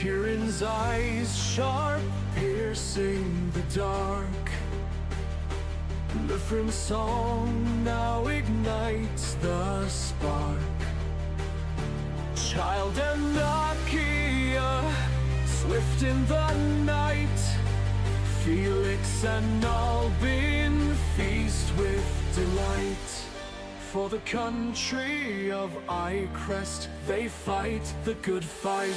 Kieran's eyes sharp, piercing the dark. The from song now ignites the spark. Child and Nakia, swift in the night. Felix and Albin feast with delight. For the country of Iocrest, they fight the good fight.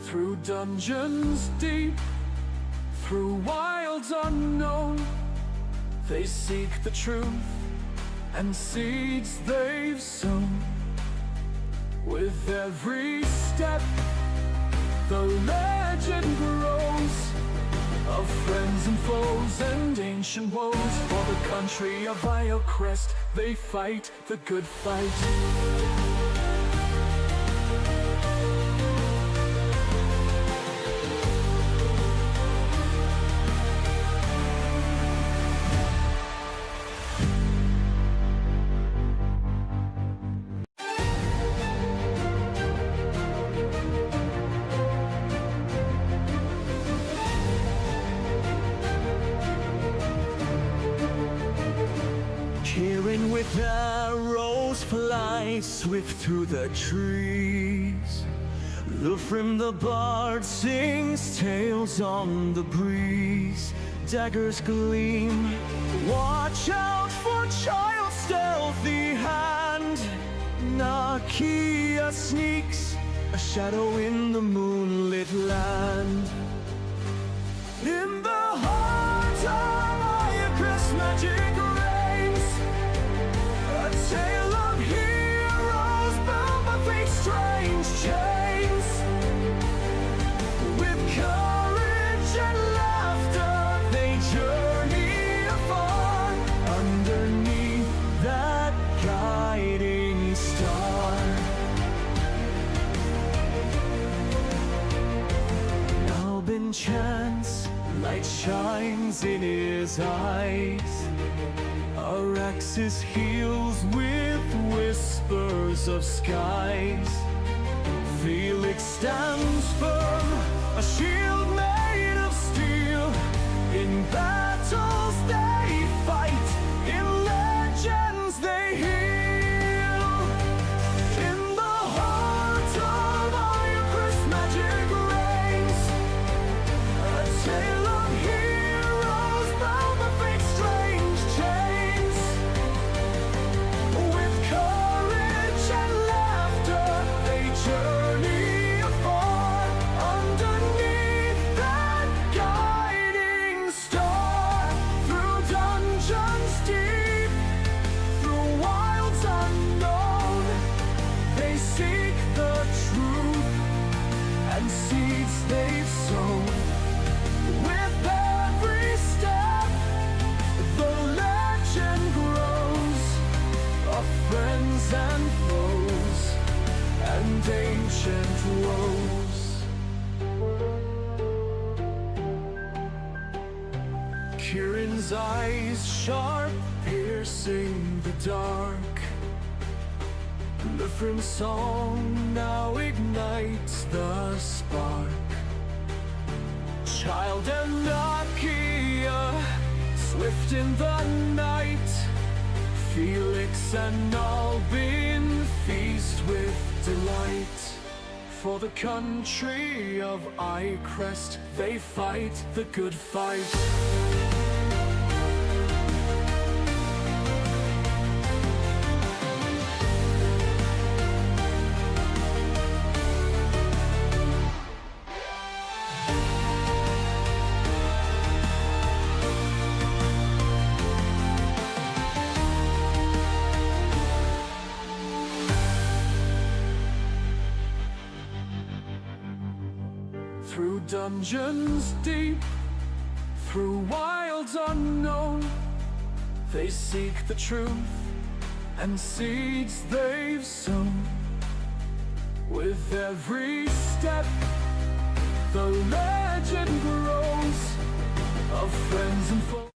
Through dungeons deep, through wilds unknown, they seek the truth and seeds they've sown. With every step, the legend grows of friends and foes and ancient woes. For the country of Iocrest, they fight the good fight. Kieran with arrows fly swift through the trees. Lufrim the bard sings tales on the breeze. Daggers gleam, watch out for child's stealthy hand. Nakia sneaks, a shadow in the moonlit land. In the heart of Iocrest, magic reigns. A tale of heroes bound by fate's strange chains. With courage and laughter, they journey afar underneath that guiding star. Albin chants, light shines in his eyes. Araxis heals with whispers of skies. Felix stands firm, a shield made of steel. In battles they fight, in legends they heal. In the heart of Iocrest, magic reigns. A tale of heroes bound by fate's strange chains. With courage and laughter, they journey afar underneath that guiding star. Through dungeons deep, through wilds unknown, they seek the truth and seeds they've sown. With every step, the legend grows of friends and foes and ancient woes. Kieran's eyes sharp, piercing the dark. The from song now ignites the spark. Child and Nakia, swift in the night. Felix and Albin feast with delight. For the country of Iocrest, they fight the good fight. Through dungeons deep, Through wilds unknown, they seek the truth and seeds they've sown. With every step, the legend grows of friends and foes.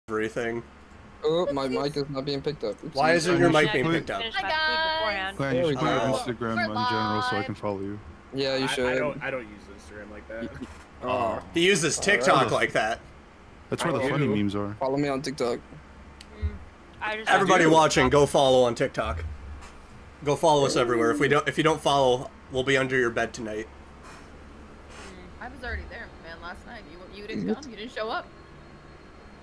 Everything. Oh, my mic is not being picked up. Oops. Why isn't your mic being picked up? Hi guys. Glenn, you should go to Oh. Instagram in general so I can follow you. Yeah, you should. I don't use Instagram like that. Oh. He uses TikTok like that. That's where the funny memes are. Follow me on TikTok. Everybody watching, go follow on TikTok. Go follow us everywhere. If you don't follow, we'll be under your bed tonight. I was already there, man, last night. You didn't come? You didn't show up?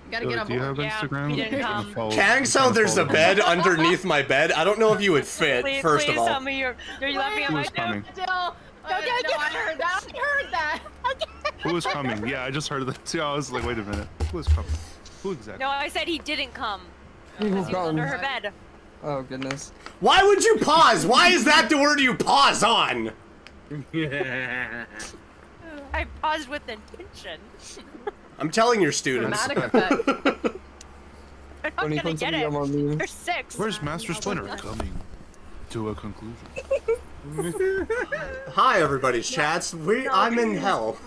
You gotta get on Do you board. have Instagram? he didn't come. Kang sounds there's a bed underneath my bed. I don't know if you would fit, first of all. Tell me you're laughing at Who my is coming? Jill, no, I heard that. I heard that. Who is coming? Yeah, I just heard that too. I was like, wait a minute. Who is coming? Who exactly? No, I said he didn't come. Who's He was under her coming? bed. Oh, goodness. Why would you pause? Why is that the word you pause on? I paused with intention. I'm telling your students. Dramatic effect. They're not When he gonna comes to get me, it. I'm on mute. They're 6. Where's Master Splinter? Coming to a conclusion. Hi, everybody's chats. I'm in hell.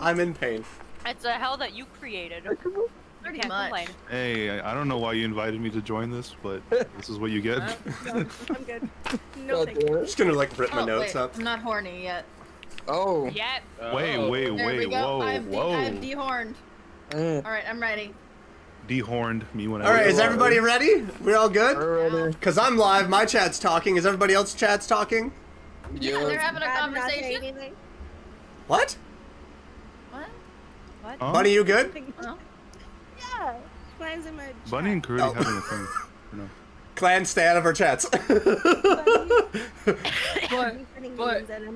I'm in pain. It's a hell that you created. Pretty Can't much. complain. Hey, I don't know why you invited me to join this, but this is what you get. I'm good. God damn it. Just gonna like rip my Oh, notes wait, up. I'm not horny yet. Oh. Yet. Wait, There we go. whoa, I'm whoa. dehorned. Mm. All right, I'm ready. Dehorned me when I All right, was is everybody ready? We're all good? Alrighty. Cause I'm live. My chat's talking. Is everybody else's chat's talking? Yeah, they're Yeah. having a conversation. What? What? What? Huh? Bunny, you good? Oh. Yeah, Glenn's in my Bunny and Curdy Oh. having a thing. No. Clan, stay out of our chats. I'm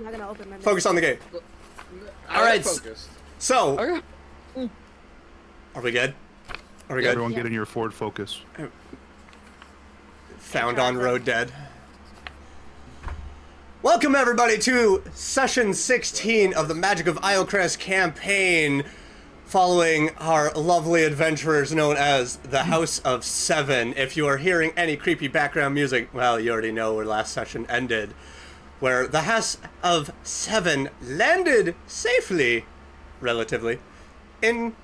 not gonna open my Focus on the game. All right. So, Okay. are we good? Are we good? Everyone get in your Ford Focus. Found on road dead. Welcome everybody to session 16 of the Magic of Iocrest campaign, following our lovely adventurers known as the House of Seven. If you are hearing any creepy background music, well, you already know where last session ended, where the House of Seven landed safely, relatively, in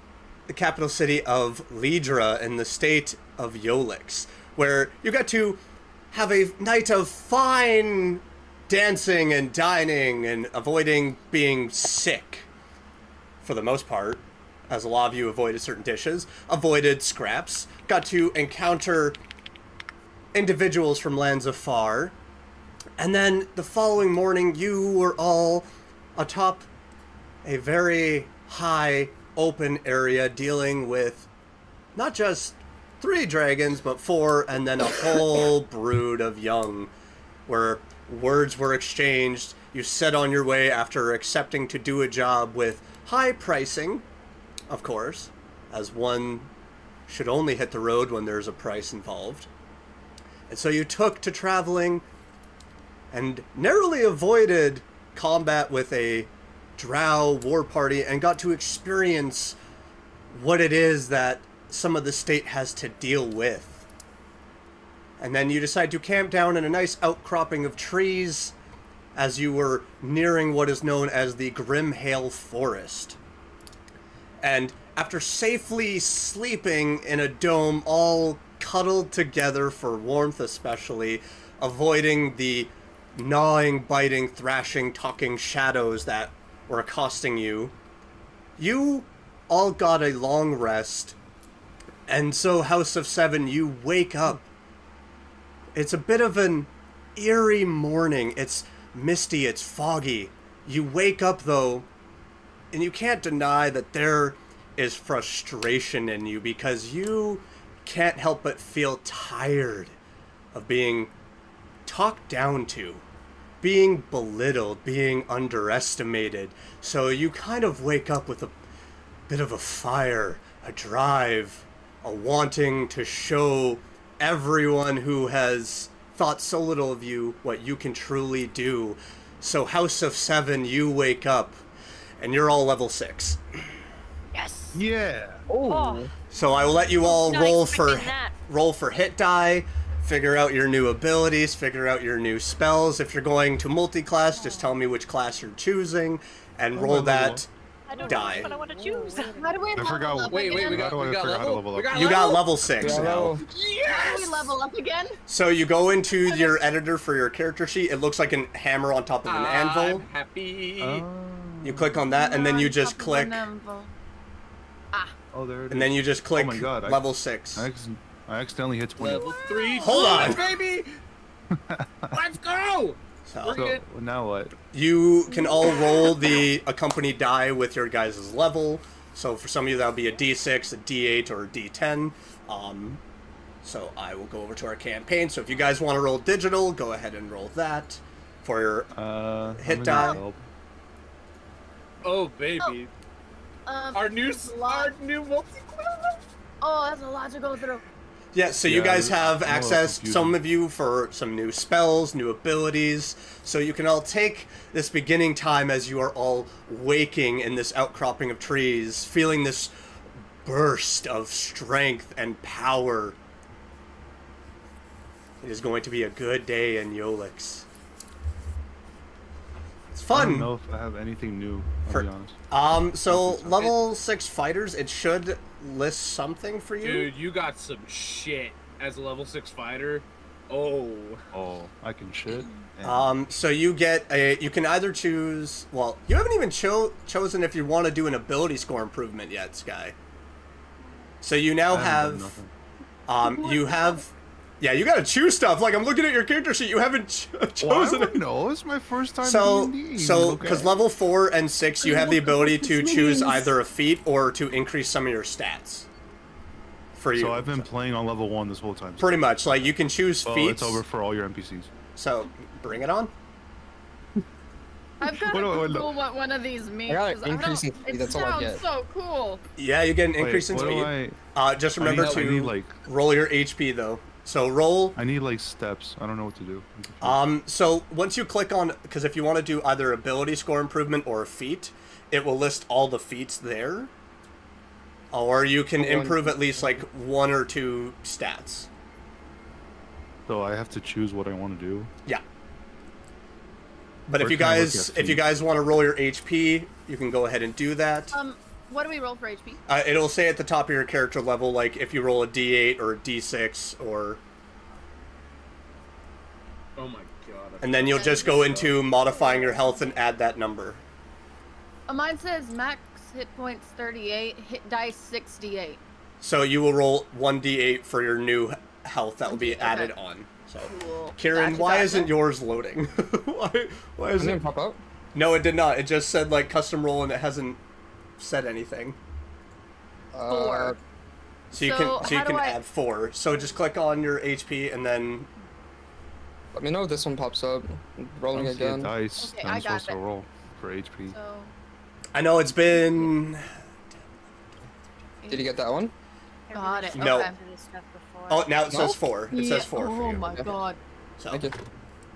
the capital city of Lidra in the state of Yolix, where you got to have a night of fine dancing and dining and avoiding being sick, for the most part, as a lot of you avoided certain dishes, avoided scraps, got to encounter individuals from lands afar, and then the following morning you were all atop a very high open area dealing with not just 3 dragons, but 4, and then a whole brood of young, where words were exchanged. You set on your way after accepting to do a job with high pricing, of course, as one should only hit the road when there's a price involved. And so you took to traveling and narrowly avoided combat with a drow war party and got to experience what it is that some of the state has to deal with. And then you decide to camp down in a nice outcropping of trees as you were nearing what is known as the Grimhail Forest. And after safely sleeping in a dome, all cuddled together for warmth especially, avoiding the gnawing, biting, thrashing, talking shadows that were accosting you, you all got a long rest. And so, House of Seven, you wake up. It's a bit of an eerie morning. It's misty, it's foggy. You wake up, though, and you can't deny that there is frustration in you, because you can't help but feel tired of being talked down to, being belittled, being underestimated. So you kind of wake up with a bit of a fire, a drive, a wanting to show everyone who has thought so little of you what you can truly do. So House of Seven, you wake up and you're all level 6. Yes. Yeah. Oh. So I will let you all Not expecting that. roll for hit die, figure out your new abilities, figure out your new spells. If you're going to multi-class, just tell me which class you're choosing, and roll that I don't die. know what I want to choose. How do we level forgot- up Wait, again? we got I forgot how to level up. You got level 6 Yeah, now. level- How do we level up again? So you go into your editor for your character sheet. It looks like a hammer on top of an anvil. I'm happy. You click on that, and then you just click, Oh, there it is. and then you just click my God, level 6. I accidentally hit 20. Level 3. Hold on. baby. Let's go. So So now what? you can all roll the accompanied die with your guys' level. So for some of you, that'll be a D6, a D8, or a D10. So I will go over to our campaign. So if you guys want to roll digital, go ahead and roll that for your hit I'm gonna die. help. Oh baby. Our new multiplayer. Oh, that's a lot to go through. Yeah, so you Yeah, guys it's have a little access, confusing. some of you, for some new spells, new abilities. So you can all take this beginning time as you are all waking in this outcropping of trees, feeling this burst of strength and power. It is going to be a good day in Yolix. It's I don't fun. know if I have anything new, I'll For- be honest. So level 6 fighters, it should list something for you. Dude, you got some shit as a level 6 fighter. Oh. Oh, I can shit. And So you get you can either choose, well, you haven't even chosen if you want to do an ability score improvement yet, Sky. So you now I haven't done have, nothing. you have, yeah, you gotta choose stuff. Like, I'm looking at your character sheet, you haven't chosen Well, I it. don't know. It's my first time. So, D&D, because okay? level 4 and 6, you have the ability to choose either a feat or to increase some of your stats. For you. So I've been playing on level 1 this whole time. Pretty much, like, you can choose So feats. it's over for all your NPCs. So, bring it on. I've got What to do I Google look- what one of these means. I got an 'cause don't- increase in speed, that's all I It get. sounds so cool. Yeah, you get an Wait, increase in what do speed. I? Just remember I need, to like roll your HP though. So roll. I need like steps. I don't know what to do. I'm confused. So once you click on, because if you want to do either ability score improvement or a feat, it will list all the feats there. Or you can improve at least like 1 or 2 stats. So I have to choose what I want to do. Yeah. But if Where you can I look guys at feats? want to roll your HP, you can go ahead and do that. What do we roll for HP? It'll say at the top of your character level, like if you roll a D8 or a D6 or. Oh my god. And then you'll just go into modifying your health and add that number. Mine says max hit points 38, hit dice 68. So you will roll 1d8 for your new health that will be Okay. added on. So, Cool. Kieran, Gotcha, why gotcha. isn't yours loading? why It is didn't it? pop up. No, it did not. It just said like custom roll and it hasn't said anything. 4. So you So can how do I- add 4. So just click on your HP and then Let me know if this one pops up. I Rolling don't see a again. dice. Okay, that I'm I got supposed to it. roll for HP. So I know it's been. Did you get that one? got it. No. Okay. Oh, now it No? says 4. It says 4 for Oh you. my god. So Thank you.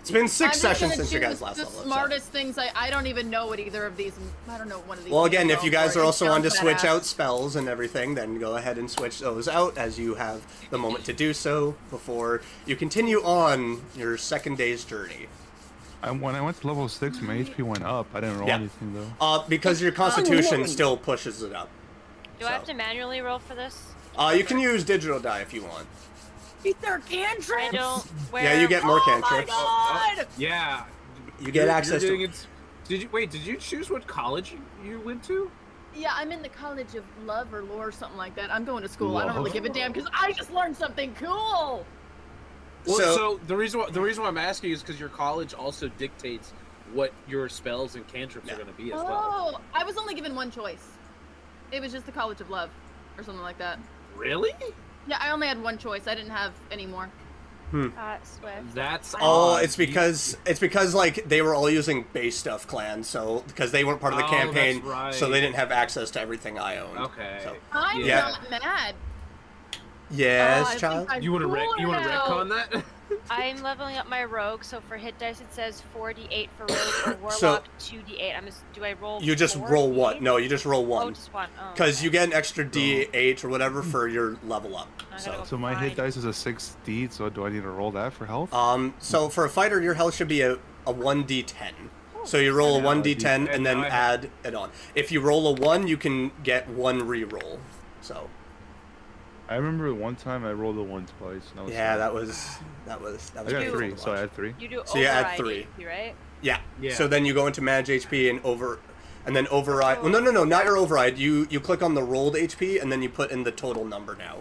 it's been I'm 6 just sessions gonna since you choose guys last the leveled up. so. smartest things. I don't even know what either of these. I don't know what one of these. Well, things again, I'm if you going guys for. are It also on to sounds switch badass. out spells and everything, then go ahead and switch those out as you have the moment to do so before you continue on your second day's journey. When I went to level 6, my HP went up. I didn't roll Yeah. anything though. Because your constitution still pushes it up. Do I have to manually roll for this? You can use digital die if you want. They're cantrips. I don't. Where? Yeah, you get more cantrips. God. Yeah. You get access you're to. getting Did you choose what college you went to? Yeah, I'm in the College of Love or Lore or something like that. I'm going to school. I don't Love. really give a damn because I just learned something cool. Well, So- so the reason why I'm asking is because your college also dictates what your spells and cantrips are going to be as well. Oh, I was only given one choice. It was just the College of Love or something like that. Really? Yeah, I only had one choice. I didn't have any more. Swift. That's Oh, odd. it's because like they were all using base stuff clan, so because they weren't part of the Oh, campaign, that's right. so they didn't have access to everything I owned. Okay. So, I'm Yeah. not mad. yes, I think child. I'm You want to cooler retcon now. that? I'm leveling up my rogue, so for hit dice it says 4d8 for rogue, for warlock So- 2d8. Do I roll? You just 4 roll one. D8? No, you just roll Oh, one. just one. Oh, Because okay. you get an extra D8 or whatever for your level up. I gotta So. go So my hit find- dice is a 6d, so do I need to roll that for health? So for a fighter, your health should be a 1d10. So you roll a 1d10 and then add it on. If you roll a 1, you can get 1 reroll. So. I remember one time I rolled a 1 twice. And I was Yeah, sad. that was I got You- 3, so I had 3. You do So you add override 3. HP, right? Yeah. Yeah. So then you go into manage HP and then override. Well, no, not your override. You click on the rolled HP and then you put in the total number now.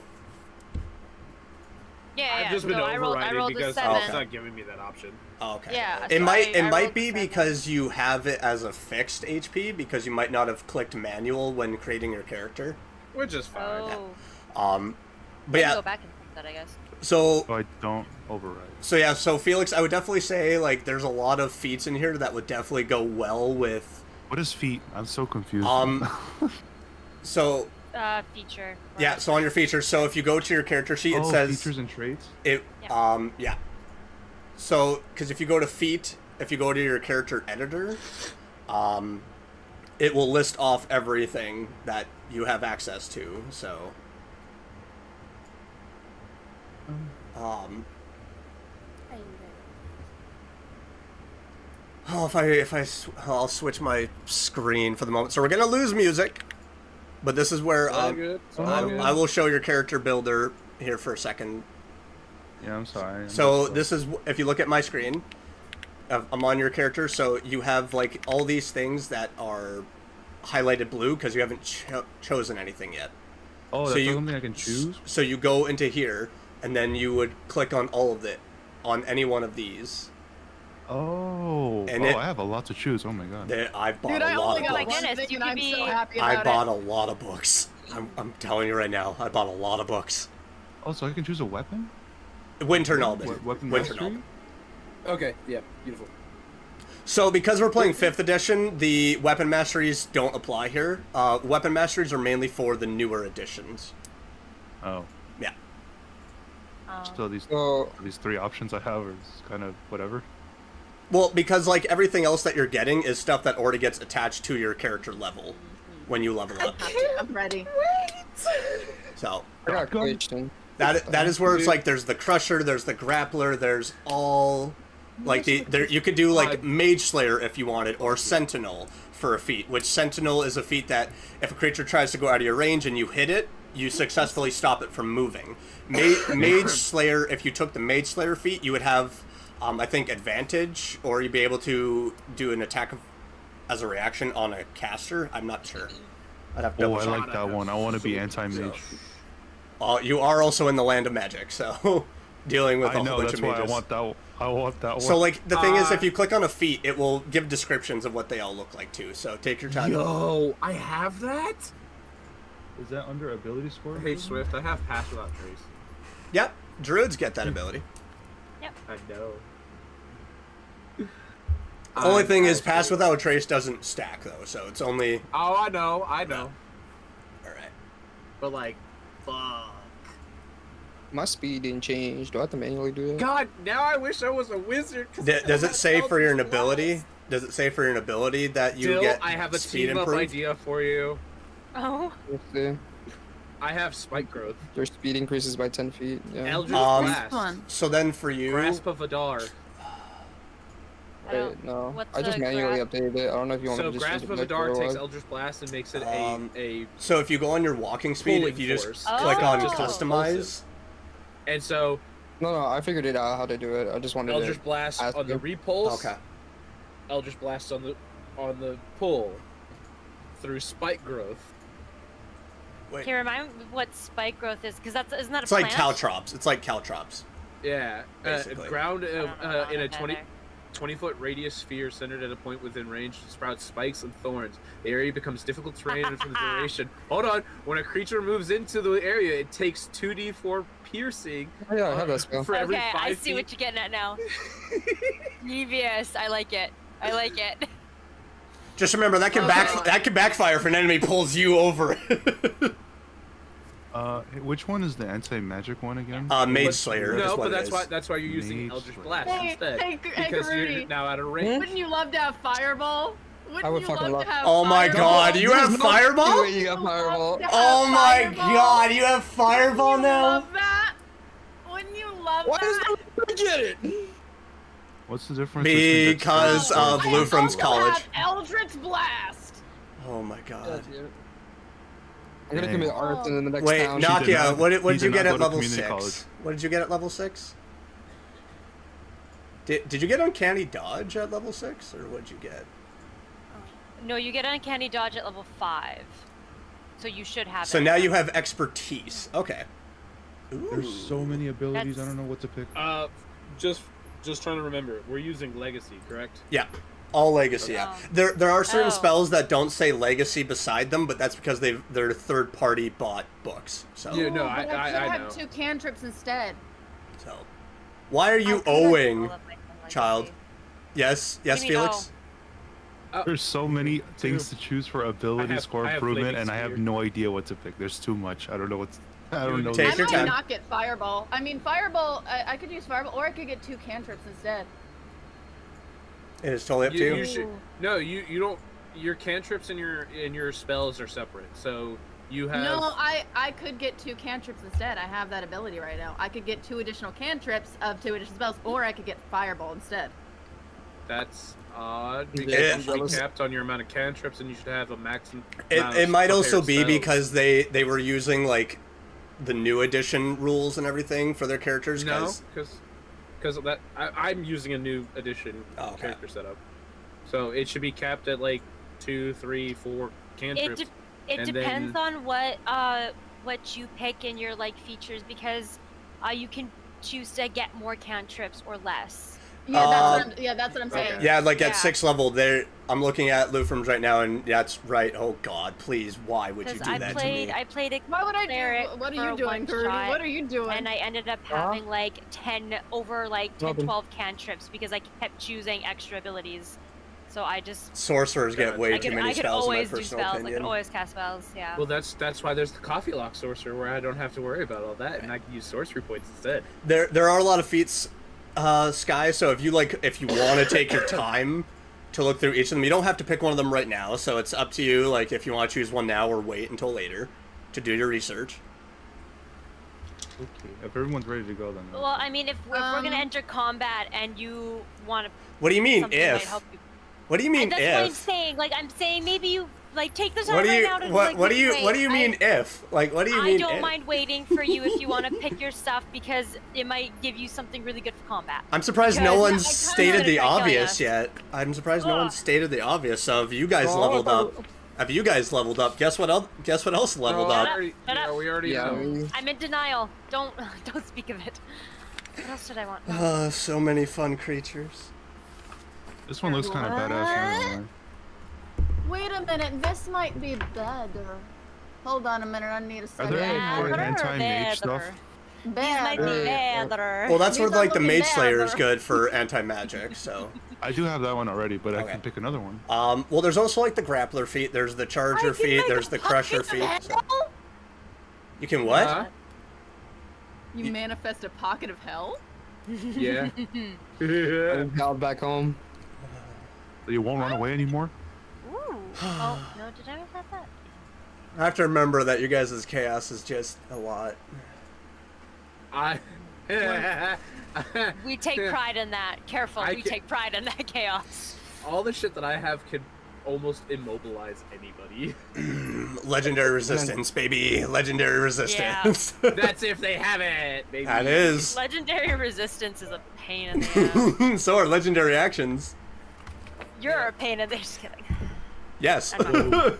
Yeah, I've yeah. just been so I rolled overriding a because 7. it's not giving me that option. Oh, okay. Yeah, It so might I might rolled be 7. because you have it as a fixed HP because you might not have clicked manual when creating your character. Which is fine. Oh. But I can yeah. go back and fix that, I guess. So So I don't override. so Felix, I would definitely say like there's a lot of feats in here that would definitely go well with. What is feet? I'm so confused. So Feature. yeah, so on your features, so if you go to your character sheet, it says features and traits. it. Yeah. Yeah. So because if you go to feat, if you go to your character editor, it will list off everything that you have access to. So. Oh, I'll switch my screen for the moment. So we're gonna lose music, but this is where All good. I will show your character builder here for a second. Yeah, I'm sorry. So this is if you look at my screen, I'm on your character. So you have like all these things that are highlighted blue because you haven't chosen anything yet. Oh, so that's you- something I can choose? So you go into here, and then you would click on all of it, on any one of these. Oh. And I have a lot to choose. Oh my god. I bought Dude, I a lot only of got books. one goodness, thing you and could I'm be- so happy I about bought it. a lot of books. I'm telling you right now, I bought a lot of books. Oh, so I can choose a weapon? Winter Nalbin. Weapon Winter mastery? Nalbin. Okay, yeah, beautiful. So because we're playing 5th edition, the weapon masteries don't apply here. Weapon masteries are mainly for the newer editions. Oh. Yeah. So these So, these 3 options I have is kind of whatever. Well, because like everything else that you're getting is stuff that already gets attached to your character level when you level up. I'm ready. So I got a question. that is where it's like there's the Crusher, there's the Grappler, there's all like you could do like Mage Slayer if you wanted, or Sentinel for a feat, which Sentinel is a feat that if a creature tries to go out of your range and you hit it, you successfully stop it from moving. Mage Slayer, if you took the Mage Slayer feat, you would have I think advantage, or you'd be able to do an attack as a reaction on a caster. I'm not sure. I'd have to Oh, double I check. like that one. I want to be anti-mage. You are also in the land of magic, so dealing with a I know, whole bunch that's of why mages. I want that one. So like the thing is, if you click on a feat, it will give descriptions of what they all look like too. So take your time. Yo, I have that? Is that under ability score? Hey, Swift, I have Pass Without Trace. Yep, druids get that ability. I know. Only thing is, pass without a trace doesn't stack though, so it's only. Oh, I know. All right. But like, fuck. my speed didn't change. Do I have to manually do that? God, now I wish I was a wizard. 'cause Does I it say felt for your this ability? lost. Does it say for your ability that you Dill, get I have a speed team up improved? idea for you. Oh. Let's see. I have spike growth. Your speed increases by 10 feet. Yeah. Eldritch This Blast. one. So then for you, Grasp of Adar. I don't- Wait, no. what's I just a manually grasp? updated it. I don't know if you want So me to just Grasp use of it back Adar for a takes while. Eldritch Blast and makes it a so if you go on your walking speed, pulling if you just force. click on Oh. customize, And so No, I figured it out how to do it. I just wanted Eldritch to Blast ask on the you. repulse. okay. Eldritch Blast on the pull through spike growth. Wait, Can you remind me what spike growth is? Because isn't that a it's like plant? caltrops. It's like caltrops. Yeah, Basically. ground I don't know in a about 20-foot radius sphere centered at a point within range sprouts spikes and thorns. The area becomes difficult terrain for the duration. Hold on. When a creature moves into the area, it takes 2d4 piercing Oh, yeah, I have that spell. for every Okay, 5 I feet. see what you're getting at now. Devious. I like it. I like it. Just remember that can Okay. that can backfire if an enemy pulls you over. Which one is the anti-magic one again? Mage Slayer. No, is what but it that's is. why you're using Mage Eldritch Slayer. Blast Hey, instead. hey, Because Rudy. you're now out of range. Wouldn't you love to have Fireball? Wouldn't would you fucking love love- to have Oh my Fireball? God, you have Fireball? You got Fireball. Oh my God, you have Fireball Wouldn't you now? love that? Wouldn't you love Why that? does no get it? What's the difference? Because between of I Lufrum's also college. have Eldritch Blast. Oh my God. I'm gonna Dang. commit arson in the next Wait, town. Knock- Nakia, not- what he did you did get not at go to level community 6? college. What did you get at level 6? Did you get Uncanny Dodge at level 6, or what did you get? No, you get uncanny dodge at level 5. So you should have So it. now you have Expertise. Okay. There's so many abilities. I That's- don't know what to pick. Just trying to remember. We're using Legacy, correct? Yeah. All Legacy, yeah. Oh. There are certain Oh. spells that don't say Legacy beside them, but that's because they're third-party bought books. So, Yeah, no, Ooh, I but I could know. have 2 cantrips instead. so. Why are you I could've owing, all of my legacy. child? Yes, What do you mean, Felix? There's so many things to choose for ability I score have improvement, Flaming and I have Spear. no idea what to pick. There's too much. I don't know what's. I don't know. Take I your might time. not get Fireball. I mean, Fireball, I could use Fireball, or I could get 2 cantrips instead. It is totally up to You you. should, no, you don't. Your cantrips and your spells are separate. So you have. No, I could get 2 cantrips instead. I have that ability right now. I could get 2 additional cantrips of 2 additional spells, or I could get Fireball instead. That's odd because Yeah. you should be capped on your amount of cantrips, and you should have a maximum. amount It of might also prepared be spells. because they were using, like, the new edition rules and everything for their characters. No, because that I'm using a new edition Oh, okay. character setup, so it should be capped at like 2, 3, 4 cantrips. It and depends then- on what you pick in your like features because you can choose to get more cantrips or less. Yeah, that's what I'm saying. Okay. Yeah, like at Yeah. 6th level, there. I'm looking at Lufrum's right now, and that's right. Oh God, please, why would you Because do I that played to me? I played a Why would I cleric do? What are for you doing, one Rudy? shot, What are you doing? and I ended up having like 10 over like 10, Robin. 12 cantrips because I kept choosing extra abilities. So I just Sorcerers get way I too could, many I could spells, in my always do personal spells. I opinion. could always cast spells. Yeah. Well, that's why there's the coffee lock sorcerer where I don't have to worry about all that, and I can use sorcery points instead. There are a lot of feats, Sky. So if you want to take your time to look through each of them, you don't have to pick one of them right now. So it's up to you. Like if you want to choose one now or wait until later to do your research. Okay, if everyone's ready to go, then. Well, I mean, if we're gonna enter combat and you want to, What do you mean something might if? help you. What do you mean That's what I'm if? saying. Like I'm saying, maybe you like take the time What do right you now to what like, what do you wait. what do you mean if? Like what do you I mean don't if? mind waiting for you if you want to pick your stuff because it might give you something really good for combat. I'm surprised no Because one's I kinda stated the could've tried killing obvious us. yet. I'm surprised no Ugh. one's stated the obvious. So have you guys Oh, leveled up? Have you guys leveled up? Guess what else? Guess what else leveled No, up? Shut up. we already Yeah. know. I'm in denial. Don't speak of it. What else did I want? So many fun creatures. This one looks kind of badass. Wait a minute, this might be better. Hold on a minute, I need a Are second. there any more Better, anti-mage stuff? These might be better. Well, that's where These are like the looking Mage Slayer is better. good for anti-magic. So, I do have that one already, but I Okay. can pick another one. well, there's also like the Grappler feat. There's the Charger feat. There's the Crusher feat. So. You can what? Huh? You manifest a pocket of hell? Yeah. I'm held back home. You won't run away anymore? Ooh. Oh no, did I miss that? I have to remember that you guys' chaos is just a lot. I. We take pride in that. Careful, I we ca- take pride in that chaos. All the shit that I have can almost immobilize anybody. Legendary resistance, baby. Legendary resistance. That's if they have it, baby. That is. Legendary resistance is a pain in the ass. So are legendary actions. You're a pain in the just kidding. Yes. I'm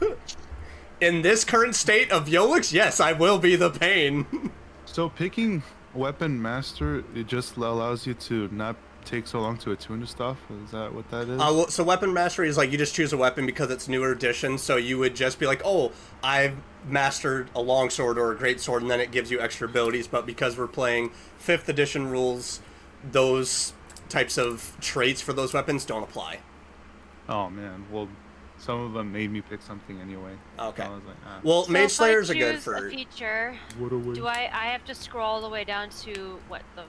In this current state of Yolix, yes, I will be the pain. So picking Weapon Master, it just allows you to not take so long to attune to stuff? Is that what that is? Well, so weapon mastery is like you just choose a weapon because it's newer edition. So you would just be like, oh, I've mastered a longsword or a greatsword, and then it gives you extra abilities. But because we're playing 5th edition rules, those types of traits for those weapons don't apply. Oh man, well, some of them made me pick something anyway. Okay. So I was like, ah. Well, So Mage if I Slayers are good choose for. a feature. What a waste. Do I have to scroll all the way down to what the?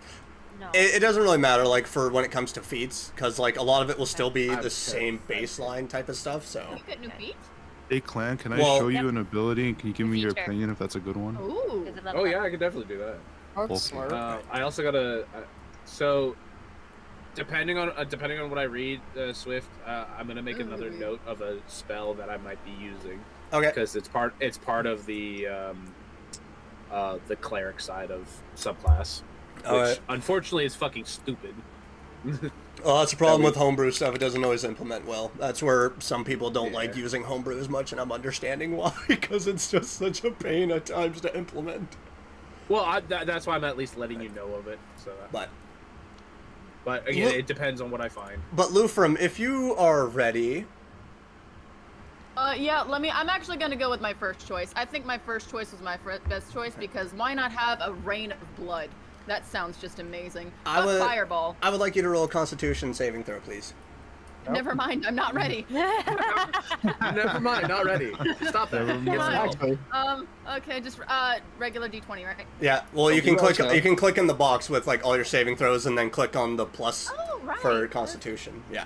No. It doesn't really matter, like, for when it comes to feats, because, like, a lot of it will still be I'm the same baseline type of stuff, so. You get new feet? Hey, Clan, can I Well- show you an ability, and can you give me your Feature. opinion if that's a good one? Ooh. Does it level Oh up? yeah, I could definitely do that. That's Okay. smart. I also gotta. So, depending on what I read, Swift, I'm gonna make another note of a spell that I might be using Okay. because it's part of the cleric side of subclass, which Alright. unfortunately is fucking stupid. Well, that's the problem with homebrew stuff. It doesn't always implement well. That's where some people don't like Yeah. using homebrew as much, and I'm understanding why, because it's just such a pain at times to implement. Well, that's why I'm at least letting you know of it. So, but again, Look- it depends on what I find. But Lufram, if you are ready, Yeah, I'm actually gonna go with my first choice. I think my first choice was my best choice because why not have a rain of blood? That sounds just amazing. Fireball. I would like you to roll a Constitution saving throw, please. Never mind, I'm not ready. Never mind, not ready. Stop that. Never Get mind. some help. Okay, just regular D20, right? Yeah. Well, you you can click. also- You can click in the box with like all your saving throws, and then click on the plus Oh, right. for Constitution. Yeah.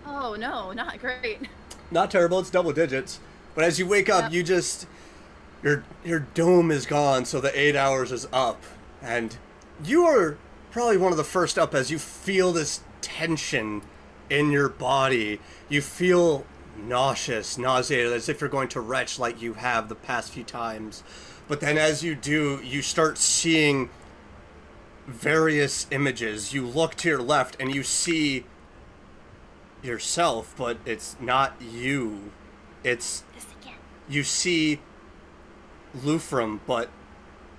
Oh no, not great. Not terrible. It's double digits. But as you wake up, Yep. you just your dome is gone, so the 8 hours is up, and you are probably one of the first up as you feel this tension in your body. You feel nauseated, as if you're going to retch like you have the past few times. But then as you do, you start seeing various images. You look to your left and you see yourself, but it's not you. It's This again. you see Lufram, but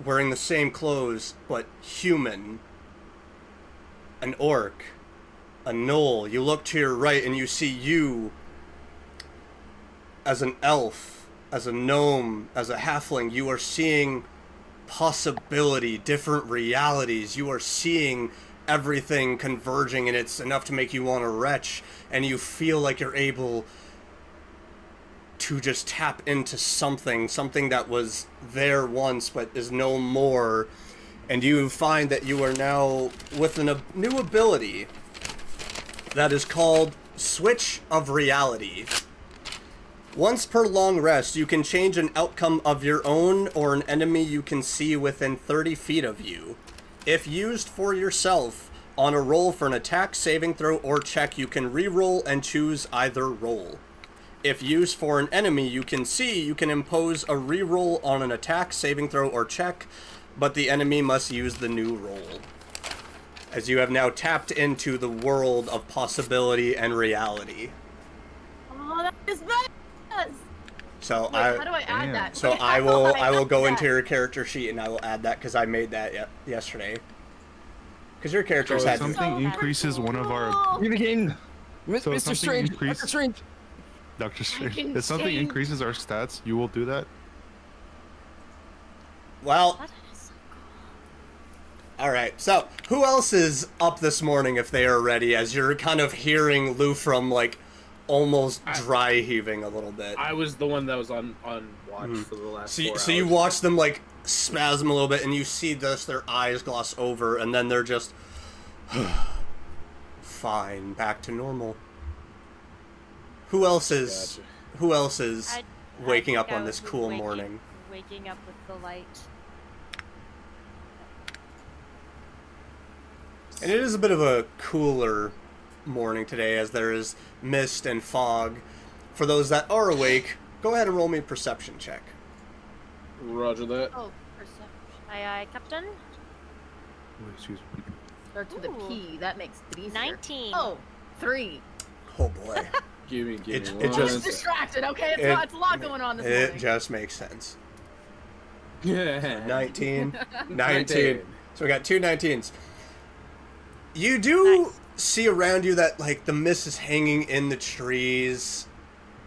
wearing the same clothes, but human. An orc. A gnoll. You look to your right and you see you as an elf, as a gnome, as a halfling. You are seeing possibility, different realities. You are seeing everything converging, and it's enough to make you want to retch, and you feel like you're able to just tap into something that was there once but is no more. And you find that you are now with a new ability that is called Switch of Reality. Once per long rest, you can change an outcome of your own or an enemy you can see within 30 feet of you. If used for yourself, on a roll for an attack, saving throw, or check, you can re-roll and choose either roll. If used for an enemy you can see, you can impose a re-roll on an attack, saving throw, or check, but the enemy must use the new roll. As you have now tapped into the world of possibility and reality. Oh, that is best. So Wait, how do I add that? So Wait, I how will do I will add go that? into your character sheet and I will add that because I made that yesterday. Because your characters So had if something increases one of our Oh, You begin. So if Mr. something Strange. increase- Dr. Strange. Doctor Strange. can If something change. increases our stats, you will do that. well. That is- All right. So who else is up this morning if they are ready? As you're kind of hearing Lufram like almost dry heaving a little bit. I was the one that was on watch for the last. So 4 so you hours. watch them like spasm a little bit, and you see this their eyes gloss over, and then they're just fine, back to normal. Who else is Gotcha. who else is I waking think up I on this was cool waking- morning? Waking up with the light. And it is a bit of a cooler morning today, as there is mist and fog. For those that are awake, go ahead and roll me a perception check. Roger that. Oh, perception. Aye, aye, Captain. Oh, excuse me. Start to the Ooh. P. That makes it easier. 19. Oh, 3. Oh boy. Give me It one. just- Distracted. Okay, It- it's a lot going on this It morning. just makes sense. Yeah. 19. 19. 19. So we got two 19s. You do Nice. see around you that like the mist is hanging in the trees.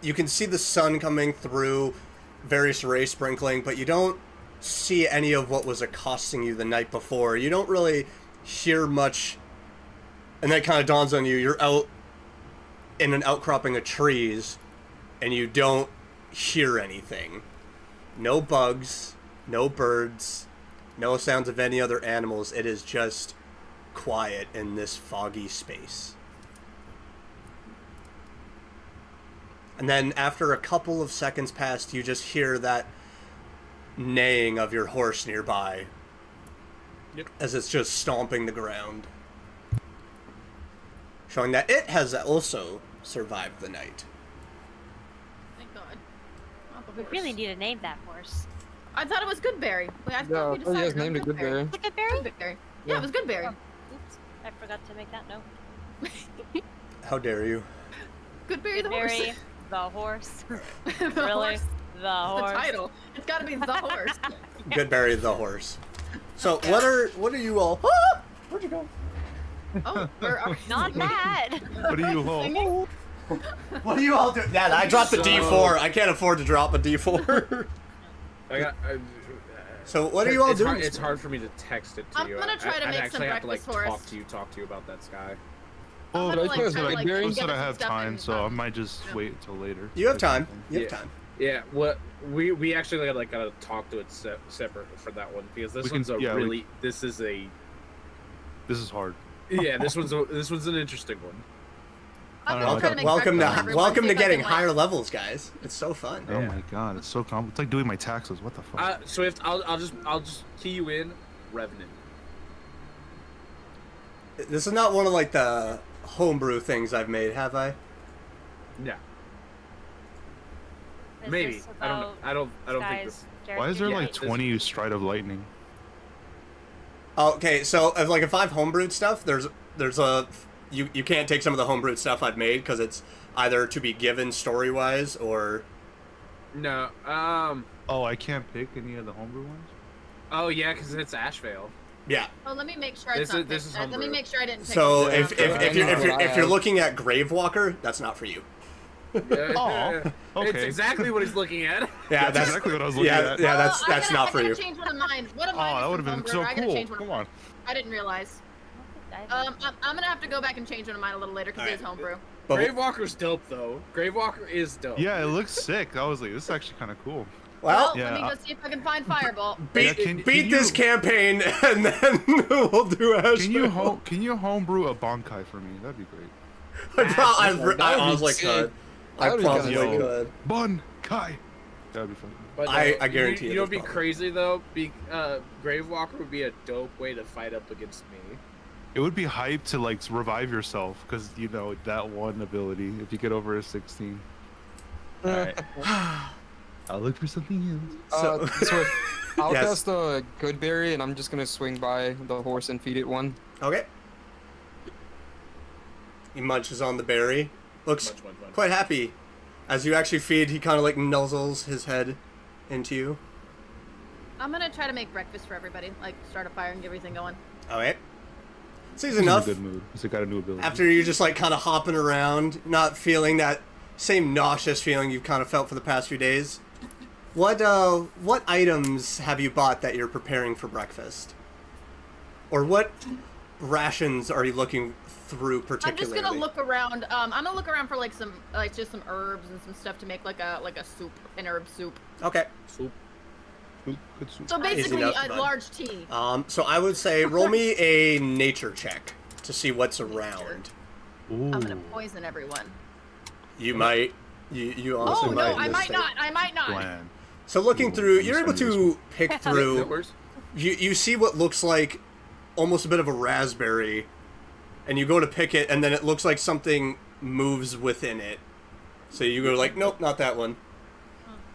You can see the sun coming through, various rays sprinkling, but you don't see any of what was accosting you the night before. You don't really hear much, and that kind of dawns on you. You're out in an outcropping of trees, and you don't hear anything. No bugs, no birds, no sounds of any other animals. It is just quiet in this foggy space. And then after a couple of seconds pass, you just hear that neighing of your horse nearby. Yep. As it's just stomping the ground. Showing that it has also survived the night. Thank God. Not the We horse. really need to name that horse. I thought it was Goodberry. Wait, I thought Yeah, we you decided guys on named it Goodberry. Is it Goodberry? Goodberry. Yeah, it was Goodberry. Oops, I forgot to make that note. How dare you? Goodberry the Goodberry, horse. the horse. The Really? horse. The The horse. title. It's gotta be the horse. Goodberry the horse. So what are you all? Ah! Where'd you go? Oh, we're Not that. What do you hold? What are you all doing? Yeah, I dropped the D4. I can't afford to drop a D4. So what are you all doing? It's hard for me to text it to I'm you. gonna try to I make actually some have to like breakfast for talk us. to you about that sky. Oh, gonna, I like, suppose try to, that like, I get us have stuff time, in, so I might just wait until later. You have time. You have Yeah. time. Yeah, what we actually gotta talk to it separate for that one because this We can- one's a yeah, we- really this is hard. Yeah, this one's an interesting one. I'm don't know, gonna try to make Welcome breakfast for to everyone, welcome see to if I getting can, like- higher levels, guys. It's so fun. Oh Yeah. my god, it's so it's like doing my taxes. What the fuck? So if I'll just key you in, Revenant. This is not one of like the homebrew things I've made, have I? Yeah, Is maybe. this I don't know. about I don't think this. Sky's Jared Why is there Gibbs? like 20 stride of lightning? Okay, so if I've homebrewed stuff, there's a you can't take some of the homebrewed stuff I've made because it's either to be given story wise or No. Oh, I can't pick any of the homebrew ones. Oh yeah, because it's Ashvale. yeah. Oh, let me make sure This it's not is- this is let me homebrew. make sure I didn't. So pick if it. if you're looking at Gravewalker, that's not for you. Oh, It's okay. exactly what he's looking at. Yeah, That's exactly what I was looking yeah, at. yeah. Oh, That's not for I you. gotta change one of mine. One of Oh, mine that is would have from been Homebrew. so I gotta cool. change one of Come mine. on. I didn't realize. I don't think I'm gonna have to go back and change one of mine a little later because it is homebrew. But Gravewalker's dope though. Gravewalker is dope. Yeah, it looks sick. I was like, this is actually kind of cool. well, Yeah, let me go see if I can find Fireball. beat Yeah, can this you- campaign and then we'll do Ash. Can you homebrew a bonkai for me? That'd be great. I honestly could. I That would be probably kinda could. Bonkai. That'd be fun. But I guarantee you it know is what'd be probably. crazy though? Gravewalker would be a dope way to fight up against me. It would be hype to like revive yourself because you know that one ability if you get over a 16. Alright. I'll look for something else. So I'll Yes. cast a Goodberry, and I'm just gonna swing by the horse and feed it one. Okay. He munches on the berry. Looks Munch. quite happy. As you actually feed, he kind of like nuzzles his head into you. I'm gonna try to make breakfast for everybody. Like start a fire and get everything going. Alright. Seems He's enough. in a good mood. He's got a new ability. After you're just like kind of hopping around, not feeling that same nauseous feeling you've kind of felt for the past few days. What items have you bought that you're preparing for breakfast? Or what rations are you looking through I'm particularly? just gonna look around. I'm gonna look around for like some just some herbs and some stuff to make like a soup, an herb soup. Okay. Soup. Good soup. So basically enough, a bud. large tea. So I would say roll me a nature check to see what's around. Ooh. I'm gonna poison everyone. You might. You honestly Oh might. no, in I this might state. not. I might not. Bland. So looking through, you're able to pick That through. works. You see what looks like almost a bit of a raspberry, and you go to pick it, and then it looks like something moves within it. So you go like, nope, not that one.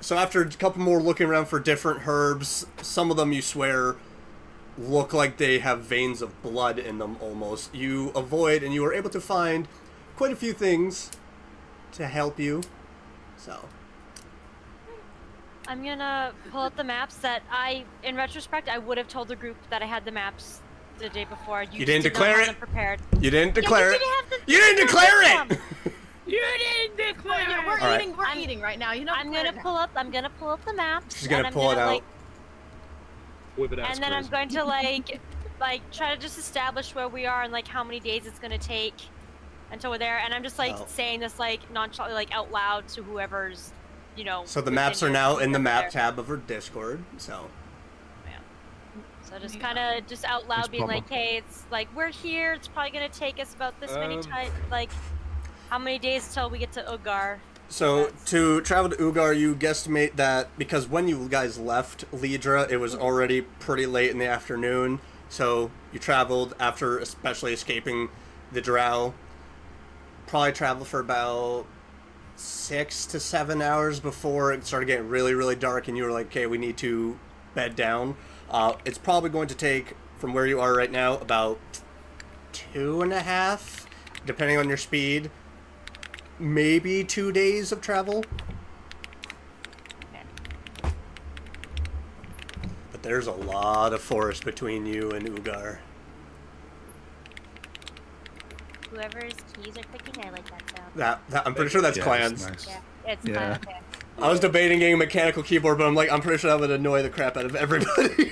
So after a couple more looking around for different herbs, some of them you swear look like they have veins of blood in them almost. You avoid, and you are able to find quite a few things to help you. So. I'm gonna pull out the maps that in retrospect, I would have told the group that I had the maps the day before. You didn't just did not declare have it? them prepared. You didn't declare yeah, it. you didn't have the- You didn't declare it. You didn't declare. We're All right. eating. We're eating right now. You know. I'm gonna pull up the maps. She's gonna and I'm pull it out. Whip it out. And then I'm going to like try to just establish where we are and like how many days it's gonna take. until we're there. And I'm just like Oh. saying this like nonchalantly, like out loud to whoever's, you know. So the within maps are your- now in the over map there. tab of our Discord. So So just kind of just out loud Thanks, being Papa. like, hey, it's like we're here. It's probably gonna take us about this many Um, times. Like, how many days till we get to Ugar? So to travel to Ugar, you guesstimate that because when you guys left Lidra, it was already pretty late in the afternoon. So you traveled after especially escaping the drow. Probably traveled for about 6 to 7 hours before it started getting really, really dark, and you were like, okay, we need to bed down. It's probably going to take, from where you are right now, about 2.5, depending on your speed. Maybe 2 days of travel. But there's a lot of forest between you and Ugar. Whoever's keys are clicking, I like that sound. That I'm pretty sure that's Yeah, clans. it's nice. Yeah, it's Yeah. okay. I was debating getting a mechanical keyboard, but I'm like, I'm pretty sure that would annoy the crap out of everybody.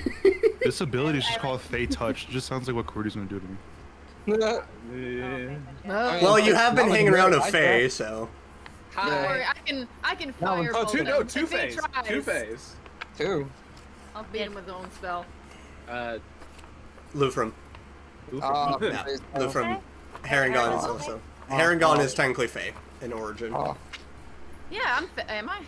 This ability is just called Fey Touch. It just sounds like what Cody's gonna do to me. Yeah. Well, you have been Not hanging like around that. a I Fae, so. Don't Yeah. worry, I can fire. Oh, two, no, them. two If he phase. tries, Two phase. Two. I'll beat him with his own spell. Lufrum. Ah, Yeah, phase Lufrum. Herringon is Oh. also. Herringon is technically Fae in origin. Oh. Yeah, am I?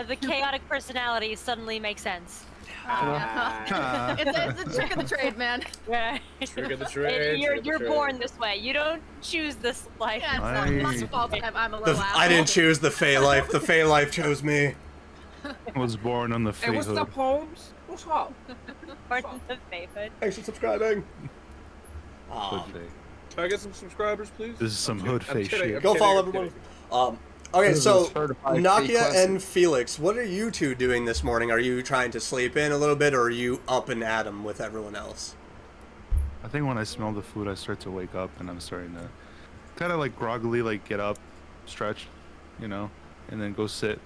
The chaotic personality suddenly makes sense. Ah. It's a trick of the trade, man. Yeah. Trick of the trade. You're trick of the trade. born this way. You don't choose this life. Yeah, it's not my Nice. fault. I'm a little asshole. I didn't choose the Fae life. The Fae life chose me. I was born on the Hey, Fey what's Hood. up, Holmes? What's up? Born in the favorite. Thanks for subscribing. Hood Fey. Can I get some subscribers, please? This is some hood I'm Fey kidding, shit. I'm Go kidding, follow I'm everyone. kidding. Okay, This is so certified fake Nakia classic. and Felix, what are you two doing this morning? Are you trying to sleep in a little bit, or are you up and at 'em with everyone else? I think when I smell the food, I start to wake up, and I'm starting to kind of like groggily like get up, stretch, you know, and then go sit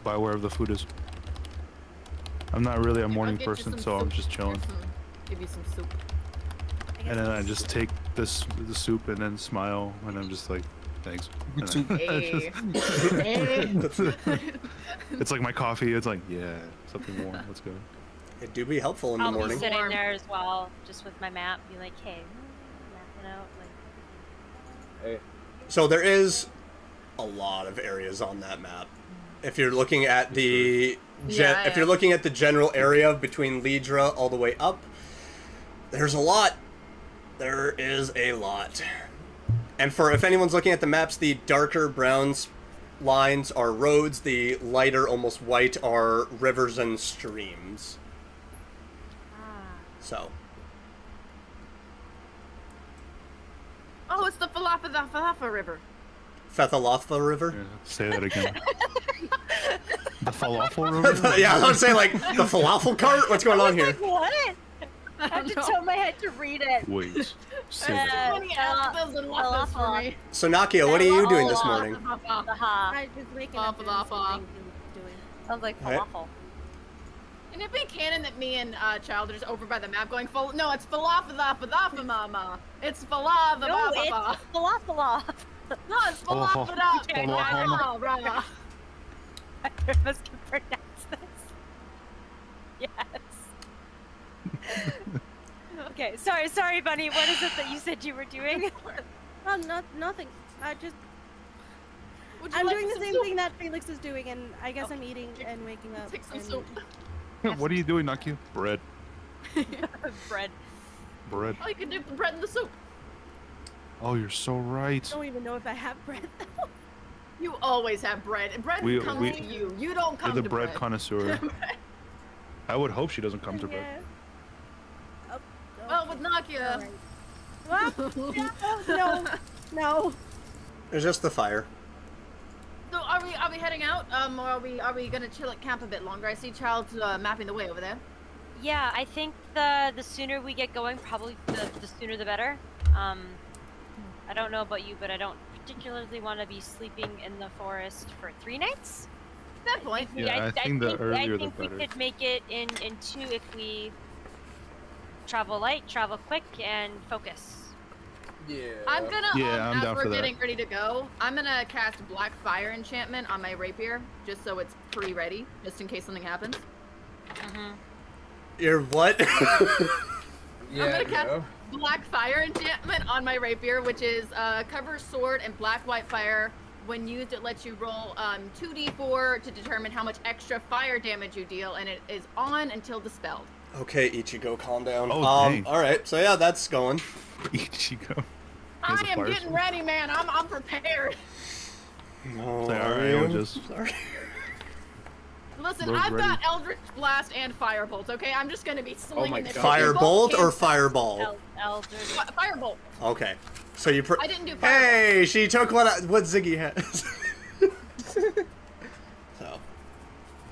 by wherever the food is. I'm not really a I'll morning get you person, some so I'm soup. just chilling. Give you some soup. And then I just take the soup and then smile, and I'm just like, thanks. And soup. Hey. it's like my coffee. It's like, yeah, something warm. Let's go. It do be helpful in the I'll be morning. sitting Warm. there as well, just with my map, be like, hey, mapping out. Like, Hey. So there is a lot of areas on that map. If you're looking at the Yeah, if you're yeah. looking at the general area between Lidra all the way up, there's a lot. There is a lot. And for if anyone's looking at the maps, the darker browns lines are roads, the lighter almost white are rivers and streams. So, Oh, it's the Falafel River. Fethalotha River? Yeah, say that again. The falafel river? Yeah, I was saying like the falafel cart? What's going on here? like, what? I have to know. tell my head to read it. Wait. Say that. Many alphas and waffles for me. So Nakia, what are you doing this morning? Haha. I was waking up doing Falafel. something and doing. Sounds like Right. falafel. Can it be canon that me and Child are just over by the map going full? No, it's falafel mama. It's falafel. No, it's falafel. No, it's Falafel. falafel. Falafel. I must can pronounce this. Yes. Okay, sorry, Bunny. What is it that you said you were doing? Oh, nothing. I'm doing the same thing that Felix is doing, and I guess I'm eating and waking up. Take some and soup. What are you doing, Nakia? Bread. Bread. Bread. Oh, you can dip the bread in the soup. Oh, you're so right. I don't even know if I have bread though. You always have bread. Bread We- comes we- to you. You don't You're come the to bread connoisseur. I would hope she doesn't come to bread. Yeah. Oh, Well, with Nakia. Alright. Well, no. It's just the fire. So are we heading out? Or are we gonna chill at camp a bit longer? I see Child's mapping the way over there. Yeah, I think the sooner we get going, probably the sooner the better. I don't know about you, but I don't particularly want to be sleeping in the forest for 3 nights. Fair point. Yeah, I think the earlier the I think better. we could make it in 2 if we travel light, travel quick, and focus. Yeah. I'm gonna, Yeah, I'm as down we're for that. getting ready to go, I'm gonna cast Black Fire enchantment on my rapier, just so it's pre-ready, just in case something happens. You're what? Yeah, I'm gonna cast bro. Black Fire enchantment on my rapier, which is cover sword and black-white fire. When used, it lets you roll 2d4 to determine how much extra fire damage you deal, and it is on until dispelled. Okay, Ichigo, calm down. Oh, dang. All right, so yeah, that's going. Ichigo. I There's a am fire getting sword. ready, man. I'm prepared. No, Say, are alright, you? we'll just- Sorry. Listen, Rogue's I've got ready. Eldritch Blast and Firebolt, okay? I'm just gonna be swinging my this. God. Firebolt or Bolt fireball? Eldritch. and- Firebolt. Okay, so you. I didn't do Firebolt. Hey, she took what Ziggy has. So.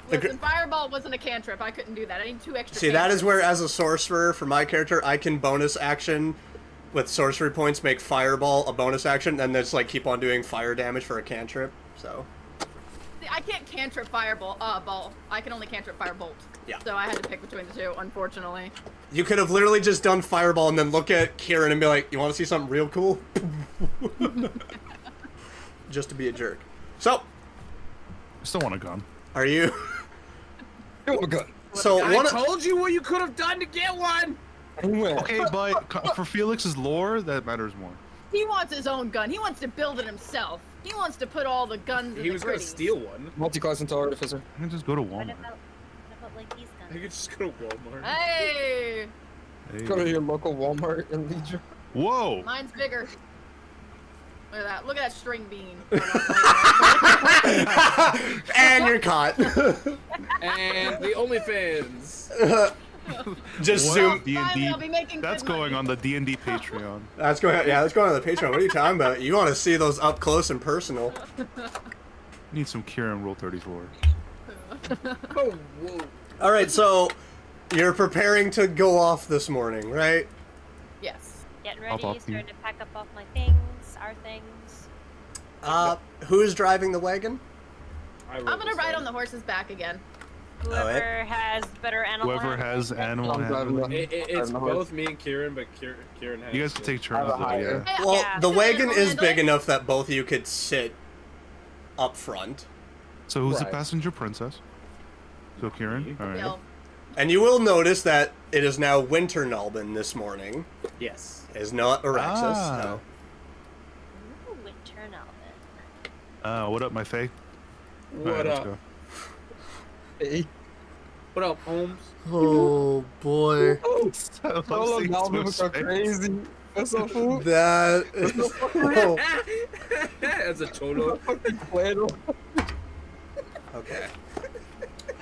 The Listen, Fireball wasn't a cantrip. I couldn't do that. I need 2 extra. See, that is cantrips. where, as a sorcerer, for my character, I can bonus action with sorcery points, make Fireball a bonus action, and then just like keep on doing fire damage for a cantrip. So. See, I can't cantrip Fireball. Ball. I can only cantrip Firebolt. Yeah. So I had to pick between the two, unfortunately. You could have literally just done Fireball and then look at Kieran and be like, "You want to see something real cool?" Just to be a jerk. So, Still want a gun. are you? Oh my god. So I one. told you what you could have done to get one. Anyway. Okay, but for Felix's lore, that matters more. He wants his own gun. He wants to build it himself. He wants to put all the guns in He the was gonna gritties. steal one. Multi-class intel artificer. I can just go to What Walmart. about like these I guns? could just go to Walmart. Hey, Hey. Go to your local Walmart and lead you. Whoa! mine's bigger. Look at that. Look at that string bean. And you're caught. And the OnlyFans. Just What? zoom. Finally, I'll D&D. be making That's good money. going on the D&D Patreon. That's going. Yeah, that's going on the Patreon. What are you talking about? You want to see those up close and personal? Need some Kieran roll 34. Oh, whoa. All right, so you're preparing to go off this morning, right? Yes. Getting I'll ready, talk to you. starting to pack up all my things, our things. Who's driving the wagon? I'm gonna ride on the horse's back again. Whoever has better animal Whoever handling. has animal I'm driving handling. It's I'm the horse. both me and Kieran, but Kieran has. You guys can take turns, have a though, higher. yeah. Well, Yeah. the wagon is Handle big it. enough that both of you could sit up front. So who's the Right. passenger princess? So Kieran? Alright. Bill. And you will notice that it is now winter Nalbin this morning. Yes. It is not Araxis. Ah. No. Ooh, winter Nalvin. What up, my Faye? What Alright, let's up? go. Hey. What up, Holmes? Oh boy. Oh, I love Solo seeing Malvin Smith's go face. crazy. What's up, fool? That is. Oh, As a cholo. Fucking flannel. okay.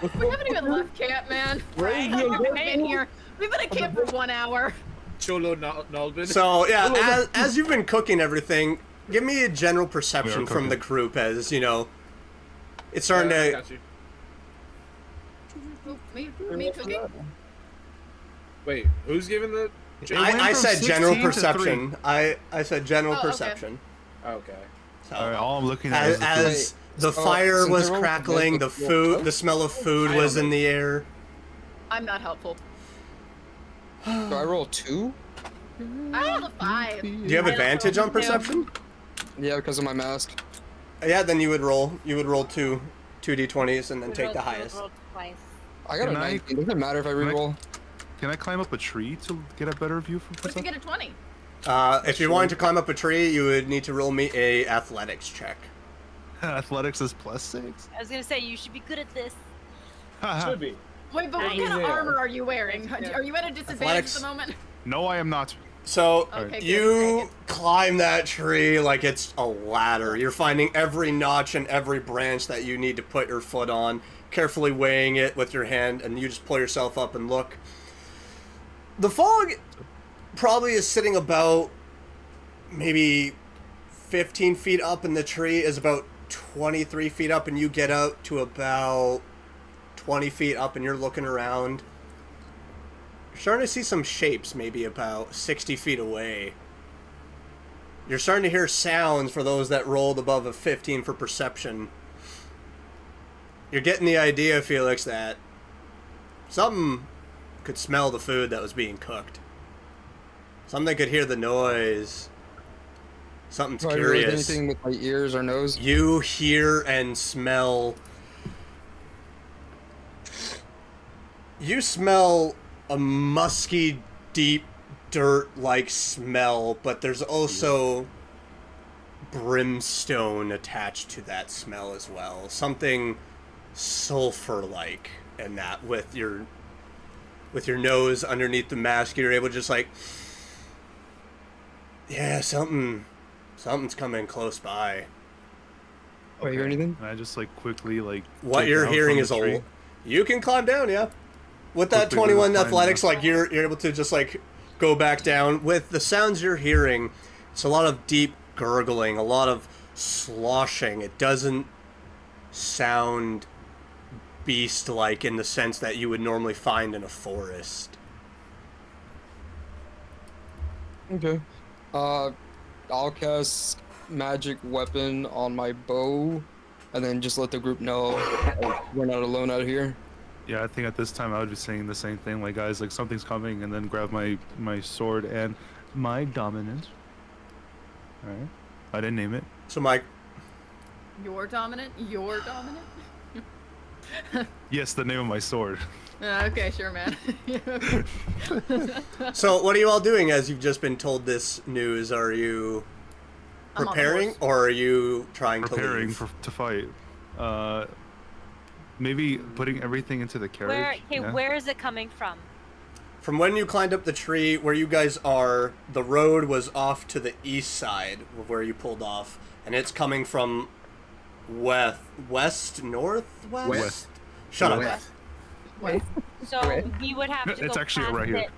We haven't even left camp, man. Right. We've been here. We've been at camp for 1 hour. Cholo Nalbin. So yeah, as you've been cooking everything, give me a general perception We are from the cooking. group as you know. It's starting I to. got you. Me cooking? Wait, who's giving the? It went I from said general 16 to perception. I said general Oh, okay. perception. Okay. So, Alright, all I'm looking at is the food. as the so fire since was they're all crackling, the connected, food, the smell of food I was don't in the air. I'm not helpful. Do I roll 2? I rolled a 5. Do you have advantage on perception? Yeah, because of my mask. Yeah, then you would roll. You would roll two d20s and then We take rolled- the we highest. rolled twice. I got a Can I- 19. Doesn't matter if I Can I- reroll. Can I climb up a tree to get a better view from What'd you perception? get a 20? If you wanted to climb up a tree, you would need to roll me a athletics check. Athletics is +6. I was gonna say you should be good at this. Should be. Wait, but what Nice. kind of Yeah. armor are you wearing? Are you at a disadvantage Athletics. at the moment? No, I am not. So Okay, good. you climb that tree like it's a ladder. You're finding every notch and every branch that you need to put your foot on, carefully weighing it with your hand, and you just pull yourself up and look. The fog probably is sitting about maybe 15 feet up, and the tree is about 23 feet up, and you get out to about 20 feet up, and you're looking around. You're starting to see some shapes maybe about 60 feet away. You're starting to hear sounds for those that rolled above a 15 for perception. You're getting the idea, Felix, that something could smell the food that was being cooked. Something could hear the noise Something's Do I realize curious. anything with my ears or nose? You hear and smell. You smell a musky, deep, dirt-like smell, but there's also brimstone attached to that smell as well. Something sulfur-like in that with your nose underneath the mask, you're able to just like, yeah, something's coming close by. Do I hear anything? And I just like quickly like. What get you're down hearing from is the tree. you can climb down, yeah. With that Quickly 21 climb athletics, down. like you're able to just like go back down. With the sounds you're hearing, it's a lot of deep gurgling, a lot of sloshing. It doesn't sound beast-like in the sense that you would normally find in a forest. Okay. I'll cast magic weapon on my bow, and then just let the group know we're not alone out here. Yeah, I think at this time I would be saying the same thing, like guys, like something's coming, and then grab my sword and my dominant. All right, I didn't name it. So, Mike, You're dominant? You're dominant? Yes, the name of my sword. Okay, sure, man. so what are you all doing as you've just been told this news? Are you I'm on the preparing, horse. or are you trying Preparing to leave? to fight. Maybe putting everything into the carriage. Where? Okay, yeah? where is it coming from? From when you climbed up the tree, where you guys are, the road was off to the east side of where you pulled off, and it's coming from northwest? West. Shut up. West. West. So Where? we would have to It's go actually past right here. it.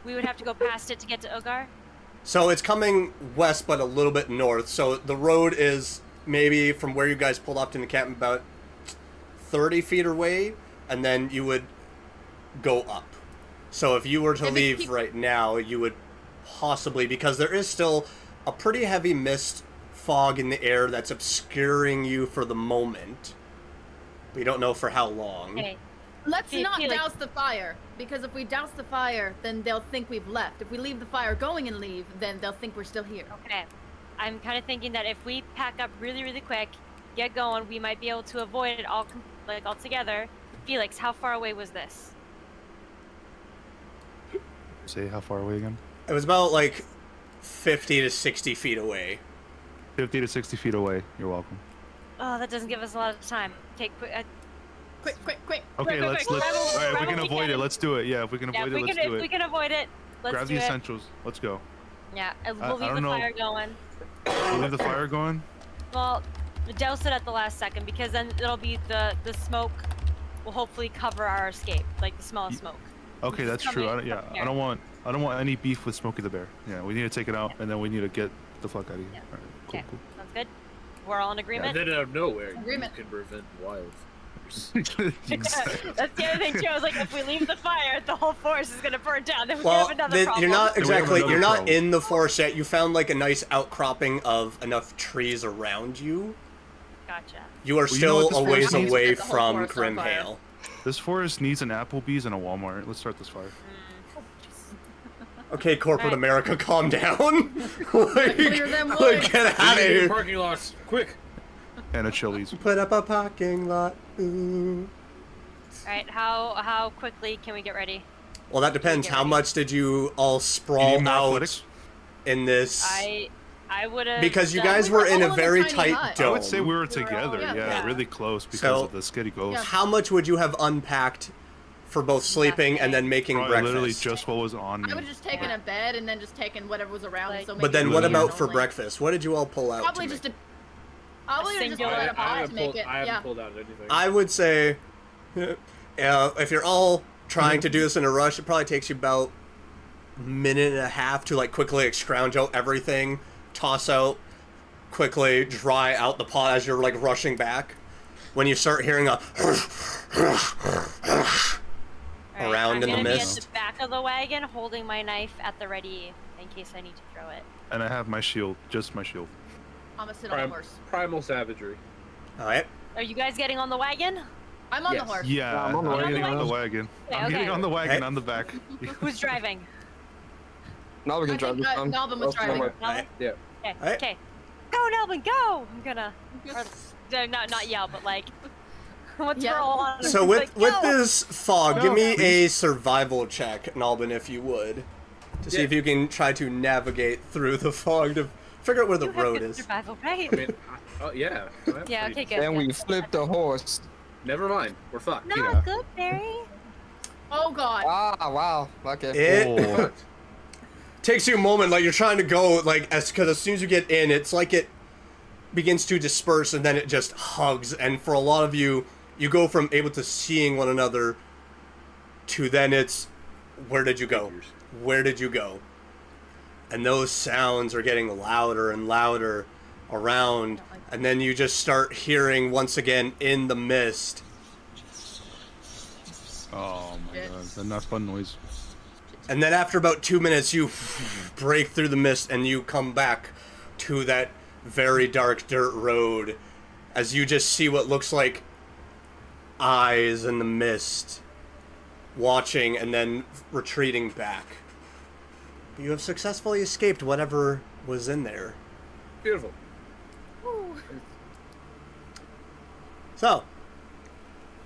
We would have to go past it to get to Ogar. So it's coming west, but a little bit north. So the road is maybe from where you guys pulled off to the camp about 30 feet away, and then you would go up. So if you were to And they leave keep- right now, you would possibly, because there is still a pretty heavy mist fog in the air that's obscuring you for the moment. We don't know for how long. Okay. Let's Feel- not feel like- douse the fire, because if we douse the fire, then they'll think we've left. If we leave the fire going and leave, then they'll think we're still here. Okay. I'm kind of thinking that if we pack up really, really quick, get going, we might be able to avoid it all together. Felix, how far away was this? Say how far away again? It was about like 50 to 60 feet away. 50 to 60 feet away. You're welcome. Oh, that doesn't give us a lot of time. Okay, quick. Quick, quick, quick. Okay, quick, let's. quick. All right, if we Rebel can avoid together. it, let's do it. Yeah, if we can Yeah, avoid if it, we let's can, do if it. we can avoid it, let's Grab do the it. essentials. Let's go. Yeah, and I we'll leave don't the know. fire going. We'll leave the fire going. Well, douse it at the last second because then it'll be the smoke will hopefully cover our escape, like the smell of smoke. Okay, that's true. coming Yeah, from I here. don't want any beef with Smokey the Bear. Yeah, we need to take it out, and then we need to get the fuck out of here. Yeah. All right, cool, Okay, sounds good. We're all in agreement. And then out of nowhere, Agreement. you can prevent wildfires. cool. That's the other thing too. I was like, if we leave the fire, the whole forest is gonna burn down. Then we Well, have another problem. you're not Then we have exactly, another you're not problem. in the forest yet. You found like a nice outcropping of enough trees around you. Gotcha. You are Well, you know what still this a ways forest needs? away Set the whole from forest on fire. Grimhail. This forest needs an Applebee's and a Walmart. Let's start this fire. Okay, corporate Alright. America, calm down. like, Clear them like, woods. get out of Clear here. Parking lots, quick. And a Chili's. Put up a parking lot. Ooh. All right, how quickly can we get ready? Well, that depends. get How ready? much did you all You sprawl need more out athletics? in this? I would have. Because you done- guys we were were in all a in a very tiny tight hut. dome. I would say we were all- together. yeah, Yeah, yeah. really close because So- of the skitty ghost. Yeah. How much would you have unpacked for both sleeping and then making Probably breakfast? literally just what was on me. I would have just taken a bed and then just taken whatever was around. Like- so But then maybe what meat about for only. breakfast? What did you all pull out? Probably to just make? probably just singular let a I pot haven't to make pulled. it. I haven't Yeah. pulled out anything. I would say, if you're all trying to do this in a rush, it probably takes you about a minute and a half to like quickly scrounge out everything, toss out, quickly dry out the pot as you're like rushing back. When you start hearing a All right, around in the I'm gonna be mist. at the back of the wagon, holding my knife at the ready in case I need to throw it. And I have my shield, just my shield. I'm gonna sit on the horse. Primal savagery. all right. Are you guys getting on the wagon? I'm on Yes. the horse. Yeah, I'm on the I'm wagon. getting on the wagon. Okay, I'm getting okay. on the wagon Hey. on the back. Who's driving? Now we can I drive think this time. Nalvin was That's driving. fine. Alright. Yeah. Okay. Alright. Okay. Go, Nelvin, go! I'm gonna, or, no, not yell, but like, let's Yeah. roll on. So Like, with go! this fog, No, give me a please. survival check, Nalbin, if you would, to see Yeah. if you can try to navigate through the fog to figure out where the You have road good is. survival, right? I mean, oh yeah. Yeah, okay, good. Then good. we flip the horse. Never mind. We're fucked. Not Yeah. good, Barry. Oh god. Ah, wow. Okay. It Oh. takes you a moment, like you're trying to go, like, because as soon as you get in, it's like it begins to disperse and then it just hugs. And for a lot of you, you go from able to seeing one another to then it's, where did you go? Figures. Where did you go? And those sounds are getting louder and louder around. And then you just start hearing once again in the mist. Oh my Shit. god, the not fun noise. And then after about 2 minutes, you break through the mist and you come back to that very dark dirt road as you just see what looks like eyes in the mist watching and then retreating back. You have successfully escaped whatever was in there. Beautiful. So,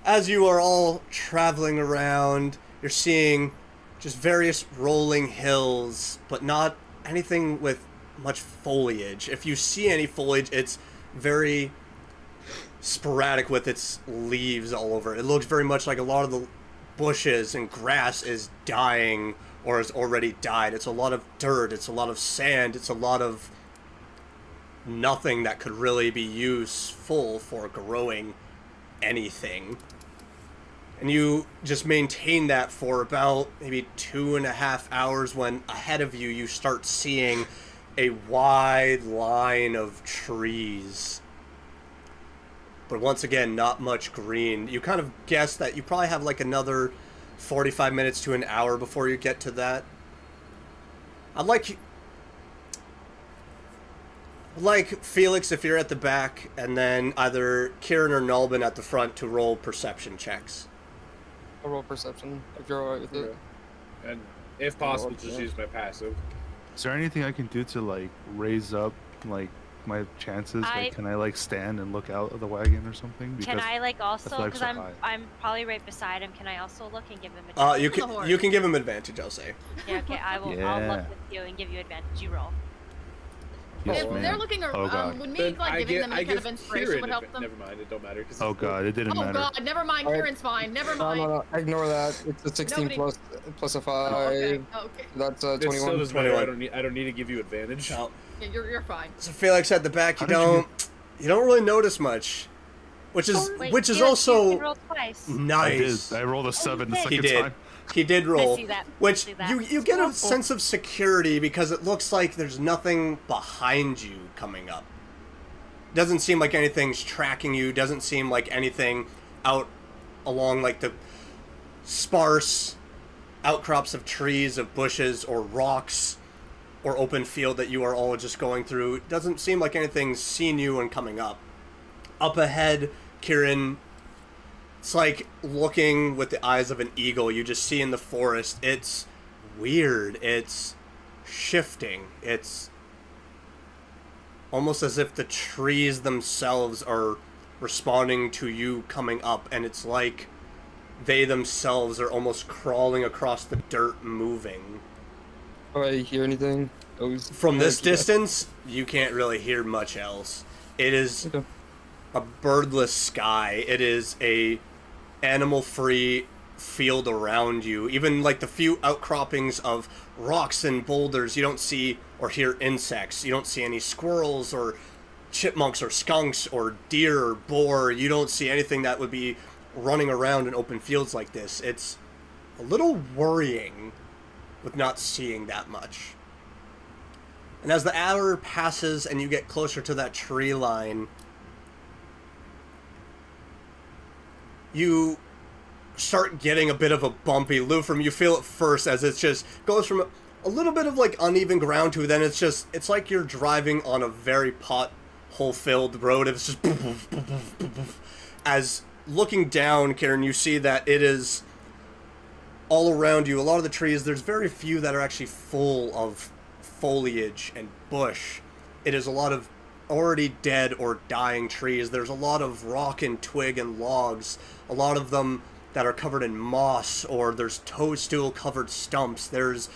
as you are all traveling around, you're seeing just various rolling hills, but not anything with much foliage. If you see any foliage, it's very sporadic with its leaves all over. It looks very much like a lot of the bushes and grass is dying or has already died. It's a lot of dirt, it's a lot of sand, it's a lot of nothing that could really be useful for growing anything. And you just maintain that for about maybe 2.5 hours when ahead of you you start seeing a wide line of trees. But once again, not much green. You kind of guess that you probably have like another 45 minutes to an hour before you get to that. I'd like Felix if you're at the back, and then either Kieran or Nalbin at the front to roll perception checks. I'll roll perception if you're alright with it. And if possible, Okay. just use my passive. Is there anything I can do to like raise up like my chances? I- Like, can I like stand and look out of the wagon or something? Can I like also, athletics because are high. I'm probably right beside him. Can I also look and give him a? You the can horse. you can give him advantage, I'll say. Yeah, okay. I'll look Yeah. with you and give you advantage. You roll. Yes, If ma'am. they're looking Oh, around, God. would me Then like I giving give, them I any kind give of inspiration Kieran would help them? Never mind, it don't matter. 'Cause Oh it's- god, it didn't Oh matter. god, never mind. Alright. Kieran's fine. Never No, mind. no, no. Ignore that. It's a 16 Nobody- plus a 5. Oh, okay. Okay. That's It still 21. doesn't matter. 21. I don't need to give you advantage. No. Yeah, you're fine. So Felix at the back, you How did you- don't really notice much, which is Wait, which is Felix, you also can roll twice. nice. I did. I rolled a 7 the He second did. time. He did roll, see that. which See that. you get a sense of security because it looks like there's nothing behind you coming up. Doesn't seem like anything's tracking you. Doesn't seem like anything out along like the sparse outcrops of trees, of bushes, or rocks, or open field that you are all just going through. It doesn't seem like anything's seen you and coming up. Up ahead, Kieran, it's like looking with the eyes of an eagle. You just see in the forest. It's weird. It's shifting. It's almost as if the trees themselves are responding to you coming up, and it's like they themselves are almost crawling across the dirt, moving. Do I hear anything? From this Yeah. distance, you can't really hear much else. It is Okay. a birdless sky. It is a animal-free field around you. Even like the few outcroppings of rocks and boulders, you don't see or hear insects. You don't see any squirrels or chipmunks or skunks or deer or boar. You don't see anything that would be running around in open fields like this. It's a little worrying with not seeing that much. And as the hour passes and you get closer to that tree line, you start getting a bit of a bumpy loop from you feel it first as it just goes from a little bit of like uneven ground to then it's like you're driving on a very pothole filled road. It's just as looking down, Karen, you see that it is all around you. A lot of the trees, there's very few that are actually full of foliage and bush. It is a lot of already dead or dying trees. There's a lot of rock and twig and logs, a lot of them that are covered in moss, or there's toadstool covered stumps. There's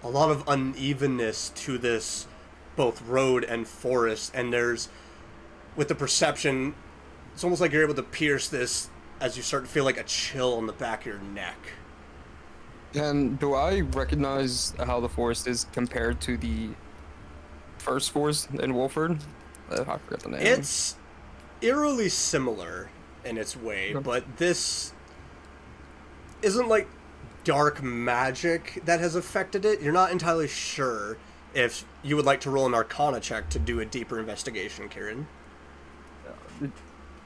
a lot of unevenness to this both road and forest, and there's, with the perception, it's almost like you're able to pierce this as you start to feel like a chill on the back of your neck. And do I recognize how the forest is compared to the first forest in Wolford? I forgot the name. It's eerily similar in its way, but this isn't like dark magic that has affected it. You're not entirely sure if you would like to roll an Arcana check to do a deeper investigation, Kieran.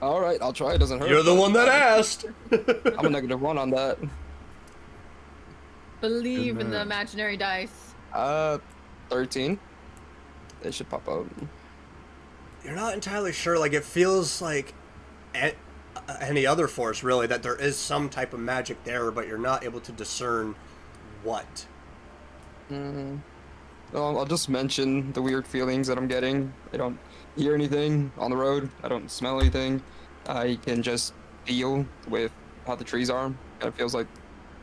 All right, I'll try. It doesn't hurt. You're the one that asked. I'm a -1 on that. Believe in the imaginary dice. 13. They should pop out. You're not entirely sure. Like, it feels like any other force, really, that there is some type of magic there, but you're not able to discern what. Well, I'll just mention the weird feelings that I'm getting. I don't hear anything on the road. I don't smell anything. I can just feel with how the trees are. It feels like,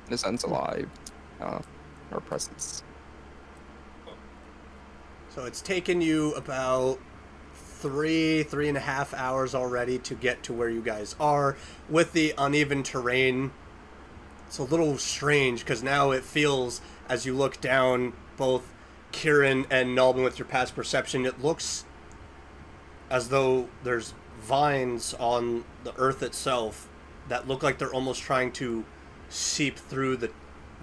in a sense, alive. Our presence. So it's taken you about 3.5 hours already to get to where you guys are. With the uneven terrain, it's a little strange, because now it feels, as you look down, both Kieran and Nalbin, with your past perception, it looks as though there's vines on the earth itself that look like they're almost trying to seep through the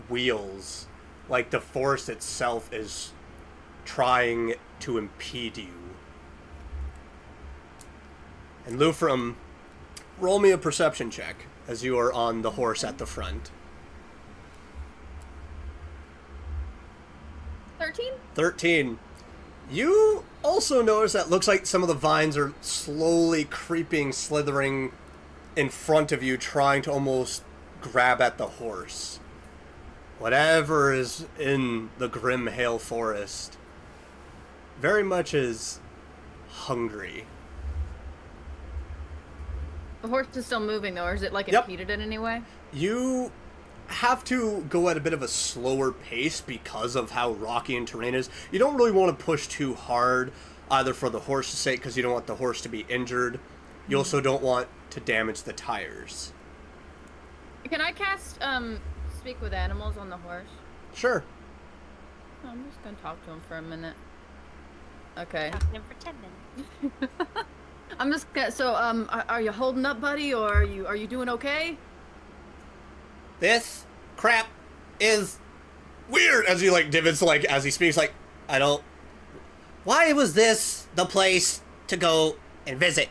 wheels. Like the forest itself is trying to impede you. And Lufram, roll me a perception check as you are on the horse at the front. 13. You also notice that looks like some of the vines are slowly creeping, slithering in front of you, trying to almost grab at the horse. Whatever is in the grim Hale Forest very much is hungry. The horse is still moving, though, or is it like Yep. impeded in any way? You have to go at a bit of a slower pace because of how rocky and terrain is. You don't really want to push too hard, either for the horse's sake, because you don't want the horse to be injured. You also don't want to damage the tires. Can I cast Speak with Animals on the horse? Sure. I'm just gonna talk to him for a minute. Okay. Talking to him for 10 minutes. I'm just gonna, so are you holding up, buddy, or are you doing okay? This crap is weird. As he like divots, like as he speaks, like, I don't. Why was this the place to go and visit?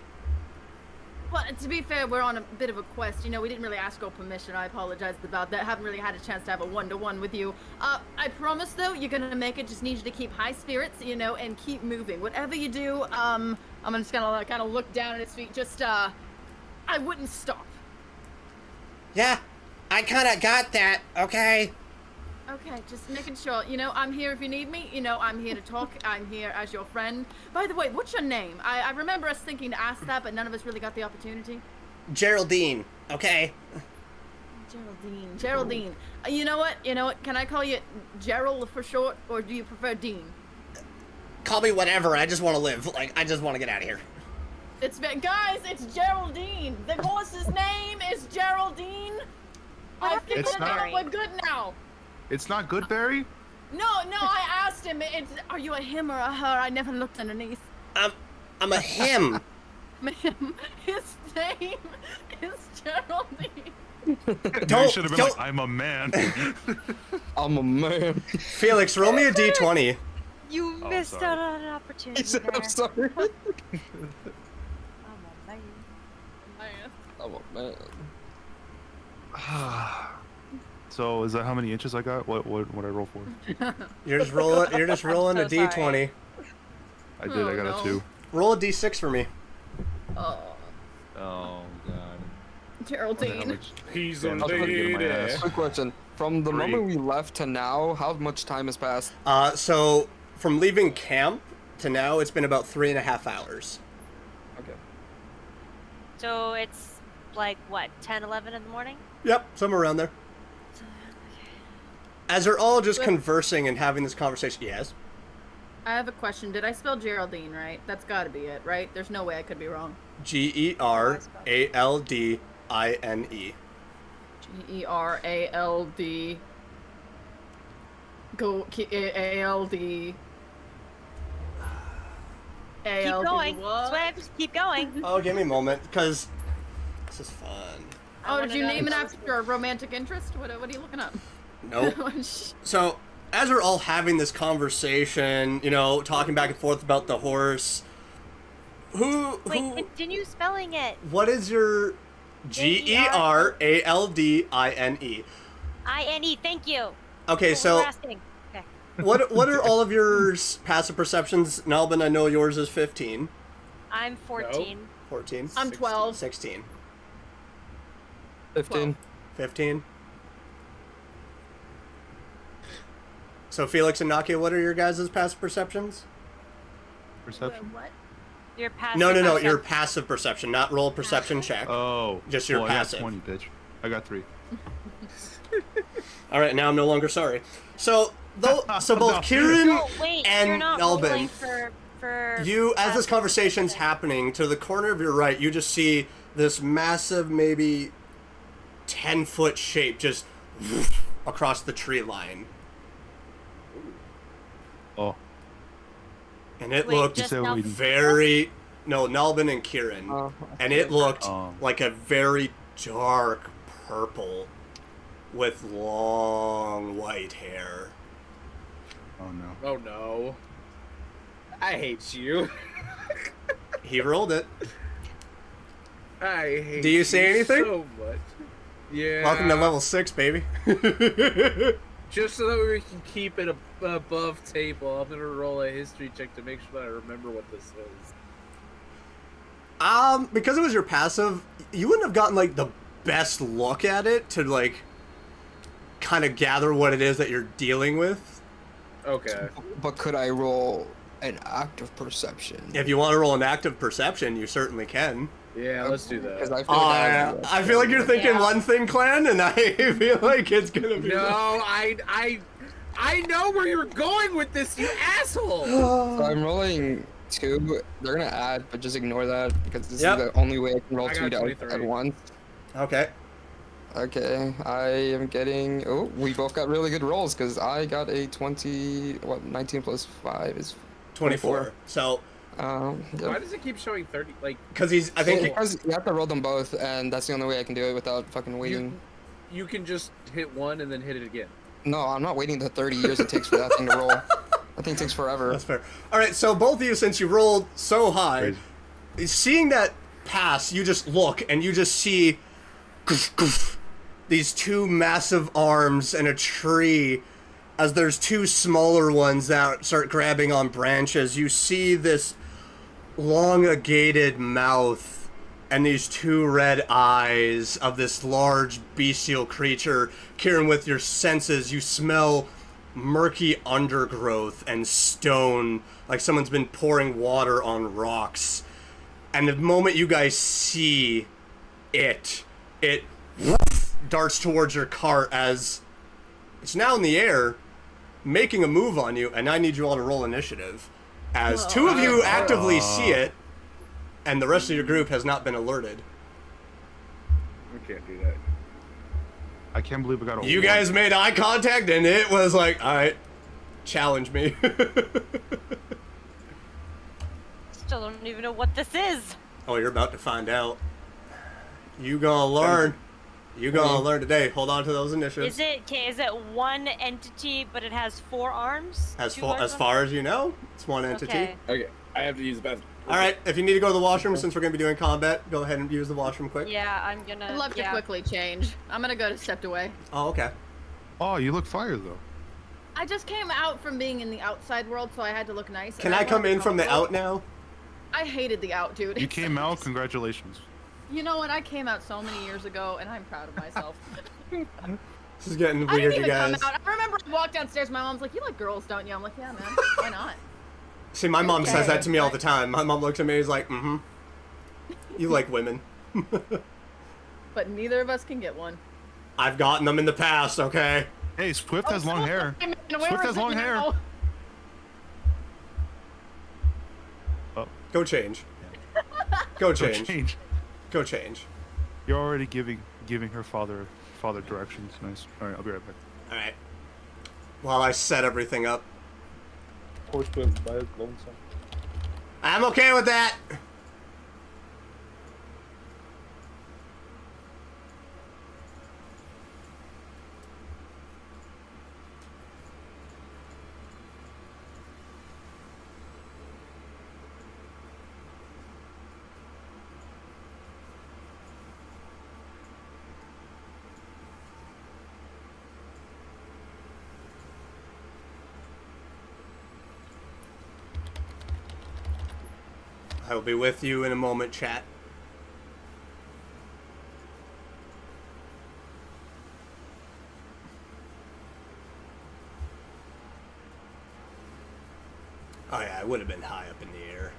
Well, to be fair, we're on a bit of a quest. You know, we didn't really ask your permission. I apologize about that. Haven't really had a chance to have a one-to-one with you. I promise, though, you're gonna make it. Just need you to keep high spirits, you know, and keep moving. Whatever you do, I'm just gonna kind of look down at his feet. Just, I wouldn't stop. Yeah, I kind of got that, okay? Okay, just making sure. You know, I'm here if you need me. You know, I'm here to talk. I'm here as your friend. By the way, what's your name? I remember us thinking to ask that, but none of us really got the opportunity. Geraldine, okay? Geraldine. You know what? Can I call you Gerald for short, or do you prefer Dean? Call me whatever, I just want to live. Like, I just want to get out of here. Guys, it's Geraldine. The horse's name is Geraldine. I figured It's it not- out. We're good now. It's not good, Barry? No, I asked him. Are you a him or a her? I never looked underneath. I'm a him. His name is Geraldine. You should have been like, I'm a man. I'm a man. Felix, roll me a d20. You missed sorry. out on an opportunity. He said, there. I'm sorry. I'm a man. I'm a man. So is that how many inches I got? What I roll for? You're just rolling so a d20. sorry. I did. Oh, I got no. a 2. Roll a d6 for me. Oh, Oh god. Geraldine. He's Damn, I'm trying to get in my ass. Quick question. From the 3. moment we left to now, how much time has passed? So from leaving camp to now, it's been about 3.5 hours. Okay. So it's like what, 10, 11 in the morning? Yep, somewhere around there. As they're all just conversing and having this conversation, yes. I have a question. Did I spell Geraldine right? That's got to be it, right? There's no way I could be wrong. Geraldine. Gerald. Go ALD. Keep going. Swift, keep going. Oh, give me a moment, because this is fun. Oh, did you name it after your romantic interest? What are you looking up? Nope. So, as we're all having this conversation, you know, talking back and forth about the horse, who Wait, continue spelling it. what is your Geraldine? INE, thank you. Okay, What so we're asking. Okay. what are all of your passive perceptions? Nalbin, I know yours is 15. I'm 14. 14. I'm 12. 16. 15. 15. So Felix and Nakia, what are your guys' passive perceptions? Perception. What? Your passive. No, perception. your passive perception, not roll perception check. Oh. Just your well, passive. I got 20, bitch. I got 3. All right, now I'm no longer sorry. So both No. Kieran No, wait, and you're not rolling Nalbin, for you, as this passive conversation's perception. happening, to the corner of your right, you just see this massive, maybe 10-foot shape just across the tree line. Oh. And it Wait, looked just So now- we- very... No, Nalbin and Kieran. Oh, And it looked Oh. like a very dark purple with long white hair. Oh no. Oh no. I hate you. He rolled it. I hate Do you say anything? so much. Yeah. Welcome to level 6, baby. Just so that we can keep it above table, I'm gonna roll a history check to make sure that I remember what this is. Because it was your passive, you wouldn't have gotten, like, the best look at it to, like, kind of gather what it is that you're dealing with. Okay. But could I roll an active perception? If you want to roll an active perception, you certainly can. Yeah, let's do Because that. I feel like you're thinking Yeah. one thing, Clan, and I feel like it's gonna be... No, I know where you're going with this, you asshole! So I'm rolling 2. They're gonna add, but just ignore that because this Yep. is the only way I can roll I 2 got dice 23. at once. Okay. Okay, I am getting. Oh, we both got really good rolls because I got a 20. What? 19 plus 5 is 24. So, Why Yep. does it keep showing 30? Like, because he's... I think... Because you have to roll them both, and that's the only way I can do it without fucking waiting. you can just hit one and then hit it again. No, I'm not waiting the 30 years it takes for that thing to roll. That thing takes forever. That's fair. All right, so both of you, since you rolled so high, Crazy. seeing that pass, you just look and you just see these two massive arms and a tree as there's two smaller ones that start grabbing on branches. You see this elongated mouth and these two red eyes of this large bestial creature. Kieran, with your senses, you smell murky undergrowth and stone, like someone's been pouring water on rocks. And the moment you guys see it darts towards your cart as it's now in the air, making a move on you, and I need you all to roll initiative. As two of you actively see it, and the rest of your group has not been alerted. We can't do that. I can't believe we got a You 1. guys made eye contact, and it was like, alright, challenge me. Still don't even know what this is. Oh, you're about to find out. You gonna learn. You gonna learn today. Hold on to those initiatives. Is it one entity, but it has 4 arms? As Two far arms as on far as you know, it's one entity. Okay. Okay, I have to use the bathroom. All right, if you need to go to the washroom, since we're gonna be doing combat, go ahead and use the washroom quick. Yeah, I'm gonna. I'd love to yeah. quickly change. I'm gonna go to stepped away. Oh, okay. Oh, you look fire though. I just came out from being in the outside world, so I had to look nice. Can and I come wanted in from the combo. out now? I hated the out, dude. You came out. Congratulations. You know what? I came out so many years ago, and I'm proud of myself. This is getting I weird, didn't you even guys. come out. I remember I walked downstairs. My mom's like, "You like girls, don't you?" I'm like, "Yeah, man. Why not?" See, my mom says that to me all the time. My mom looks at me and is like, mm-hmm. You like women. But neither of us can get one. I've gotten them in the past, okay? Hey, Swift has long hair. Swift has long hair. Oh. Go change. Go change. Go change. You're already giving her father directions. Nice. All right, I'll be right back. All right. While I set everything up. I'm okay with that. I will be with you in a moment, chat. Oh yeah, I would have been high up in the air.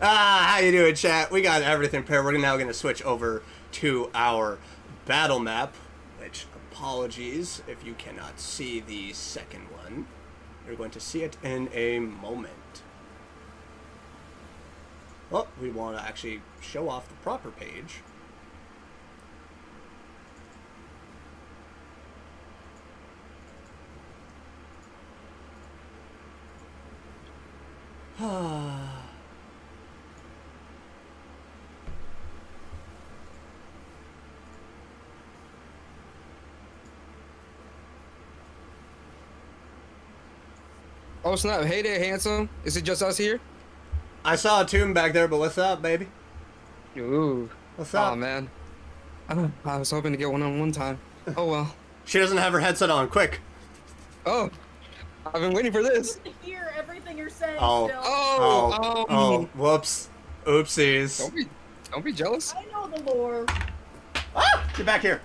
How you doing, chat? We got everything prepared. We're now going to switch over to our battle map, which, apologies if you cannot see the second one. You're going to see it in a moment. Well, we want to actually show off the proper page. Oh snap! Hey there, handsome. Is it just us here? I saw a tomb back there, but what's up, baby? Ooh. What's up? Oh man. I was hoping to get one on one time. Oh well. She doesn't have her headset on. Quick. Oh. I've been waiting for this. I hear everything you're saying Oh. still. Oh. Whoops. Oopsies. Don't be jealous. I know the lore. Ah! Get back here.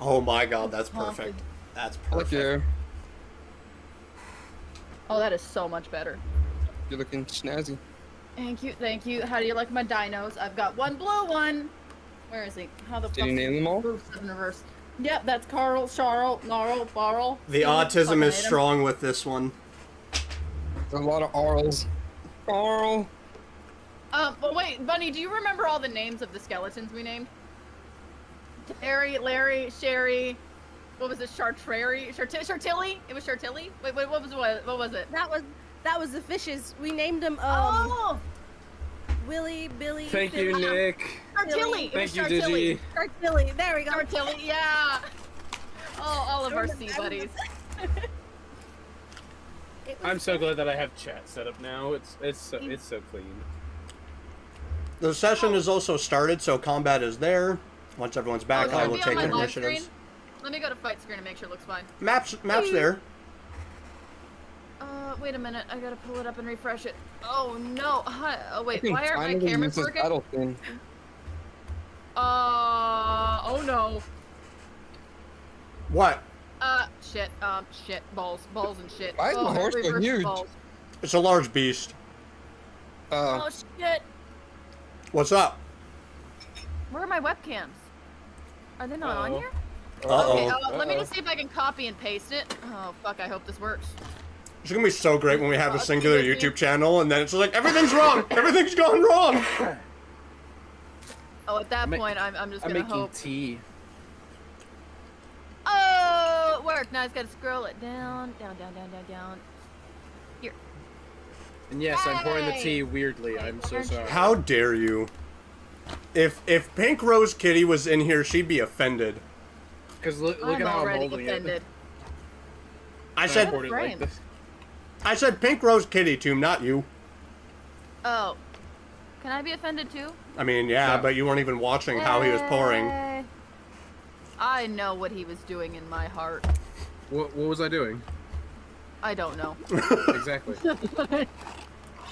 Oh my god, that's perfect. That's perfect. Look here. Oh, that is so much better. You're looking snazzy. Thank you, thank you. How do you like my dinos? I've got one blue one. Where is he? How the fuck? Did you name them all? In reverse. Yep, that's Carl, Charl, Gnarl, Barl. The autism is strong with this one. There's a lot of Arls. Carl. But wait, Bunny, do you remember all the names of the skeletons we named? Terry, Larry, Sherry. What was it? Chartilly? It was Chartilly? Wait, what was it? That was the fishes. We named them Willie, Billy. Thank you, Nick. Chartilly. Thank you, Digi. Chartilly. There we go. Chartilly, yeah. Oh, all of our sea buddies. I'm so glad that I have chat set up now. It's so clean. The session is also started, so combat is there. Once everyone's back, I will take the initiatives. Let me go to fight screen and make sure it looks fine. Maps there. Wait a minute. I gotta pull it up and refresh it. Oh no. Hi. Oh wait. I Why aren't my cameras working? Thing. Oh no. What? Shit. Shit. Balls and shit. Why is my horse so reverse huge? balls. It's a large beast. Oh shit. What's up? Where are my webcams? Are they not on here? Uh-oh. Okay, let me just see if I can copy and paste it. Oh, fuck, I hope this works. It's gonna be so great when we have a singular YouTube channel and then it's like, everything's wrong! Everything's gone wrong! Oh, at that point, I'm just gonna hope. Tea. Oh, it worked. Now I just gotta scroll it down. Here. And yes, I'm pouring the tea weirdly. I'm so sorry. How dare you? If Pink Rose Kitty was in here, she'd be offended. Because look I'm at how I'm already holding offended. it. I said poured it like this. I said Pink Rose Kitty, Tomb, not you. Oh. Can I be offended too? I mean, yeah, No. but you weren't even watching how he was pouring. I know what he was doing in my heart. What was I doing? I don't know. Exactly.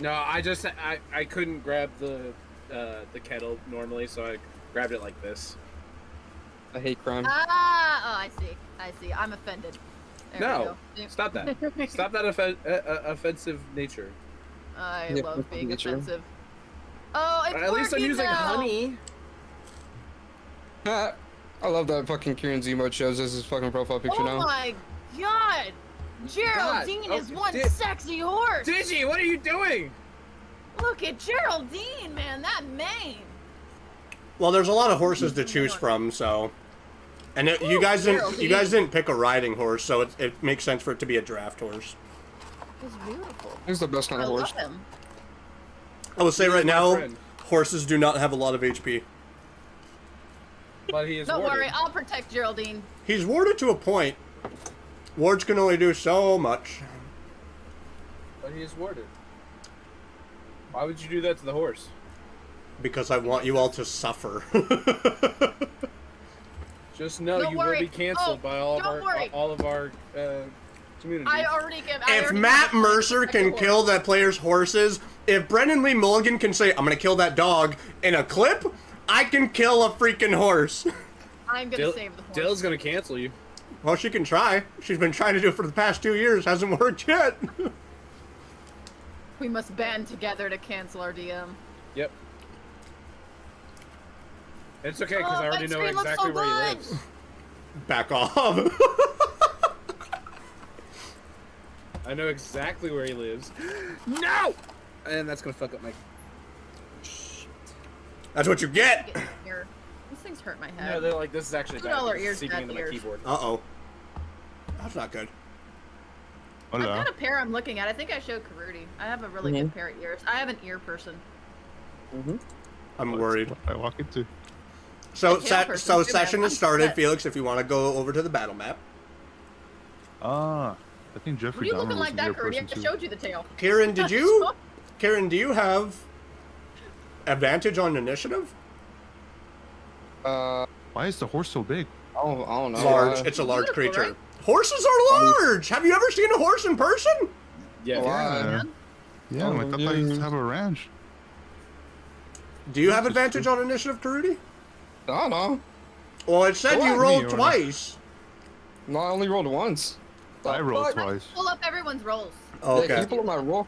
No, I couldn't grab the kettle normally, so I grabbed it like this. I hate crime. Ah, oh, I see. I'm offended. There No, we go. stop that. Stop that offensive nature. I Yeah, love being nature. offensive. Oh, it's At least I'm working using now. honey. I love that fucking Kieran's emote shows us his fucking profile picture Oh now. my god! Geraldine God. is Oh, one Di- sexy horse! Digi, what are you doing? Look at Geraldine, man, that mane! Well, there's a lot of horses to choose from, so. And you guys didn't pick a riding horse, so it makes sense for it to be a draft horse. He's beautiful. He's the best kind I of horse. love him. I will say right my now, friend. horses do not have a lot of HP. But he is Don't warded. worry, I'll protect Geraldine. He's warded to a point. Wards can only do so much. But he is warded. Why would you do that to the horse? Because I want you all to suffer. Just know Don't you worry. will be canceled Oh, by don't worry. all of our communities. I already give. If Matt Mercer can kill that player's horses, if Brendan Lee Mulligan can say, I'm gonna kill that dog in a clip, I can kill a freaking horse. I'm gonna save the horse. Dill's gonna cancel you. Well, she can try. She's been trying to do it for the past 2 years. Hasn't worked yet. We must band together to cancel our DM. Yep. It's okay, because Oh, I already that know screen looks exactly so where he good. lives. Back off. I know exactly where he lives. No! And that's gonna fuck up my... That's what you get. Get in here. These things hurt my No, head. they're like, this is actually bad. $2 It's ears, seeping bad into my ears. keyboard. Uh-oh. That's not good. I've Hola. got a pair I'm looking at. I think I showed Karudi. I have a really good pair of ears. I have an ear person. I'm worried. I walk into. So, A tail person, too, man. session has I'm started. set. Felix, if you want to go over to the battle map. I think What are Jeffrey you Dahmer looking was like a that, deer Karudi? I person just too. showed you the tail. Karen, did you? Karen, do you have advantage on initiative? Uh, Why is the horse so big? I don't know. Large. It's a large Beautiful, creature. right? Horses are large. Have you ever seen a horse in person? Yeah. Yeah. Yeah, I thought I used to have a ranch. Do you have advantage on initiative, Karudi? I don't know. Well, it said Go you on, rolled me, or- twice. No, I only rolled once. I rolled Fuck. twice. Pull up everyone's rolls. Oh, Yeah, can okay. you pull up my roll?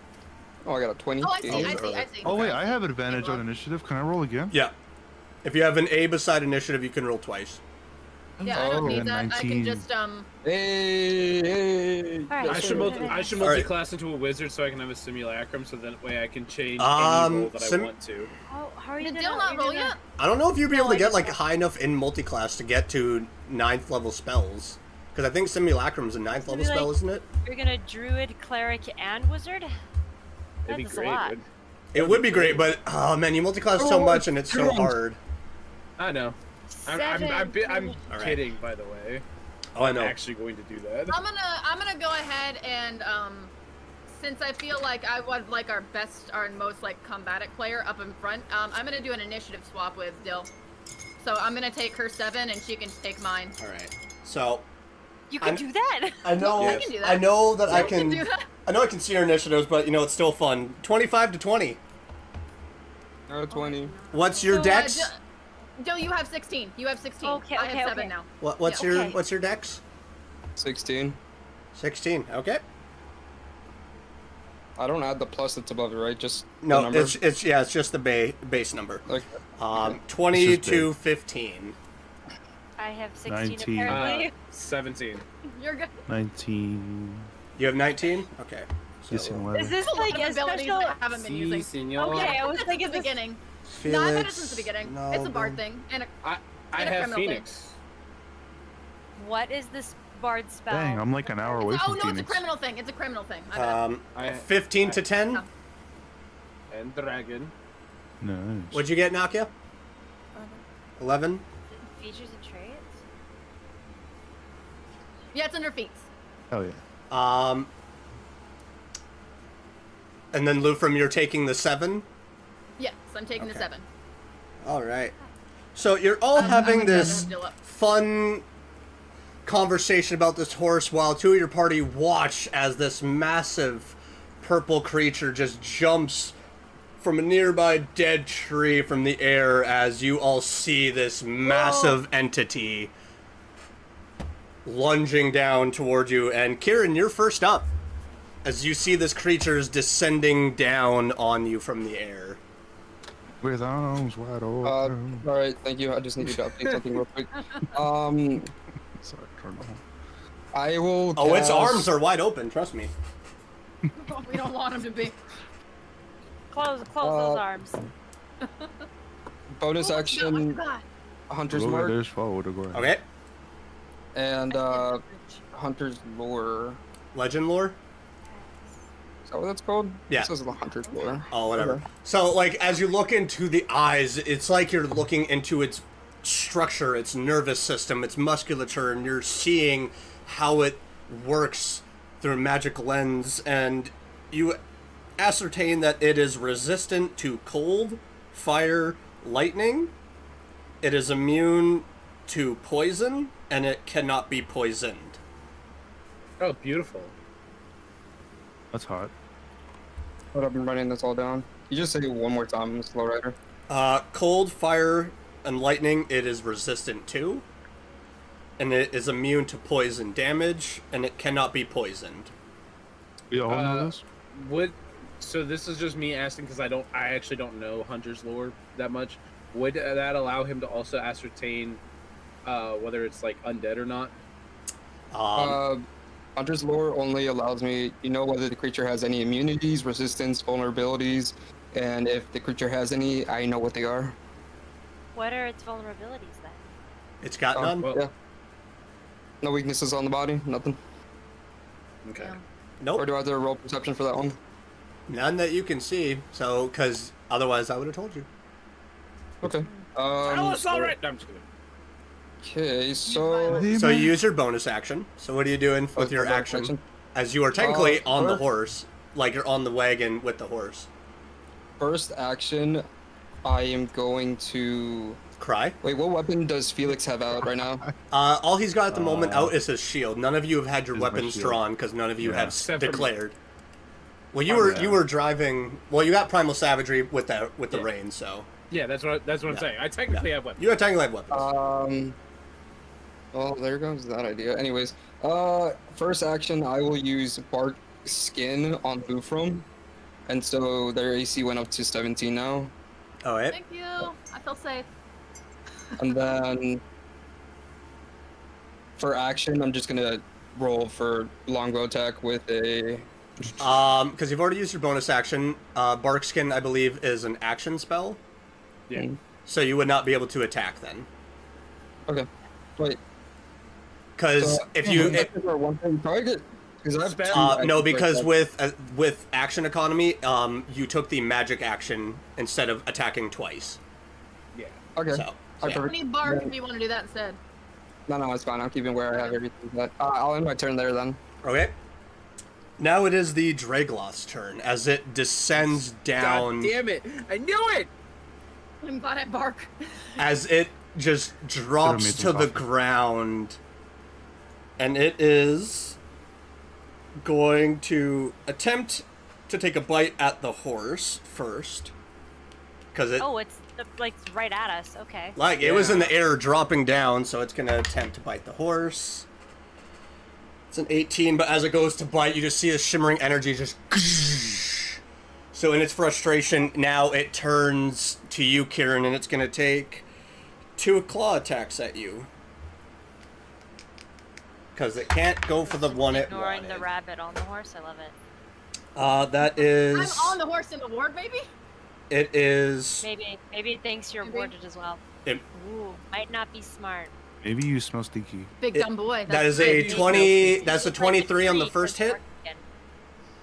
Oh, I got a 20. Oh, I see, Yeah. I see. Oh wait, I have advantage on initiative. Can I roll again? Yeah. If you have an A beside initiative, you can roll twice. Yeah, I don't Oh, need and that. I 19. can just, Hey. Alright. I should Alright. multi-class into a wizard so I can have a simulacrum, so that way I can change Um, any role that I want to. How are you Did gonna, Dill not you're roll gonna- yet? I don't know if you'd be No, able to I get just like don't. high enough in multiclass to get to 9th level spells. Because I think Simulacrum's a 9th level Maybe, spell, like- isn't it? You're gonna druid, cleric, and wizard? It'd be That's a great. lot. Would. It would be great, but oh man, you multiclass so much and it's so hard. I know. I'm Alright. kidding, by the way. Oh, I I'm know. actually going to do that. I'm gonna go ahead and since I feel like I would like our best, our most like combatic player up in front, I'm gonna do an initiative swap with Dill. So I'm gonna take her 7 and she can take mine. All right. So You can I'm- do that! I know, I can do that. I know that I You can can. do that. I know I can see your initiatives, but you know it's still fun. 25 to 20. 20. What's your So, dex? Dill, you have 16. You have 16. Okay, I okay, have 7 okay. now. What's Yeah, your okay. what's your dex? 16. 16. Okay. I don't add the plus that's above it, right? Just the No, number? it's just the base number. Okay. 20 It's just to big. 15. I have 16 19. apparently. 17. You're good. 19. You have 19. Okay. Yes, So, 11. Is this A lot like of a abilities special... I haven't been using. senor. Okay, I was Since thinking the this... beginning. Felix, No, I've had it since the beginning. no, It's a bard no. thing. And a, I And a have criminal thing. Phoenix. What is this bard spell? Dang, I'm like an hour away oh from no, it's a Phoenix. criminal thing. It's a criminal thing. My bad. I 15 to 10. No. and dragon. Nice. What'd you get, Nakia? 11. Features and traits? Yeah, it's under feats. Hell yeah. And then Lufram, you're taking the 7. Yes, I'm taking the Okay. 7. All right. So you're all having I'm this gonna go up. fun conversation about this horse while 2 of your party watch as this massive purple creature just jumps from a nearby dead tree from the air as you all see this massive entity lunging down toward you. And Kieran, you're first up as you see this creature's descending down on you from the air. With arms wide open. All right, thank you. I just needed to update something real quick. Um, Sorry, turn on. I will. Oh, its cast- arms are wide open, trust me. We don't want him to be. Close those arms. bonus Oh, action, God. Hunter's Look at Mark, this forward again. Okay. and Hunter's Lore. Legend lore? Is that what that's called? Yeah. This is the Hunter's Lore. Oh, whatever. Okay. So, like, as you look into the eyes, it's like you're looking into its structure, its nervous system, its musculature, and you're seeing how it works through a magic lens, and you ascertain that it is resistant to cold, fire, lightning. It is immune to poison, and it cannot be poisoned. Oh, beautiful. That's hot. But I've been writing this all down. You just say it one more time, Slow Rider. Cold, fire, and lightning, it is resistant to. And it is immune to poison damage, and it cannot be poisoned. We all know this? So this is just me asking because I actually don't know Hunter's lore that much. Would that allow him to also ascertain whether it's like undead or not? Hunter's Lore only allows me, whether the creature has any immunities, resistance, vulnerabilities, and if the creature has any, I know what they are. What are its vulnerabilities then? It's got none? well- Yeah. No weaknesses on the body, nothing. Okay. Yeah. Nope. Or do I have to roll perception for that one? None that you can see, so, because otherwise I would have told you. Okay. Oh, it's all right. No, I'm just kidding. Okay, so So you use your bonus action. So what are you doing with your bonus action? action? As you are technically on the first- horse. Like you're on the wagon with the horse. first action, I am going to. Cry. Wait, what weapon does Felix have out right now? All he's got at the moment out is his shield. None of you have had your Is my weapons shield. drawn because none of you Yeah. have Except for me. declared. Well, yeah. you were driving. Well, you got primal savagery with the Yeah. reins, so Yeah, that's what I'm Yeah. saying. I technically have weapons. you technically have weapons. Well, there goes that idea. Anyways, first action, I will use Bark Skin on Boofrom, and so their AC went up to 17 now. All right. Thank you. I feel safe. And then for action, I'm just gonna roll for longbow attack with a. Because you've already used your bonus action. Barkskin, I believe, is an action spell, Yeah. so you would not be able to attack then. Okay. Wait. Because if you one thing target, because I've Spell? no, because with action economy, you took the magic action instead of attacking twice. Yeah. Okay. So I yeah. I perfect. need bark if you want to do that instead. No, it's fine. I'm keeping where I have everything. But I'll end my turn there then. Okay. Now it is the Dragloth's turn as it descends down. God damn it! I knew it. I'm glad I bark. As it just drops made to some the coffee. ground, and it is going to attempt to take a bite at the horse first, because it Oh, it's right at us. Okay. it was in the air dropping down, so it's going to attempt to bite the horse. It's an 18, but as it goes to bite, you just see a shimmering energy just. So in its frustration, now it turns to you, Kieran, and it's going to take 2 claw attacks at you. Because it can't go for the one it Ignoring the wanted. rabbit on the horse. I love it. That I'm is... on the horse in the ward, maybe? It is... Maybe it thinks you're Maybe. warded as well. It, Ooh, might not be smart. Maybe you smell stinky. Big dumb boy. that is That's a great. 20... That's a It's like 23 on the tree first for hit. bark again.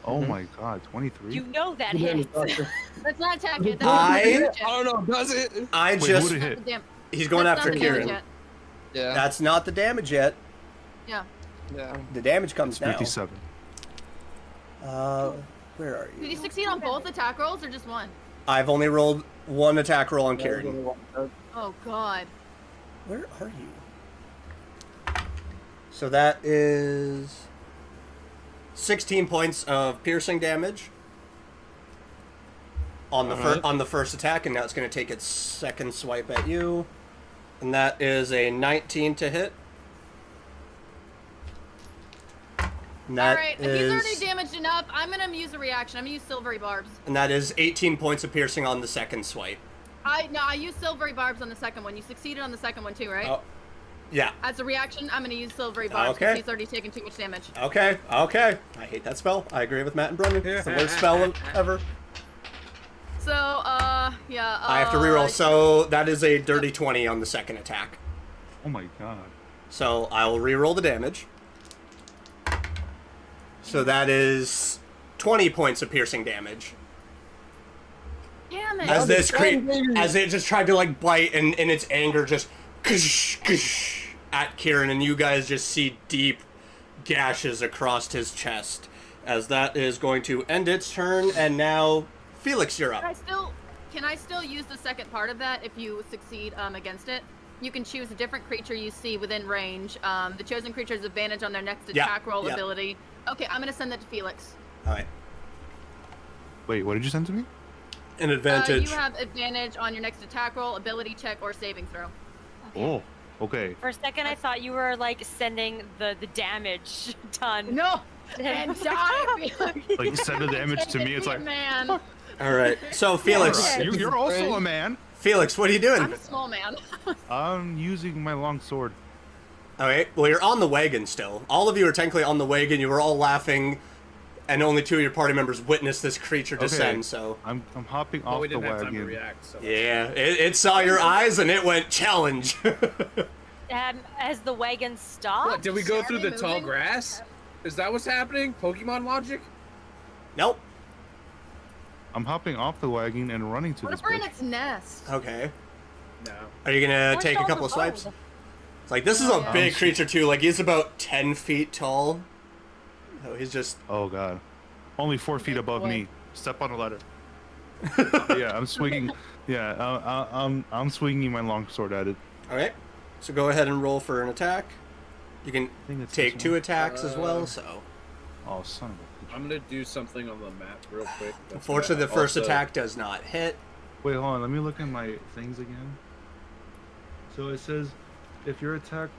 Oh my god, 23? You know that Yeah, hits. Let's not attack it. I I don't know. Does it? I Wait, just... who'd it hit? Damn. He's going That's after not the damage Kieran. yet. Yeah. That's not the damage yet. Yeah. Yeah. The damage comes now. 57. Where are Did you? you succeed on both attack rolls or just one? I've only rolled 1 attack roll on Kieran. Oh god. Where are you? So that is 16 points of piercing damage on the first attack, and now it's going to take its second swipe at you, and that is a 19 to hit. And that Alright, if he's already damaged enough, I'm gonna use a reaction. I'm gonna use silvery barbs. and that is 18 points of piercing on the second swipe. I used silvery barbs on the second one. You succeeded on the second one too, right? Oh, yeah. As a reaction, I'm gonna use silvery barbs Okay. because he's already taken too much damage. Okay. I hate that spell. I agree with Matt and Brendan. It's the worst spell ever. So, yeah. I have to reroll. So that is a dirty 20 on the second attack. Oh my god. So I will reroll the damage. So that is 20 points of piercing damage. Damn it. As as it just tried to like bite, and in its anger just at Kieran, and you guys just see deep gashes across his chest. As that is going to end its turn, and now Felix, you're up. Can I still use the second part of that if you succeed against it? You can choose a different creature you see within range. The chosen creature has advantage on their next attack roll ability. Okay, I'm gonna send that to Felix. All right. Wait, what did you send to me? An advantage. You have advantage on your next attack roll, ability check, or saving throw. Oh, okay. For a second, I thought you were like sending the damage done. No! And die, Felix! Like, send the damage to me, it's like... Man. All right. So Felix, You're also a man. Felix, what are you doing? I'm a small man. I'm using my long sword. All right. Well, you're on the wagon still. All of you are technically on the wagon. You were all laughing, and only two of your party members witnessed this creature descend. Okay. So I'm hopping Well, off we the didn't have time to wagon. react. So. yeah, it saw your eyes and it went challenge. Has the wagon stopped? What, did we go through the tall moving? grass? Is that what's happening? Pokemon logic? Nope. I'm hopping off the wagon and running to What this if we're in bitch. its nest? Okay. No. Are you gonna Where's take a all couple the of swipes? road? It's like this is a yeah. big creature too. Like he's about 10 feet tall. So he's just. Oh god. Only 4 feet above boy. me. Step on a ladder. Yeah, I'm swinging. Yeah, I'm swinging my long sword at it. All right. So go ahead and roll for an attack. You can think it's take this 2 one. attacks as well. So Oh, son of a bitch. I'm gonna do something on the map real quick. That's unfortunately, the gonna first also- attack does not hit. Wait, hold on. Let me look at my things again. So it says, if your attack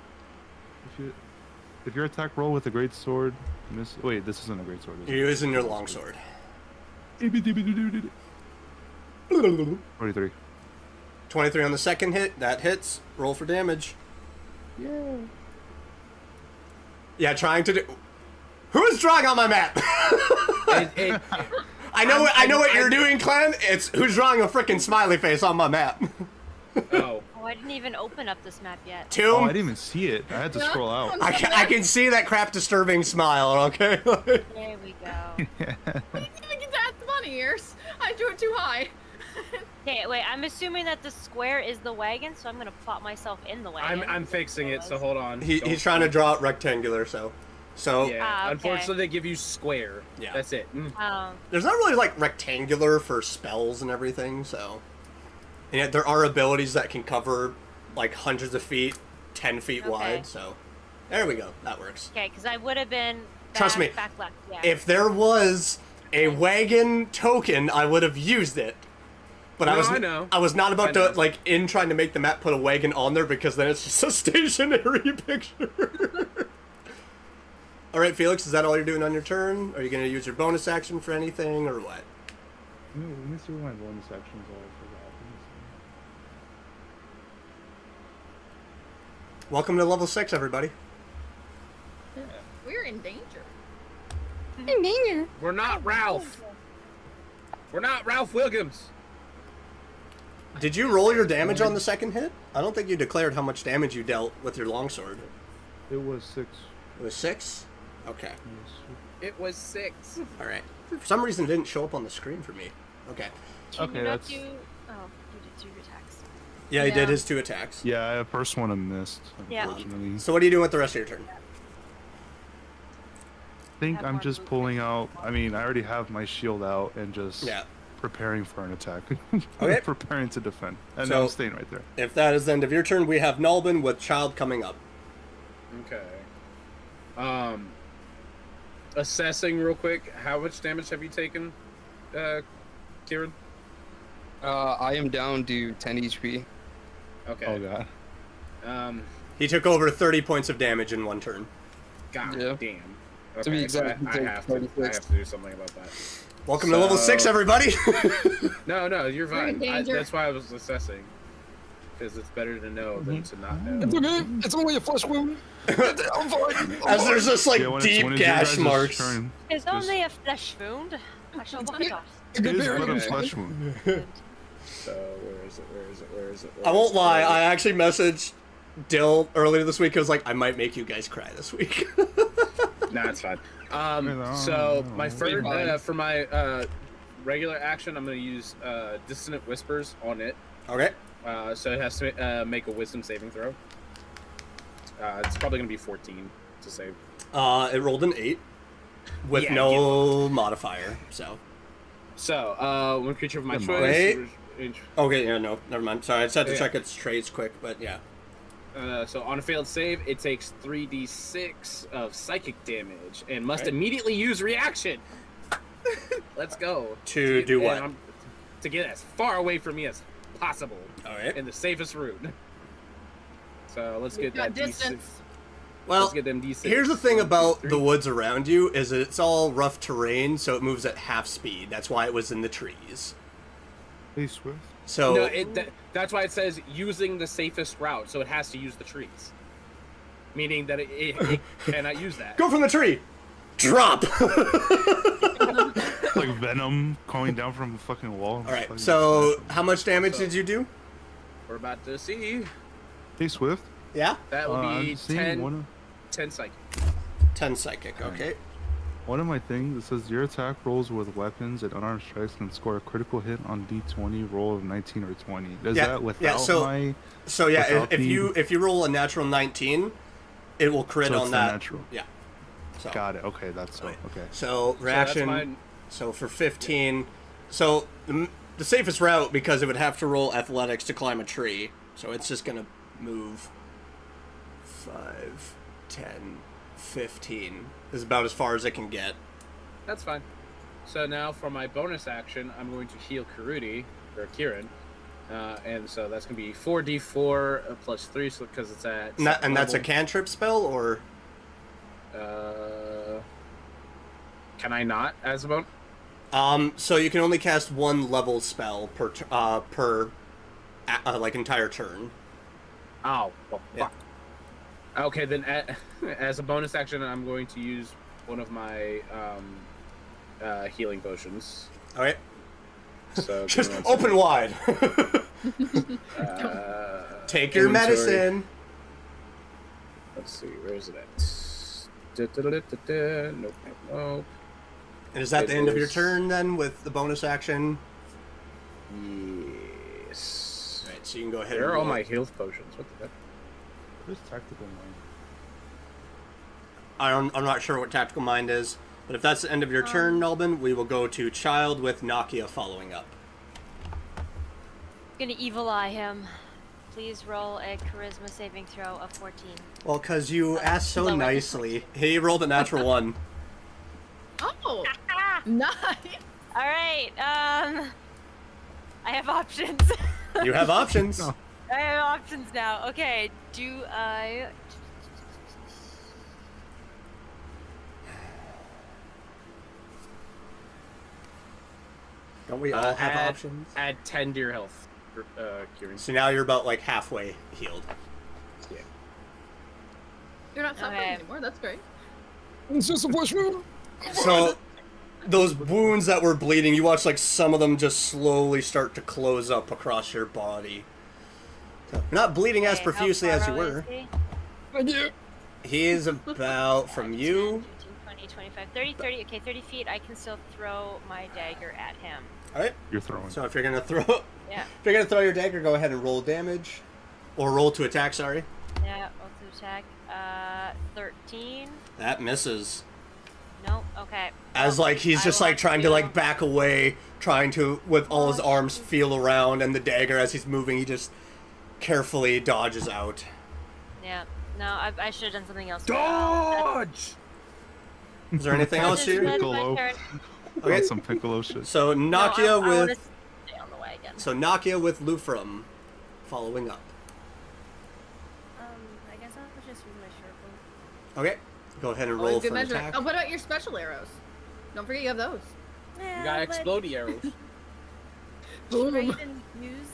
roll with a great sword, miss. Wait, this isn't a great sword. Is You're using your longsword. it? 43. 23 on the second hit. That hits. Roll for damage. Yeah. Yeah, trying to do. Who is drawing on my map? I know what you're doing, Clem. It's who's drawing a freaking smiley face on my map. Oh. Oh, I didn't even open up this map yet. Oh, I Tomb. didn't even see it. I had to scroll out. I can see that crap disturbing smile. Okay. There we go. I didn't even get that funny ears. I drew it too high. Okay, wait. I'm assuming that the square is the wagon, so I'm gonna plop myself in the wagon. I'm fixing it, so hold on. He's trying to draw it rectangular, so. Yeah, Ah, okay. unfortunately they give you square. Yeah. That's it. There's not really like rectangular for spells and everything, so. And yet there are abilities that can cover like hundreds of feet, 10 feet Okay. wide, so. There we go. That works. Okay, because I would have been. Trust me, Back left. Yeah. If there was a wagon token, I would have used it. But No, I know. I was not I about know. to, like, in trying to make the map put a wagon on there because then it's just a stationary picture. Alright, Felix, is that all you're doing on your turn? Are you going to use your bonus action for anything, or what? Let me see what my bonus actions are. Welcome to level 6, everybody. We're in danger. We're not Ralph. We're not Ralph Williams. Did you roll your damage on the second hit? I don't think you declared how much damage you dealt with your longsword. It was 6. It was 6? Okay. It was 6. Alright. For some reason, it didn't show up on the screen for me. Okay. Can Okay, you not that's- do? Oh, you did 2 attacks. Yeah, he did Yeah. his 2 attacks. Yeah, I first one I missed, Yeah. unfortunately. So what are you doing with the rest of your turn? I think Have I'm more just movement. pulling out. I mean, I already have my shield out and just Yeah. preparing for an attack. Okay. Preparing to defend. And So- I'm staying right there. If that is the end of your turn, we have Nalbin with Child coming up. Okay. assessing real quick. How much damage have you taken, Kieran? I am down to 10 HP. Okay. Oh god. He took over 30 points of damage in one turn. God Yeah. damn. Okay, To be exact, I have to do something about that. Welcome to level 6, everybody! No, you're We're in fine. danger. That's why I was assessing. Because it's better to know than to not know. It's okay. It's only a flesh wound. I'm fine. As there's just like Yeah, when deep it's your gash guys' marks. turn, It's only a flesh wound. I shall walk it off. it is but a Okay. flesh wound. So, where is it? I won't lie, I actually messaged Dill earlier this week. I was like, I might make you guys cry this week. Nah, it's fine. So, my first, for my regular action, I'm going to use Dissonant Whispers on it. Okay. So it has to make a Wisdom saving throw. It's probably going to be 14 to save. It rolled an 8 with Yeah, no modifier, so. So, one creature of my choice. Wait. Okay, yeah, no, never mind. Sorry, I just had to check its traits quick, but yeah. So on a failed save, it takes 3d6 of psychic damage and must immediately use reaction. Let's go. To do what? To get as far away from me as possible. Alright. In the safest route. So let's get that distance. D6. Well, Let's get them D6. here's the thing about D3. the woods around you, is that it's all rough terrain, so it moves at half speed. That's why it was in the trees. Hey, Swift. So, No, that's why it says using the safest route, so it has to use the trees. Meaning that it cannot use that. go from the tree! Drop! Like venom coming down from a fucking wall. Alright, so how much damage did you do? We're about to see. Hey, Swift. Yeah? That will be I'm seeing 10 psychic. 10 psychic, okay. One of my things, it says your attack rolls with weapons and unarmed strikes can score a critical hit on D20 roll of 19 or 20. Is Yeah, that without so- my... So yeah, Without if the- you roll a natural 19, it will crit So on it's the that. natural. Yeah. So, Got it. Okay, that's so. Right. Okay. So reaction. mine. So for 15, so the safest route, because it would have to roll athletics to climb a tree. So it's just gonna move 5, 10, 15 is about as far as it can get. That's fine. So now for my bonus action, I'm going to heal Karudi, or Kieran. And so that's going to be 4d4 plus 3, so because it's at... And that's a level. cantrip spell, or? Can I not, as a bonus? So you can only cast one level spell per like entire turn. Oh, well, Yeah. fuck. Okay, then as a bonus action, I'm going to use one of my healing potions. All right. So Just give me one open wide. second. Take your inventory. medicine. Let's see, where is it at? Nope. And is that It the end of your is- turn then with the bonus action? Yes. All right, so you can go ahead Where and are all roll. my health potions? What the heck? Where's tactical mind? I'm not sure what tactical mind is, but if that's the end of your turn, Nelbin, we will go to child with Nakia following up. Gonna evil eye him. Please roll a charisma saving throw of 14. Well, because you asked so lower. nicely. He rolled a natural 1. Oh, nice. All right. I have options. You have options. No. I have options now. Okay. Do I? Don't we all have add, options? Add 10 to your health, Kieran. So now you're about like halfway healed. Yeah. You're not suffering Okay. anymore. That's great. It's just a flesh wound. So those wounds that were bleeding, you watch like some of them just slowly start to close up across your body. So, you're not bleeding as Okay, how profusely as you far away were. is he? Thank you. He is about from 10, you. 15, 20, 25, 30, 30. Okay, 30 feet. I can still throw my dagger at him. All right. You're throwing. So if you're gonna throw, Yeah. if you're gonna throw your dagger, go ahead and roll damage, or roll to attack. Sorry. Yeah. Roll to attack. 13. That misses. No. Okay. As Well, like he's I just will like have trying to do- like back away, trying to with all his Oh, arms shit. feel around, and the dagger as he's moving, he just carefully dodges out. Yeah. No, I should have done something else. but, that's- Dodge! Is there anything else here? That's my Piccolo. turn. Okay. Want some piccolo shit. So No, Nakia I wanna with stay on the wagon. Nakia with Lufrum following up. I guess I'll just use my Sherpa. Okay. Go ahead and roll Always good for an measure. attack. Oh, what about your special arrows? Don't forget you have those. Yeah, You got but explodey arrows. should I even use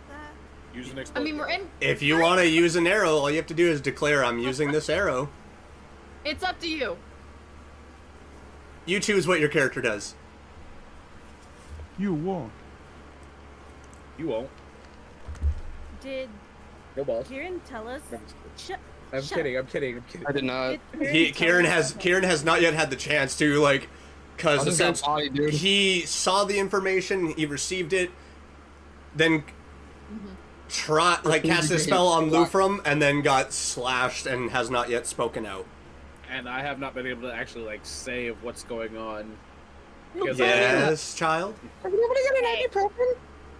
that? Use an I explodey. mean, we're in. If you want to use an arrow, all you have to do is declare, I'm using this arrow. It's up to you. You choose what your character does. You won't. You won't. Did No balls. Kieran tell us? Shut. I'm shut kidding. up. I'm kidding. I'm kidding. I did not. Did Kieran tell us? Kieran has not yet had the chance to like, I because just got body, dude. he saw the information, he received it, then cast a spell on Lufrum, and then got slashed and has not yet spoken out. And I have not been able to actually like say what's going on. Because Yes, child.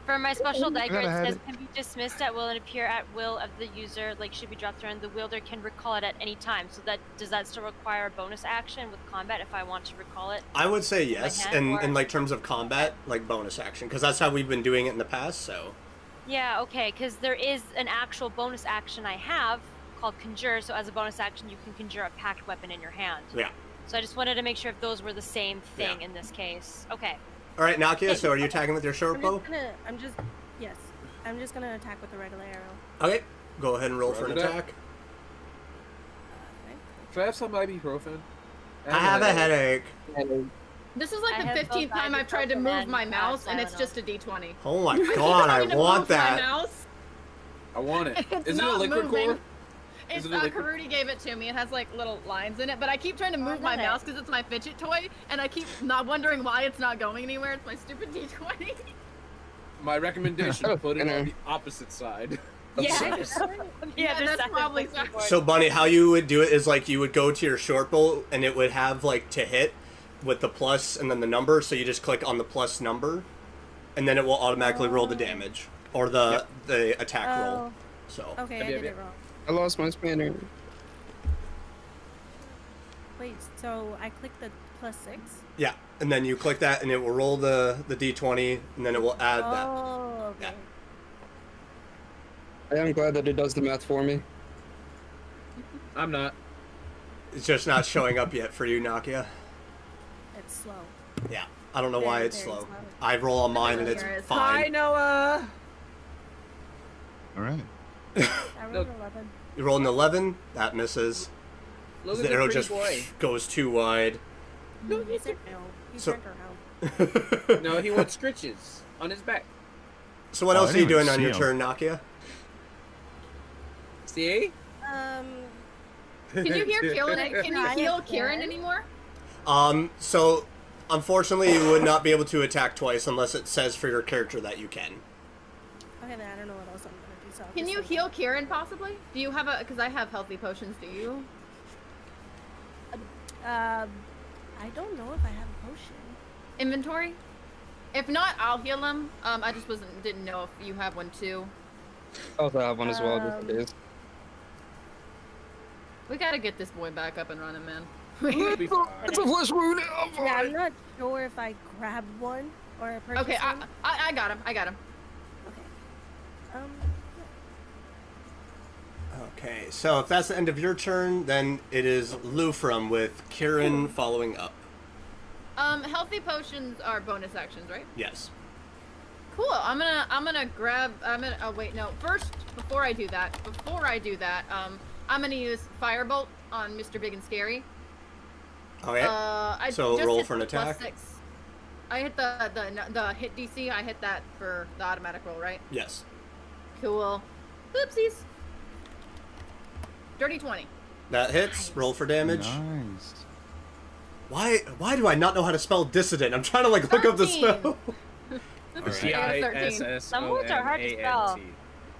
For my special dagger, it had says it. can be dismissed at will and appear at will of the user, like should be dropped around. The wielder can recall it at any time. So that does that still require a bonus action with combat if I want to recall it? I would say yes, hand, and or- in like terms of combat, like bonus action, because that's how we've been doing it in the past. So Yeah, okay, because there is an actual bonus action I have called Conjure. So as a bonus action, you can conjure a packed weapon in your hand. yeah. So I just wanted to make sure if those were the same thing Yeah. in this case. Okay. All right, Nakia. So are you attacking with your short bow? Yes. I'm just gonna attack with a regular arrow. Okay. Go ahead and roll for an Roger that. attack. Okay. Can I have some ibuprofen? I have a headache. This is like I the have 15th both time I've tried to ibuprofen move and, my mouse, and it's Tylenol. just a D20. Oh my god, I Trying to want move my that. mouse. I want it. It's Is it a not liquid moving. core? It's Is it a liquid- Karudi gave it to me. It has like little lines in it, but I keep trying to Oh, I move my love it. mouse because it's my fidget toy, and I keep not wondering why it's not going anywhere. It's my stupid D20. My recommendation: Oh, put it dinner. on the opposite side. Yeah. Yeah, that's probably So, Bunny, how you would do it is like you would go to your short bow, and it would have like to hit with the plus and then the number. So you just click on the plus number, and then it will automatically roll the damage or the attack roll. Oh, So okay, I Yeah, did yeah. it wrong. I lost my spanner. Wait, so I clicked the +6? yeah, and then you click that, and it will roll the d20, and then it will add that. Oh, okay. Yeah. I am glad that it does the math for me. I'm not. It's just not showing up yet for you, Nakia. It's slow. Yeah, I don't know why Very, it's very slow. slow. I roll on mine, and it's Hi, Hi, fine. Noah. All right. I rolled Look. 11. You roll an 11, that misses. Look at The the arrow pretty just boy. goes too wide. He said no. He So- turned around. No, he wants scritches on his back. So what Oh, I else are you didn't even doing on see your him. turn, Nakia? See? Can you hear Kieran? Can you I heal am Kieran dead. anymore? So unfortunately you would not be able to attack twice unless it says for your character that you can. Okay, then I don't know what else I'm gonna do. So I'll Can just you say- heal Kieran possibly? Do you have a? Because I have healthy potions. Do you? I don't know if I have a potion. Inventory? If not, I'll heal him. I just didn't know if you have one too. I also have one as well, just in case. We gotta get this boy back up and running, man. It'll be fine. It's a flesh wound. I'm Yeah, I'm fine. not sure if I grabbed one or purchased Okay, one. I got him. I got him. Okay. Okay, so if that's the end of your turn, then it is Lufrum with Kieran following up. Healthy potions are bonus actions, right? Yes. Cool. I'm gonna grab. Oh wait, no. First, before I do that, I'm gonna use Firebolt on Mr. Big and Scary. Okay. I So just roll hit for an the +6. attack? I hit the hit DC. I hit that for the automatic roll, right? Yes. Cool. Oopsies. Dirty 20. That hits. Roll for damage. Nice. Why do I not know how to spell dissident? I'm trying to like look up the 13. spell. Some words are hard to spell.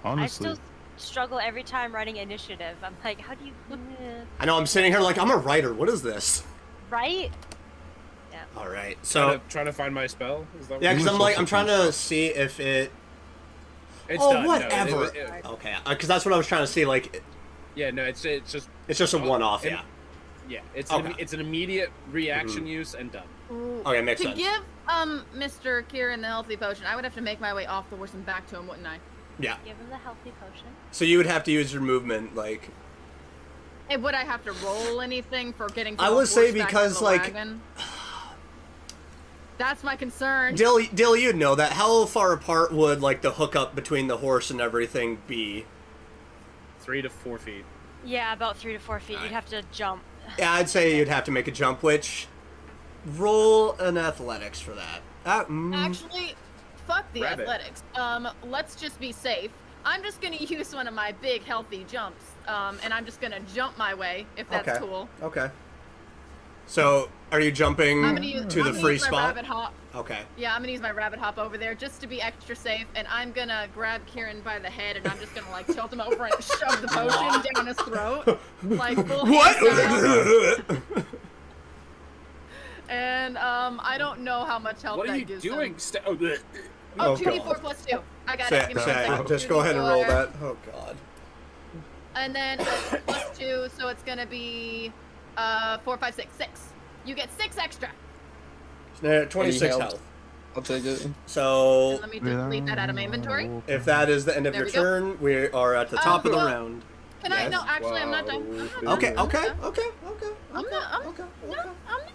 I Honestly. still struggle every time writing initiative. I'm like, how do you... I know I'm sitting here like I'm a writer. What is this? Right? All right. So Trying to find my spell. Is that what yeah, it because is? I'm like I'm trying to see if it. It's Oh, done. whatever. No, Okay, because that's what I was trying to see. Like yeah, no, it's just it's just a one-off. and- Yeah. Yeah, it's Okay. it's an immediate reaction use and done. Ooh. Okay, makes to sense. give Mr. Kieran the healthy potion, I would have to make my way off the horse and back to him, wouldn't I? Yeah. Give him the healthy potion. So you would have to use your movement, like. Hey, would I have to roll anything for getting? To I the would say horse back to because, the like- wagon? That's my concern. Dill, you'd know that. How far apart would like the hookup between the horse and everything be? 3 to 4 feet. Yeah, about 3 to 4 feet. You'd have to jump. Yeah, I'd say you'd have to make a jump, which roll an athletics for that. Actually, fuck the Rabbit. athletics. Let's just be safe. I'm just gonna use one of my big healthy jumps, and I'm just gonna jump my way if that's Okay. cool. Okay. So, are you jumping I'm gonna use, to I'm the gonna free use my spot? rabbit hop. Okay. Yeah, I'm gonna use my rabbit hop over there just to be extra safe, and I'm gonna grab Kieran by the head, and I'm just gonna like tilt him over and shove the potion down his throat, like full hand style. What? And I don't know how much health What are that you gives doing? him. Bleh. Oh, Oh, 2d4 God. plus 2. I got Say, it. Give me one second. just go ahead and roll 2d4. that. Oh god. And then plus 2, so it's gonna be 4, 5, 6. 6. You get 6 extra. 26 health. health. I'll take it. So, Let me delete that out of my inventory. if that is the end of There your we go. turn, we are at the top of the well, round. Can I? Yes. No, actually, I'm not done. I'm not done. Okay, I'm not okay, done. okay. I'm not. I'm okay. no, I'm not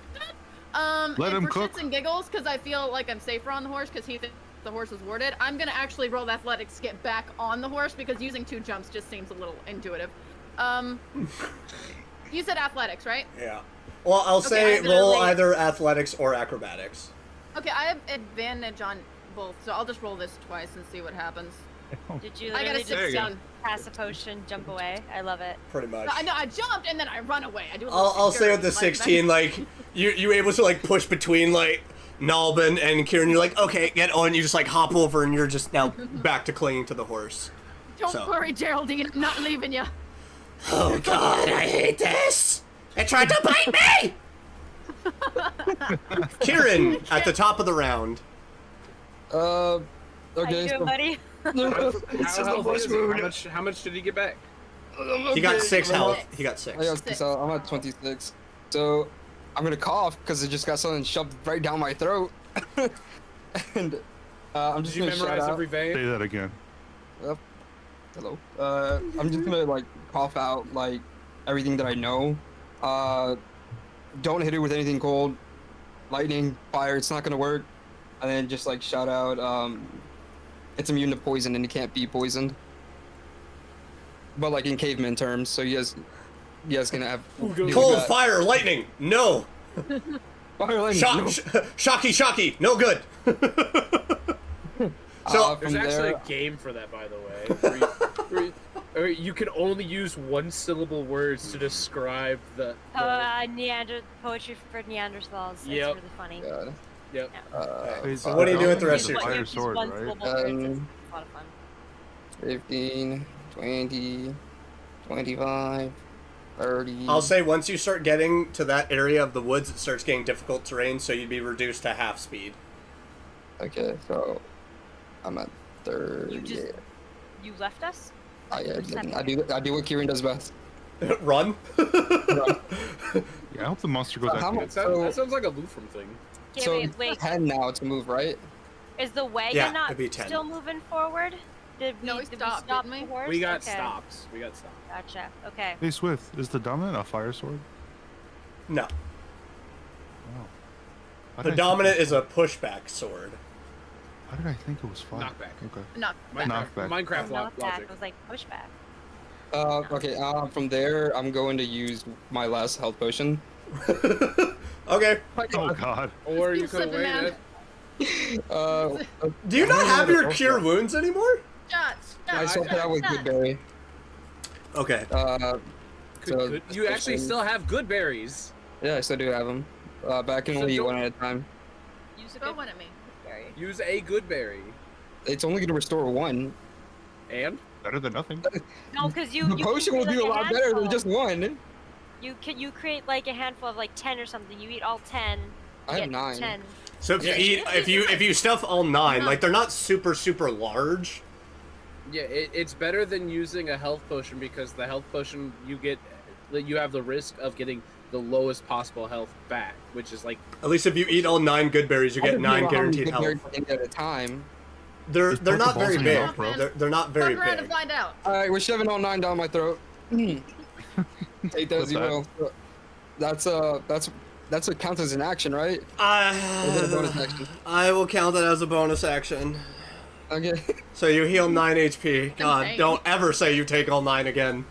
done. Let and him for cook. shits and giggles, because I feel like I'm safer on the horse, because he thinks the horse is warded. I'm gonna actually roll athletics to get back on the horse, because using 2 jumps just seems a little intuitive. You said athletics, right? Yeah. Well, I'll Okay, say I'm gonna roll lay- either athletics or acrobatics. Okay, I have advantage on both, so I'll just roll this twice and see what happens. Did you I got a literally just 16. pass a potion, jump away? I love it. Pretty much. I know, I jumped and then I run away. I do a little I'll say with the security, 16, like, you able to, like, push between, like, Nalbin and Kieran. You're like, okay, get on. You just, like, hop over and you're just now back to clinging to the horse. Don't So. worry, Geraldine, I'm not leaving you. Oh, God, I hate this. It tried to bite me! Kieran, at the top of the round. How Okay. you doing, buddy? How healthy is he? How much did he get back? He got 6 health. Six. He got 6. I got 6 out. I'm at 26. So I'm gonna cough because it just got something shoved right down my throat. And I'm just Did you gonna shout memorize out. every vein? Say that again. Hello. I'm just gonna like cough out like everything that I know. Don't hit it with anything cold. Lightning, fire, it's not gonna work. And then just like shout out, it's immune to poison and it can't be poisoned. But like in caveman terms, so you guys can have deal with Cold, that. fire, lightning. No. Fire, lightning, Shock, no. shocky. No good. So, There's From actually there- a game for that, by the way. Where you can only use one-syllable words to describe the. Poetry for Neanderthals. It's Yep. really funny. God. Yep. Wait, so what do you do with the rest of Use your Fire turn? use sword, one right? syllable words, it's Um, a lot of fun. 15, 20, 25, 30. I'll say once you start getting to that area of the woods, it starts getting difficult terrain, so you'd be reduced to half speed. Okay, so I'm at 30. You left us? I do what Kieran does best. Run. Yeah, I hope the monster goes How after much- you. That sounds like a Lutheran thing. Okay, So wait. 10 now to move, right? Is the wagon Yeah, not it'd be 10. still moving forward? Did we, No, we did stopped, we stop didn't the we? horse? We got Okay. stopped. Gotcha. Okay. Hey, Swift, is the dominant a fire sword? No. Oh. Why The did I think- dominant is a pushback sword. Why did I think it was fire? Knockback. Okay. Not Knockback. Minecraft Knockback. logic. I was like pushback. Okay, from there, I'm going to use my last health potion. Okay. Oh God. Or you You could slipping, man. wait. Do you not have your cure wounds anymore? shots. I swapped it out with Goodberry. Okay. You actually still have good berries. Yeah, I still do have them. But I can So only eat don't- one at a time. Use a Throw good one at me. berry. Use a good berry. It's only going to restore one. And? Better than nothing. No, because you. The you potion will create, do a like, lot better than handful. just one. You create like a handful of like 10 or something. You eat all 10. I have get 9. 10. So if you Yeah. eat, if you stuff all 9, like they're not super large. Yeah, it's better than using a health potion because the health potion you get that you have the risk of getting the lowest possible health back, which is like At least if you eat all 9 good berries, you get 9 guaranteed health. At a time. They're Just put not the very balls in your big. mouth, bro. They're not very Fuck around big. and find out. All right, we're shoving all 9 down my throat. Take that as you will. That's a count as an action, right? Or is it a bonus action? I will count it as a bonus action. Okay. So you heal 9 HP. God, Insane. don't ever say you take all 9 again.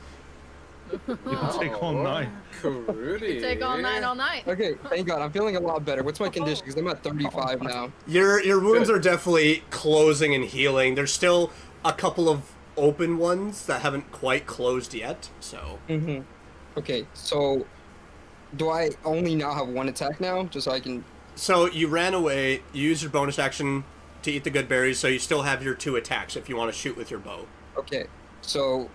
You take all 9. Fruity. Take all 9 all night. Okay, thank God. I'm feeling a lot better. What's my condition? Because I'm at 35 now. Your wounds Good. are definitely closing and healing. There's still a couple of open ones that haven't quite closed yet. So Mm-hmm. Okay, so do I only now have 1 attack now? Just so I can... you ran away. You used your bonus action to eat the good berries, so you still have your 2 attacks if you want to shoot with your bow. Okay, so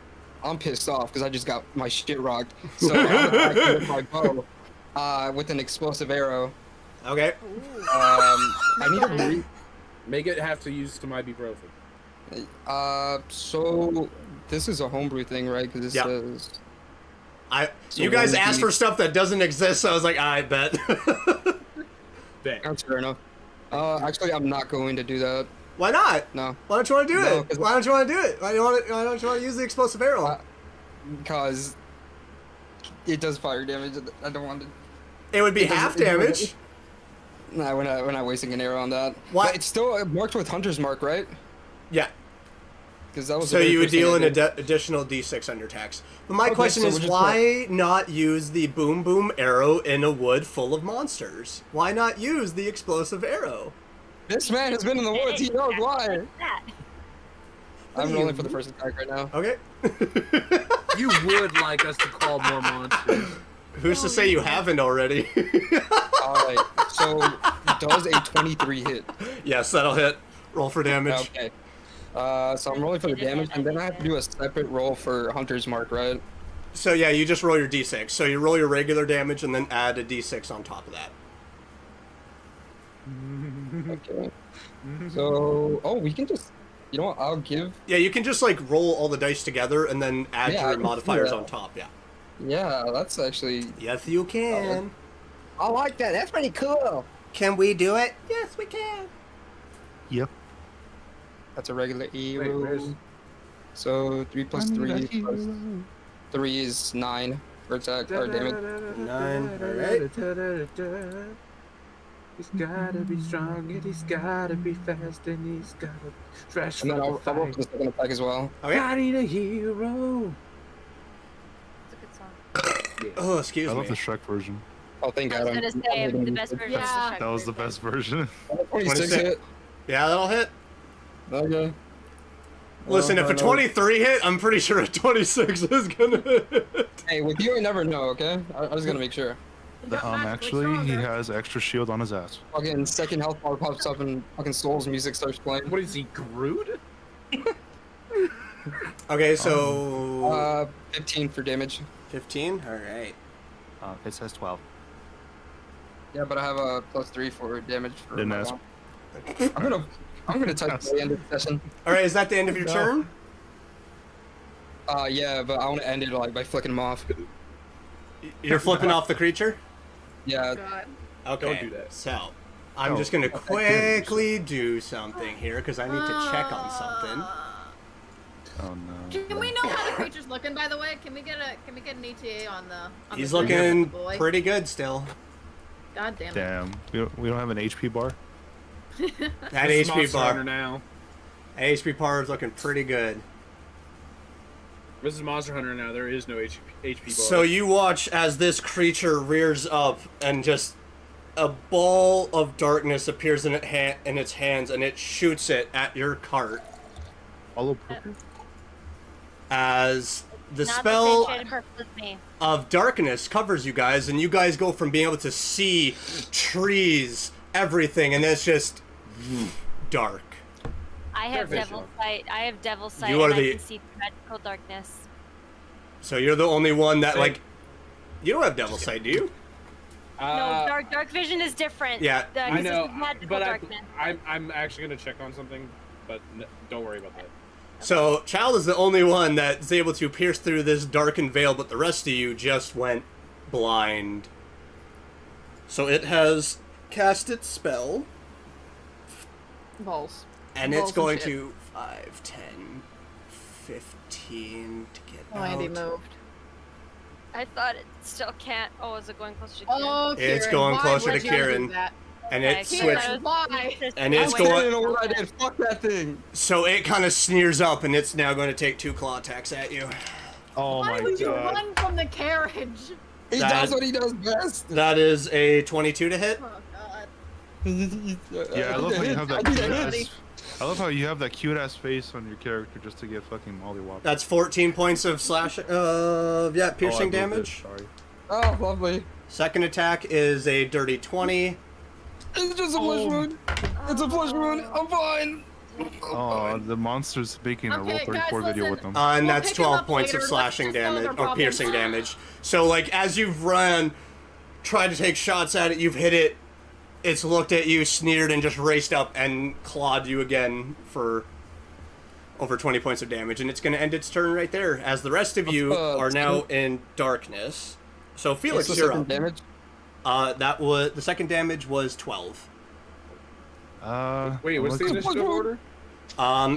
I'm pissed off because I just got my shit rocked. So I'm attacking with my bow with an explosive arrow. Okay. I need to re- Make it have to use some ibuprofen. So this is a homebrew thing, right? Because this Yeah. says... So You guys one asked D- for stuff that doesn't exist, so I was like, I bet. Bet. That's fair enough. Actually, I'm not going to do that. Why not? No. Why don't you want to do No, it? 'cause- Why don't you want to do it? Why don't you want to use the explosive arrow? Because it does fire damage. I don't want to... It would be it doesn't- half it doesn't- damage. Nah, we're not wasting an arrow on that. Why- But it's still marked with Hunter's Mark, right? Yeah. Because that was So the very you would first thing deal I an did. additional d6 on your attacks. But my Okay, question so is, we're just why not use the boom boom arrow in a wood full of monsters? Why not use the explosive arrow? This man has been in the woods. He knows why. That. I'm rolling for the first attack right now. Okay. You would like us to call more monsters. Who's to say you haven't already? All right. So does a 23 hit? Yes, that'll hit. Roll for damage. Okay. So I'm rolling for the damage, and then I have to do a separate roll for Hunter's Mark, right? So yeah, you just roll your d6. So you roll your regular damage and then add a d6 on top of that. Okay. So, we can just, you know what? I'll give. Yeah, you can just like roll all the dice together and then add Yeah, I your can do modifiers that. on top. Yeah. Yeah, that's actually. Yes, you can. I like that. That's pretty cool. Can we do it? Yes, we can. Yep. That's a regular E Wait, roll. where's... So 3 plus 3 plus 3 is 9 for attack or damage. 9, alright. He's gotta be strong and he's gotta be fast and he's gotta be fresh And then for the I'll roll fight. for the second attack as well. Okay. I need a hero. It's a good song. Oh, excuse I me. love the Shrek version. Oh, thank I God. was gonna say the best version. Yeah. That was the best version. 26 hit. Yeah, that'll hit. Okay. Listen, if a 23 hit, I'm pretty sure a 26 is gonna hit. Hey, with you, I never know, okay? I was gonna make sure. Actually, he has extra shield on his ass. Fucking second health bar pops up and fucking Soul's music starts playing. What is he, Groot? Okay, so 15 for damage. 15. All right. It says 12. Yeah, but I have a +3 for damage for Didn't my ask. bomb. I'm gonna type at the end of the session. All right, is that the end of your No. turn? Yeah, but I want to end it like by flicking him off. You're flipping off the creature? Yeah. God. Okay. Don't do that. So, I'm Oh. just gonna quickly do something here because I need to check on something. Oh no. Can we know how the creature's looking? By the way, can we get an ETA on the? On He's the looking boy? pretty good still. God damn it. Damn. We don't have an HP bar? That This is HP Monster Hunter bar. now. That HP bar is looking pretty good. This is Monster Hunter now. There is no HP bar. So you watch as this creature rears up and just a ball of darkness appears in its hands and it shoots it at your cart Hollow purple? as the Not spell the same shade of purple as me. of darkness covers you guys and you guys go from being able to see trees, everything, and it's just dark. I have Fair devil vision. sight. I have devil sight, You are and the- I can see through magical darkness. So you're the only one that Same. like you don't have devil sight, do you? No, dark vision is different. Yeah, I know, Magical but darkness. I'm actually gonna check on something, but don't worry about that. So, Child is the only one that's able to pierce through this darkened veil, but the rest of you just went blind. So it has cast its spell, Balls. and Balls it's and going shit. to 5, 10, 15 to get Oh, out. Andy moved. I thought it still can't. Oh, is it going closer to Kieran? Oh, It's Kieran, going why closer would to you do Kieran. that? And Okay, it Kieran, switched. I was- Why? And it's Oh, going- I didn't know what I did. Fuck that thing. So it kind of sneers up, and it's now going to take 2 claw attacks at you. Oh Why my would you god. run from the carriage? He That- does what he does best. That is a 22 to hit. Oh god. Yeah, I love how you have that I did cute it. ass. I love how you have that cute ass face on your character just to get fucking mollywopped. That's 14 points of slash. Piercing moved it, damage. Sorry. Oh, lovely. Second attack is a dirty 20. It's just a flesh wound. It's a flesh wound. I'm fine. Oh, the monster's making a Roll Okay, 34 guys, video listen. with them. And We'll that's pick him 12 up points of later. Let's slashing just solve damage our or problem. piercing damage. So, like, as you've run, tried to take shots at it, you've hit it. It's looked at you, sneered, and just raced up and clawed you again for over 20 points of damage. And it's going to end its turn right there, as the rest of you are now in darkness. So, Felix, What's the you're second up. damage? That was the second damage was 12. Wait, what's the let's- initiative order?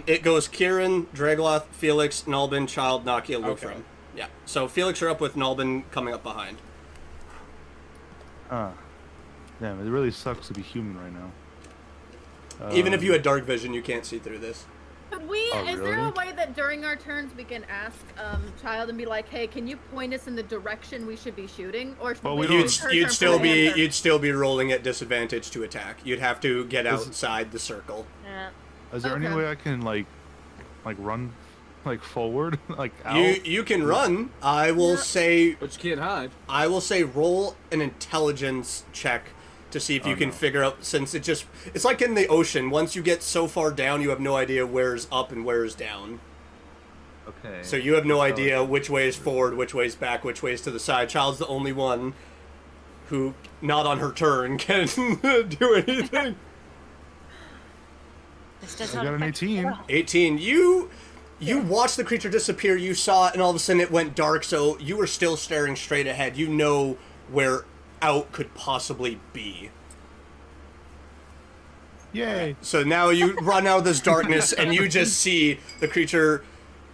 It goes Kieran, Dragloth, Felix, Nalbin, Child, Nakia, Lufram. Okay. Yeah. So Felix, you're up with Nalbin coming up behind. Damn, it really sucks to be human right now. Even if you had dark vision, you can't see through this. Could we? Oh, Is there a really? way that during our turns we can ask Child and be like, "Hey, can you point us in the direction we should be shooting?" Or should Well, we we don't- wait her You'd turn still for the be answer? rolling at disadvantage to attack. You'd have to get Is- outside the circle. Yeah. Is there any Okay. way I can like run, like forward, like out? You can run. I will say But you can't hide. roll an intelligence check to see if you Oh, can no. figure out, since it's like in the ocean. Once you get so far down, you have no idea where's up and where's down. Okay. So you have no idea Intelligence. which way is forward, which way is back, which way is to the side. Child's the only one who, not on her turn, can do anything. This does I not got an affect 18. me at all. 18. You watched the creature disappear. You saw it, and all of a sudden it went dark. So you were still staring straight ahead. You know where out could possibly be. Yay! So now you run out of this darkness, and you just see the creature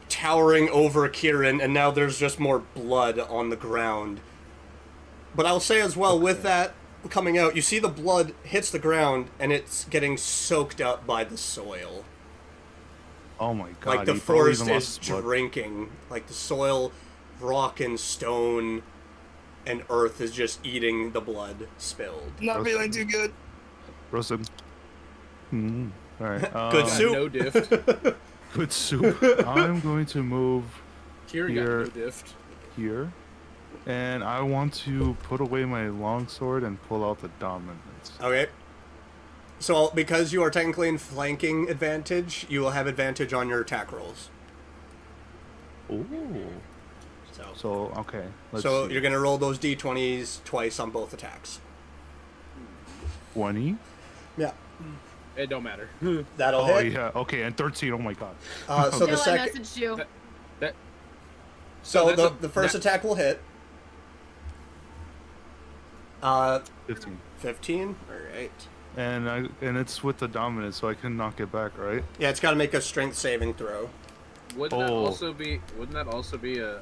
towering over Kieran, and now there's just more blood on the ground. But I'll say as well, with that coming out, you see the blood hits the ground, and it's getting soaked up by the soil. Oh my god! Like the he probably forest even is lost his blood. drinking. Like the soil, rock and stone, and earth is just eating the blood spilled. Not feeling too good. Roasted. All right. Good Got soup. no diff. Good soup. I'm going to move Kieran got no Here. diff. here, and I want to put away my longsword and pull out the dominance. Okay. So because you are technically in flanking advantage, you will have advantage on your attack rolls. Ooh. So, So okay. Let's so see. you're gonna roll those d20s twice on both attacks. 20. Yeah. It don't matter. That'll Oh hit. yeah. Okay, and 13. Oh my god. So the Still, I second, messaged you. so that's the first that- attack will hit. 15. 15. All right. And it's with the dominance, so I can knock it back, right? Yeah, it's got to make a strength saving throw. Wouldn't that Oh. also be? Wouldn't that also be a?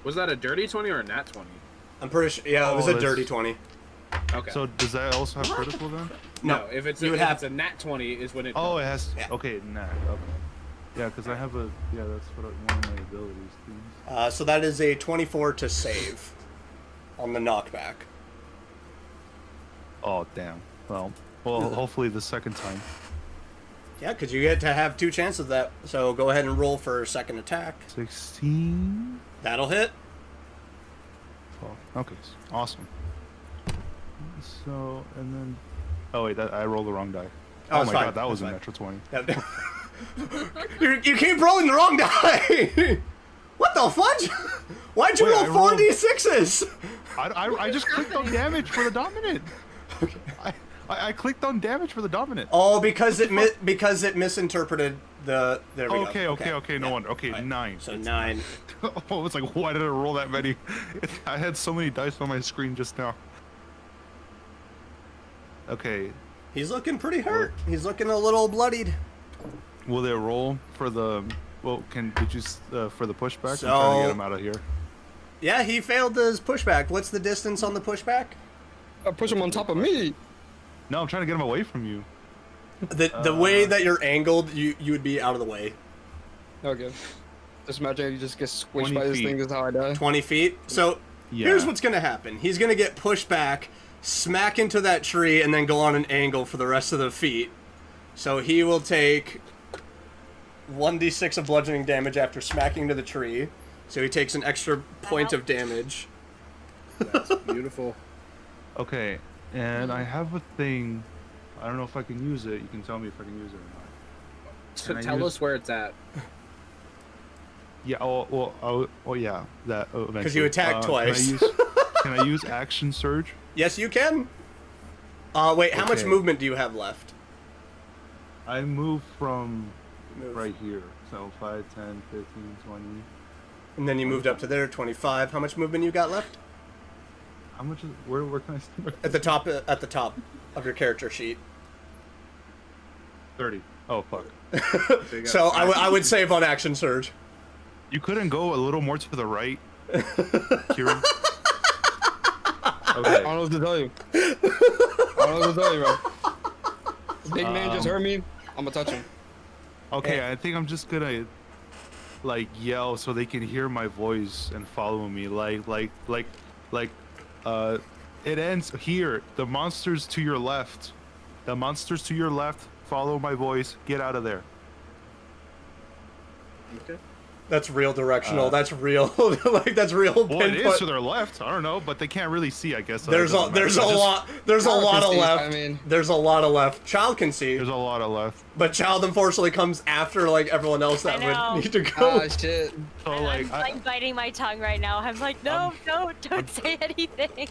Was that a dirty 20 or a nat 20? I'm pretty sure. Yeah, it was Oh, a that's- dirty 20. Okay. So does that also have critical then? no, if it's you a, would if have- it's a nat 20 is when it. Oh, it has. Yeah. Okay, nah. Okay. Yeah, because I have a. Yeah, that's one of my abilities. Things. So that is a 24 to save on the knockback. Oh damn. Well, hopefully the second time. Yeah, because you get to have 2 chances of that. So go ahead and roll for second attack. 16. That'll hit. 12. Okay, awesome. So and then. Oh wait, I rolled the wrong die. Oh, Oh, it's my fine. god, that was It's a fine. natural 20. You keep rolling the wrong die. What the fudge? Why'd you Wait, roll I 4 rolled- d6s? I just clicked on damage for the dominant. I clicked on damage for the dominant. Oh, because it misinterpreted There we go. Okay. No Yeah. wonder. Okay, All right. 9. So 9. Oh, it's like, why did I roll that many? I had so many dice on my screen just now. Okay. He's looking pretty hurt. He's looking a little bloodied. Will they roll for the? Well, did you for the pushback? So- I'm trying to get him out of here. Yeah, he failed his pushback. What's the distance on the pushback? I push him on top of me. No, I'm trying to get him away from you. The way that you're angled, you would be out of the way. Okay. Just imagine you just get squished 20 by this feet. thing. This is how I die. 20 feet. So Yeah. here's what's gonna happen. He's gonna get pushed back, smack into that tree, and then go on an angle for the rest of the feet. So he will take 1d6 of bludgeoning damage after smacking into the tree. So he takes an extra point of damage. That's beautiful. Okay, and I have a thing. I don't know if I can use it. You can tell me if I can use it or not. So Can I tell use- us where it's at. Yeah. Oh, yeah. That. Oh, Because you eventually. attacked twice. Can I use action surge? Yes, you can. Wait, how much Okay. movement do you have left? I move from Move. right here. So 5, 10, 15, 20. And then you moved up to there, 25. How much movement you got left? How much is where can I start? At the top of your character sheet. 30. Oh fuck. you go. So I would save on action surge. You couldn't go a little more to the right, Kieran? I Okay. don't know what to tell you. I don't know what to tell you, bro. Big man just hurt me. I'm gonna touch him. Okay, I think I'm just gonna like yell so they can hear my voice and follow me. It ends here. The monsters to your left. The monsters to your left. Follow my voice. Get out of there. Okay. That's real directional. That's real. Like that's real. Well, it is pinpoint. to their left. I don't know, but they can't really see. I guess. so There's it a doesn't matter. there's a I just- lot there's a Child lot can of see, left. I mean- There's a lot of left. Child can see, There's a lot of left. but child unfortunately comes after like everyone else that I know. would need to go. Ah, shit. So I'm like, like biting my tongue right now. I'm like, no, don't say anything.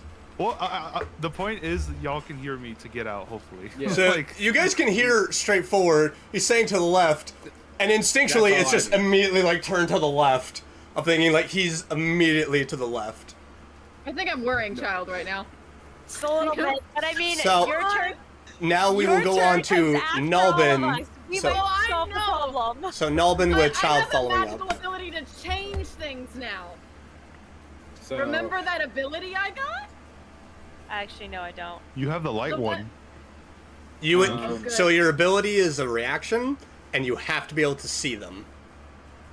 the point is y'all can hear me to get out. Hopefully. Yeah. So like, you guys can hear straight forward. He's saying to the left, and instinctually That's it's all just I do. immediately like turn to the left. I'm thinking like he's immediately to the left. I think I'm worrying child right now. Just a little bit, but I mean, So- your turn. Now we your will go turn on to comes after all of Nulbin. us. We So- might Oh, I solve the know. problem. So Nulbin But with I child have a following magical up. ability to change things now. So Remember that ability I got? Actually, no, I don't. you have the light The what? one. You would, Oh, so your ability is a reaction, and you have to be able to see them.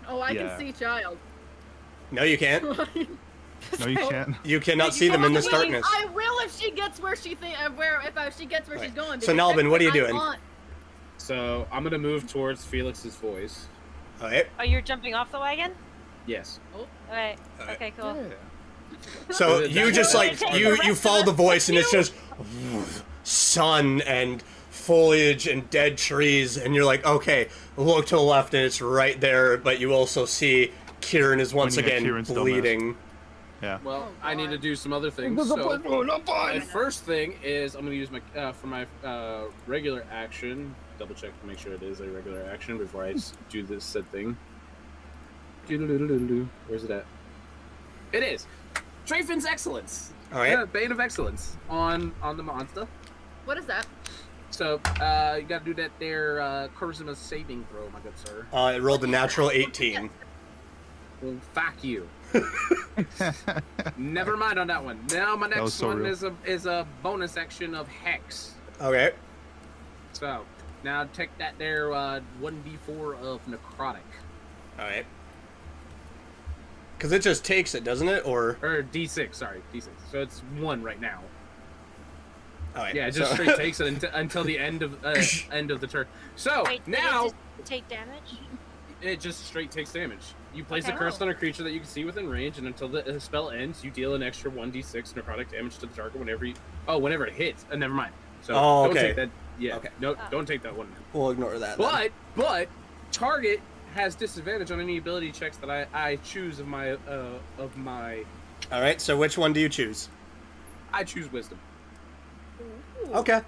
Oh, I Yeah. can see child. No, you can't. No, you can't. You cannot see them in this darkness. I will if she gets where she she gets where she's going. So, because Nalvin, what are you that's doing? on. So I'm gonna move towards Felix's voice. All right. Oh, you're jumping off the wagon? Yes. Okay. Alright. Okay, cool. So Is it you that just way? like Take the you rest follow of the us voice, and with it's you? just sun and foliage and dead trees, and you're like, okay, look to the left, and it's right there. But you also see Kieran is once When you get again Kieran's dumbass. bleeding. Yeah. Well, Oh, I need to God. do some other things. I'm So fine. my first thing is I'm gonna use my for my regular action. Double check to make sure it is a regular action before I do this said thing. Doo-doo-doo-doo-doo-doo. Where's it at? It is. Trafin's Excellence. All right. Bane of Excellence on the monster. What is that? So you gotta do that there charisma saving throw, my good sir. It rolled a natural 18. Well, fuck you. Never mind on that one. Now my was next so one real. is a bonus action of Hex. Okay. So now take that there 1d4 of necrotic All right. Because it just takes it, doesn't it? Or or d6. Sorry, d6. So it's 1 right now. all right. Yeah, it just so- straight takes it until the end of the turn. So Wait, did it now just take damage? it just straight takes damage. You place Okay. a curse on a creature that you can see within range, and until the spell ends, you deal an extra 1d6 necrotic damage to the target whenever whenever it hits. Never mind. So Oh, don't okay. take that. Yeah. Okay. No, don't take that one. We'll ignore that. then. But target has disadvantage on any ability checks that I choose of my All right. So which one do you choose? I choose wisdom. Okay.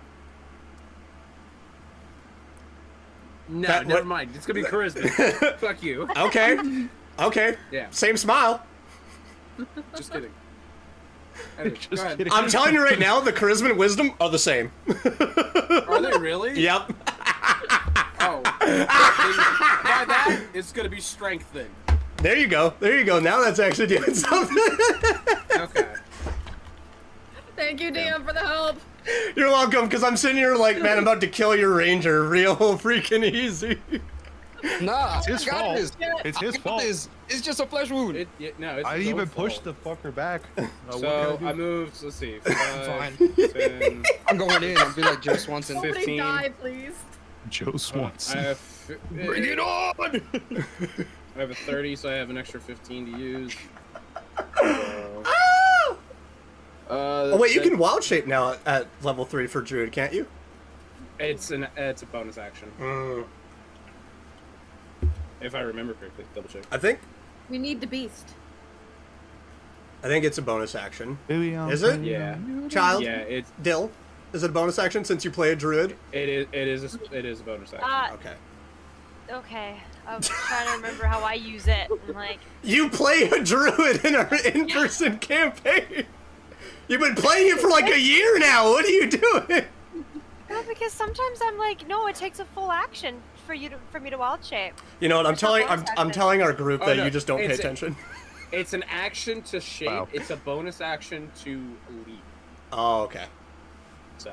No, That- never what- mind. It's gonna be charisma. Fuck you. Okay. Okay. Yeah. Same smile. Just kidding. Anyway, go ahead. kidding. I'm telling you right now, the charisma and wisdom are the same. Are they really? Yep. Oh. By that, it's gonna be strength then. There you go. There you go. Now that's actually doing something. Okay. Thank you, DM, for the help. You're welcome, because I'm sitting here like, man, I'm about to kill your ranger real freaking easy. Nah, It's his I got fault. this. It's I his got fault. this. It's just a flesh wound. No, it's I his even own pushed fault. the fucker back. So I moved. Let's see. 5, Fine. 10, I'm going in. I'll be like Joe Swanson. Somebody 15. die, please. Joe I Swanson. have. Bring it on! I have a 30, so I have an extra 15 to use. Oh wait, you can wild shape now at level 3 for druid, can't you? It's a bonus action. If I remember correctly, double check. I think We need the beast. it's a bonus action. Baby, Is it? Yeah. Child, Yeah, it's Dill, is it a bonus action since you play a druid? it is a bonus action. Okay. Okay. I'm trying to remember how I use it. I'm like, You play a druid in our in-person campaign. You've been playing it for like a year now. What are you doing? no, because sometimes I'm like, no, it takes a full action for me to wild shape. You know what? I'm There's no telling bonus I'm action. telling our group Oh, that no, you just don't pay it's- attention. It's an action to shape. Wow. It's a bonus action to leap. Oh, okay. So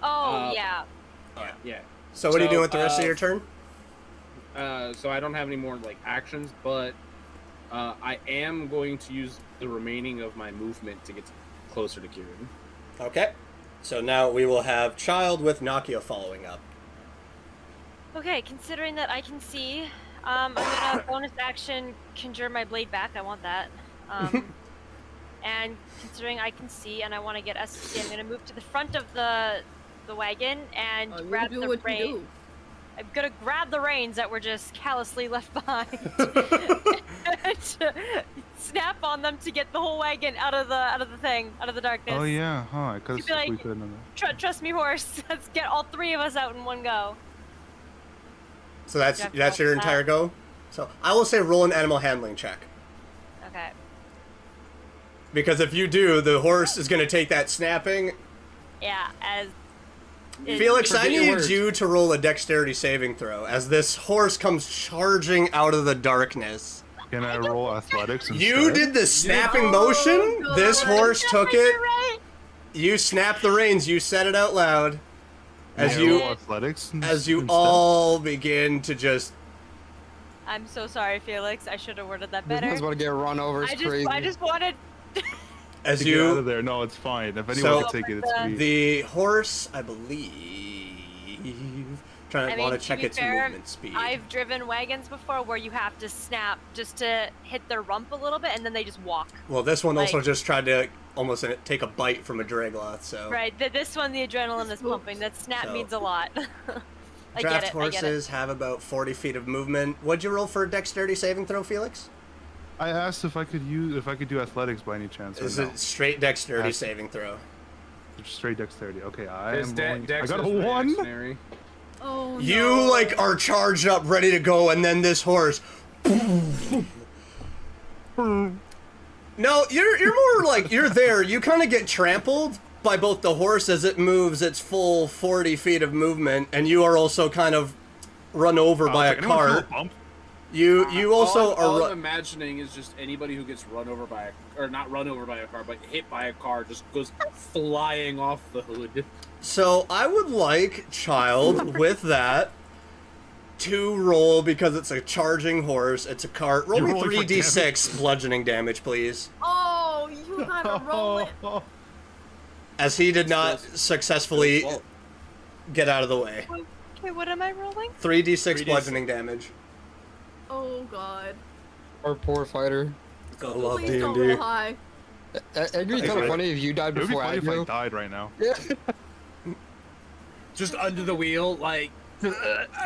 Oh yeah. yeah. So what are you So, doing with the rest of your turn? So I don't have any more like actions, but I am going to use the remaining of my movement to get closer to Kieran. Okay. So now we will have Child with Nakia following up. Okay, considering that I can see, I'm gonna bonus action conjure my blade back. I want that. And considering I can see and I want to get SC, I'm gonna move to the front of the wagon and grab do the what you rein. do. I'm gonna grab the reins that were just callously left behind and snap on them to get the whole wagon out of the darkness. Oh yeah, huh? I could You'd be like, we could have done that. Trust me, horse. Let's get all three of us out in one go. So that's Jeff your does that. entire go? So I will say roll an animal handling check. Okay. Because if you do, the horse is going to take that snapping. Yeah, as Felix, I Forget your need words. you to roll a dexterity saving throw as this horse comes charging out of the darkness. Can I roll athletics instead? You did the snapping motion. This horse took it. You're right. You snapped the reins. You said it out loud. As Can I you roll athletics as you instead? all begin to just I'm so sorry, Felix. I should have worded that This better. one's about to get run over. It's crazy. I just wanted. as To get out of you there. No, it's fine. If anyone So- can take it, it's me. the horse, I believe. I mean, Want to check be its fair, movement speed. I've driven wagons before where you have to snap just to hit their rump a little bit, and then they just walk. Well, this one also like- just tried to almost take a bite from a Dragloth, so. Right. This one, the adrenaline is pumping. That snap So- means a lot. I Draft get it. I get it. horses have about 40 feet of movement. What'd you roll for a dexterity saving throw, Felix? I asked if I could do athletics by any chance. Is Or no. it straight dexterity Ask- saving throw? Just straight dexterity. Okay, I His am de- rolling. dex I got a is 1. reactionary. Oh no. You like are charged up, ready to go, and then this horse. No, you're more like you're there. You kind of get trampled by both the horse as it moves its full 40 feet of movement, and you are also kind of run over by a Anyone feel cart. bump? You also all are. I'm imagining is just anybody who gets run over by or not run over by a car, but hit by a car, just goes flying off the hood. So I would like Child with that to roll because it's a charging horse. It's a cart. Roll You're me rolling for 3d6 bludgeoning damage, please. Oh, you gotta roll it. As he did not Well, successfully well, get out of the way. Okay, what am I rolling? 3d6 3d6. bludgeoning damage. Oh god. Our poor fighter. I love Please don't roll D&D. high. I agree. Kind of funny if you died It would be before funny I if I do. died right now. just under the wheel, like.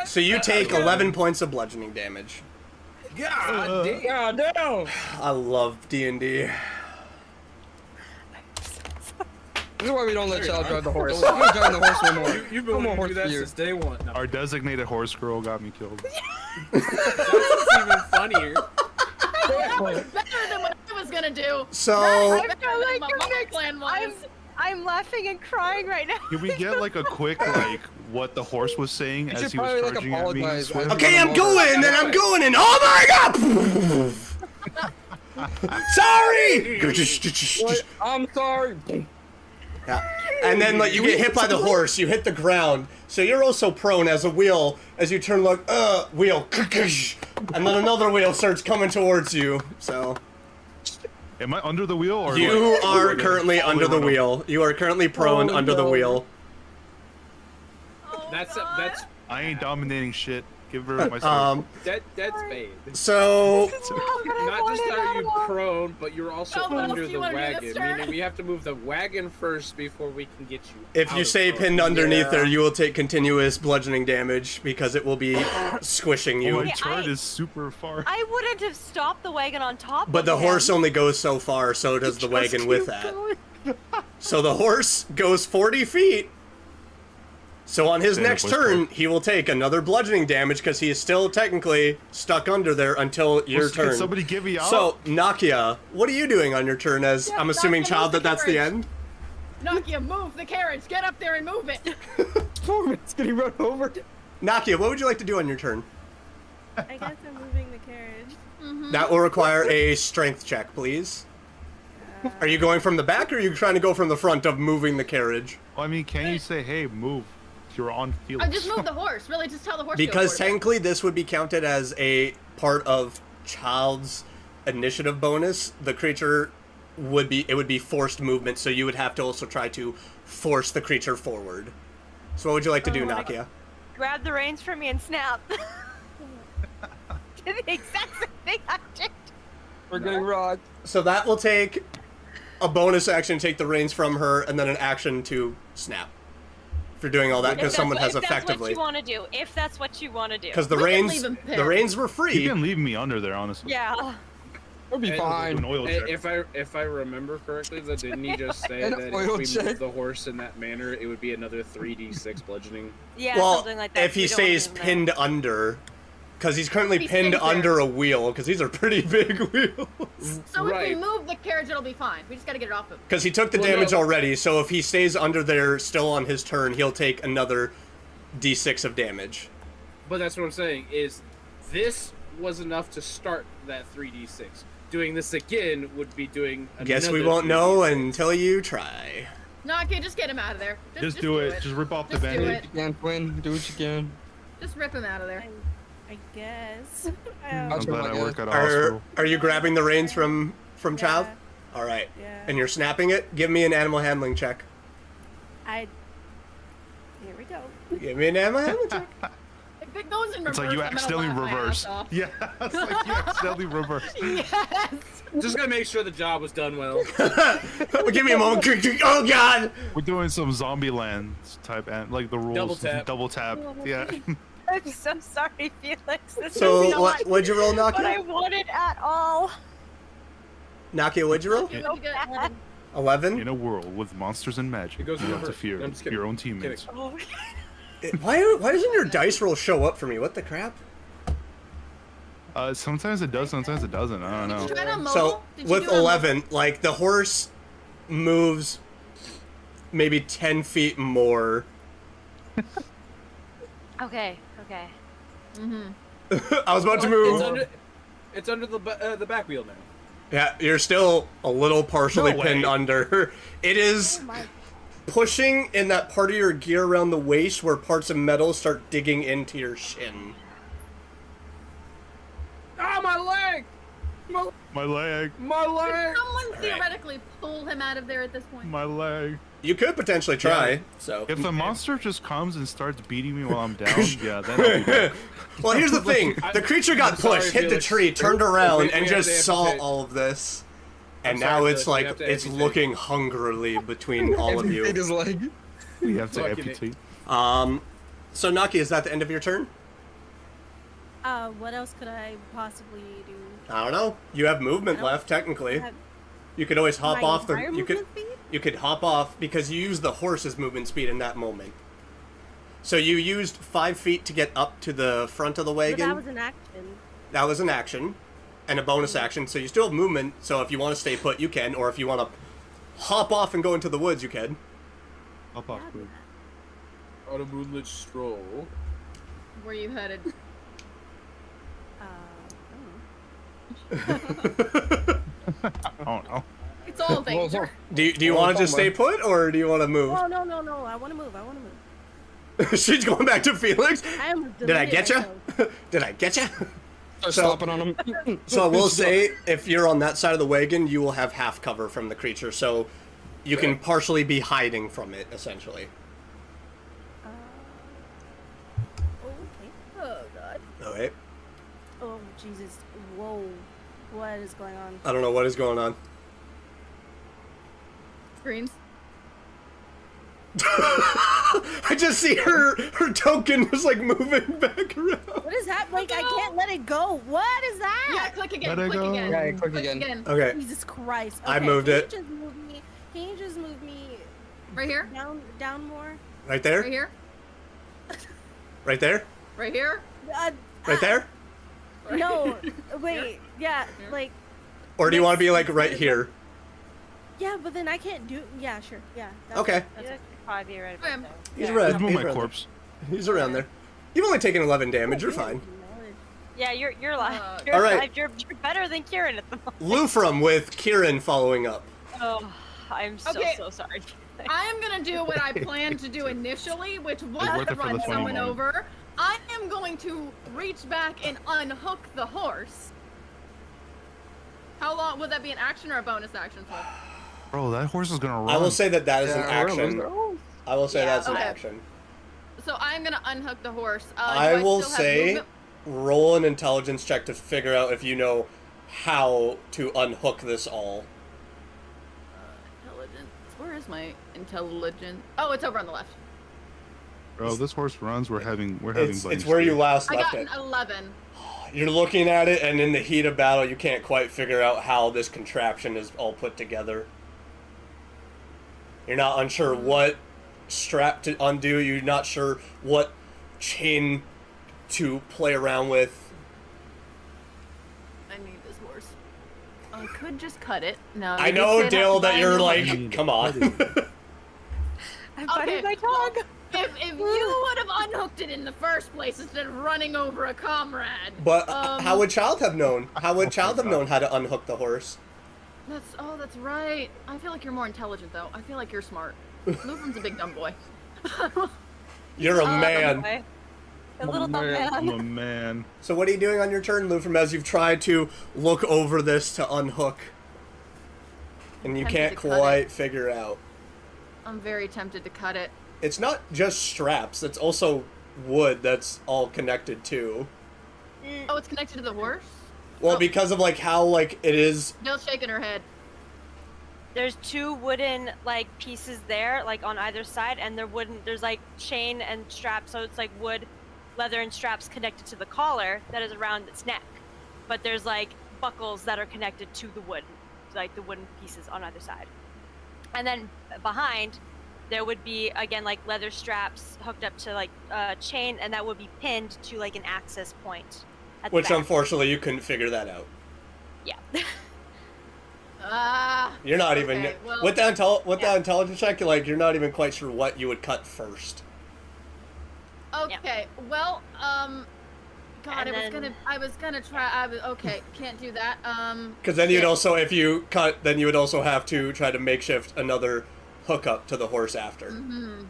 So you take 11 points of bludgeoning damage. God damn! I love D&D. This is why we don't let Child drive the horse. I'm not driving the horse no more. You've been No more wanting to horse do that for you. since day one. No, Our designated horse girl got me killed. that's even funnier. That was better than what I was gonna do. So Better I than feel like what a my mix. plan was. I'm laughing and crying right now. Can we get like a quick like what the horse was saying You as should he was probably, like, charging at me? apologize. Swift? okay, I'm going, and I'm going, and oh my god! Sorry. I'm sorry. Yeah. And then like you get hit by the horse, you hit the ground, so you're also prone as a wheel as you turn like wheel, and then another wheel starts coming towards you. So Am I under the wheel or you like, are currently under the went up? wheel. You are currently prone Oh, under the no. wheel. Oh, That's God. I ain't dominating shit. Give her my sword. that's bad. So Not just are you prone, but you're also Oh, what else under do you the wanna do this wagon. turn? Meaning we have to move the wagon first before we can get you. if out you of stay prone. pinned underneath Yeah. there, you will take continuous bludgeoning damage because it will be squishing Oh, you. my Okay, turn I- is super far. I wouldn't have stopped the wagon on top. But of the him. horse only goes so far, so does the wagon with that. So the horse goes 40 feet. So on his Stand up, next whisper. turn, he will take another bludgeoning damage because he is still technically stuck under there until your Can turn. somebody give me out? So, Nakia, what are you doing on your turn as, I'm assuming, Nakia, child, move that the that's the carriage. end? Nakia, move the carriage. Get up there and move it. It's getting run over. Nakia, what would you like to do on your turn? I guess I'm moving the carriage. That will require a strength check, please. Are you going from the back, or are you trying to go from the front of moving the carriage? Well, I mean, can you say, hey, move? You're on Felix. I just moved the horse. Really, just tell the horse. to go Because forward. technically this would be counted as a part of child's initiative bonus. The creature would be forced movement, so you would have to also try to force the creature forward. So what would you like to do, Oh my Nakia? Grab the reins from me and snap. Did the exact same thing I did. We're getting rocked. So that will take a bonus action to take the reins from her, and then an action to snap. For doing all that, because someone has If that's effectively. what you want to do. If that's what you want to do. Because the We can reins, leave him the pinned. reins were You free. can leave me under there, honestly. Yeah. We'll be And- fine. An oil check. If I remember correctly, though, didn't he just say An that if oil we check. move the horse in that manner, it would be another 3d6 bludgeoning? Yeah, Well, something like that. if he We don't want stays him there. pinned under, because he's currently He pinned stays there. under a wheel, because these are pretty big wheels. So if we Right. move the carriage, it'll be fine. We just gotta get it off him. Because he took the Well, damage no. already, so if he stays under there still on his turn, he'll take another d6 of damage. But that's what I'm saying is, this was enough to start that 3d6. Doing this again would be doing. Guess we another won't know 3d6. until you try. Nakia, just get him out of there. Just do it. Just rip off the Just do band-aid. it. You can, Quinn. Do what you can. Just rip him out of there. I guess. I'm That's glad what I I work at a Are, hospital. are you grabbing the reins from child? Yeah. All right. Yeah. And you're snapping it? Give me an animal handling check. Here we go. Give me an animal handling check. If it goes in reverse, It's like you I'm gonna accidentally laugh my reverse. ass off. Yeah, it's like you accidentally reverse. Yes. Just gotta make sure the job was done well. Give me a moment. Oh, God. We're doing some zombie land type, and like the rules. Double tap. Double tap. Yeah. I'm so sorry, Felix. This So, is not what'd you roll, what I Nakia? wanted at all. Nakia, what'd you roll? What'd you get? 11? In a world with monsters and magic, It goes you have to reverse. fear I'm just kidding. your own teammates. Oh. Why doesn't your dice roll show up for me? What the crap? Sometimes it does, sometimes it doesn't. I don't Did you know. try it on mobile? So, Did you with do it on 11, like, the horse moves maybe 10 feet more. Okay, okay. I was about to It's move. under the back wheel now. Yeah, you're still a little partially No way. pinned under. It is pushing in that part of your gear around the waist where parts of metal start digging into your shin. Ah, my leg! My leg. My Could leg! someone theoretically pull him out of there at this point? My leg. You could potentially try, Yeah. so. If the monster just comes and starts beating me while I'm down, yeah, then I'll be back. Well, here's the thing. The creature got I'm sorry, pushed, hit the Felix. tree, turned We around, have and to just saw amputate. all of this. And I'm now sorry, it's Felix, we like, have to it's amputate. looking hungrily between all of Amputate you. his leg. We have to Fucking amputate. So, Naki, is that the end of your turn? What else could I possibly do? I don't know. You have movement left, technically. Have You could always hop my off the. entire You could. movement speed? You could hop off because you used the horse's movement speed in that moment. So you used 5 feet to get up to the front of the But wagon. that was an action. That was an action and a bonus action. So you still have movement. So if you want to stay put, you can. Or if you want to hop off and go into the woods, you can. Hop off, food. On a moonlit stroll. Where you headed? Oh no. It's all danger. Do you want to just stay put, or do you want to move? Oh, no. I want to move. She's going back to Felix. I am. Did I get you? myself. Did I get you? Start stomping on him. So I will say, if you're on that side of the wagon, you will have half cover from the creature, so you can partially be hiding from it, essentially. Okay. Oh god. Okay. Oh, Jesus. Whoa. What is going on? I don't know what is going on. Screams. I just see her token was like moving back around. What is that? Like, I can't let it go. What is Yeah, that? click again. Let it Click go. again. Yeah, click again. Okay. Jesus Christ. I Okay, moved it. Can you just move me Right here. down more? Right there? Right here. Right there? Right here. Right there? No. Wait. Yeah. Like. Or do you want to be like right here? Yeah, but then I can't do. Yeah, sure. Yeah. Okay. You could probably be right about Okay. there. He's Yeah. red. Move He's my around corpse. there. He's around there. You've only taken 11 damage. You're fine. Yeah, you're alive. Uh, You're all right. alive. You're better than Kieran at the moment. Lufrum with Kieran following up. Oh, I'm so Okay. sorry. I am gonna do what I planned to do initially, which was worth to it for run the 20 someone moment. over. I am going to reach back and unhook the horse. How long would that be an action or a bonus action? So? Bro, that horse is gonna run. I will say that is an Yeah, we're action. losing. I will say Yeah, that's an okay. action. So I'm gonna unhook the horse. Do I will still have say movement? roll an intelligence check to figure out if you know how to unhook this all. Intelligence. Where is my intelligence? Oh, it's over on the left. Bro, this horse runs. We're having It's blame where you speed. last I left got it. an 11. You're looking at it, and in the heat of battle, you can't quite figure out how this contraption is all put together. You're not unsure what strap to undo. You're not sure what chain to play around with. I need this horse. I could just cut it. No. I you know, can't Dale, have to that buy a you're new like, one. come on. I'm Okay, fighting my dog. If you would have unhooked it in the first place instead of running over a comrade. But how would Child have known? How would Child have God. known how to unhook the horse? That's right. I feel like you're more intelligent though. I feel like you're smart. Lufrum's a big dumb boy. You're a Oh, man. boy. A little dumb man. I'm a man. So what are you doing on your turn, Lufrum, as you've tried to look over this to unhook? And you Tempted can't to cut quite figure out. I'm very tempted to cut it. It's not just straps, it's also wood that's all connected too. Oh, it's connected to the horse? Well, Oh. because of like how like it is. Dale's shaking her head. There's two wooden like pieces there, like on either side, and there's like chain and straps, so it's like wood, leather, and straps connected to the collar that is around its neck. But there's like buckles that are connected to the wood, like the wooden pieces on either side. And then behind, there would be again like leather straps hooked up to like a chain, and that would be pinned to like an access point. At the Which back. unfortunately you couldn't figure that out. Yeah. Ah. You're not even Okay, well, with that yeah. intelligence check. Like you're not even quite sure what you would cut first. Okay. Well, God, And I was gonna try. Okay, can't do that. Because then you'd shit. also, if you cut, then you would also have to try to makeshift another hookup to the horse after. Mm-hmm.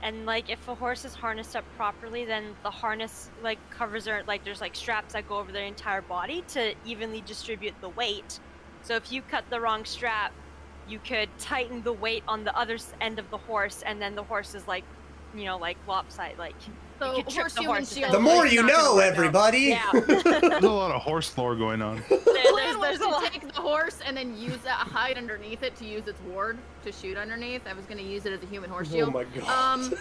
And like if a horse is harnessed up properly, then the harness like covers their like there's like straps that go over their entire body to evenly distribute the weight. So if you cut the wrong strap, you could tighten the weight on the other end of the horse, and then the horse is like, you know, like lopsided, like So you could trip horse the human horse. shield. The more is you not gonna know, work out. everybody. Yeah. There's a lot of horse lore going on. The plan was there's a lot. to take the horse and then use that hide underneath it to use its ward to shoot underneath. I was gonna use it as a human horse Oh shield. my god.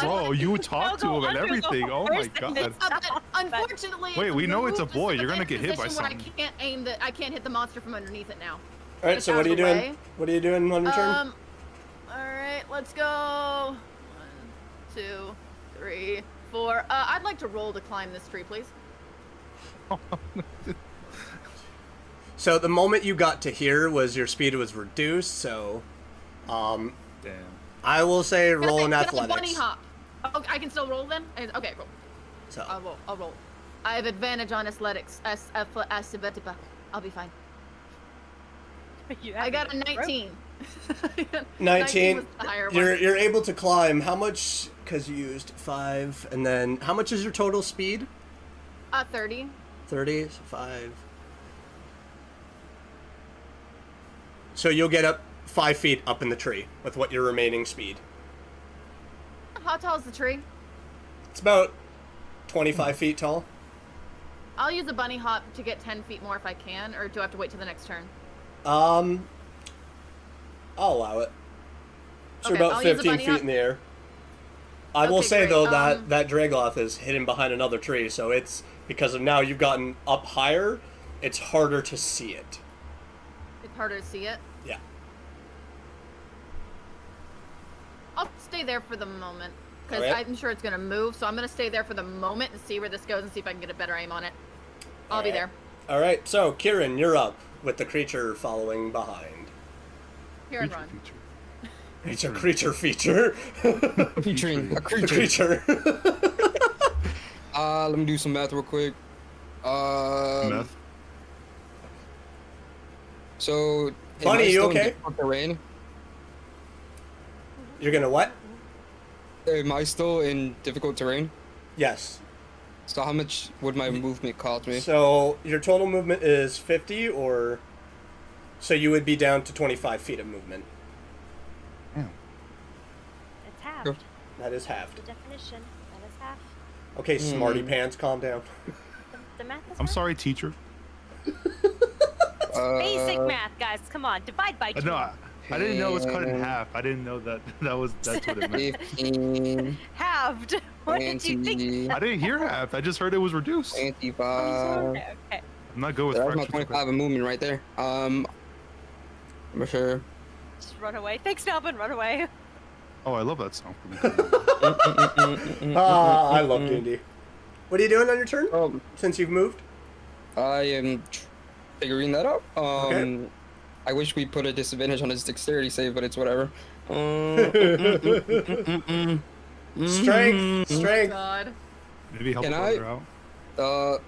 Bro, you talk to go him and under the everything. Oh my horse and then god. But unfortunately, Wait, we know it's a moved boy. us You're in gonna get hit by position where something. I can't hit the monster from underneath it now. right, Just so what out are you of the doing? way. What are you doing on your turn? All right, let's go. 1, 2, 3, 4. I'd like to roll to climb this tree, please. So the moment you got to here was your speed was reduced, so Damn. I will say roll in Can I athletics. bunny hop? Oh, I can still roll then? Okay, cool. So I'll roll. I have advantage on athletics. I'll be fine. You I have got a rope? 19. 19. was the higher one. You're able to climb. How much? Because you used 5, and then how much is your total speed? 30. 30. So 5. So you'll get up 5 feet up in the tree with what your remaining speed. How tall is the tree? It's about 25 feet tall. I'll use a bunny hop to get 10 feet more if I can, or do I have to wait till the next turn? I'll allow it. So Okay, about I'll use a 15 bunny feet hop. in the air. I will Okay, say great. though that Dragloth is hidden behind another tree, so it's because of now you've gotten up higher, it's harder to see it. It's harder to see it. Yeah. I'll stay there for the moment, because Alright. I'm sure it's going to move, so I'm going to stay there for the moment and see where this goes and see if I can get a better aim on it. I'll be there. All right, so Kieran, you're up with the creature following behind. Here and run. It's a creature feature. Featuring a The creature. creature. Let me do some math real quick. Meth. So, am Bunny, I you still in okay? difficult terrain? You're gonna what? Am I still in difficult terrain? Yes. So how much would my movement cost me? So your total movement is 50, or so you would be down to 25 feet of movement. It's half. Sure. That is halved. The definition. That is half. Okay, smarty pants, calm down. The math is I'm right. sorry, teacher. Basic math, guys. Come on. Divide by 2. No, I didn't know it was cut in half. I didn't know that's what it meant. 15, Halved. What did you think? 20, I didn't hear half. I just heard it was reduced. 25. Okay. I'm not good with That was my fractions. 25 of movement right there. For sure. Just run away. Thanks, Melvin. Run away. Oh, I love that song. I love D&D. What are you doing on your turn? Since you've moved? I am figuring that out. Okay. I wish we put a disadvantage on his dexterity save, but it's whatever. Strength. God. Maybe help Can brother out.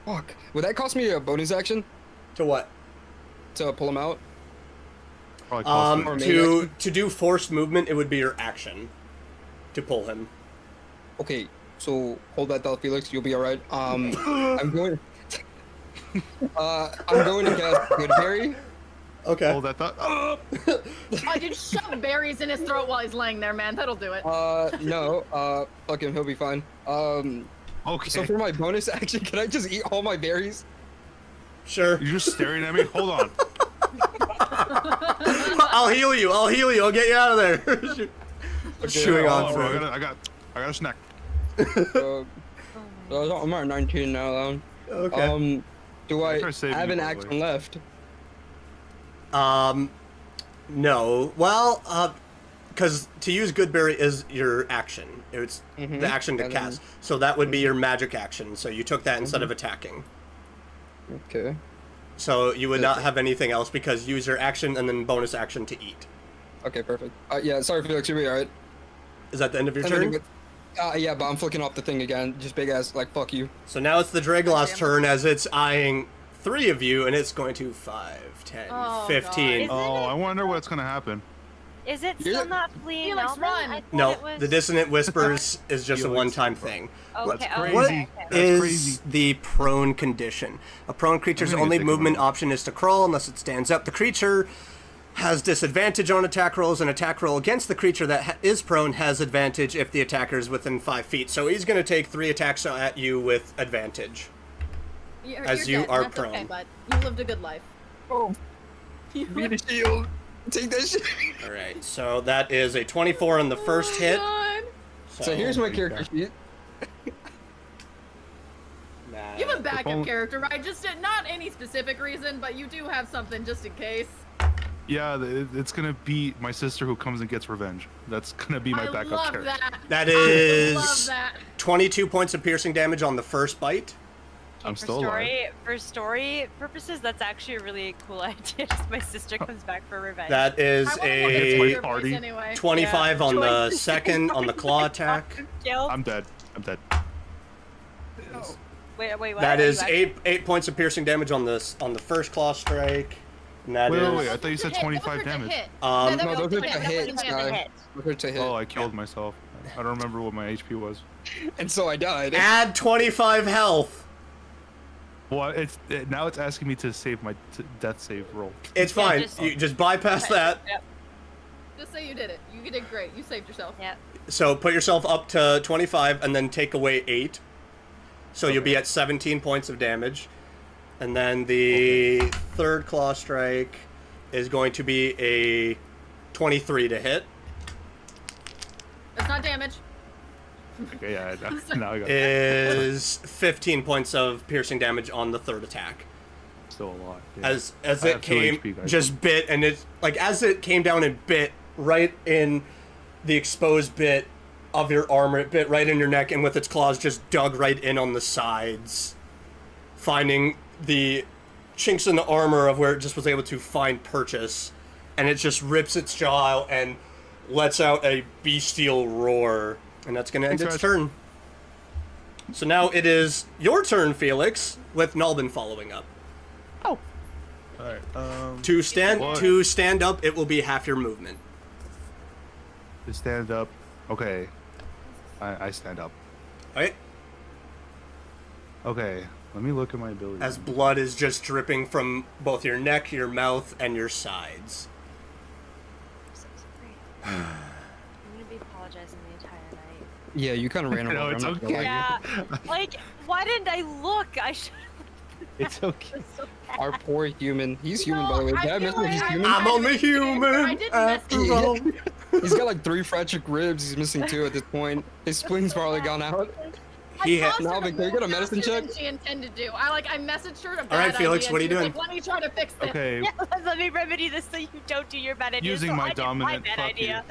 Fuck. Would that cost me a bonus action To what? to pull him out? Probably cost me. Or maybe To do forced movement, it would be your action to pull him. Okay, so hold that thought, Felix. You'll be all right. I'm going. I'm going to cast Goodberry. Okay. Hold that thought. I just shove berries in his throat while he's laying there, man. That'll do it. No. Fuck him. He'll be fine. Okay. So for my bonus action, can I just eat all my berries? Sure. You're just staring at me. Hold on. I'll heal you. I'll get you out of there. Chewing Hold on bro. food. I got a snack. I'm at 19 now, though. Okay. Do I try saving have you, an by the action way. left? No. Well, because to use Goodberry is your action. It's the action to And cast. then- So that would be your magic action. So you took that instead of attacking. Okay. So you would not have anything else because use your action and then bonus action to eat. Okay, perfect. Yeah, sorry, Felix. You'll be all right. Is that the end of your And then turn? with- yeah, but I'm flicking off the thing again. Just big ass, like, fuck you. So now it's the Dragloth's turn as it's eyeing 3 of you, and it's going to 5, 10, Oh, 15. God. Oh, I wonder what's gonna happen. Is it You're still the- not fleeing Felix, Melvin? run. I thought No, it was... the Dissonant Whispers is just a Yolix. one-time thing. Okay, That's okay, What crazy. okay. That's is crazy. the prone condition? A prone creature's I'm gonna only take a movement moment. option is to crawl unless it stands up. The creature has disadvantage on attack rolls. An attack roll against the creature that is prone has advantage if the attacker is within 5 feet. So he's going to take 3 attacks at you with advantage. As you dead. are That's okay, prone. bud. You lived a good life. Oh, be the shield. Take that shit. All right, so that is a 24 on the first hit. So here's my character sheet. Math. You have a backup only- character, right? Just not any specific reason, but you do have something just in case. Yeah, it's gonna be my sister who comes and gets revenge. That's gonna be my I backup love character. that. That I love is that. 22 points of piercing damage on the first bite. I'm For still alive. For story purposes, that's actually a really cool idea. Just my sister comes back for revenge. That is I wanna hear a your voice party. anyway. 25 Yeah. on the Choice. second on the claw attack. Killed. I'm dead. I'm dead. Wait, what? That Are you is actually- 8 points of piercing damage on the first claw strike. And that Wait, is wait, wait, I thought you said Hit, 25 those are to damage. hit. Um, that No, was those to are to hit, that hit, was to Sky. hit. Look her to hit. Oh, I killed myself. I don't remember what my HP was. And so I died. add 25 health. Well, now it's asking me to save my death save roll. It's Yeah, fine. just- You just bypass that. Yep. Just say you did it. You did great. You saved yourself. Yep. So put yourself up to 25 and then take away 8. So you'll be at 17 points of damage. And then the third claw strike is going to be a 23 to hit. It's not damage. Okay, yeah, now I got Is 15 points of piercing damage on the third attack. still a lot. Yeah. As I it have 2 came, HP, guys. just bit, and it like as it came down and bit right in the exposed bit of your armor, it bit right in your neck, and with its claws just dug right in on the sides, finding the chinks in the armor of where it just was able to find purchase, and it just rips its jaw out and lets out a bestial roar, and that's gonna end its Thanks, turn. So now it is your turn, Felix, with Nalbin following up. Alright, To stand What? to stand up, it will be half your movement. to stand up. Okay. I stand up. Right? Okay, let me look at my ability. As blood is just dripping from both your neck, your mouth, and your sides. So sorry. I'm gonna be apologizing the entire night. Yeah, you kind of ran No, over. it's I'm not gonna okay. lie. Yeah. Like, why didn't I look? I should. It's okay. Our poor human. He's human, by the way. I Did I feel mention that he's like human? I'm only I human didn't after mess all. He's got like 3 fractured ribs. He's missing 2 at this point. His spleen's probably gone out. He I ha- tossed her Nalvin, can we get a more medicine faster check? than She intended to. I messaged her a bad All right, Felix, idea, what are and you she was doing? Like, let me try to fix this. Okay, Yeah, let me remedy this so you don't do your bad idea. Using so my I did dominant, my bad fuck you. idea.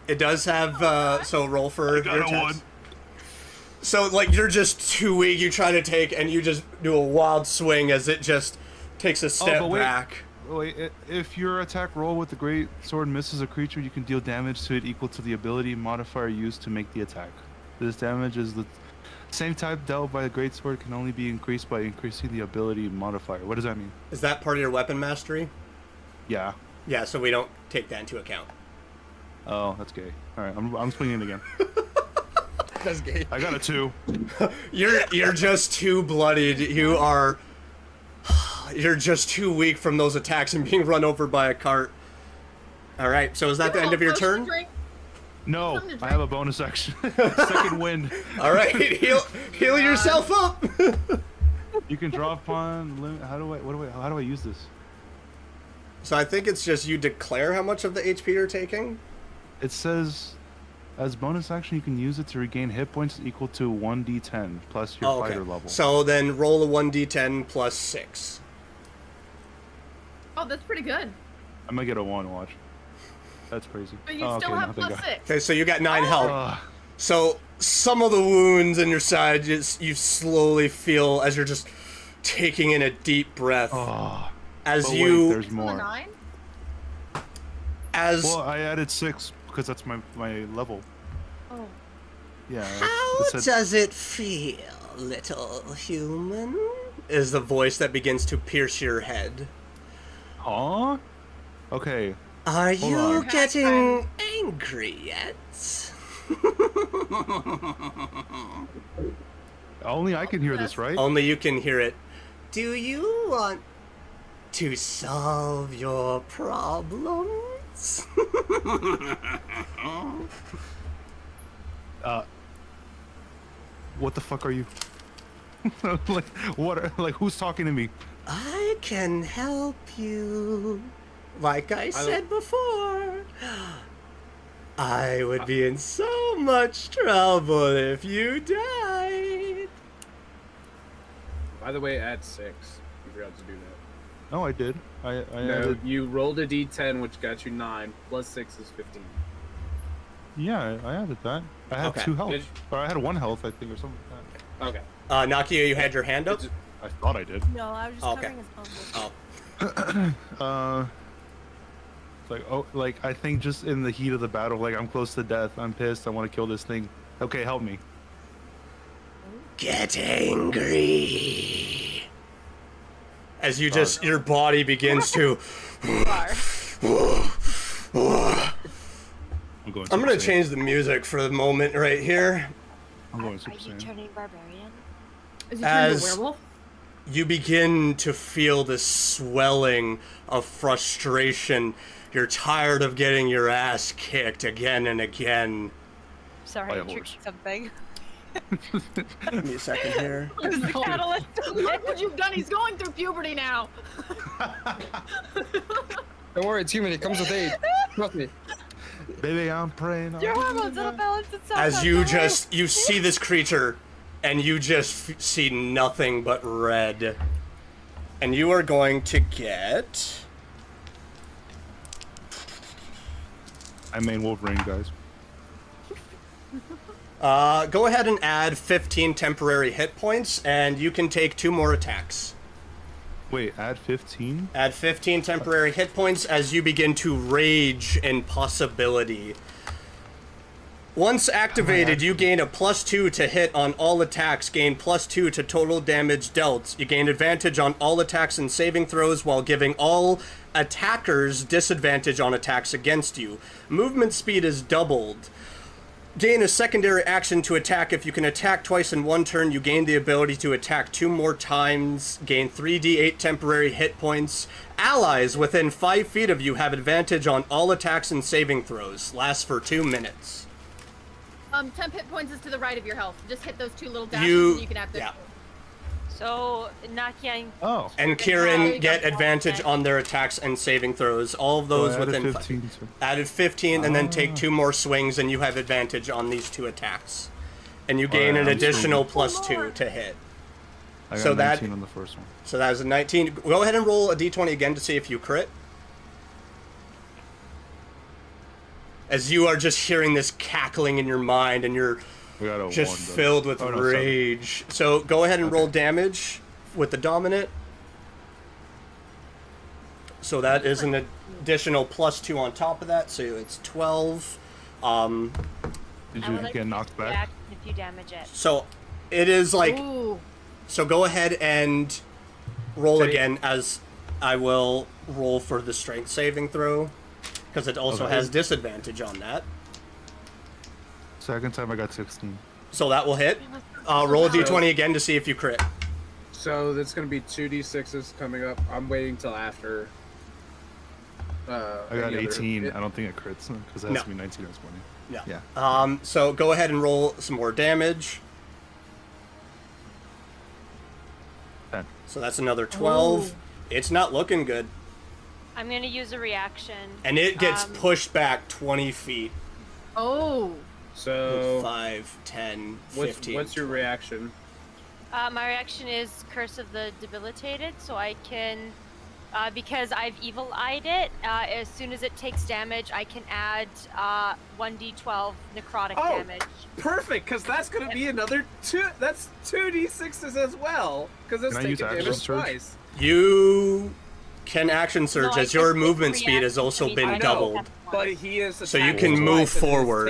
It does have so roll for got your a attacks. 1. So like you're just too weak, you try to take and you just do a wild swing as it just takes a step but wait. back. Wait, if your attack roll with the great sword misses a creature, you can deal damage to it equal to the ability modifier used to make the attack. This damage is the same type dealt by the great sword, can only be increased by increasing the ability modifier. What does that mean? Is that part of your weapon mastery? Yeah. Yeah, so we don't take that into account. Oh, that's gay. All right, I'm swinging again. That's gay. I got a 2. You're just too bloodied. You're just too weak from those attacks and being run over by a cart. All right, so is that the end of your Potion turn? drink? No, Something to I have a bonus action. Second wind. All right, heal yourself up. You can draw upon limit. How do I use this? So I think it's just you declare how much of the HP you're taking. It says, as bonus action, you can use it to regain hit points equal to 1d10 plus your Oh, okay. fighter level. So then roll a 1d10 plus 6. Oh, that's pretty good. I might get a 1. Watch. That's crazy. But you Oh, still okay, have nothing plus got- 6. Okay, so you got 9 health. Ugh. So some of the wounds in your side, you slowly feel as you're just taking in a deep breath. Oh, As but wait, you, there's From the more. 9? as Well, I added 6 because that's my level. Oh. Yeah. how it said- does it feel, little human? Is the voice that begins to pierce your head. Huh? Okay. Are you on. getting angry yet? Only I can hear this, right? Only you can hear it. Do you want to solve your problems? What the fuck are you? Like, what? Like, who's talking to me? I can help you. Like I said before, I would be in so much trouble if you died. By the way, add 6. You forgot to do that. No, I did. I No, added. you rolled a d10, which got you 9. Plus 6 is 15. Yeah, I added that. I had Okay. 2 health, Did you- or I had 1 health, I think, or something like Okay. Nakia, you had your hand up? that. I thought I did. No, I was just Okay. covering his mouth. Oh. It's like, oh, like I think just in the heat of the battle, like I'm close to death. I'm pissed. I want to kill this thing. Okay, help me. Get angry. As you just, your body begins to. I'm going. I'm gonna Super Saiyan. change the music for the moment right here. I'm going Are Super you Saiyan. turning barbarian? Is he turned As- into a werewolf? You begin to feel the swelling of frustration. You're tired of getting your ass kicked again and again. Sorry, By a I tricked horse. something. Give me a second here. Who's the catalyst? Look what you've done. He's going through puberty now. Don't worry, it's human. It comes with age. Trust me. Baby, I'm praying. Your hormones will balance itself As out, you don't worry. just, you see this creature, and you just see nothing but red. And you are going to get... I main Wolverine, guys. Go ahead and add 15 temporary hit points, and you can take 2 more attacks. Wait, add 15? Add 15 temporary hit points as you begin to rage in possibility. Once activated, you gain a +2 to hit on all attacks, gain +2 to total damage dealt. You gain advantage on all attacks and saving throws while giving all attackers disadvantage on attacks against you. Movement speed is doubled. Gain a secondary action to attack. If you can attack twice in one turn, you gain the ability to attack 2 more times. Gain 3d8 temporary hit points. Allies within 5 feet of you have advantage on all attacks and saving throws. Lasts for 2 minutes. 10 hit points is to the right of your health. Just hit those 2 little dashes and you can have this. yeah. So, Nakia, Oh. And Kieran get advantage on their attacks and saving throws. All of those I added within 15 added 15, and then take 2 more swings, and you have advantage on these 2 attacks. And you gain Alright, an I'm additional swinging. +2 to hit. I got So that- 19 on the first one. So that was a 19. Go ahead and roll a d20 again to see if you crit. As you are just hearing this cackling in your mind, and you're We got a just 1. though. filled with Oh, no, 7. rage. So go ahead and roll Okay. damage with the dominant. So that is an additional +2 on top of that, so it's 12. Did I you would like get to knocked use back? react if you damage it. So it is like, Ooh. so go ahead and roll Say- again as I will roll for the strength saving throw, because it also Okay. has disadvantage on that. Second time I got 16. So that will hit. Roll a d20 again to see if you crit. So that's going to be 2d6s coming up. I'm waiting till after. I got any other- 18. I don't think it crits because it has No. to be 19 or 20. Yeah. Yeah. So go ahead and roll some more damage. 10. So that's another 12. It's not looking good. I'm gonna use a reaction. And it gets Um, pushed back 20 feet. Oh. So 5, 10, 15. what's your 20. reaction? My reaction is Curse of the Debilitated, so I can, because I've evil-eyed it, as soon as it takes damage, I can add 1d12 necrotic Oh. damage. Perfect, because that's going to be another 2. That's 2d6s as well, because it's Can I use taking action damage surge? twice. You can action surge No, I as your can movement react speed has to also me. been I know. doubled. But he is So you attacking can move twice and is forward.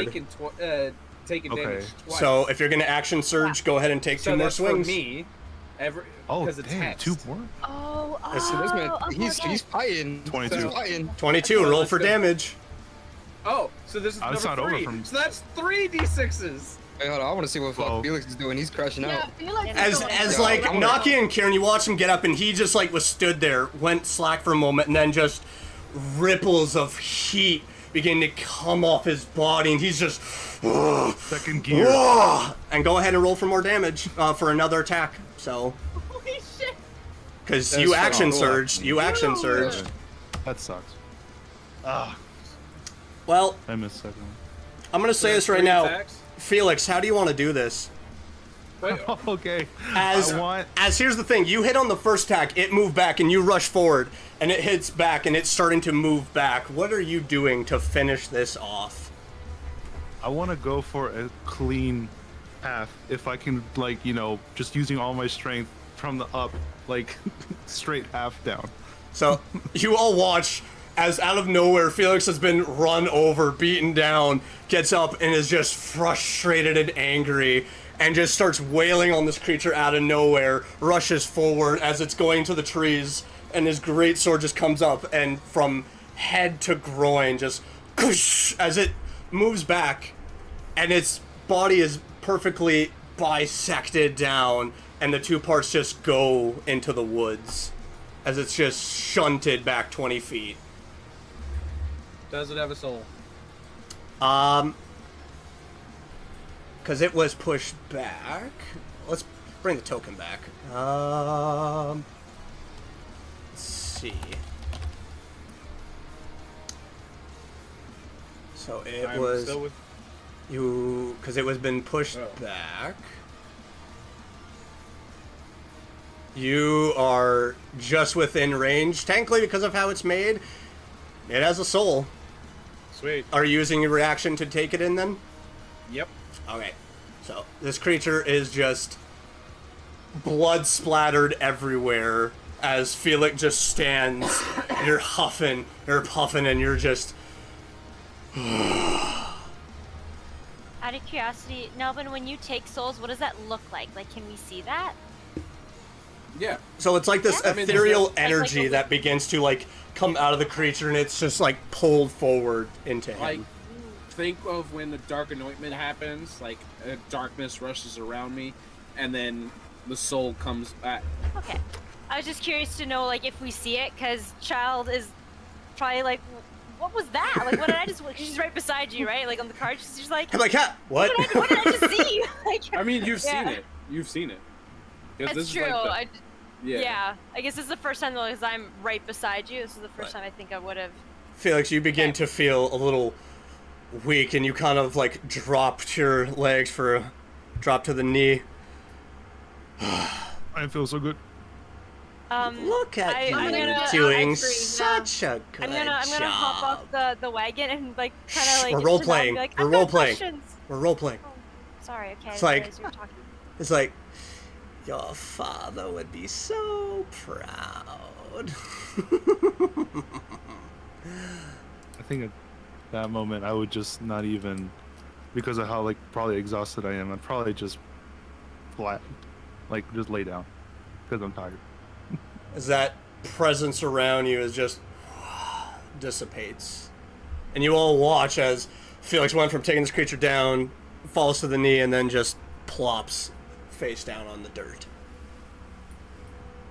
taking Okay. damage twice. So if you're going to action surge, go ahead and take So 2 more that's swings. for me. Oh, because it's damn. text. 2 more? Oh, So this man, he's okay. fighting. 22. He's fighting. 22, So roll let's for go. damage. Oh, so this is It's number not over 3. from- So that's 3d6s. Wait, hold on. I want to see what Well- Felix is doing. He's crashing Yeah, out. Felix is As going as for it. like Yeah. Naki and Kieran, you watch him get up, and he just like was stood there, went slack for a moment, and then just ripples of heat begin to come off his body, and he's just Second gear. and go ahead and roll for more damage for another attack. So Holy shit. because That's you so action cool. surged, you action surged. That sucks. Ah, Well, I missed second one. I'm gonna say this right 3 now, attacks? Felix. How do you want to do this? Wait, Okay. As I want. here's the thing, you hit on the first attack, it moved back, and you rush forward, and it hits back, and it's starting to move back. What are you doing to finish this off? I want to go for a clean path. If I can, like, just using all my strength from the up, like, straight half down. So you all watch as out of nowhere, Felix has been run over, beaten down, gets up and is just frustrated and angry, and just starts wailing on this creature out of nowhere, rushes forward as it's going to the trees, and his great sword just comes up, and from head to groin, just whoosh, as it moves back, and its body is perfectly bisected down, and the two parts just go into the woods, as it's just shunted back 20 feet. Does it have a soul? Because it was pushed back. Let's bring the token back. Let's see. So it I'm was still with... you, because it was been pushed Oh. back. You are just within range, technically because of how it's made. It has a soul. Sweet. Are you using your reaction to take it in then? Yep. Okay, so this creature is just blood splattered everywhere as Felix just stands. You're huffing, you're puffing, and you're just. Out of curiosity, Nelvin, when you take souls, what does that look like? Like, can we see that? Yeah. So it's like this Yeah. I mean, ethereal like energy a- that begins to like come out of the creature, and it's just like pulled forward into him. Like, think of when the dark anointment happens, like darkness rushes around me, and then the soul comes back. Okay. I was just curious to know, like, if we see it, because Child is probably like, what was that? Like, what did I just... She's right beside you, right? Like, on the card, she's just like, I'm like, ha, what? what did I just see? Like, I mean, you've Yeah. seen it. You've seen it. 'Cause That's this is true. like Yeah. I guess this is the first time, though, because I'm right beside you. This is the first time I think I would have... Felix, you begin Okay. to feel a little weak, and you kind of like dropped your legs for a drop to the knee. I feel so good. Look at I'm you gonna- doing actually, such a good I'm gonna hop job. off the wagon and, like, kind of, like... We're just role nod and playing. be Like, We're I've got role playing. questions. We're role playing. Sorry, okay. It's I like- realized you were talking. It's like, your father would be so proud. I think at that moment I would just not even, because of how like probably exhausted I am, I'd probably just flat, like just lay down, because I'm tired. As that presence around you is just dissipates. And you all watch as Felix went from taking this creature down, falls to the knee, and then just plops face down on the dirt.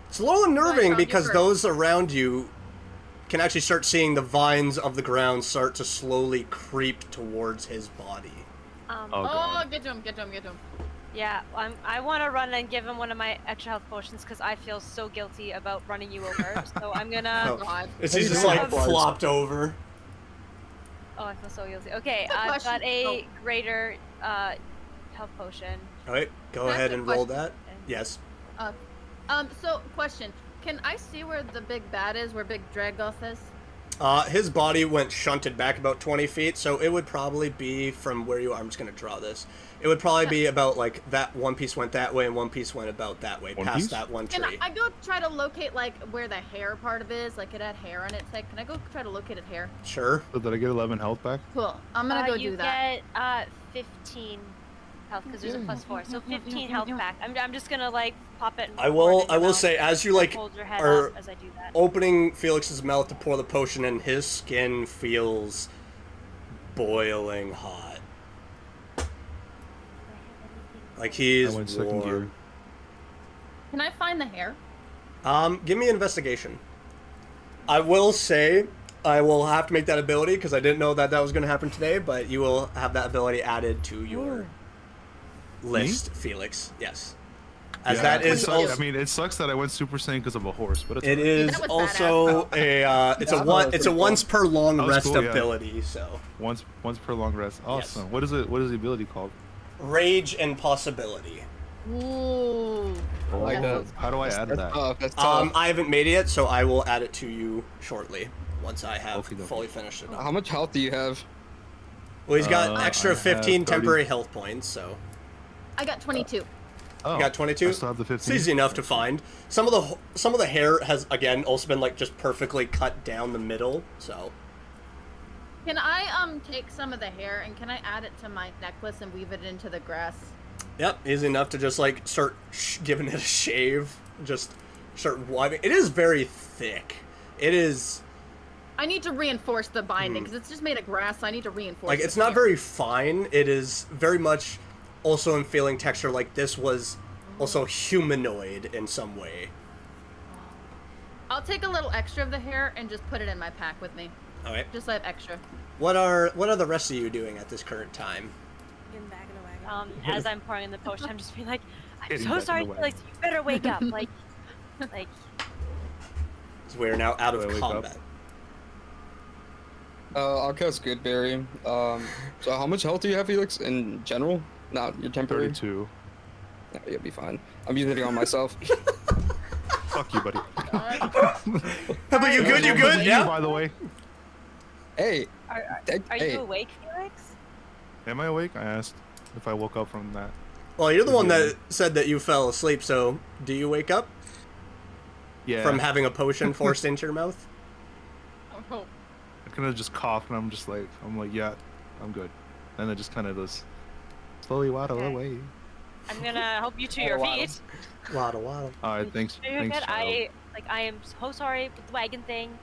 It's a little unnerving Sean, because you those around you can actually start seeing the vines of the ground start to slowly creep towards his body. Oh Oh, god. get to him, get to him, get to him. Yeah, I want to run and give him one of my extra health potions because I feel so guilty about running you over. So I'm gonna. Oh. God. It's he's just like Yeah. flopped over. Oh, I feel so guilty. Okay, Quick I've got question. a greater health potion. All right, go Can I ahead ask a and roll question? that. Yes. So question. Can I see where the big bad is, where Big Dragoth is? His body went shunted back about 20 feet, so it would probably be from where you are. I'm just going to draw this. It would probably be about, like, that one piece went that way and one piece went about that way, One past piece? that one Can tree. I go try to locate, like, where the hair part of it is? Like, it had hair on its head. Can I go try to locate its hair? Sure. So did I get 11 health back? Cool. I'm gonna go you do that. get 15 health because there's a +4, so 15 health back. I'm just gonna like pop it. And I pour it will in your mouth. say, as you, like, Hold your head are up as I do that. opening Felix's mouth to pour the potion in, his skin feels boiling hot. Like he's I went second gear. warm. Can I find the hair? Give me investigation. I will say I will have to make that ability because I didn't know that was going to happen today, but you will have that ability added to your list, Felix. Yes. As Yeah, that is it also, sucks. I mean, it sucks that I went Super Saiyan because of a horse, but it's it okay. is That was also a it's a once per long That was rest cool, yeah. ability. So once per long rest. Awesome. What is it? What is the ability called? rage and possibility. Ooh. I like that. How do I add That's that? tough. That's tough. I haven't made it yet, so I will add it to you shortly once I have Okie dokie. fully finished it up. How much health do you have? Well, he's got I extra have 15 30. temporary health points, so I got 22. Oh, you got 22. I still have the 15. It's easy enough to find. Some of the hair has again also been like just perfectly cut down the middle, so. Can I take some of the hair and can I add it to my necklace and weave it into the grass? Yep, easy enough to just like start giving it a shave, just start wiping. It is very thick. It is I need to reinforce the binding because it's just made of grass. So I need to reinforce. like it's not very fine. It is very much also in feeling texture like this was also humanoid in some way. I'll take a little extra of the hair and just put it in my pack with me, All right. just so I have extra. What are the rest of you doing at this current time? Getting back in the wagon. As I'm pouring in the potion, I'm just being like, I'm Getting so back in sorry, the wagon. Felix. You better wake up. Like, So we are now out Do I of wake up? combat. I'll cast Goodberry. So how much health do you have, Felix, in general? Not your temporary? 32. No, you'll be fine. I'm using it on myself. Fuck you, buddy. How about you good? You good? You, Yeah. by the way. Hey. are hey. you awake, Felix? Am I awake? I asked if I woke up from that. Well, you're the one that said that you fell asleep. So, do you wake up Yeah. from having a potion forced into your mouth? Oh, I kind of just cough and I'm like, yeah, I'm good. And then just kind of just slowly waddle Okay. away. I'm gonna help you to your waddle. feet. Waddle, waddle. All right, thanks. You're Thanks, good. child. I am so sorry with the wagon thing.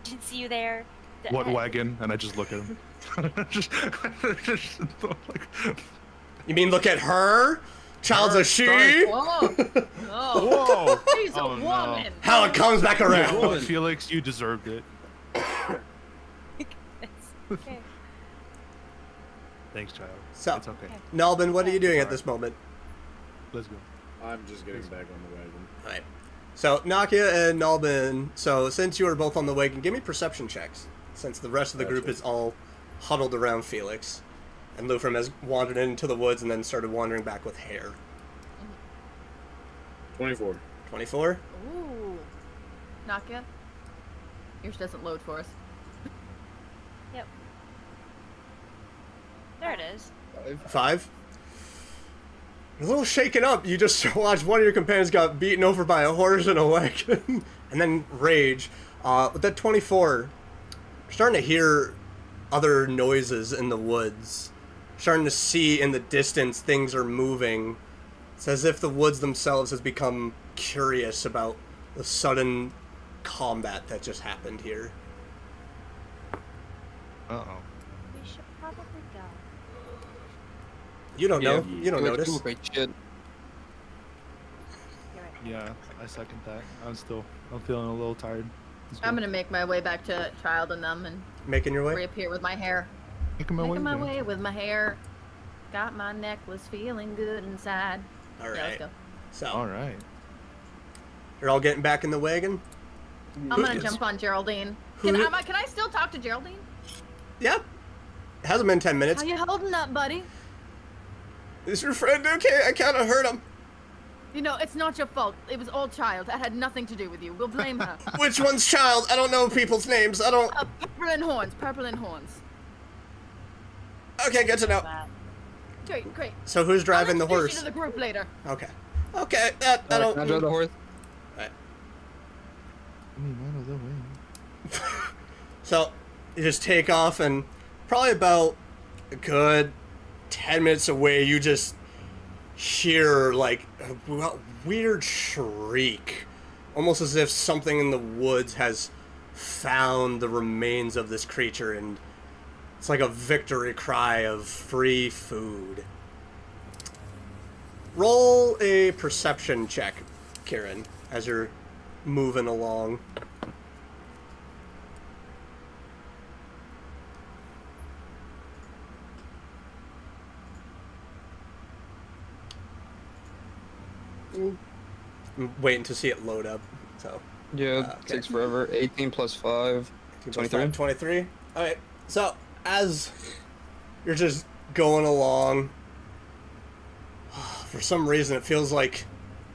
Didn't see you there. What wagon? And I just look at him. just like, You mean look at her? Child's a she? whoa, oh, whoa! she's a Oh, no. woman. How it comes back around. Oh, Felix, you deserved it. Okay. Thanks, child. So- It's okay. Nalbin, what are you doing at this moment? Let's go. I'm just getting back on the wagon. Alright. So, Nakia and Nalbin, so since you are both on the wagon, give me perception checks. Since the rest of the group Gotcha. is all huddled around Felix. And Lufram has wandered into the woods and then started wandering back with hair. 24. 24? Ooh, Nakia, yours doesn't load for us. Yep. There it is. 5? You're a little shaken up. You just watched one of your companions got beaten over by a horse in a wagon. And then rage. With that 24, you're starting to hear other noises in the woods. Starting to see in the distance things are moving. It's as if the woods themselves has become curious about the sudden combat that just happened here. Uh-oh. We should probably go. You don't know. You don't Felix, notice. you look like shit. You're right. Yeah, I second that. I'm feeling a little tired. It's I'm good. gonna make my way back to Child and them and Making your way? reappear with my hair. Making my way. Making my man. way with my hair. Got my necklace feeling good inside. Yeah, let's Alright. go. So, All right. you're all getting back in the wagon? I'm gonna is- jump on Geraldine. Who Can is- I still talk to Geraldine? Yeah. It hasn't been 10 minutes. How you holding up, buddy? Is your friend okay? I kind of hurt him. You know, it's not your fault. It was all Child. That had nothing to do with you. We'll blame her. Which one's child? I don't know people's names. I don't. Purple and horns. Purple and horns. Okay, good to know. That. Great, great. So who's driving the I'll introduce horse? you to the group later. Okay. Okay, that I Can I drive the don't. horse? Out of the way. So you just take off, and probably about a good 10 minutes away, you just hear like a weird shriek, almost as if something in the woods has found the remains of this creature, and it's like a victory cry of free food. Roll a perception check, Kieran, as you're moving along. I'm waiting to see it load up. So Yeah, okay. takes forever. 18 plus 5. 23? 23. All right. So as you're just going along, for some reason it feels like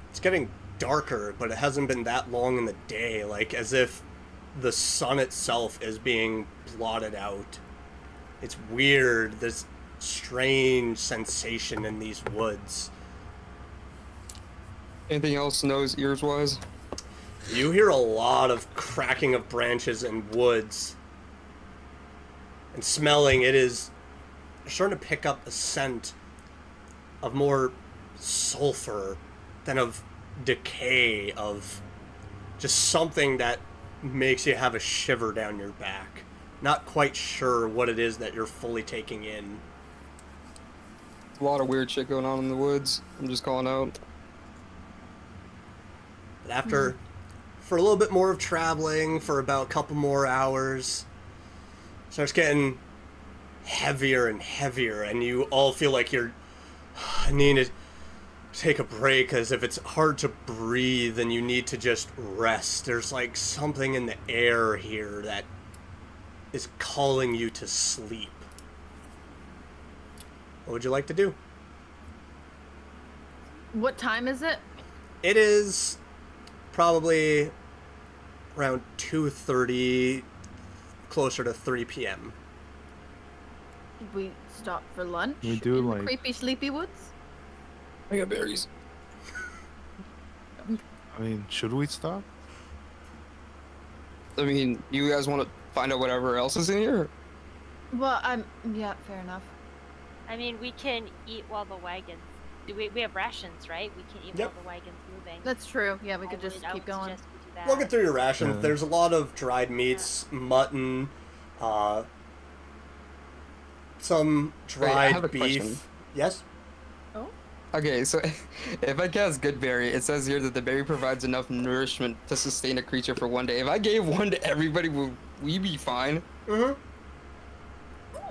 it's getting darker, but it hasn't been that long in the day, like as if the sun itself is being blotted out. It's weird, this strange sensation in these woods. Anything else nose ears wise? You hear a lot of cracking of branches in woods. And smelling, it is starting to pick up a scent of more sulfur than of decay, of just something that makes you have a shiver down your back. Not quite sure what it is that you're fully taking in. A lot of weird shit going on in the woods. I'm just calling out. But after, for a little bit more of traveling, for about a couple more hours, it starts getting heavier and heavier, and you all feel like you're needing to take a break, as if it's hard to breathe and you need to just rest. There's like something in the air here that is calling you to sleep. What would you like to do? What time is it? It is probably around 2:30, closer to 3 p.m. Did we stop for lunch? We do, in like- the creepy, sleepy woods. I got berries. I mean, should we stop? I mean, you guys want to find out whatever else is in here? Well, yeah, fair enough. I mean, we can eat while the wagons. We have rations, right? We can eat Yep. while the wagon's moving. That's true. Yeah, we could I just would- I keep would going. suggest we do that. Looking through your rations, Yeah. there's a lot of dried meats, mutton, some dried have a beef. question. Yes? Okay, so if I cast Good Berry, it says here that the berry provides enough nourishment to sustain a creature for one day. If I gave one to everybody, would we be fine? Mm-hmm.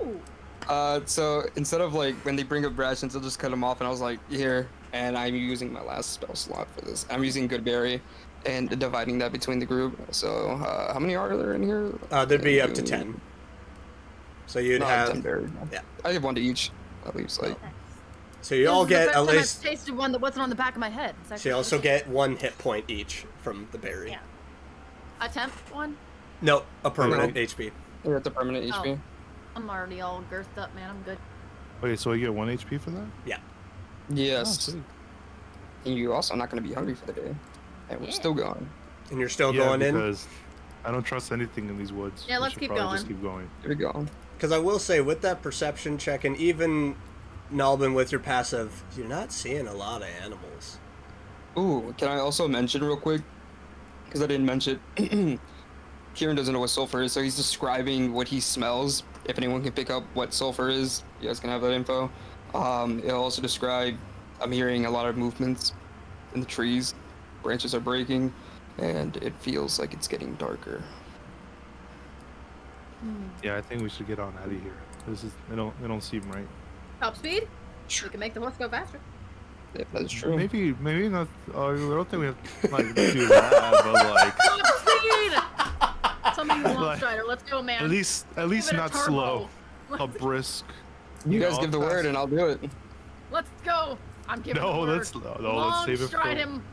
Ooh. So instead of like when they bring up rations, I'll just cut them off, and I was like, here, and I'm using my last spell slot for this. I'm using Good Berry and dividing that between the group. So how many are there in here? There'd be up to 10. So you'd No, have... 10 berries. yeah. I have one to each. At least like. So you This all is the get first at time least... I've tasted one that wasn't on the back of my head. It's So actually you also delicious. get 1 hit point each from the berry. Yeah. A temp one. No, a permanent Okay. HP. Yeah, it's a permanent Oh. HP. I'm already all girthed up, man. I'm good. Okay, so I get 1 HP for that? Yeah. Yes. Oh, sweet. And you're also not going to be hungry for the day. And we're still going. And you're still Yeah, going in? because I don't trust anything in these woods. Yeah, We let's should keep probably Just going. keep going. Here we go. Because I will say, with that perception check, and even Nalbin with your passive, you're not seeing a lot of animals. Ooh, can I also mention real quick? Because I didn't mention it. Kieran doesn't know what sulfur is, so he's describing what he smells. If anyone can pick up what sulfur is, you guys can have that info. It'll also describe, I'm hearing a lot of movements in the trees. Branches are breaking, and it feels like it's getting darker. Yeah, I think we should get on out of here. This is they don't seem right. Top speed. You can make the horse go faster. If that's true. Maybe not. I don't think we have to like do that, but like Top speed. Somebody who's long Like, strider. Let's go, man. at least Give it a not turbo. slow. A brisk. You guys know, give the fast. word, and I'll do it. Let's go. I'm giving the No, word. let's no, long let's save it for. stride him.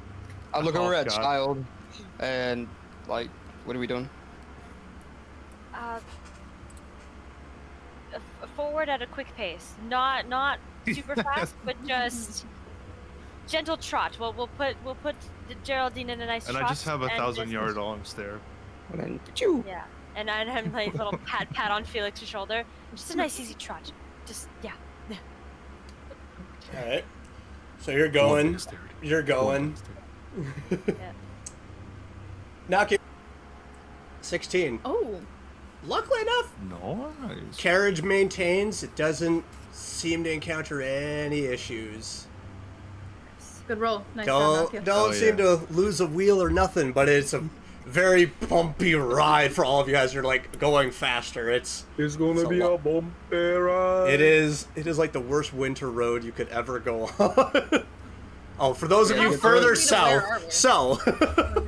I look over Oh, at God. Child, and like, what are we doing? Forward at a quick pace, not super fast, but just gentle trot. Well, we'll put Geraldine in a nice And trot. I just have a and 1,000-yard long stare. And then, phew. Yeah, and I'm like a little pat on Felix's shoulder. Just a nice easy trot. Just yeah. All right. So you're going. You're going. Yeah. Knock it. 16. Oh. Luckily enough, Nice. carriage maintains. It doesn't seem to encounter any issues. Good roll. Nice job, Nokia. Don't Oh, seem yeah. to lose a wheel or nothing, but it's a very bumpy ride for all of you guys. You're like going faster. It's gonna be a bumpy ride. It is like the worst winter road you could ever go on. Oh, for those of Yeah, you it's further easy to wear, south, aren't we? so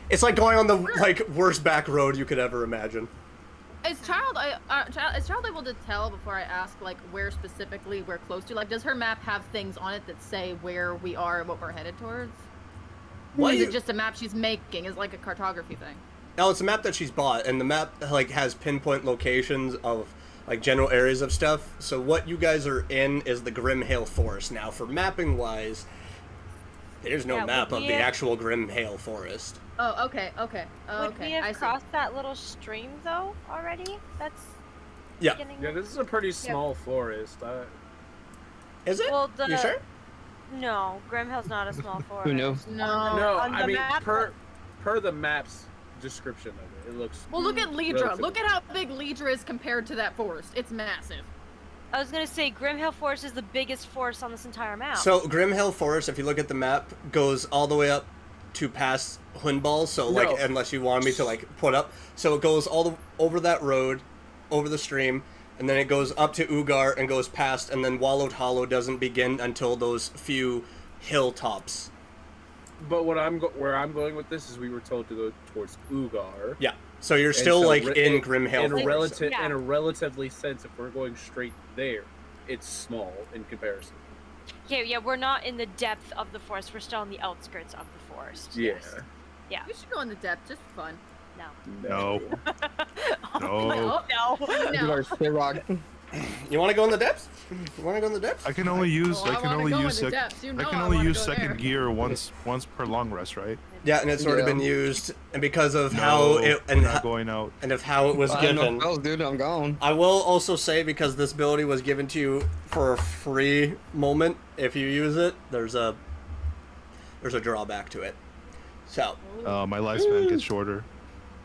it's like going on the like worst back road you could ever imagine. Is Child able to tell before I ask like where specifically we're close to? Like, does her map have things on it that say where we are and what we're headed towards? Or is it just a map she's making? Is it like a cartography thing? No, it's a map that she's bought, and the map like has pinpoint locations of like general areas of stuff. So what you guys are in is the Grimhail Forest. Now, for mapping wise, there's no map of the actual Grimhail Forest. Oh, okay. Would we have crossed that little stream though already? That's Yeah. Yeah, this is a pretty small forest. Is it? Well, You sure? No, Grimhill's not a small forest. Who knew? No. No, on I the mean map, per the map's description of it, it looks. Well, look at Lidra. relatively- Look at how big Lidra is compared to that forest. It's massive. I was gonna say Grimhill Forest is the biggest forest on this entire map. So Grimhail Forest, if you look at the map, goes all the way up to past Hunball. So like, No. unless you want me to like put up, so it goes all over that road, over the stream, and then it goes up to Ugar and goes past, and then Wallowed Hollow doesn't begin until those few hilltops. But where I'm going with this is we were told to go towards Ugar. Yeah. So you're And still so like re- in in- Grimhail in a Forest. in a relatively sense, if we're going straight there, it's small in comparison. yeah, we're not in the depth of the forest. We're still on the outskirts of the forest. Yeah. Yes. Yeah. We should go in the depth, just for fun. No. No. No. No. You are Spit Rock. You want to go in the depths? You want to go in the depths? I can only use Well, I wanna go in the sec- depths. You I know can I only wanna use go second there. gear once per long rest, right? Yeah, and it's already Yeah. been used, and because of No, how it we're not going out. and of how it was I don't know given. what else, dude. I'm gone. I will also say, because this ability was given to you for a free moment, if you use it, there's a drawback to it. So, My lifespan gets shorter.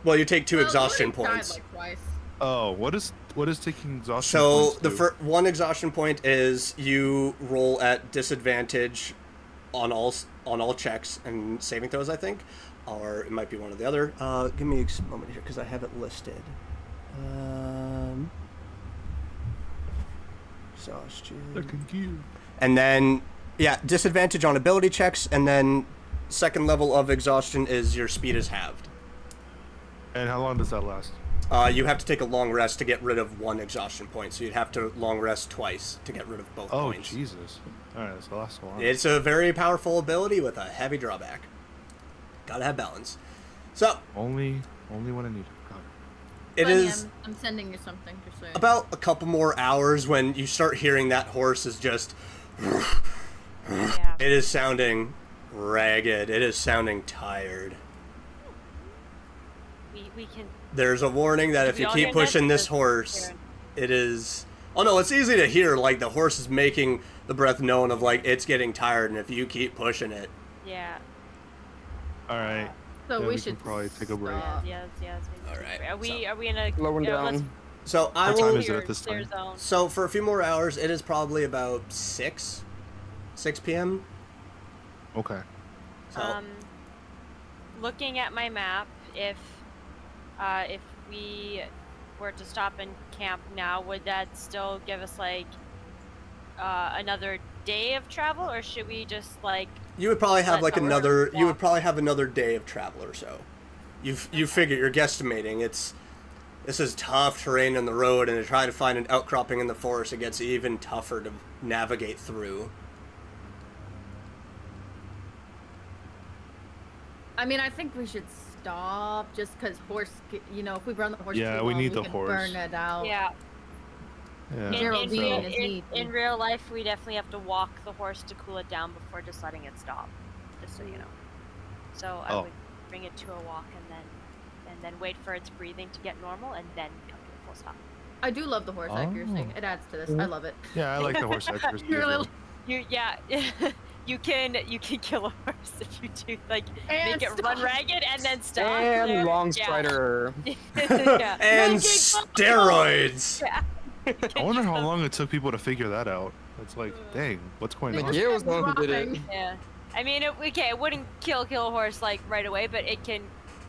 well, you take two Well, exhaustion you already died, points. like, twice. Oh, what is taking exhaustion So points the do? one exhaustion point is you roll at disadvantage on all checks and saving throws, I think, or it might be one or the other. Give me a moment here because I have it listed. Exhaustion. Second gear. And then, yeah, disadvantage on ability checks, and then second level of exhaustion is your speed is halved. And how long does that last? You have to take a long rest to get rid of one exhaustion point, so you'd have to long rest twice to get rid of both Oh, points. Jesus. Alright, that's the last one. It's a very powerful ability with a heavy drawback. Gotta have balance. So, Only when I need it. Got it. it Bunny, is I'm sending you something to say. about a couple more hours when you start hearing that horse is just... Yeah. It is sounding ragged. It is sounding tired. We can. There's a warning that if We you all keep hear pushing that? this horse, Karen. it is... Oh no, it's easy to hear, like, the horse is making the breath known of, like, it's getting tired, and if you keep pushing it... Yeah. Alright. So Yeah, we we should can probably take a break. stop. Yes. All right, Are we? so- Are we in a? Slowing let's down. So I What time will... is it at this clear time? zone. So for a few more hours, it is probably about 6 p.m. Okay. So, Looking at my map, if we were to stop and camp now, would that still give us like another day of travel, or should we just like? you would probably have let like the another... horse You would walk? probably have another day of travel or so. You figure, you're guesstimating. This is tough terrain on the road, and to try to find an outcropping in the forest, it gets even tougher to navigate through. I mean, I think we should stop just because if we run the horse Yeah, too we long, need the can horse. burn it out. Yeah. Yeah. Geraldine so- is in, neat. in real life, we definitely have to walk the horse to cool it down before just letting it stop. Just so you know. So I Oh. would bring it to a walk and then wait for its breathing to get normal and then come to a full stop. I do love the horse accuracy. It adds to this. I love it. Yeah, I like the horse accuracy. You're as a well. little- You can kill a horse if you do like And make it run stop. ragged and then stop. And There- long yeah. strider. Yeah. And Making steroids! I wonder how long it took people to figure that out. It's like, dang, what's going on? McGee was the one who did it. Dropping. Yeah. I mean, it wouldn't kill a horse like right away, but it can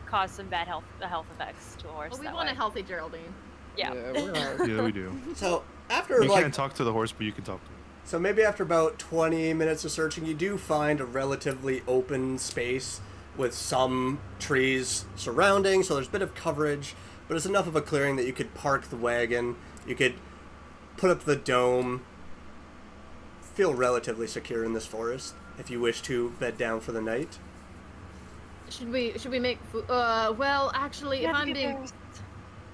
cause some bad health effects to a horse. Well, we that want way. a healthy Geraldine. Yeah. we're not. Yeah, we do. So, after You like... can't talk to the horse, but you can talk to him. So maybe after about 20 minutes of searching, you do find a relatively open space with some trees surrounding, so there's a bit of coverage, but it's enough of a clearing that you could park the wagon, you could put up the dome, feel relatively secure in this forest if you wish to bed down for the night. Should we make food? Well, actually, if I'm being...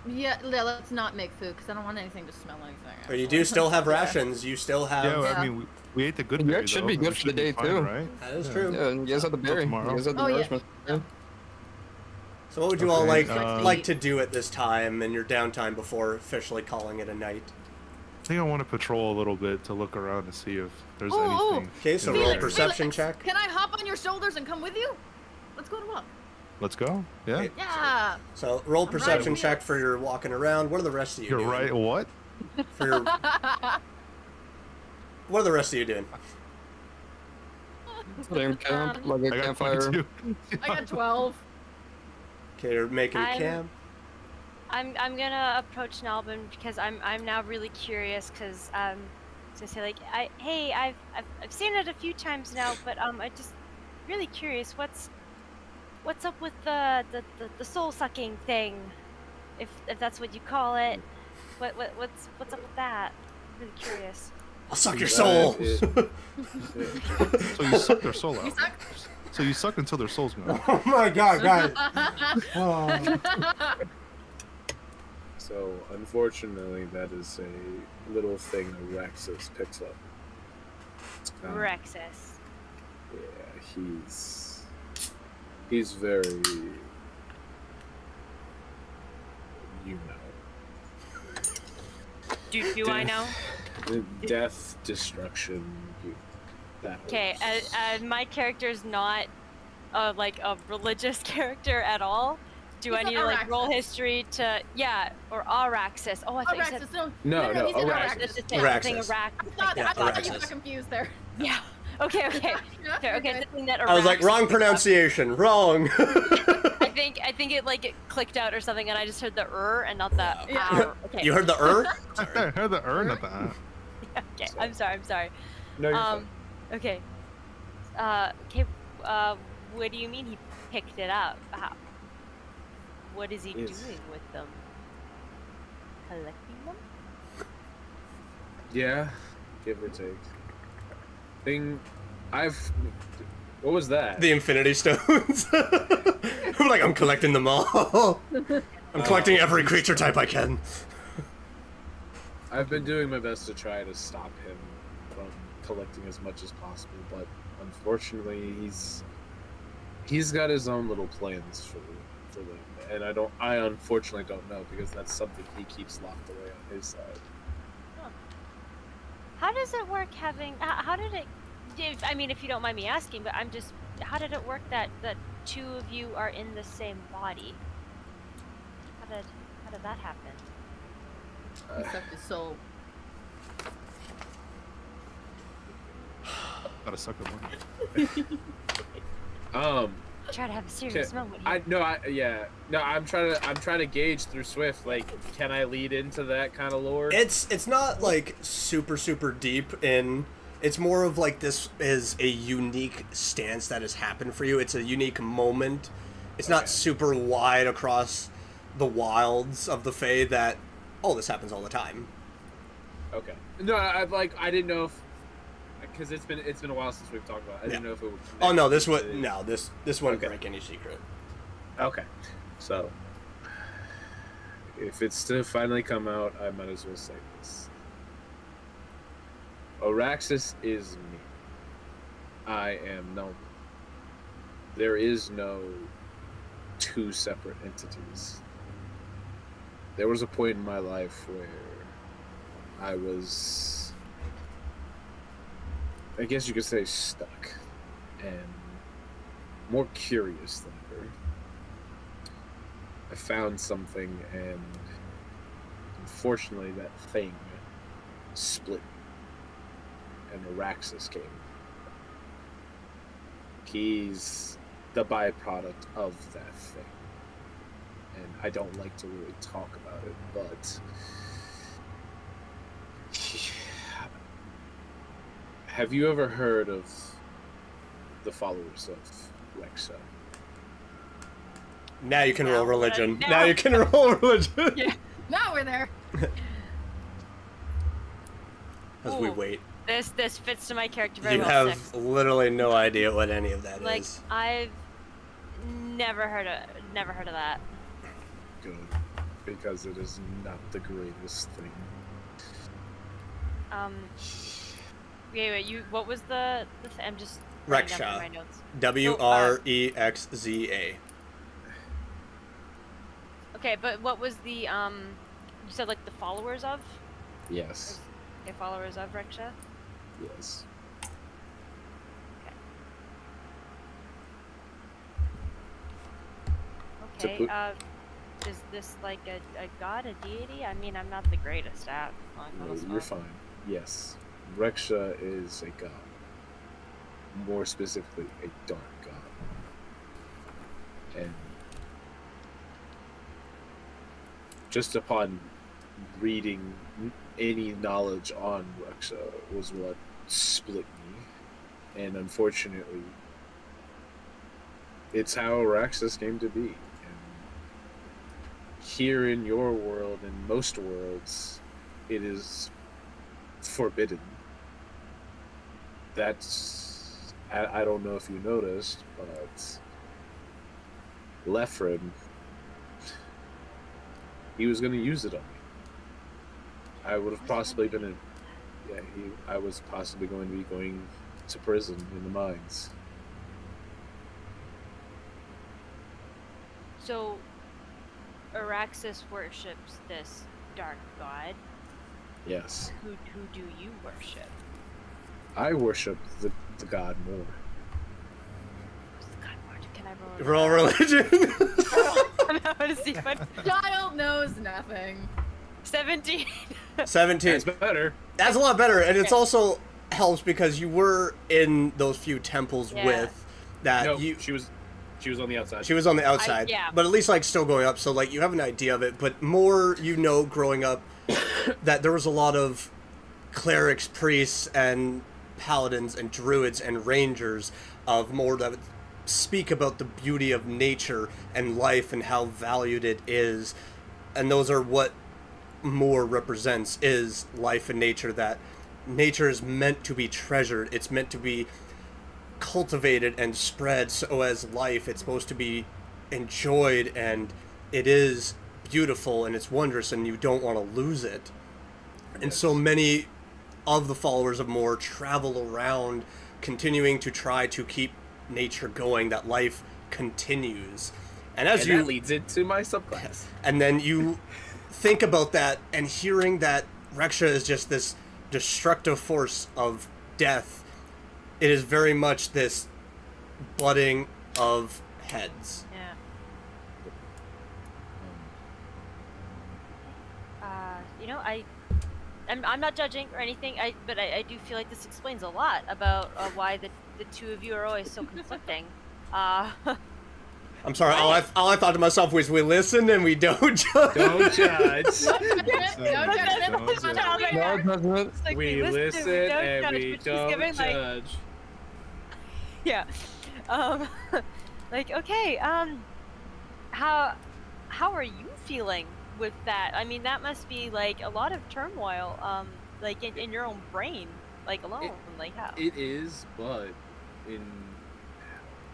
Yeah, let's not make food, because I don't want anything to smell anything. Or you do still have rations, you still have... Yeah, Yeah. I mean, we ate the good Yeah, berry, it should though. be good It for the should be day, fine, too. right? That is true. Yeah, and you guys have the berry. You tomorrow. guys have the Oh, yeah. nourishment. Yeah. So what would you all Okay, like to do at this time in your downtime before officially calling it a night? I think I want to patrol a little bit to look around to see if there's Oh, anything. Okay, so in the roll a area. perception check. Can I hop on your shoulders and come with you? Let's go to walk. Let's go. Yeah. Okay. Yeah. So roll a perception right. check for your walking around. What are the rest of you You're doing? right. What? For your... What are the rest of you doing? Same camp, like a I got campfire. 22. I got 12. Okay, you're making I'm- camp. I'm gonna approach Nalbin because I'm now really curious because to say like I've seen it a few times now, but I'm just really curious what's up with the soul sucking thing, if that's what you call it. What's up with that? I'm really curious. I'll suck your soul. So you suck their soul out. suck? So you suck until their soul's gone. Oh my god, guys. Oh. So, unfortunately, that is a little thing Rexus picks up. Rexus. Yeah, he's very, you know, Do I know? death, destruction. That Okay, was- my character's not like a religious character at all. Do He's I not need to like roll Araxis. history to or Araxis? Oh, I thought you said Araxis, No, he said Araxis. that's the thing. Araxis. I thought Yeah, that you Araxis. got confused there. Yeah. Okay. Yeah, Okay. you're Okay. good. The thing that I was like, Araxis- wrong pronunciation. Wrong. I think it like it clicked out or something, and I just heard the and not the Yeah. Okay. You heard the I heard the urn at that. Okay. I'm sorry. No, you're fine. Okay. Okay. What do you mean he picked it up? What is he Yes. doing with them? Collecting them? Yeah, give or take. What was that? The Infinity Stones. I'm like, I'm collecting them all. I'm collecting every creature type I can. I've been doing my best to try to stop him from collecting as much as possible, but unfortunately, he's got his own little plans for them, and I unfortunately don't know because that's something he keeps locked away on his side. How does it work having? How did it? If you don't mind me asking, but how did it work that two of you are in the same body? How did that happen? He sucked his soul. Gotta suck at one. Try to have a serious moment here. I'm trying to gauge through Swift. Like, can I lead into that kind of lore? It's not like super deep in. It's more of like this is a unique stance that has happened for you. It's a unique moment. It's not super wide across the wilds of the Fae that, oh, this happens all the time. Okay. No, I didn't know if, because it's been a while since we've talked about it. I didn't know if it would. Oh no, this connect would to- no this wouldn't Okay. break any secret. Okay. So, if it's to finally come out, I might as well say this. Araxis is me. I am no. There is no two separate entities. There was a point in my life where I was, I guess you could say, stuck and more curious than ever. I found something, and unfortunately that thing split and Araxis came. He's the byproduct of that thing. And I don't like to really talk about it, but have you ever heard of the followers of Rexa? Now you can roll Now, religion. now- Now you can roll religion. Yeah. Now we're there. As we Ooh. wait. This fits to my character very You well. have 6. literally no idea what any of that is. Like I've never heard of that. Good, because it is not the greatest thing. Wait, you. What was the I'm just writing down Reksha. my notes. WREXZA. Okay, but what was the You said like the followers of? Yes. Okay, followers of Reksha. Yes. To Okay. put- Is this like a god, a deity? I mean, I'm not the greatest at No, you're fine. Yes. Reksha is a god. More specifically, a dark god. And just upon reading any knowledge on Reksha was what split me. And unfortunately, it's how Araxis came to be. Here in your world and most worlds, it is forbidden. That's... I don't know if you noticed, but Lefred, he was going to use it on me. I would have possibly been in... Yeah, I was possibly going to be going to prison in the mines. So, Araxis worships this dark god. Yes. Who do you worship? I worship the god more. Who's the god more? Can I roll? Roll religion. I'm going to see what. Child knows nothing. 17. 17. That's better. That's a lot better, and it's also helps because you were in those few temples Yeah. with that. No, You she was on the outside. She was on the outside, yeah. but at least like still going up. So like you have an idea of it, but more you know growing up that there was a lot of clerics, priests, and paladins and druids and rangers of more that would speak about the beauty of nature and life and how valued it is, and those are what more represents is life and nature. That nature is meant to be treasured. It's meant to be cultivated and spread so as life. It's supposed to be enjoyed, and it is beautiful and it's wondrous, and you don't want to lose it. And so many of the followers of Moore travel around continuing to try to keep nature going, that life continues. And as that leads into my subclass. and then you think about that and hearing that Reksha is just this destructive force of death. It is very much this butting of heads. Yeah. You know, I'm not judging or anything. But I do feel like this explains a lot about why the two of you are always so conflicting. I'm sorry, all I thought to myself was we listen and we don't judge. Don't judge. It's like We listen don't and judge, we but she's don't giving, like, judge. yeah. Like, okay, how are you feeling with that? I mean, that must be like a lot of turmoil, like in your own brain, like alone, like how? It is, but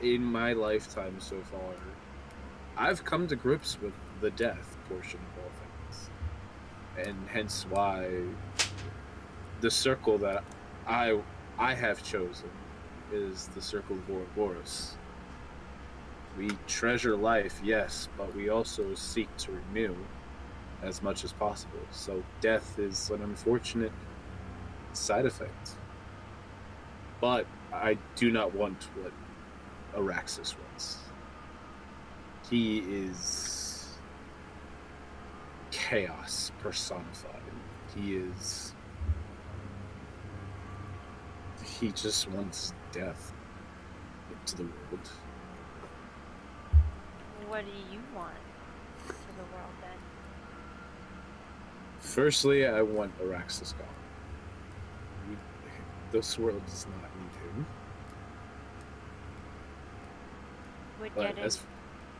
in my lifetime so far, I've come to grips with the death portion of all things, and hence why the circle that I have chosen is the circle of Ouroboros. We treasure life, yes, but we also seek to renew as much as possible. So death is an unfortunate side effect. But I do not want what Araxis wants. He is chaos personified. He just wants death into the world. What do you want for the world then? Firstly, I want Araxis gone. This world does not need him. Would But getting as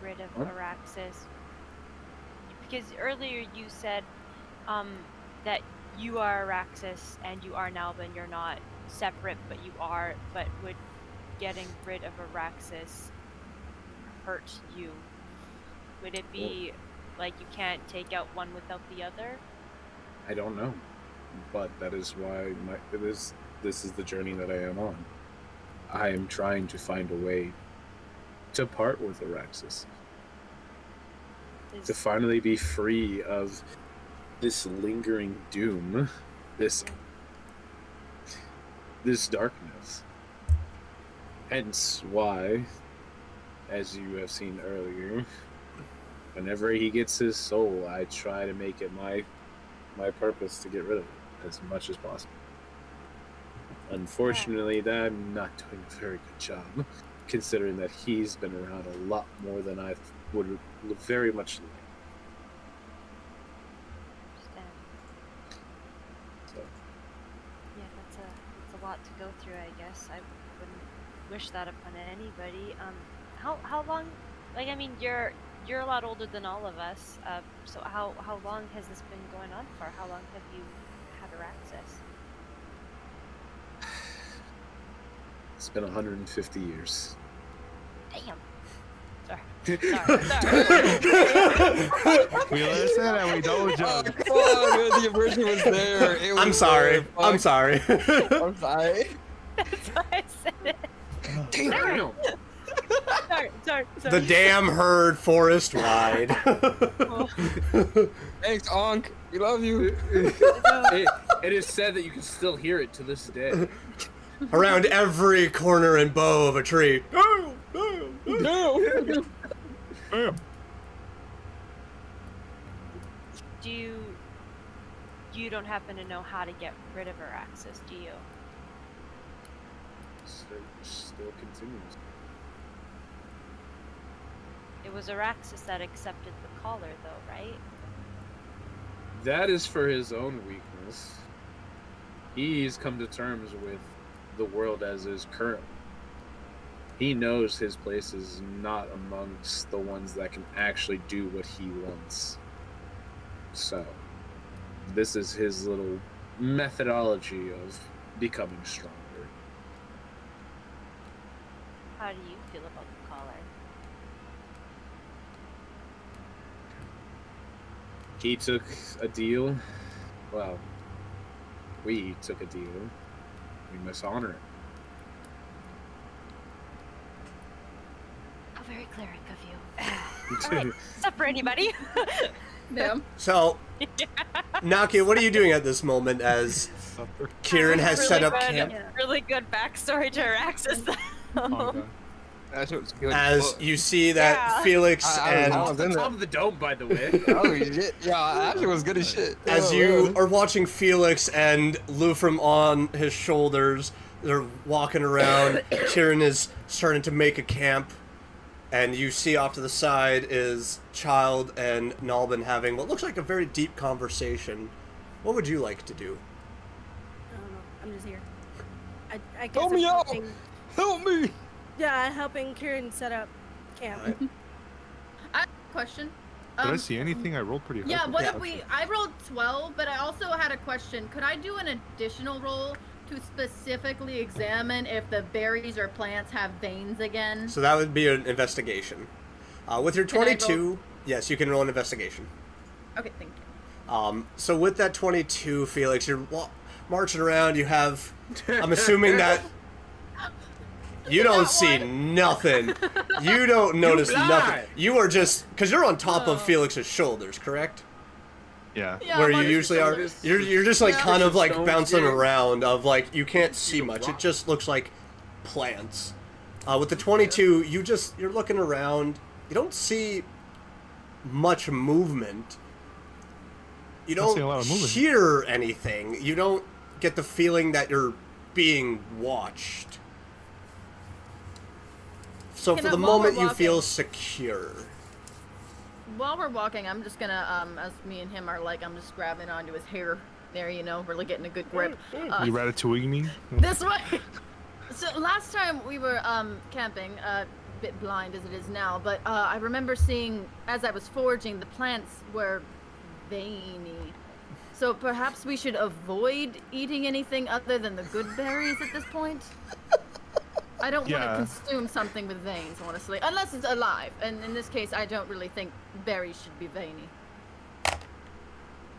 rid of What? Araxis? Because earlier you said that you are Araxis and you are Nalbin. You're not separate, but you are. But would getting rid of Araxis hurt you? Would it be like you can't take out one without the other? I don't know, but that is why this is the journey that I am on. I am trying to find a way to part with Araxis, to finally be free of this lingering doom, this darkness. Hence why, as you have seen earlier, whenever he gets his soul, I try to make it my purpose to get rid of it as much as possible. Unfortunately, I'm not doing a very good job, considering that he's been around a lot more than I would very much like. Understand. So, Yeah, that's a lot to go through. I guess I wouldn't wish that upon anybody. How long? Like, I mean, you're a lot older than all of us. So how long has this been going on for? How long have you had Araxis? it's been 150 years. Damn. Sorry. We listen and we don't Oh, judge. come on, man, the aversion was there. It was I'm sorry. there. I'm sorry. I'm sorry. That's why I said it. Damn! Sorry. The dam heard forest wide. Thanks, Onk. We love you. It is said that you can still hear it to this day. Around every corner and bow of a tree. No. You don't happen to know how to get rid of Araxis, do you? Still continues. It was Araxis that accepted the collar, though, right? That is for his own weakness. He's come to terms with the world as is currently. He knows his place is not amongst the ones that can actually do what he wants. So, this is his little methodology of becoming stronger. How do you feel about the collar? He took a deal. Well, we took a deal. We must honor it. How very cleric of you. Alright, sup for anybody? Damn. So, Nakia, what are you doing at this moment as Kieran has set up camp? Really good backstory to Araxis, though. Oh, God. That shit was good. As you see that Yeah. Felix and I was in Top there. of the dome, by the way. Oh shit! Yeah, that shit was good as shit. as Oh, you man. are watching Felix and Lufram on his shoulders, they're walking around. Kieran is starting to make a camp, and you see off to the side is Child and Nalbin having what looks like a very deep conversation. What would you like to do? I don't know. I'm just here. I guess Help I'm me out! helping- Help me! Yeah, helping Kieran set up camp. Alright. I have a question. Did I see anything? I rolled pretty high. Yeah, what Yeah, if I rolled 12, but I also had a question. Could I do an additional roll to specifically examine if the berries or plants have veins again? So that would be an investigation. With your Can I roll- 22, yes, you can roll an investigation. Okay, thank you. So with that 22, Felix, you're marching around. You have, I'm assuming that you don't see nothing. You don't notice blind. nothing. You are just, because you're on top of Felix's shoulders, correct? Yeah. Yeah, Where I'm you on his usually are. shoulders. You're just like Yeah. kind of like Stones bouncing here. around of like, you can't see much. It just looks like plants. With the 22, you're looking around. You don't see much movement. You Not seeing don't a lot of movement. hear anything. You don't get the feeling that you're being watched. So Can for I- the while we're moment, you feel walking- secure. While we're walking, I'm just gonna, as me and him are like, I'm just grabbing onto his hair there, you know, really getting a good grip. You ratatouille me? This way. So last time we were camping, bit blind as it is now, but I remember seeing, as I was foraging, the plants were veiny. So perhaps we should avoid eating anything other than the good berries at this point? I don't want to consume something with veins, honestly, unless it's alive. And in this case, I don't really think berries should be veiny.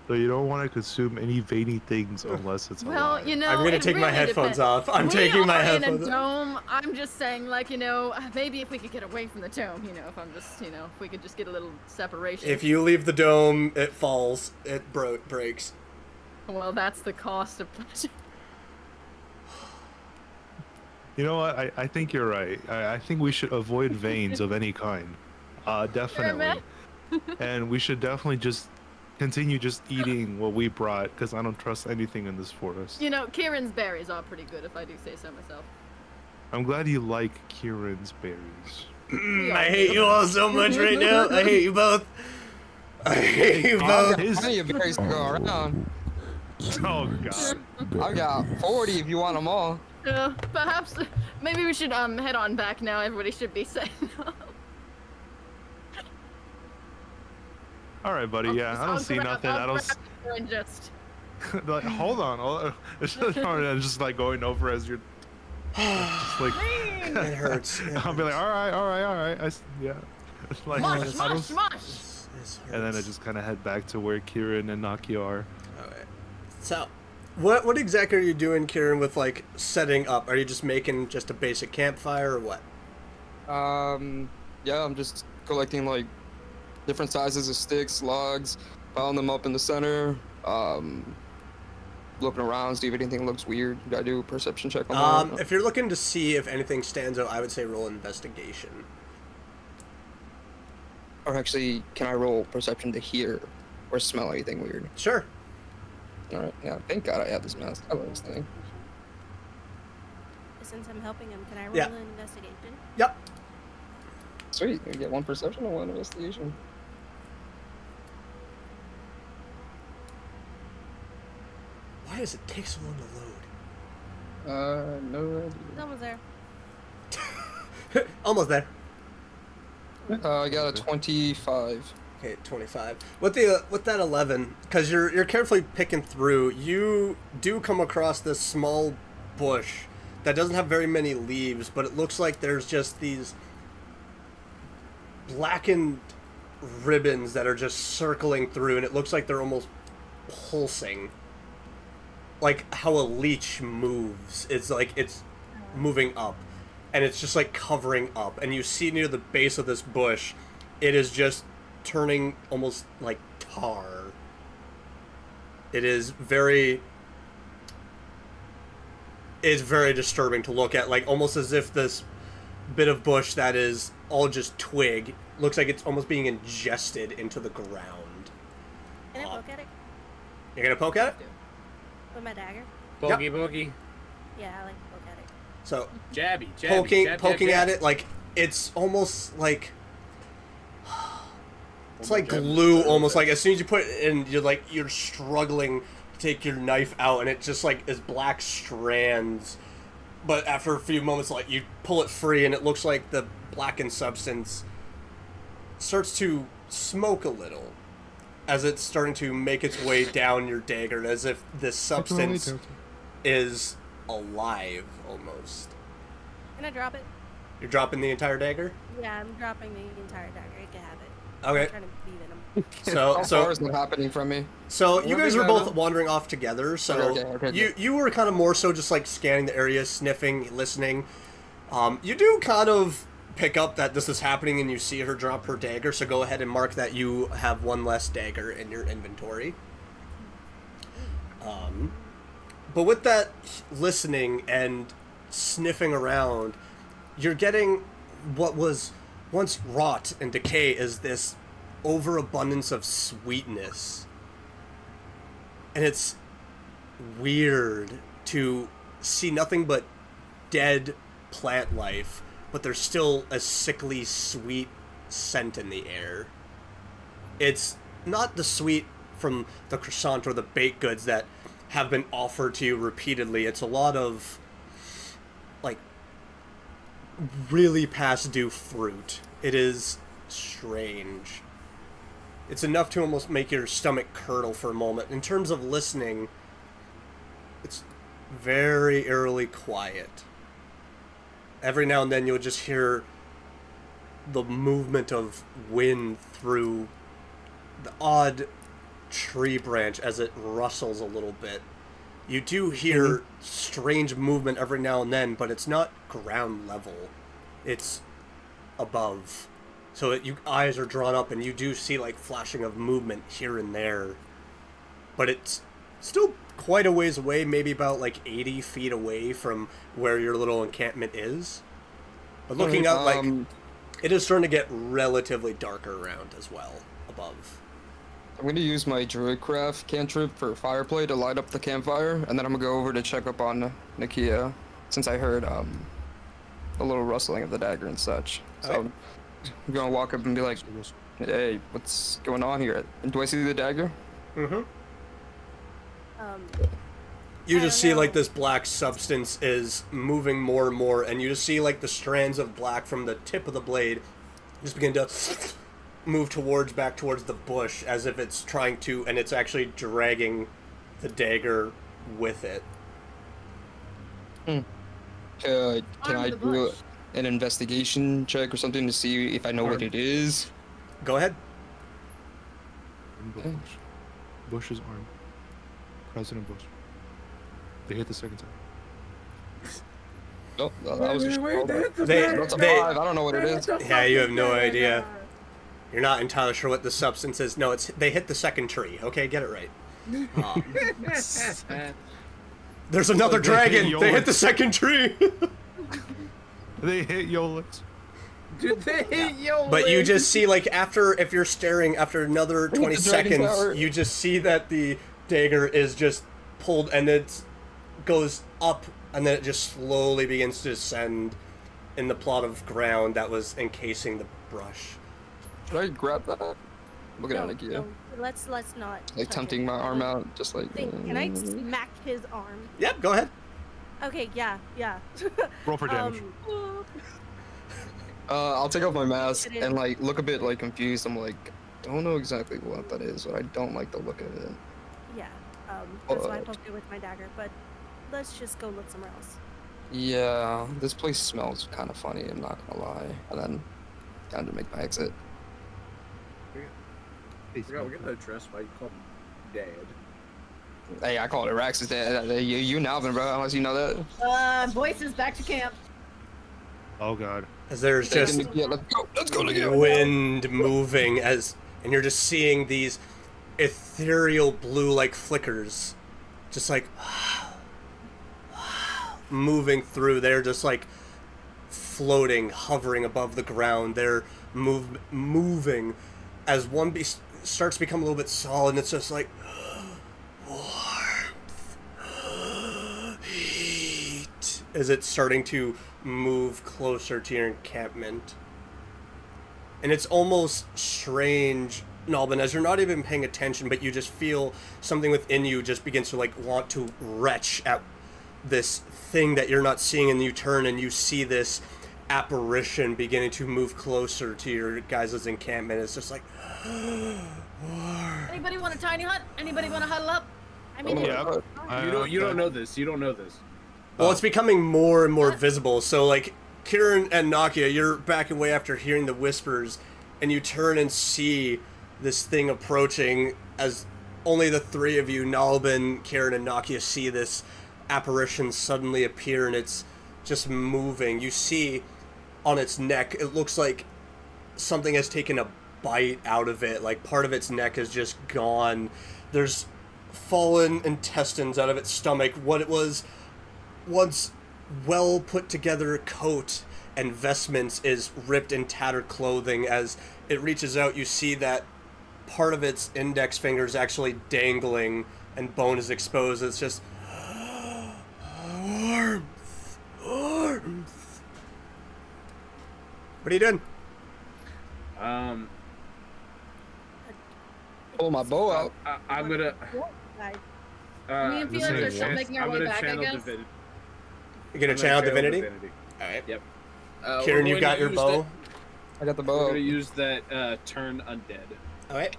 So you don't want to consume any veiny things unless it's Well, alive. you know, I'm gonna it take my really headphones depends. off. I'm We taking my are headphones in a off. dome. I'm just saying, like, you know, maybe if we could get away from the dome, you know, if I'm just, you know, if we could just get a little separation. If you leave the dome, it falls. It breaks. Well, that's the cost of pleasure. You know what? I think you're right. I think we should avoid veins of any kind. Definitely. And we should definitely just continue just eating what we brought, because I don't trust anything in this forest. You know, Kieran's berries are pretty good, if I do say so myself. I'm glad you like Kieran's berries. I hate you all so much right now. I hate you both. I hate you both. Plenty of berries to go around. Oh god. I've got 40 if you want them all. Perhaps, maybe we should head on back now. Everybody should be safe. All right, buddy. Yeah, I don't see nothing. I don't. And just. Like, hold on. It's just like going over as you're. Just like. It hurts. I'll be like, all right. Yeah. It's like I don't. This And then I hurts. just kind of head back to where Kieran and Naki are. Alright. So, what exactly are you doing, Kieran, with, like, setting up? Are you just making just a basic campfire or what? Yeah, I'm just collecting like different sizes of sticks, logs, piling them up in the center. Looking around, see if anything looks weird. Gotta do a perception check on that. If you're looking to see if anything stands out, I would say roll investigation. Or actually, can I roll perception to hear or smell anything weird? Sure. Alright, yeah, thank God I have this mask. I love this thing. Since I'm helping him, can I roll Yeah. an investigation? Yep. Sweet, we get one perception and one investigation. Why does it take so long to load? No idea. It's almost there. Almost there. I got a 25. Okay, 25. With that 11, because you're carefully picking through, you do come across this small bush that doesn't have very many leaves, but it looks like there's just these blackened ribbons that are just circling through, and it looks like they're almost pulsing. Like how a leech moves. It's like it's moving up, and it's just like covering up, and you see near the base of this bush, it is just turning almost like tar. It is very disturbing to look at, like almost as if this bit of bush that is all just twig looks like it's almost being ingested into the ground. Can I poke at it You're gonna poke at it? with my dagger? Bogey, bogey. Yeah, I like to poke at it. So Jabby, jabby. poking jab, poking jab, at jab. it, like it's almost like it's like glue, almost like as soon as you put it in, you're struggling to take your knife out, and it just like is black strands. But after a few moments, like you pull it free, and it looks like the blackened substance starts to smoke a little as it's starting to make its way down your dagger, as if this substance is alive almost. Can I drop it? You're dropping the entire dagger? Yeah, I'm dropping the entire dagger. You can have it. Okay. I'm trying to be venom. How far is that happening from me? So you guys were Wondering, both wandering off together. So Okay. you were kind of more so just like scanning the area, sniffing, listening. You do kind of pick up that this is happening, and you see her drop her dagger. So go ahead and mark that you have one less dagger in your inventory. But with that listening and sniffing around, you're getting what was once rot and decay as this overabundance of sweetness. And it's weird to see nothing but dead plant life, but there's still a sickly sweet scent in the air. It's not the sweet from the croissant or the baked goods that have been offered to you repeatedly. It's a lot of like really past due fruit. It is strange. It's enough to almost make your stomach curdle for a moment. In terms of listening, it's very eerily quiet. Every now and then you'll just hear the movement of wind through the odd tree branch as it rustles a little bit. You do hear strange movement every now and then, but it's not ground level. It's above. So your eyes are drawn up and you do see like flashing of movement here and there. But it's still quite a ways away, maybe about like 80 feet away from where your little encampment is. But looking out, like, it is starting to get relatively darker around as well, above. I'm gonna use my Druidcraft cantrip for fireplay to light up the campfire, and then I'm gonna go over to check up on Nakia, since I heard a little rustling of the dagger and such. So I'm gonna walk up and be like, "Hey, what's going on here? Do I see the dagger?" Mm-hmm. I You just see don't like know. this black substance is moving more and more, and you just see like the strands of black from the tip of the blade just begin to move back towards the bush, as if it's trying to, and it's actually dragging the dagger with it. Can Arm I the do bush. an investigation check or something to see if I know what it is? Go ahead. In the bush. Bush's arm. President Bush. They hit the second time. Oh, that was just They, That's a 5. I don't know what it is. yeah, you have no idea. You're not entirely sure what the substance is. No, they hit the second tree. Okay, get it right. There's another They hit dragon. They hit Yolix. the second tree. They hit Yolix. Dude, they hit yo. But you just see, like, if you're staring, after another 20 the dragon seconds, tower. you just see that the dagger is just pulled, and it goes up, and then it just slowly begins to descend in the plot of ground that was encasing the brush. Should I grab that? Looking No, at Nakia. no, let's not. Like touch tempting it. my arm out, just like. Wait, can I smack his arm? Yep, go ahead. Okay, yeah. Roll for damage. I'll take off my mask It is. and like look a bit like confused. I'm like, don't know exactly what that is, but I don't like the look of it. Yeah, that's why I But- poked it with my dagger, but let's just go look somewhere else. Yeah, this place smells kind of funny. I'm not gonna lie. And then time to make my exit. I forgot we're gonna address why you call him Dad. Hey, I call it Arax's dad. You Nalvin, bro. Unless you know that. Voices back to camp. Oh god. As there's just Yeah, let's go. Let's go together. wind moving, and you're just seeing these ethereal blue-like flickers, just like moving through. They're just like floating, hovering above the ground. They're moving as one starts to become a little bit solid, and it's just like warmth, heat, as it's starting to move closer to your encampment. And it's almost strange, Nalbin, as you're not even paying attention, but you just feel something within you just begins to like want to retch at this thing that you're not seeing, and you turn and you see this apparition beginning to move closer to your guys' encampment. It's just like Anybody want a tiny hut? Anybody want to huddle up? I mean, Yeah. You don't know this. You don't know this. well, it's becoming more and more visible. So like Kieran and Nakia, you're backing away after hearing the whispers, and you turn and see this thing approaching. As only the three of you, Nalbin, Kieran, and Nakia, see this apparition suddenly appear, and it's just moving. You see on its neck, it looks like something has taken a bite out of it. Like part of its neck is just gone. There's fallen intestines out of its stomach. What it was once well put together coat and vestments is ripped and tattered clothing. As it reaches out, you see that part of its index finger is actually dangling and bone is exposed. It's just warmth, warmth. What are you doing? Pull my bow out. I'm gonna. guys, Me and Felix are still making our I'm way gonna back, I channel guess. divinity. You're gonna channel divinity? Alright. Yep. Kieran, you got your bow? I got the We're bow. gonna use that turn undead. Alright.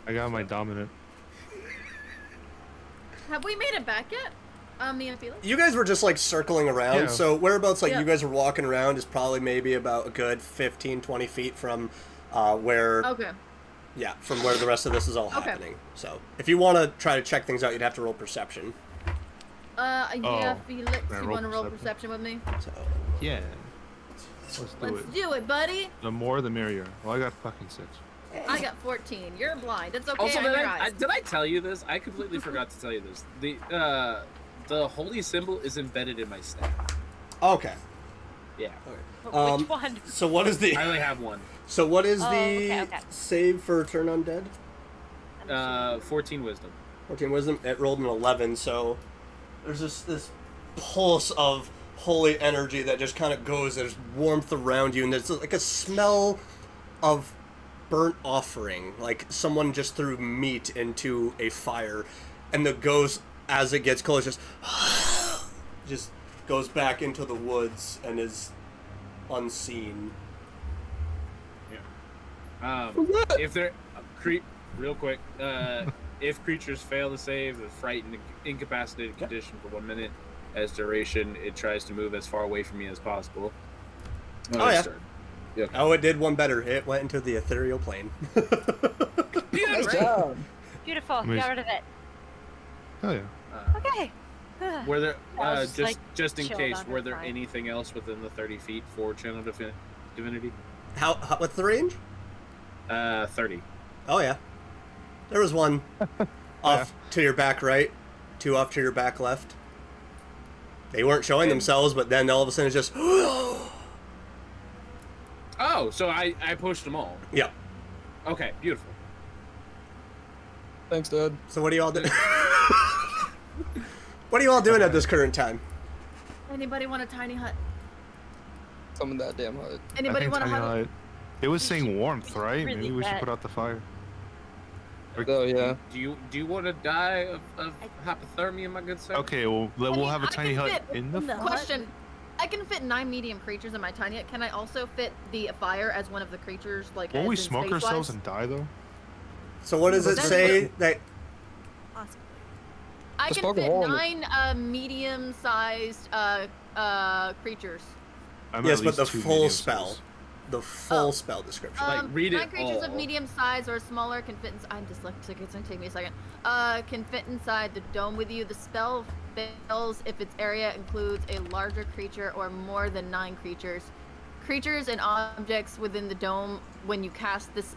I got my dominant. Have we made it back yet? Me and Felix? You guys were just like circling around, Yeah. so whereabouts like Yeah. you guys were walking around is probably maybe about a good 15, 20 feet from where Okay. yeah, from where the rest of this is all Okay. happening. So if you want to try to check things out, you'd have to roll perception. Yeah, Oh. Felix, Can I you roll want to roll perception? perception with me? So Yeah. Let's do Let's it. do it, buddy. The more the merrier. Well, I got fucking 6. I got 14. You're blind. It's okay. Also, I'm did your I eyes. did I tell you this? I completely forgot to tell you this. The holy symbol is embedded in my staff. okay. Yeah, Which one? So what is the I only have one. so what is Oh, the okay. save for turn undead? 14 wisdom. 14 wisdom. It rolled an 11. So there's this pulse of holy energy that just kind of goes. There's warmth around you, and there's like a smell of burnt offering, like someone just threw meat into a fire, and the ghost, as it gets close, just goes back into the woods and is unseen. If they're real quick, if creatures fail to save the frightened, incapacitated condition for 1 minute as duration, it tries to move as far away from me as possible. Oh, yeah. Turn. Yeah. Oh, it did one better. It went into the ethereal plane. Nice job. Beautiful. Amazing. Got rid of it. Oh yeah. Okay. Were there I was just, just in chilled case? on Were it, there fine. anything else within the 30 feet for channel divinity? How what's the range? 30. Oh yeah, there was one off to your back right, 2 off to your back left. They weren't showing themselves, but then all of a sudden it's just Oh, so I pushed them all. yeah. Okay, beautiful. Thanks, Dad. So what are you all doing? What are you all doing at this current time? Anybody want a tiny hut? Summon that damn hut. Anybody want a hut? It was saying warmth, right? really Maybe we should bad. put out the fire. Oh yeah. Do you want to die of hypothermia, my good sir? Okay, well we'll have a I tiny can hut fit in the. Question. I can fit 9 medium creatures in my tiny hut. Can I also fit the fire as one of the creatures? Like, Won't as we in smoke space-wise? ourselves and die though? So what does it That's say that? Awesome. I Just can poke a fit hole in 9 medium-sized creatures. I'm Yes, at but least the 2 full medium spell, size. the full Oh. spell description. Like, read it 9 creatures of all. medium size or smaller can fit inside. I'm dyslexic. It's gonna take me a second. Can fit inside the dome with you. The spell fails if its area includes a larger creature or more than 9 creatures. Creatures and objects within the dome when you cast this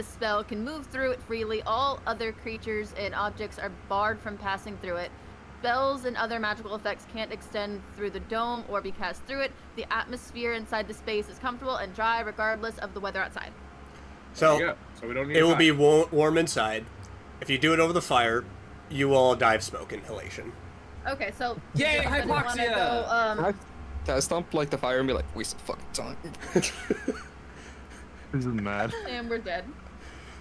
spell can move through it freely. All other creatures and objects are barred from passing through it. Spells and other magical effects can't extend through the dome or be cast through it. The atmosphere inside the space is comfortable and dry regardless of the weather outside. There you So go. So we don't need it a will hut. be warm inside. If you do it over the fire, you will die of smoke inhalation. Okay, so Yay, does anybody wanna hypoxia! go, Can I stomp like the fire and be like, waste of fucking time? This is mad. and we're dead.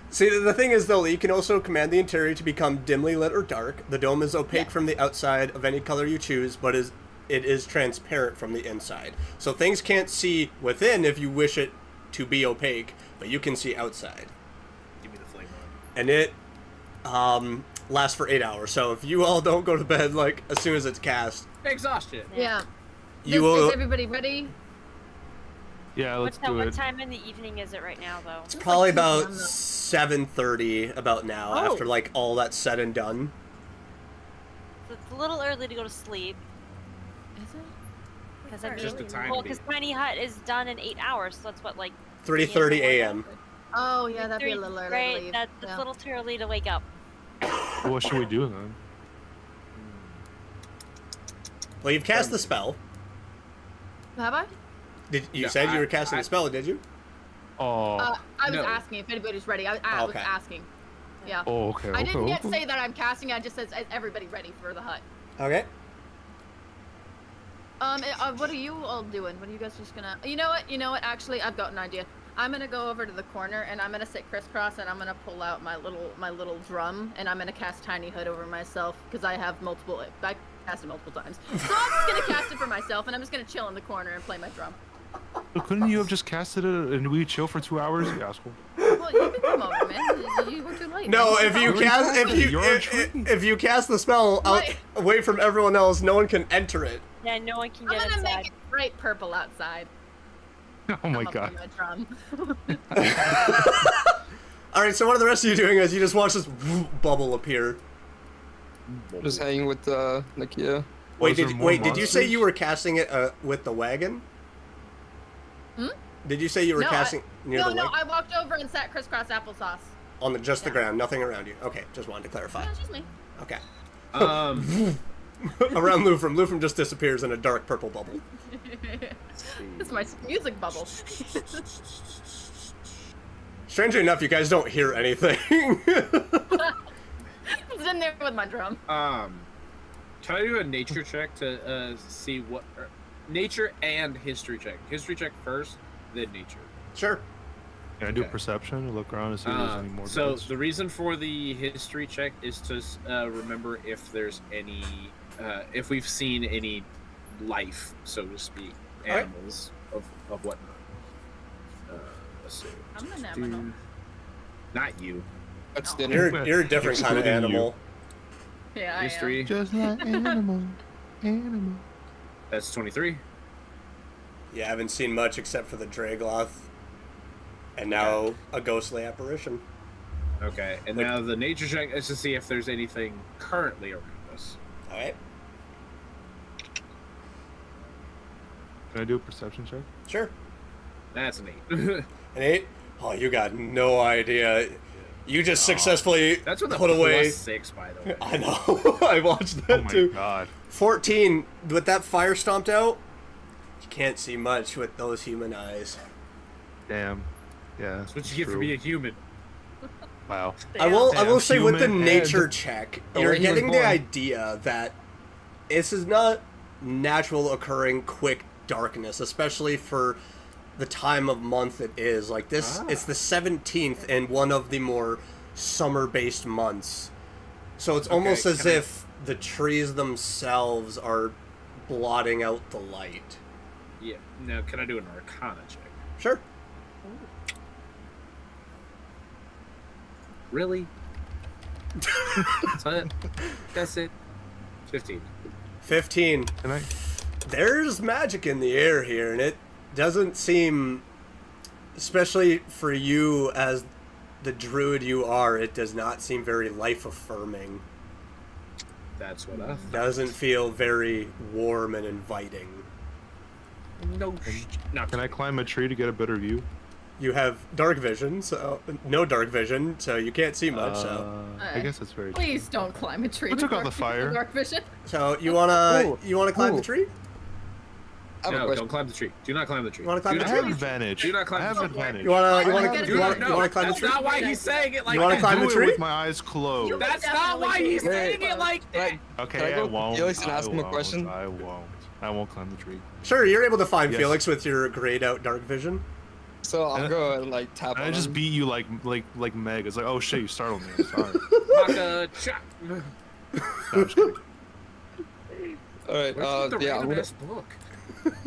See, the thing is, though, you can also command the interior to become dimly lit or dark. The dome is opaque Yeah. from the outside of any color you choose, but it is transparent from the inside. So things can't see within if you wish it to be opaque, but you can see outside. Give me the flame on. And it lasts for 8 hours. So if you all don't go to bed, like, as soon as it's cast, Exhaustion. Yeah. you Is will... everybody ready? Yeah, let's do What it. time in the evening is it right now, though? It's probably like 2 about p.m. though. 7:30 about now, Oh. after, like, all that's said and done. So it's a little early to go to sleep. Is it? Because I mean, Just a time well, beat. because Tiny Hut is done in 8 hours, so that's what, like 3:30 a.m. Oh, yeah, that'd be a 3, little early to right? leave. That's Yeah. a little too early to wake up. What should we do then? Well, you've cast the spell. Have I? Did you Yeah, said you were I- casting the spell, did you? Oh. I was No. asking if anybody's ready. I was Okay. asking. Yeah. Oh, okay. I didn't yet okay. say that I'm casting. I just said, is everybody ready for the hut? Okay. What are you all doing? What are you guys just gonna? You know what? Actually, I've got an idea. I'm gonna go over to the corner and I'm gonna sit crisscross and I'm gonna pull out my little drum and I'm gonna cast Tiny Hood over myself because I have multiple. I cast it multiple times, so I'm just gonna cast it for myself and I'm just gonna chill in the corner and play my drum. So couldn't you have just casted it and we chill for 2 hours, you asshole? Well, you can come over, man. You were too late. No, man. if you cast if you cast the spell out away from everyone else, no one can enter it. Yeah, no one can I'm get gonna inside. make it bright purple outside. Oh my I'm up god. on my drum. All right, so what are the rest of you doing as you just watch this bubble appear? Just hanging with Nakia. Wait, Was there more did you say monsters? you were casting it with the wagon? Hmm? Did you say you were No, casting near the No, wagon? I walked over and sat crisscross applesauce. On just the Yeah. ground, nothing around you. Okay, just wanted to clarify. No, it's just me. Okay. Um, Around Lufrum. Lufrum just disappears in a dark purple bubble. It's my music bubble. Strangely enough, you guys don't hear anything. It's in there with my drum. can I do a nature check to see what nature and history check? History check first, then nature. Sure. Can I do Okay. perception and look around and see if there's any more So beds? the reason for the history check is to remember if there's any, if we've seen any life, so to speak, Alright. animals of whatnot. Let's see. I'm an animal. Not you. That's Oh. dinner. You're a different kind of Excluding you. animal. Yeah, I am. History. Just like animal. That's 23. You haven't seen much except for the Dragloth, and now a ghostly apparition. Okay, and Like- now the nature check is to see if there's anything currently around us. All right. Can I do a perception check? Sure. That's an 8. An 8? Oh, you got no idea. You just successfully That's with a put away. +6, by the way. I know. I watched Oh that my too. god. 14. With that fire stomped out, you can't see much with those human eyes. Damn. Yeah. That's what you get for being a human. Wow. I will Damn, say with the human nature head. check, The you're way he was getting the born. idea that this is not natural occurring quick darkness, especially for the time of month it is. Like this, it's the 17th in one of the more summer-based months. So it's almost as can I- if the trees themselves are blotting out the light. Yeah. Now, can I do an Arcana check? Sure. Really? That's it. That's it. 15. 15. Can I? There's magic in the air here, and it doesn't seem, especially for you as the druid you are, it does not seem very life-affirming. That's what I thought. Doesn't feel very warm and inviting. No. No. Can I climb a tree to get a better view? You have dark vision, so no dark vision, so you can't see much. I guess that's very. Please don't climb a tree. Who took with out the fire? Dark vision. So you wanna climb Ooh. the tree? I have a No, question. don't climb the tree. Do not climb the tree. You wanna climb Do the not I have tree? advantage. Do not climb I have the- advantage. You wanna Oh, you I wanna get it. you wanna, No, you wanna climb the that's tree? not why he's saying it like You wanna that. climb the Do it tree? with my eyes closed. You- That's not why he's Wait. saying it like that. Can Okay, I I go won't. Felix and I ask him a won't, question? I won't. I won't climb the tree. Sure, you're able to find Yes. Felix with your grayed out dark vision. So I'll go and like tap And I on just him. beat you like Meg. It's like, oh shit, you startled me. I'm sorry. Maka chop. No, I'm just kidding. All right. Where's the Yeah. I'm random gonna, ass book?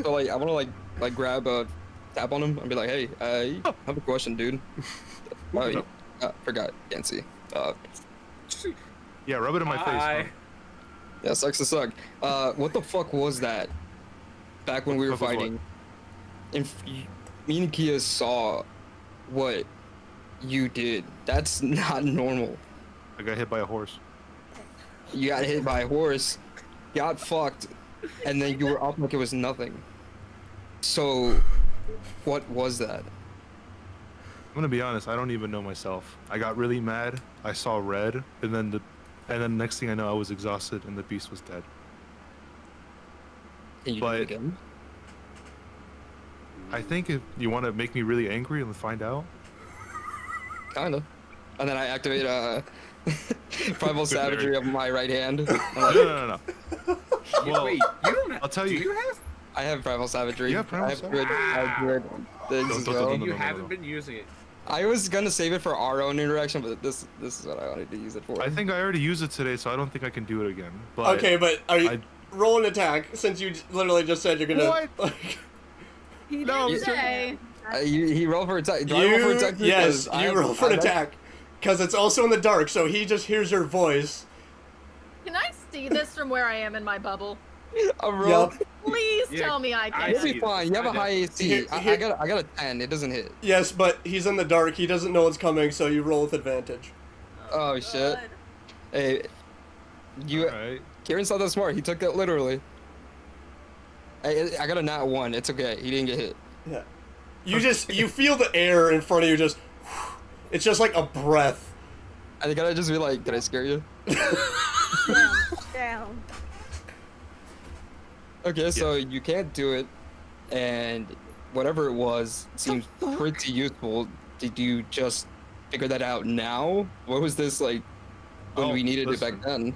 so like I want to like grab a tap on him and be like, hey, I have a question, dude. Oh, you, forgot. Can't see. Yeah, rub it in my face. Huh? Hi. Yeah, sucks to suck. What the fuck was that? Back when we were What was what? fighting, and me and Kia saw what you did. That's not normal. I got hit by a horse. You got hit by a horse, got fucked, and then you were up like it was nothing. So, what was that? I'm gonna be honest. I don't even know myself. I got really mad. I saw red, and then next thing I know, I was exhausted, and the beast was dead. Can you do But- it again? I think if you want to make me really angry and find out, Kinda. And then I activate primal savagery of my right hand. I'm like, no. Well, Wait, you don't have, I'll tell do you- you have? I have primal savagery. You have primal I have good things as Don't- well. don't- You no, haven't no. been using it. I was gonna save it for our own interaction, but this is what I wanted to use it for. I think I already used it today, so I don't think I can do it again. But Okay, but are you I- roll an attack since you literally just said you're gonna? What? He No, did I'm say. he rolled for attack. Do I roll for attack? Yes, Because you roll for an attack. Because it's also in the dark, so he just hears your voice. Can I see this from where I am in my bubble? I'm roll. Yep. Please Yeah, tell me I I can. You'll see be this. fine. You have a high AC. Here- I got a 10. It doesn't hit. Yes, but he's in the dark. He doesn't know what's coming, so you roll with advantage. Oh shit. God. Hey, you. Alright. Kieran's not that smart. He took that literally. I got a nat 1. It's okay. He didn't get hit. Yeah. You feel the air in front of you just. It's just like a breath. I gotta just be like, did I scare you? Down. Okay, so you can't do it, and whatever it was seems pretty useful. Did you just figure that out now? What was this like when Oh, we needed listen. it back then?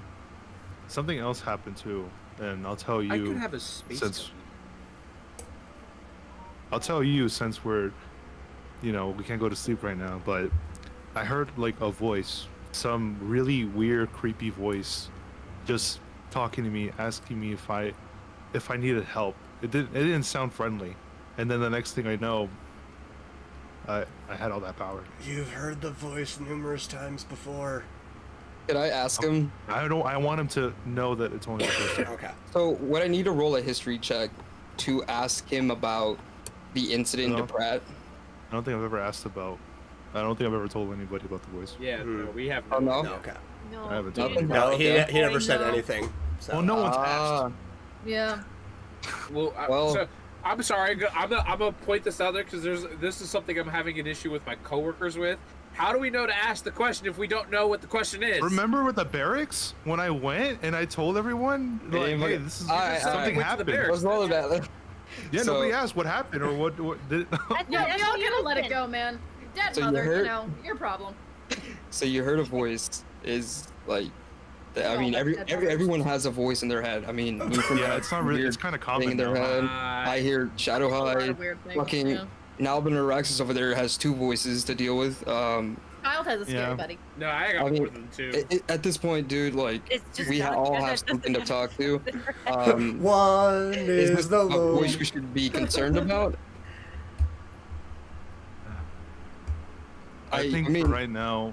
Something else happened too, and I'll tell you. I could have a space. since I'll tell you since we're, we can't go to sleep right now. But I heard like a voice, some really weird, creepy voice, just talking to me, asking me if I needed help. It didn't sound friendly, and then the next thing I know, I had all that power. You've heard the voice numerous times before. Could I ask him? I want him to know that it's only the first time. Okay. So would I need to roll a history check to ask him about the incident No. to Pratt? I don't think I've ever asked about. I don't think I've ever told anybody about the voice. Yeah, no, we have. Oh, no? No, okay. No. I haven't you done didn't it. No, know. he never said No. anything. So. Well, no one's Ah, asked. Yeah. Well, Well- so, I'm sorry. I'm gonna point this out there because this is something I'm having an issue with my coworkers with. How do we know to ask the question if we don't know what the question is? Remember with the barracks when I went and I told everyone, Yeah, like, but- hey, this is Alright, something went to the happened. barracks. what's wrong with that? Yeah, So- nobody asked what happened or what did. Yeah, we all gotta let it go, man. Dead So you mother, hurt? your problem. So you heard a voice is like, I Oh, mean, that's dead mothers. everyone has a voice in their head. I mean, Yeah, it's not really. It's kind of thing common in their now. head. Uh, I hear Shadow A lot High, of weird things. fucking Yeah. Nalbin Araxis over there has 2 voices to deal with. Child has a scary Yeah. buddy. No, I got I mean, more than 2. At this point, dude, like, It's just we not all good. have something to talk to. Um, One is is this the a low. voice we should be concerned about? I think mean, for right now,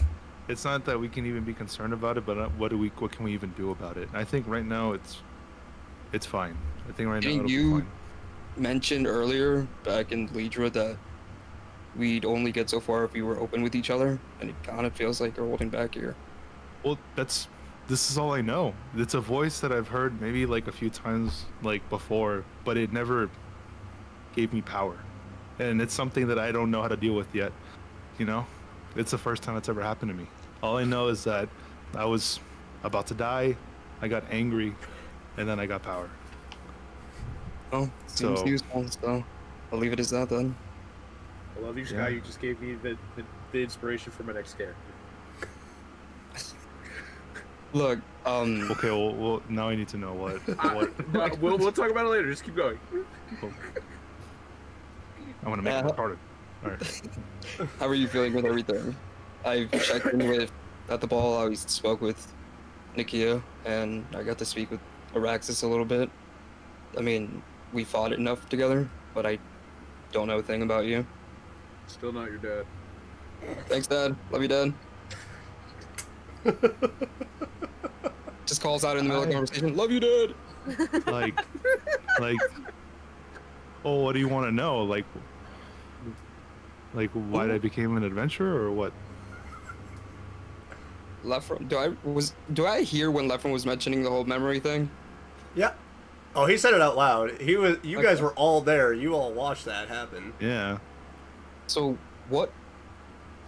it's not that we can even be concerned about it, but what can we even do about it? I think right now it's fine. I think right now Didn't it'll you- be fine. mentioned earlier back in Lidra that we'd only get so far if we were open with each other, and it kind of feels like they're holding back here. Well, this is all I know. It's a voice that I've heard maybe like a few times like before, but it never gave me power. And it's something that I don't know how to deal with yet. It's the first time it's ever happened to me. All I know is that I was about to die, I got angry, and then I got power. Oh, seems So- useful, so I'll leave it as that then. I love you, Sky. Yeah. You just gave me the inspiration for my next scare. Look, Okay, well now I need to know what We'll talk about it later. Just keep going. I want to make Yeah. it retarded. All right. how are you feeling with everything? I've checked in with, at the ball, I spoke with Nikia, and I got to speak with Araxis a little bit. I mean, we fought enough together, but I don't know a thing about you. Still not your dad. Thanks, Dad. Love you, Dad. Just calls out in the middle of the conversation. Love you, Dad. like oh, what do you want to know? Like why I became an adventurer or what? Lefron, do I hear when Lefron was mentioning the whole memory thing? Yeah. Oh, he said it out loud. You guys Okay. were all there. You all watched that happen. Yeah. So, what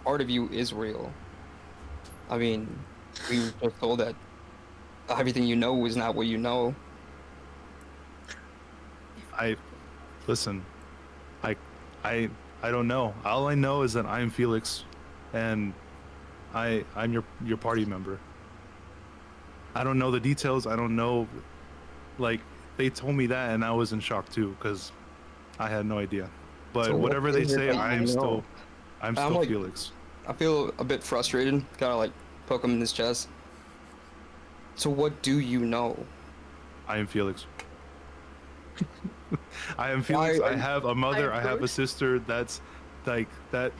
part of you is real? I mean, we were just told that everything you know is not what you know. Listen, I don't know. All I know is that I'm Felix, and I'm your party member. I don't know the details. I don't know, like they told me that, and I was in shock too, because I had no idea. But So what whatever they is it say, that I'm you still, know? I'm I'm still like- Felix. I feel a bit frustrated, kind of like poke him in his chest. So what do you know? I am Felix. I am Felix. I have a mother. I have a Felix? sister. That's like that.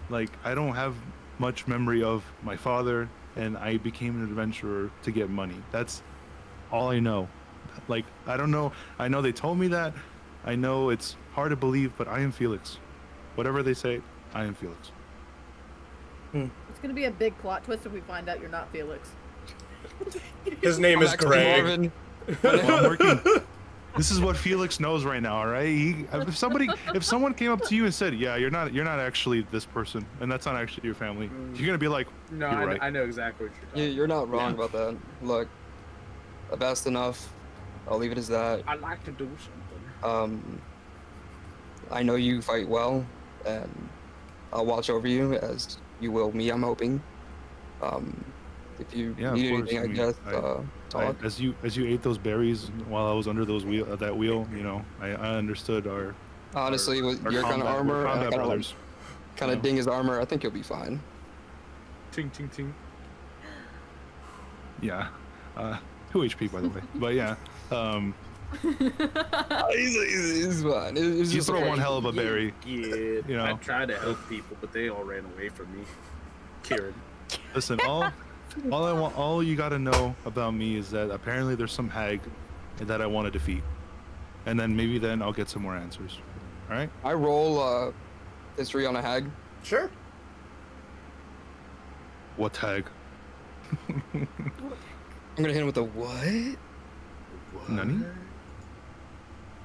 Like I don't have much memory of my father, and I became an adventurer to get money. That's all I know. Like I don't know. I know they told me that. I know it's hard to believe, but I am Felix. Whatever they say, I am Felix. It's gonna be a big plot twist if we find out you're not Felix. His name I'm is actually Greg. Marvin. Well, I'm working. This is what Felix knows right now, all right? If someone came up to you and said, "Yeah, you're not actually this person, and that's not actually your family," you're gonna be like, No, "You're right." I know exactly what you're talking about. You're not wrong about that. Look, I've asked enough. I'll leave it as that. I like to do something. I know you fight well, and I'll watch over you as you will me. I'm hoping. If you Yeah, of need course. anything, I I mean, guess I- talk. as you ate those berries while I was under that wheel, you know, I understood our Honestly, with our your kind of combat- we're armor, combat kind of like, brothers. kind of know. ding his armor, I think you'll be fine. Ting, ting, ting. Yeah, 2 HP by the way, but yeah, He's fine. It's you just throw okay. one hell of a berry. Yeah, You know. I tried to help people, but they all ran away from me. Kieran. Listen, all you gotta know about me is that apparently there's some hag that I want to defeat, and then I'll get some more answers. All right? I roll history on a hag. Sure. What hag? I'm gonna hit him with a what? Nani?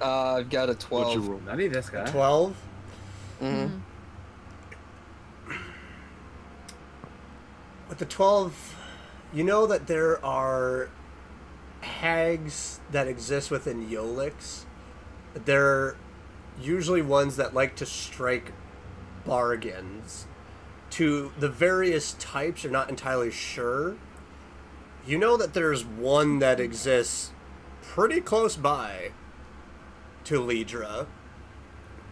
I've got a What'd 12. you roll? None of this guy. 12. Mhm. With the 12, you know that there are hags that exist within Yolix. They're usually ones that like to strike bargains. To the various types, you're not entirely sure. You know that there's one that exists pretty close by to Lidra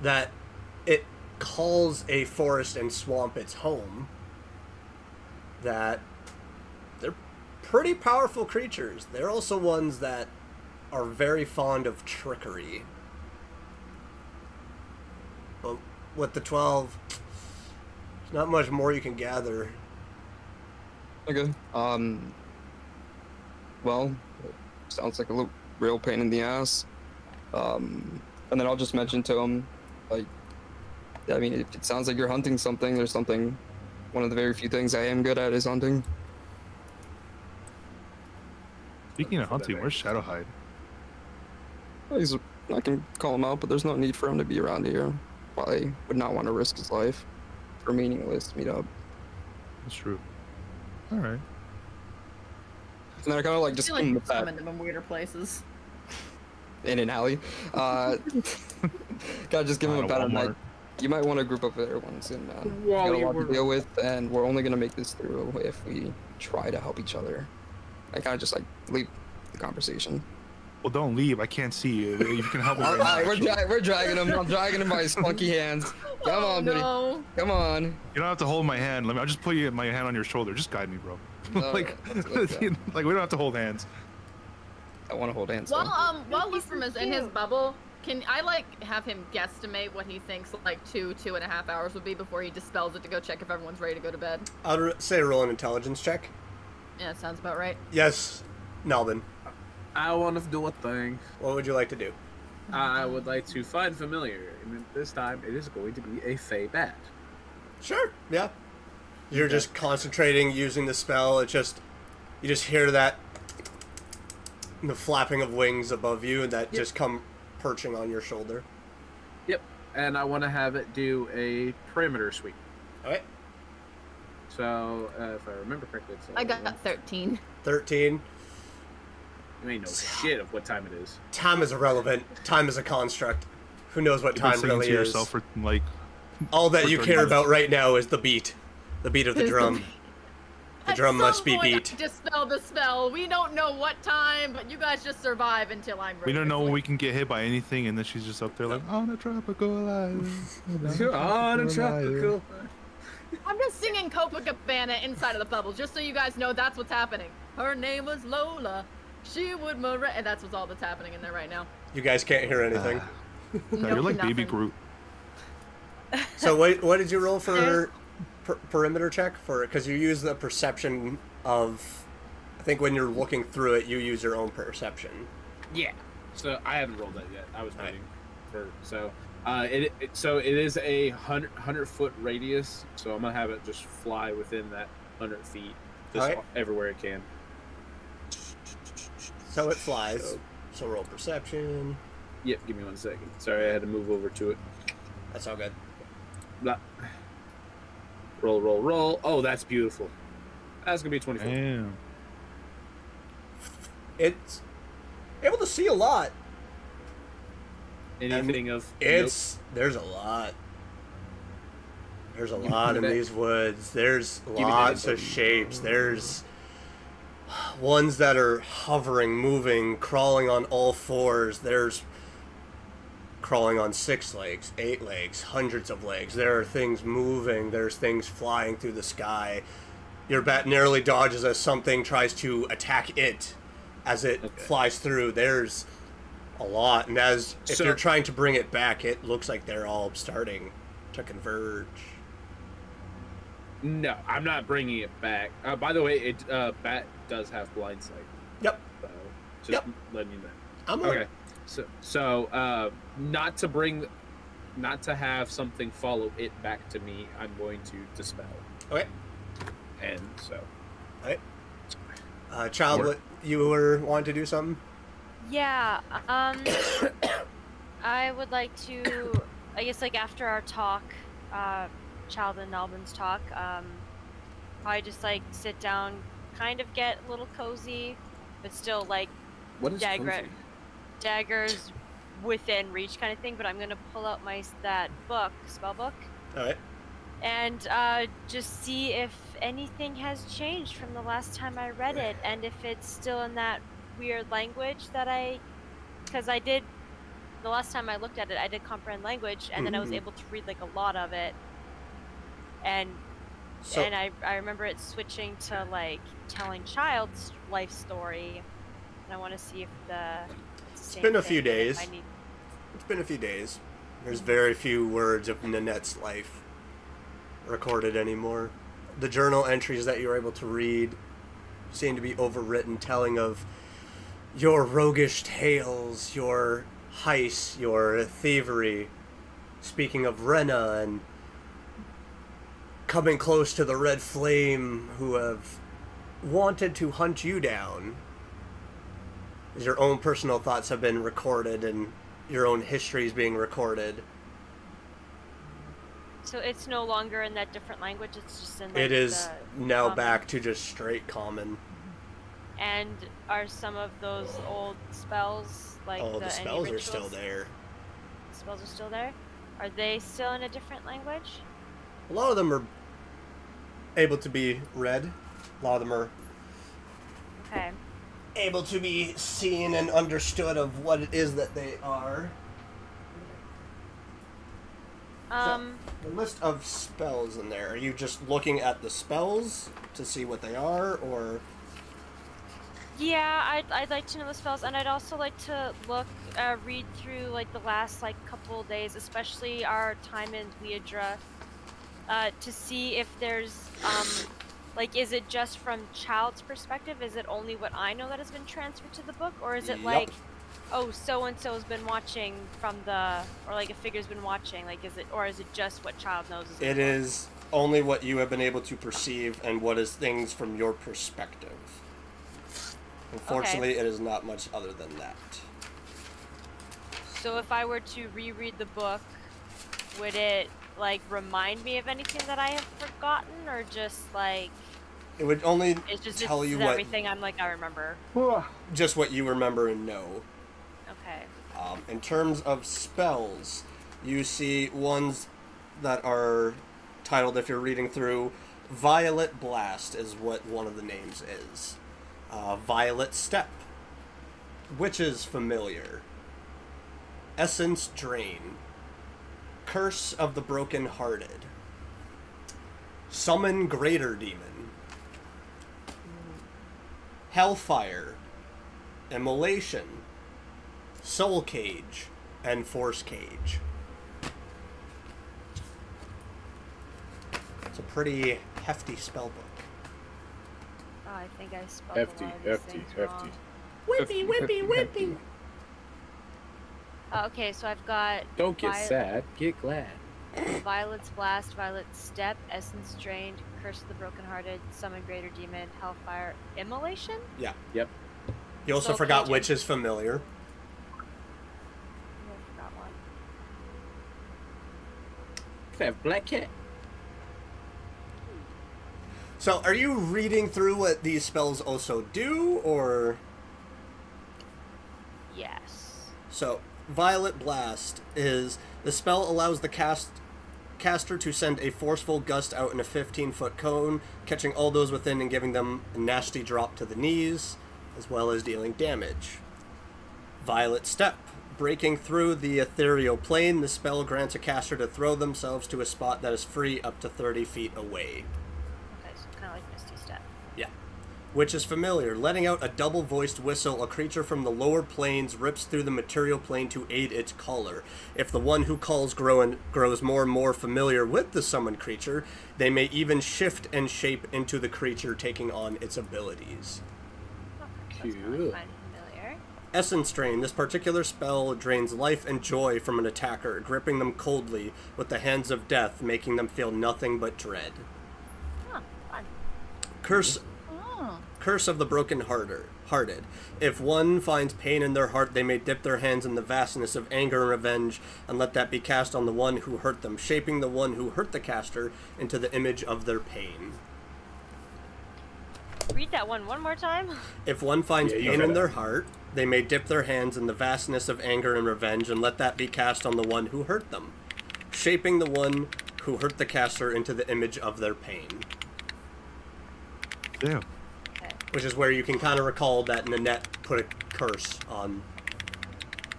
that it calls a forest and swamp its home. That they're pretty powerful creatures. They're also ones that are very fond of trickery. But with the 12, there's not much more you can gather. Okay. Well, sounds like a real pain in the ass. And then I'll just mention to him, like, I mean, it sounds like you're hunting something. There's something. One of the very few things I am good at is hunting. Speaking of hunting, where's Shadowhide? I can call him out, but there's no need for him to be around here. Probably would not want to risk his life for a meaningless meetup. That's true. All right. And then I kind of like I just feel like give him you a pat summoned them in weirder places. in an alley. Gotta just give him a At pat on the Walmart. neck. You might want to group up with everyone soon, man. We While got a you lot were- to deal with, and we're only gonna make this through if we try to help each other. I kind of just like leave the conversation. Well, don't leave. I can't see you. You can help me right now. Alright, actually. we're dragging him. I'm dragging him by his funky hands. Come Oh, on, buddy. no. Come on. You don't have to hold my hand. I'll just put my hand on your shoulder. Just guide me, bro. No, like, okay. like we don't have to hold hands. I want to hold hands. While though. while He's Lufrum so is in his cute. bubble, can I like have him guesstimate what he thinks like 2.5 hours would be before he dispels it to go check if everyone's ready to go to bed? I'd say roll an intelligence check. Yeah, that sounds about right. Yes, Nalvin. I want to do a thing. What would you like to do? I would like to find familiar, and this time it is going to be a Fey bat. Sure. Yeah. You're just concentrating using the spell. It's just you just hear that the flapping of wings above you and that just come perching on your shoulder. Yep, and I want to have it do a perimeter sweep. Okay. So, if I remember correctly, it's I got 13. 13. You ain't no shit of what time it is. Time is irrelevant. Time is a construct. Who knows what You've been time singing really to is? yourself for like All that for you 30 care minutes. about right now is the beat. The beat of the Is the drum. beat. The drum must be At some point, beat. I dispel the spell. We don't know what time, but you guys just survive until I'm ready. We don't know when we can get hit by anything, and then she's just up there like, on a tropical island. You're on a island." tropical. I'm just singing Copacabana inside of the bubble, just so you guys know that's what's happening. Her name was Lola. She would and that's what's all that's happening in there right now. You guys can't hear anything. No, you're like Baby nothing. Groot. So what did you roll for perimeter check for? Because you use the perception of. I think when you're looking through it, you use your own perception. Yeah. So I haven't rolled that yet. I was Alright. waiting for so it is a 100-foot radius. So I'm gonna have it just fly within that 100 feet, just Alright. everywhere it can. So it flies. So roll perception. Yep. Give me 1 second. Sorry, I had to move over to it. That's all good. Blah. Roll, roll, roll. Oh, that's beautiful. That's gonna be 24. Damn. It's able to see a lot. Anything of There's a lot. There's a lot in that. these woods. There's me that lots of info. shapes. There's ones that are hovering, moving, crawling on all fours. There's crawling on 6 legs, 8 legs, hundreds of legs. There are things moving. There's things flying through the sky. Your bat narrowly dodges as something tries to attack it as it flies through. There's a lot, and if So- you're trying to bring it back, it looks like they're all starting to converge. No, I'm not bringing it back. By the way, Bat does have blind sight. Yep, So just Yep. letting you know. I'm Okay. So not to have something follow it back to me. I'm going to dispel. Okay. And so Alright. Child, what you were wanting to do something? Yeah, I would like to, I guess, like, after our talk, Child and Albin's talk, probably just, like, sit down, kind of get a little cozy, but still, like, what is daggers within reach kind of thing, but I'm gonna pull out that spell book, Alright. and just see if anything has changed from the last time I read it, and if it's still in that weird language that because I did, the last time I looked at it, I did comprehend language, and then I was able to read, like, a lot of it, and So, I remember it switching to, like, telling Child's life story, and I want to see if it's been a few days. It's been a few days. There's very few words of Nanette's life recorded anymore. The journal entries that you're able to read seem to be overwritten, telling of your roguish tales, your heists, your thievery, speaking of Rena and coming close to the Red Flame who have wanted to hunt you down. Your own personal thoughts have been recorded and your own history is being recorded. So it's no longer in that different language, it's just in, like, It is the now common. back to just straight common. And are some of those old spells, like, Oh, the any spells are still rituals? there. Spells are still there? Are they still in a different language? A lot of them are able to be read. A lot of them are Okay. able to be seen and understood of what it is that they are. The list of spells in there, are you just looking at the spells to see what they are, or... Yeah, I'd like to know the spells, and I'd also like to read through, like, the last, like, couple days, especially our time in Weidra, to see if there's, like, is it just from Child's perspective? Is it only what I know that has been transferred to the book, or is it Yep. like, oh, so-and-so has been watching or, like, a figure's been watching, like, is it just what Child knows? Is in It the book? is only what you have been able to perceive and what is things from your perspective. Unfortunately, it is not much other than that. So if I were to reread the book, would it, like, remind me of anything that I have forgotten, or just, like, It would only it's just tell this you is what everything I'm like I remember? just what you remember and know. Okay. In terms of spells, you see ones that are titled, if you're reading through, Violet Blast is what one of the names is. Violet Step, Witch's Familiar, Essence Drain, Curse of the Broken Hearted, Summon Greater Demon, Hellfire, Immolation, Soul Cage, and Force Cage. It's a pretty hefty spellbook. Oh, I think I spelled a lot of these things wrong. Whippy. Okay, so I've got Don't get sad, get glad. Violet's Blast, Violet's Step, Essence Drained, Curse of the Brokenhearted, Summon Greater Demon, Hellfire, Immolation? Yeah. Yep. You also Soul forgot Cage. Witch's Familiar. Oh, I forgot one. Could I have Black Cat? So, are you reading through what these spells also do, or... Yes. So, Violet Blast is... The spell allows the caster to send a forceful gust out in a 15-foot cone, catching all those within and giving them a nasty drop to the knees, as well as dealing damage. Violet Step. Breaking through the ethereal plane, the spell grants a caster to throw themselves to a spot that is free up to 30 feet away. Okay, so kind of like Misty Step. Yeah. Which is familiar. Letting out a double-voiced whistle, a creature from the lower planes rips through the material plane to aid its caller. If the one who calls grows more and more familiar with the summoned creature, they may even shift and shape into the creature, taking on its abilities. Okay, that's kinda like fine, familiar. Essence Drain. This particular spell drains life and joy from an attacker, gripping them coldly with the hands of death, making them feel nothing but dread. Huh, fun. Curse of the Broken Hearted. If one finds pain in their heart, they may dip their hands in the vastness of anger and revenge, and let that be cast on the one who hurt them, shaping the one who hurt the caster into the image of their pain. Read that one more time. If one finds Yeah, you pain got in it. their heart, they may dip their hands in the vastness of anger and revenge, and let that be cast on the one who hurt them, shaping the one who hurt the caster into the image of their pain. Damn. Which is where you can kind of recall that Nanette put a curse on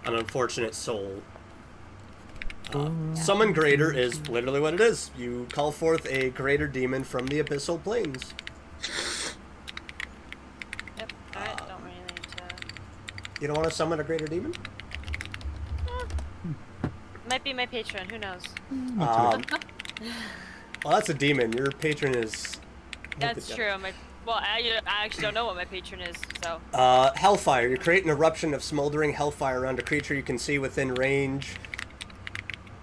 an unfortunate soul. Summon Greater is literally what it is. You call forth a greater demon from the abyssal planes. Yep. Alright, don't really need to. You don't want to summon a greater demon? Might be my patron, who knows? Well, that's a demon. Your patron is... That's true. Well, I actually don't know what my patron is, so. Hellfire. You create an eruption of smoldering hellfire around a creature you can see within range.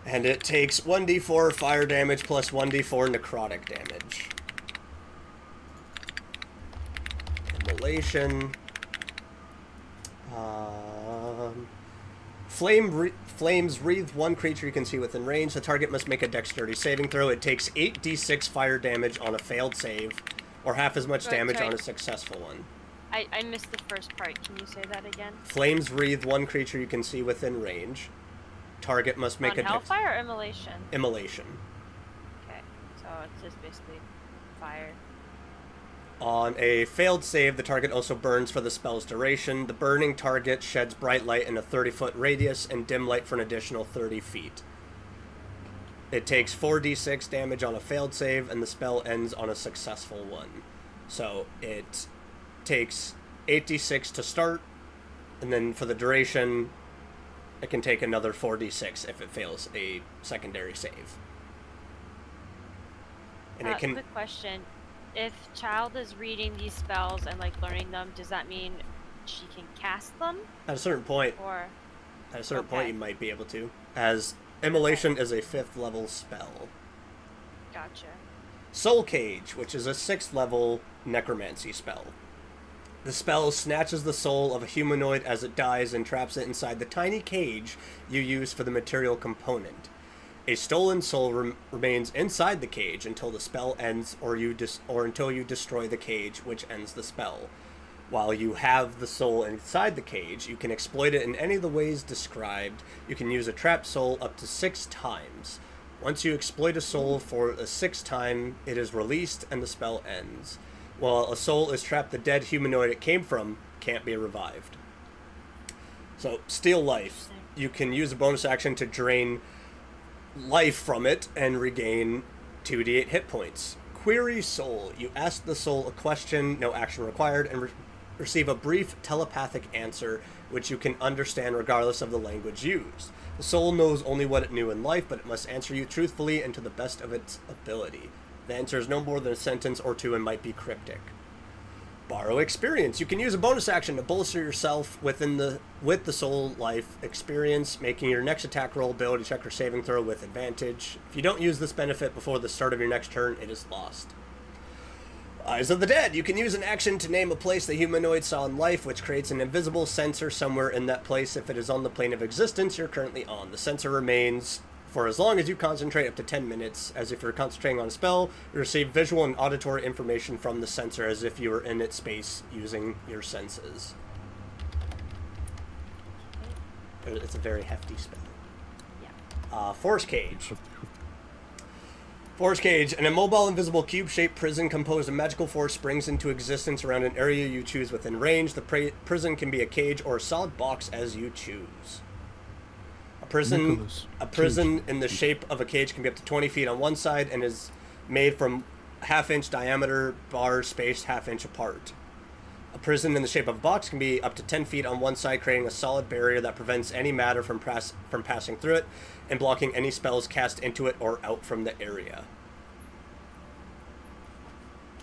And it takes 1d4 fire damage plus 1d4 necrotic damage. Immolation. Flames wreathe one creature you can see within range. The target must make a dexterity saving throw. It takes 8d6 fire damage on a failed save, or half as much damage on a successful one. I missed the first part. Can you say that again? Flames wreathe one creature you can see within range. Target must make On a Hellfire or Immolation? Immolation. Okay, so it's just basically fire. On a failed save, the target also burns for the spell's duration. The burning target sheds bright light in a 30-foot radius and dim light for an additional 30 feet. It takes 4d6 damage on a failed save, and the spell ends on a successful one. So it takes 8d6 to start, and then for the duration, it can take another 4d6 if it fails a secondary save. And it can... Quick question. If Child is reading these spells and like learning them, does that mean she can cast them? At a certain point, Or you might be able to, as Immolation is a 5th level spell. Gotcha. Soul Cage, which is a 6th level necromancy spell. The spell snatches the soul of a humanoid as it dies and traps it inside the tiny cage you use for the material component. A stolen soul remains inside the cage until the spell ends, or until you destroy the cage, which ends the spell. While you have the soul inside the cage, you can exploit it in any of the ways described. You can use a trapped soul up to 6 times. Once you exploit a soul for a 6th time, it is released and the spell ends. While a soul is trapped, the dead humanoid it came from can't be revived. So, steal life. You can use a bonus action to drain life from it and regain 2d8 hit points. Query soul. You ask the soul a question, no action required, and receive a brief telepathic answer which you can understand regardless of the language used. The soul knows only what it knew in life, but it must answer you truthfully and to the best of its ability. The answer is no more than a sentence or two and might be cryptic. Borrow experience. You can use a bonus action to bolster yourself with the soul life experience, making your next attack roll, ability check, or saving throw with advantage. If you don't use this benefit before the start of your next turn, it is lost. Eyes of the Dead. You can use an action to name a place the humanoid saw in life, which creates an invisible sensor somewhere in that place if it is on the plane of existence you're currently on. The sensor remains for as long as you concentrate, up to 10 minutes. As if you're concentrating on a spell, you receive visual and auditory information from the sensor as if you were in its space using your senses. It's a very hefty spell. Yeah. Force Cage. Force Cage. An immobile, invisible, cube-shaped prison composed of magical force springs into existence around an area you choose within range. The prison can be a cage or a solid box as you choose. A prison in the shape of a cage can be up to 20 feet on one side and is made from half-inch diameter bars spaced half-inch apart. A prison in the shape of a box can be up to 10 feet on one side, creating a solid barrier that prevents any matter from passing through it and blocking any spells cast into it or out from the area.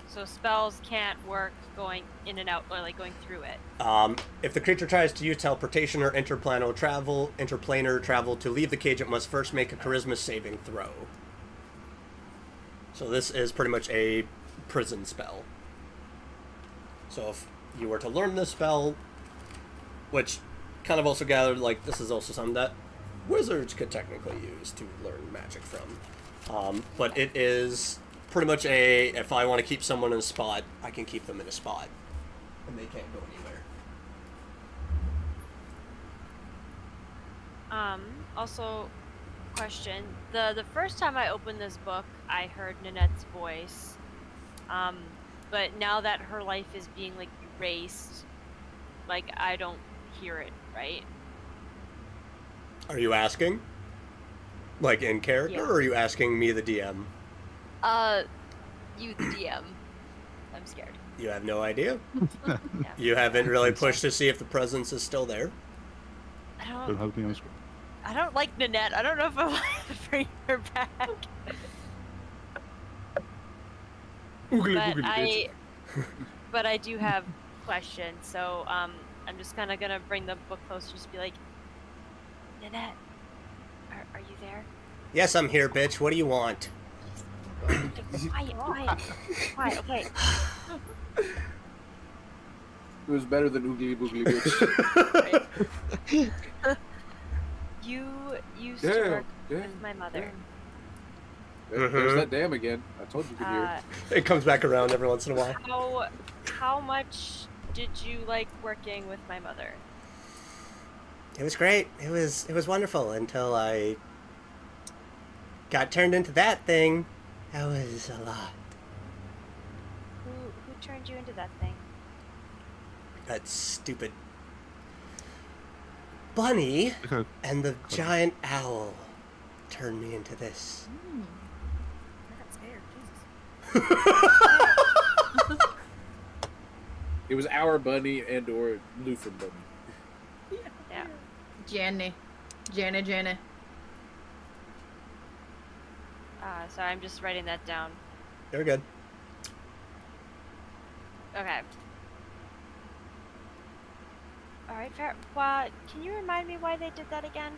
So spells can't work going in and out, or like going through it. If the creature tries to use teleportation or interplanar travel to leave the cage, it must first make a charisma saving throw. So this is pretty much a prison spell. So if you were to learn this spell, which kind of also gathered, like, this is also something that wizards could technically use to learn magic from. But it is pretty much if I want to keep someone in a spot, I can keep them in a spot. And they can't go anywhere. Also, question. The first time I opened this book, I heard Nanette's voice. But now that her life is being, like, erased, like, I don't hear it, right? Are you asking? Like, in character, Yeah. or are you asking me, the DM? You, the DM. I'm scared. You have no idea? Yeah. You haven't really pushed to see if the presence is still there? Don't hug me on the screen. I don't like Nanette. I don't know if I want to bring her back. But I do have questions, so I'm just kind of gonna bring the book closer, just be like, Nanette, are you there? Yes, I'm here, bitch. What do you want? Quiet, okay. It was better than Oogly Boogly Bitch. You used to work with my mother. There's that dam again. I told you you could hear. It comes back around every once in a while. How much did you like working with my mother? It was great. It was wonderful until I got turned into that thing. That was a lot. Who turned you into that thing? That stupid bunny Okay. and the giant owl turned me into this. I got scared. Jesus. It was our bunny and or Lutheran bunny. Yeah. Jenny. Sorry, I'm just writing that down. You're good. Okay. Alright, fair. Well, can you remind me why they did that again?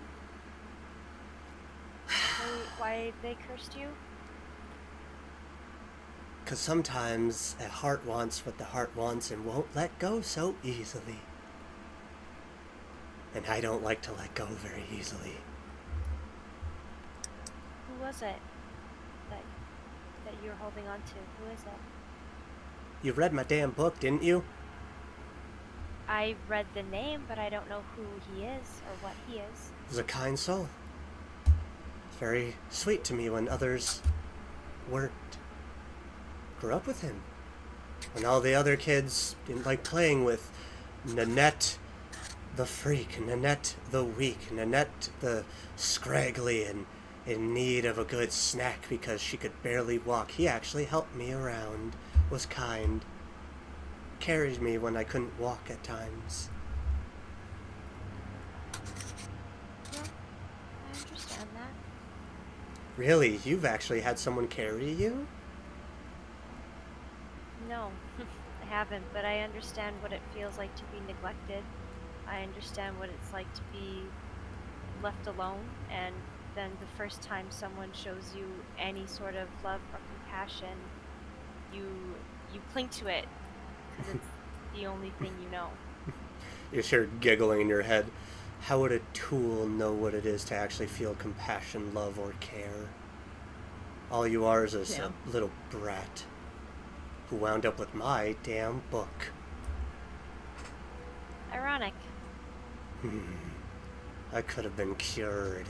Why they cursed you? Because sometimes a heart wants what the heart wants and won't let go so easily. And I don't like to let go very easily. Who was it that you were holding on to? Who is it? You read my damn book, didn't you? I read the name, but I don't know who he is or what he is. He was a kind soul. very sweet to me when others weren't. Grew up with him. When all the other kids didn't like playing with Nanette the freak, Nanette the weak, Nanette the scraggly and in need of a good snack because she could barely walk. He actually helped me around, was kind, carried me when I couldn't walk at times. Yeah, I understand that. Really? You've actually had someone carry you? No, I haven't, but I understand what it feels like to be neglected. I understand what it's like to be left alone, and then the first time someone shows you any sort of love or compassion, you cling to it because it's the only thing you know. You start giggling in your head. How would a tool know what it is to actually feel compassion, love, or care? All you are is a little brat who wound up with my damn book. Ironic. I could have been cured.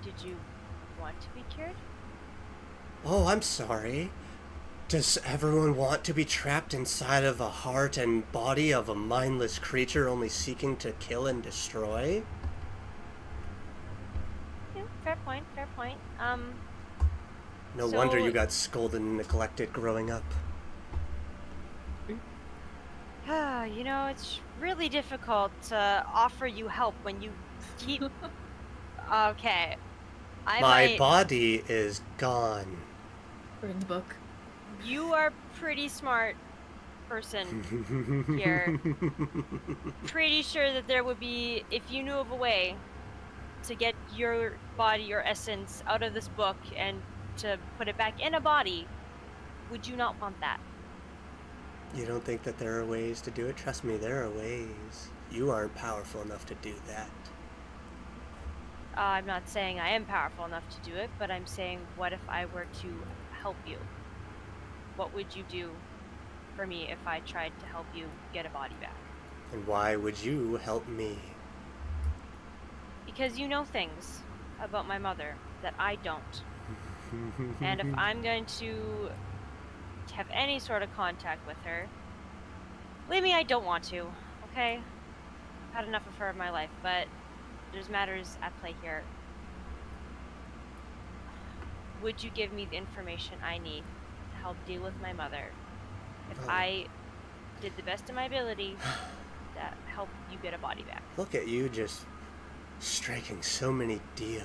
Did you want to be cured? Oh, I'm sorry. Does everyone want to be trapped inside of a heart and body of a mindless creature only seeking to kill and destroy? Yeah, fair point, fair point. No So- wonder you got scolded and neglected growing up. You know, it's really difficult to offer you help when you keep... Okay. My might... body is gone. Burn the book. You are a pretty smart person here. Pretty sure that there would be, if you knew of a way to get your body, your essence out of this book and to put it back in a body, would you not want that? You don't think that there are ways to do it? Trust me, there are ways. You aren't powerful enough to do that. I'm not saying I am powerful enough to do it, but I'm saying, what if I were to help you? What would you do for me if I tried to help you get a body back? And why would you help me? Because you know things about my mother that I don't. And if I'm going to have any sort of contact with her, believe me, I don't want to, okay? I've had enough of her in my life, but there's matters at play here. Would you give me the information I need to help deal with my mother if I did the best of my ability to help you get a body back? Look at you just striking so many deals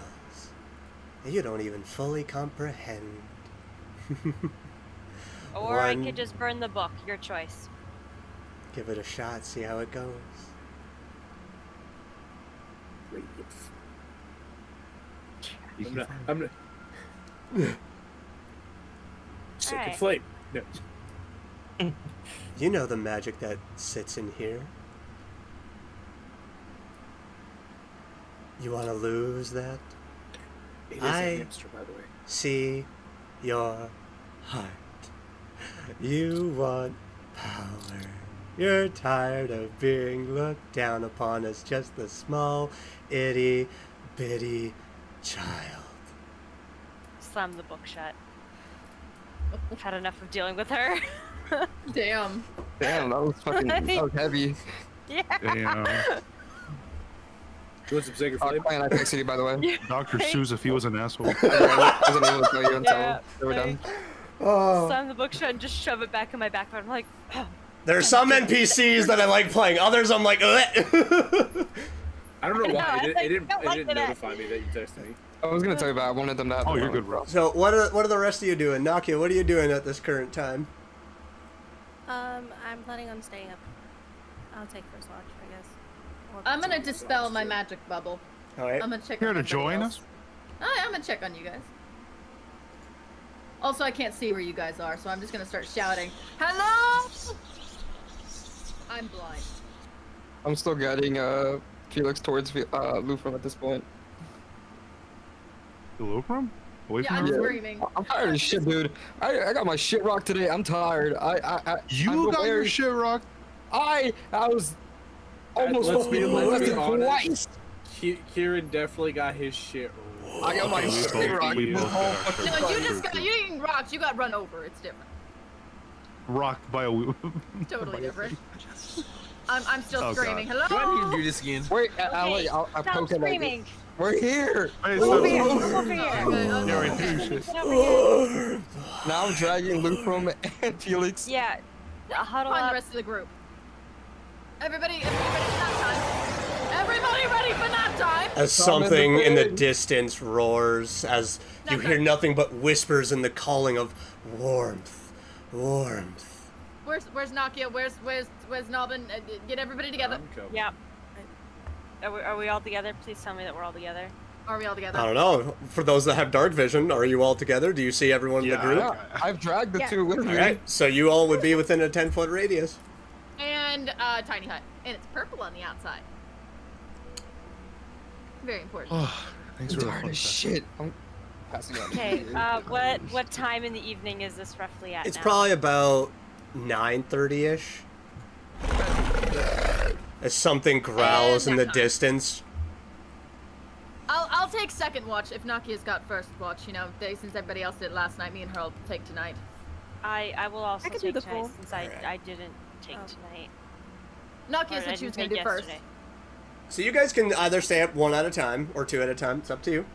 that you don't even fully comprehend. Or I could just burn the book, your choice. Give it a shot, see how it goes. I'm gonna... Sick Alright. and flame. No. You know the magic that sits in here. You want to lose that? It is I- a hamster, by the way. See your heart. You want power. You're tired of being looked down upon as just a small, itty bitty child. Slam the book shut. I've had enough of dealing with her. Damn. Damn, that was fucking that was heavy. Yeah. Damn. You want some Sick and Oh, flame? playing Epic City, by the way. Dr. Seuss if he was an asshole. I wasn't able to tell you until Yeah, they were done. Oh. Slam the book shut and just shove it back in my backpack. I'm like, There are some NPCs that I like playing. Others I'm like, ugh. I don't know No, why. I It thought you didn't don't like that. notify me that you texted me. I was gonna tell you, but I wanted them to have Oh, the you're moment. good, bro. So what are the rest of you doing? Nakia, what are you doing at this current time? I'm planning on staying up. I'll take first watch, I guess. Or I'm gonna continue. dispel my magic bubble. All right. I'm gonna check Here on to everybody join else. us? I'm gonna check on you guys. Also, I can't see where you guys are, so I'm just gonna start shouting, "Hello!" I'm blind. I'm still guiding Felix towards Lufrum at this point. The Lucrum? Away Yeah, from I'm everyone? screaming. I'm tired of shit, dude. I got my shit rocked today. I'm tired. You I'm got your aware- shit rocked? I was almost Let's be molested honest. twice. Kieran definitely got his shit. I got my shit rocked. we both got our shit No, rocked. you didn't rocks. You got run over. It's different. Rocked by a Totally different. I'm still Oh, screaming. God. Do I need to Hello. do this again? Wait, Okay, I'll stop poke him. screaming. We're here. Hey, Over here. so, Over here. yeah, right there, shit. Get over here. Now I'm dragging Lufrum and Felix. Yeah. Huddle Find the up. rest of the group. Everybody ready for nap time? Everybody ready for nap time? As Some in the something in the bed. distance roars, as you hear nothing but whispers and the calling of warmth, warmth. Where's Nakia? Where's Nobbin? Get everybody together. Yeah. Are we all together? Please tell me that we're all together. Are we all together? I don't know. For those that have dark vision, are you all together? Do you see everyone in the group? Yeah, I've dragged the Yeah. two with me. All right, so you all would be within a 10-foot radius. And tiny hut, and it's purple on the outside. Very important. Oh, thanks for the Darn fun as fact. shit. I'm passing out. Okay. What time in the evening is this roughly at It's now? probably about 9:30ish. As something growls in And the nap time. distance. I'll take second watch if Nakia's got first watch. You know, since everybody else did last night, me and her will take tonight. I will also could do take the tonight full. since I didn't take Oh. tonight. Nakia Or I said she was didn't gonna take do first. yesterday. So you guys can either stay up one at a time or two at a time. It's up to you.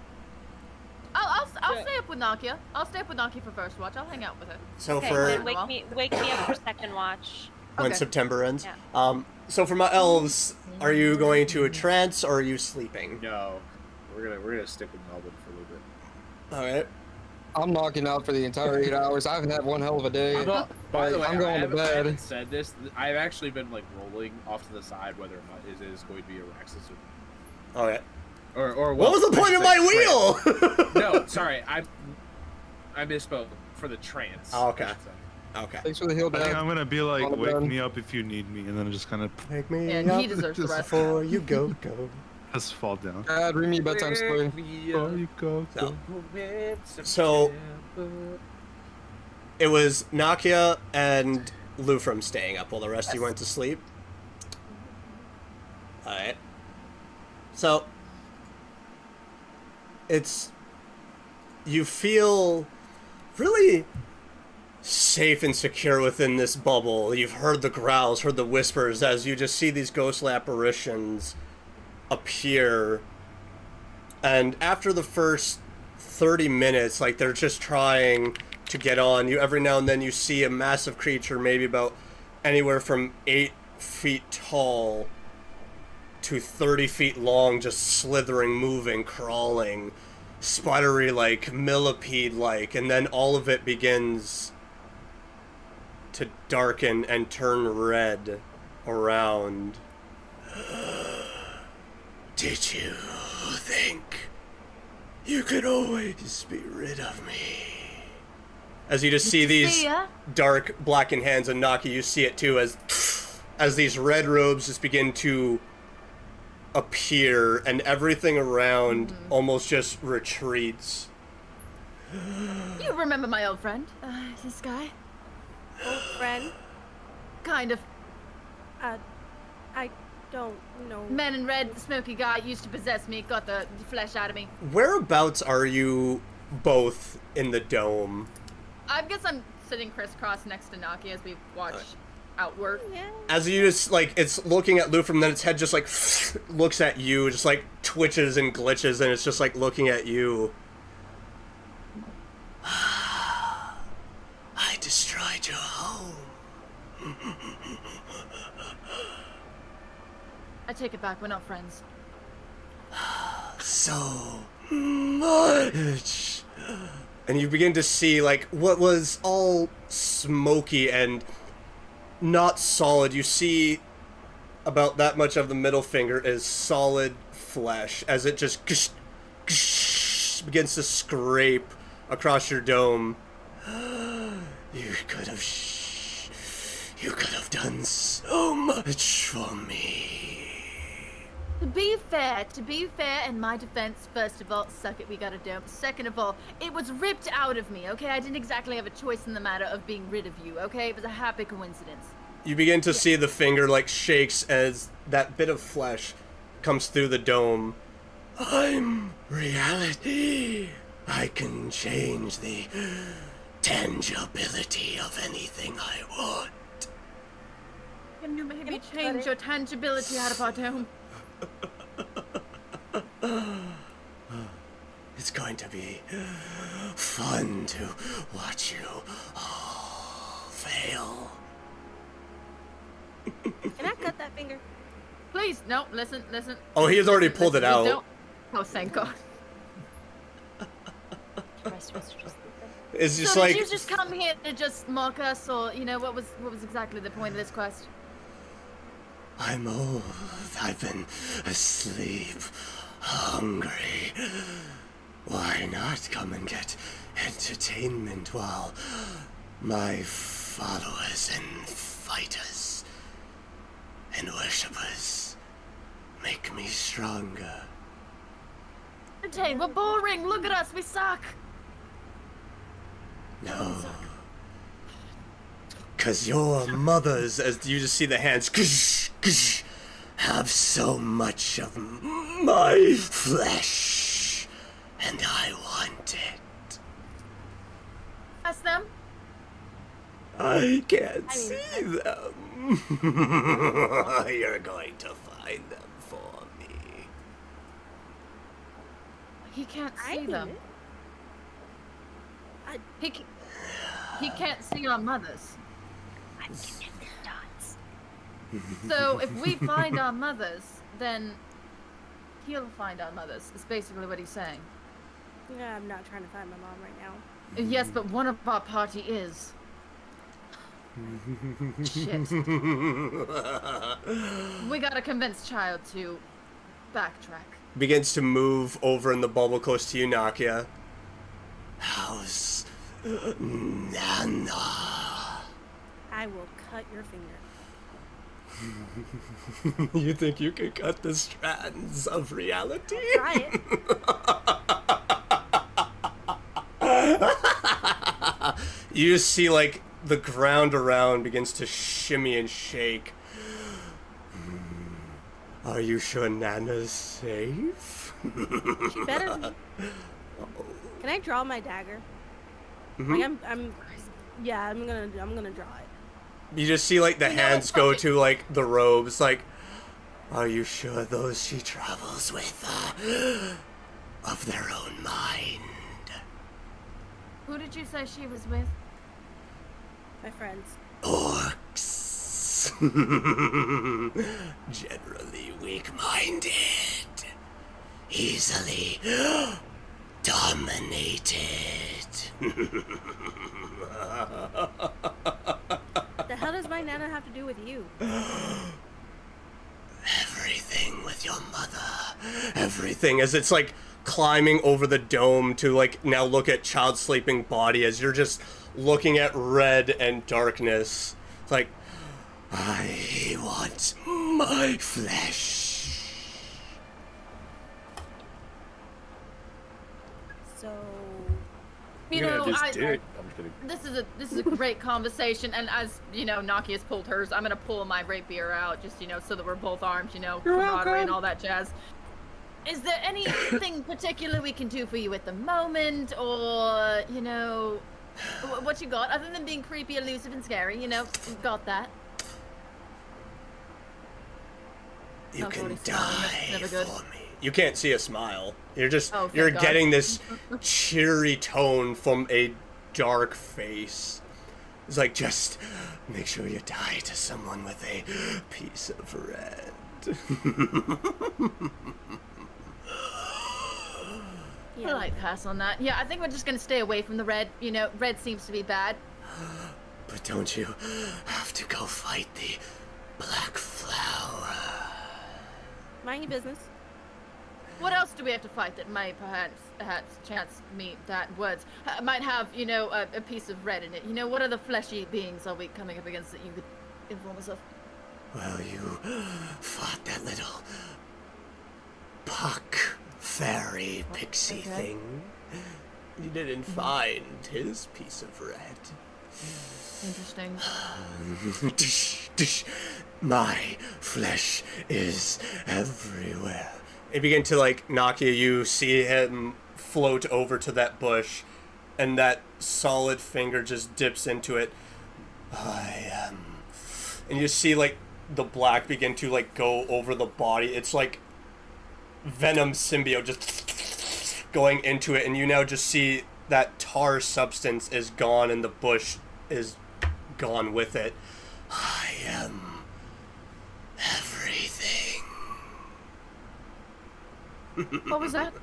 I'll Yeah. stay up with Nakia. I'll stay up with Nakia for first watch. I'll hang out with her. So Okay, for then wake me up for second watch. when Okay. September ends. Yeah. So for my elves, are you going to a trance or are you sleeping? No, we're gonna stick with Melbourne for a little bit. All right. I'm knocking out for the entire 8 hours. I haven't had one hell of a day. By the way, I'm going to I bed. haven't said this. I've actually been like rolling off to the side whether or not it is going to be a Raxus All right. or What was the point of my wheel? No, sorry, I misspoke for the trance. Oh, okay. I should say. Okay. Thanks for the heal, I think Dad. I'm gonna be like, On the wake bed. me up if you need me, and then just kind of Make me And up he deserves the just rest. before you go. just fall down. Dad, read me a bedtime story. Before you go. So, So- it was Nakia and Lufrum staying up while the rest of you went to sleep. All right. So it's you feel really safe and secure within this bubble. You've heard the growls, heard the whispers as you just see these ghostly apparitions appear. And after the first 30 minutes, like they're just trying to get on you. Every now and then you see a massive creature, maybe about anywhere from 8 feet tall to 30 feet long, just slithering, moving, crawling, spidery like, millipede like, and then all of it begins to darken and turn red around. Did you think you could always be rid of me? As you just see these dark blackened hands, and Naki, you see it too, as these red robes just begin to appear and everything around almost just retreats. You remember my old friend, this guy? Old friend. Kind of. I don't know. Man in red, the smoky guy, used to possess me, got the flesh out of me. Whereabouts are you both in the dome? I guess I'm sitting crisscross next to Naki as we watch outward. Yeah. As you just, like, it's looking at Lufrum, then its head just, like, looks at you, just, like, twitches and glitches, and it's just, like, looking at you. I destroyed your home. I take it back, we're not friends. So much. And you begin to see, like, what was all smoky and not solid. You see about that much of the middle finger is solid flesh as it just begins to scrape across your dome. You could have done so much for me. To be fair, in my defense, first of all, suck it, we got a dome. Second of all, it was ripped out of me, okay? I didn't exactly have a choice in the matter of being rid of you, okay? It was a happy coincidence. You begin to see the finger, like, shakes as that bit of flesh comes through the dome, I'm reality. I can change the tangibility of anything I want. Can you maybe change your tangibility out of our dome? It's going to be fun to watch you all fail. Can I cut that finger? Please, no, listen. Oh, he has already pulled it we out. don't- Oh, thank God. It's just So like did you just come here to just mock us, or what was exactly the point of this quest? I'm old. I've been asleep, hungry. Why not come and get entertainment while my followers and fighters and worshippers make me stronger? Hey, we're boring. Look at us. We suck. No. Cause your mothers, as you just see the hands, have so much of my flesh, and I want it. Ask them. I can't see them. You're going to find them for me. He can't I see do them. it. He can't see our mothers. I'm connecting dots. So if we find our mothers, then he'll find our mothers. Is basically what he's saying. Yeah, I'm not trying to find my mom right now. Yes, but one of our party is. Shit. We gotta convince Child to backtrack. Begins to move over in the bubble close to you, Nakia. How's Nana? I will cut your finger. You think you can cut the strands of reality? Try it. You just see like the ground around begins to shimmy and shake. Are you sure Nana's safe? She better be. Can I draw my dagger? Like I'm gonna draw it. You just see like the You know hands what's go funny? to like the robes, like, are you sure those she travels with of their own mind? Who did you say she was with? My friends. Orcs. Generally weak-minded. Easily dominated. The hell does my nana have to do with you? Everything with your mother. Everything, as it's like climbing over the dome to like now look at Child's sleeping body as you're just looking at red and darkness. It's like, I want my flesh. So You You're know, gonna I, just do it. I'm just kidding. this is a great conversation, and as Nakia's pulled hers, I'm gonna pull my rapier out, just so that we're both armed, camaraderie and all that jazz. Is there anything particular we can do for you at the moment, or what you got other than being creepy, elusive, and scary? You've got that. You Oh, can Cody's smiling. die That's never good. for me. You can't see a smile. You're just Oh, thank you're God. getting this cheery tone from a dark face. It's like, just make sure you die to someone with a piece of red. I like pass on that. Yeah, I think we're just gonna stay away from the red. Red seems to be bad. But don't you have to go fight the Black Flower? mind your business. What else do we have to fight that may perhaps chance me that words might have a piece of red in it? What other fleshy beings are we coming up against that you could inform us of? Well, you fought that little puck fairy pixie Okay. thing. You didn't find his piece of red. Interesting. Dish, dish. My flesh is everywhere. It begin to like knock you. You see him float over to that bush, and that solid finger just dips into it. I am, and you see like the black begin to like go over the body. It's like venom symbiote just going into it, and you now just see that tar substance is gone, and the bush is gone with it. I am everything. What was that?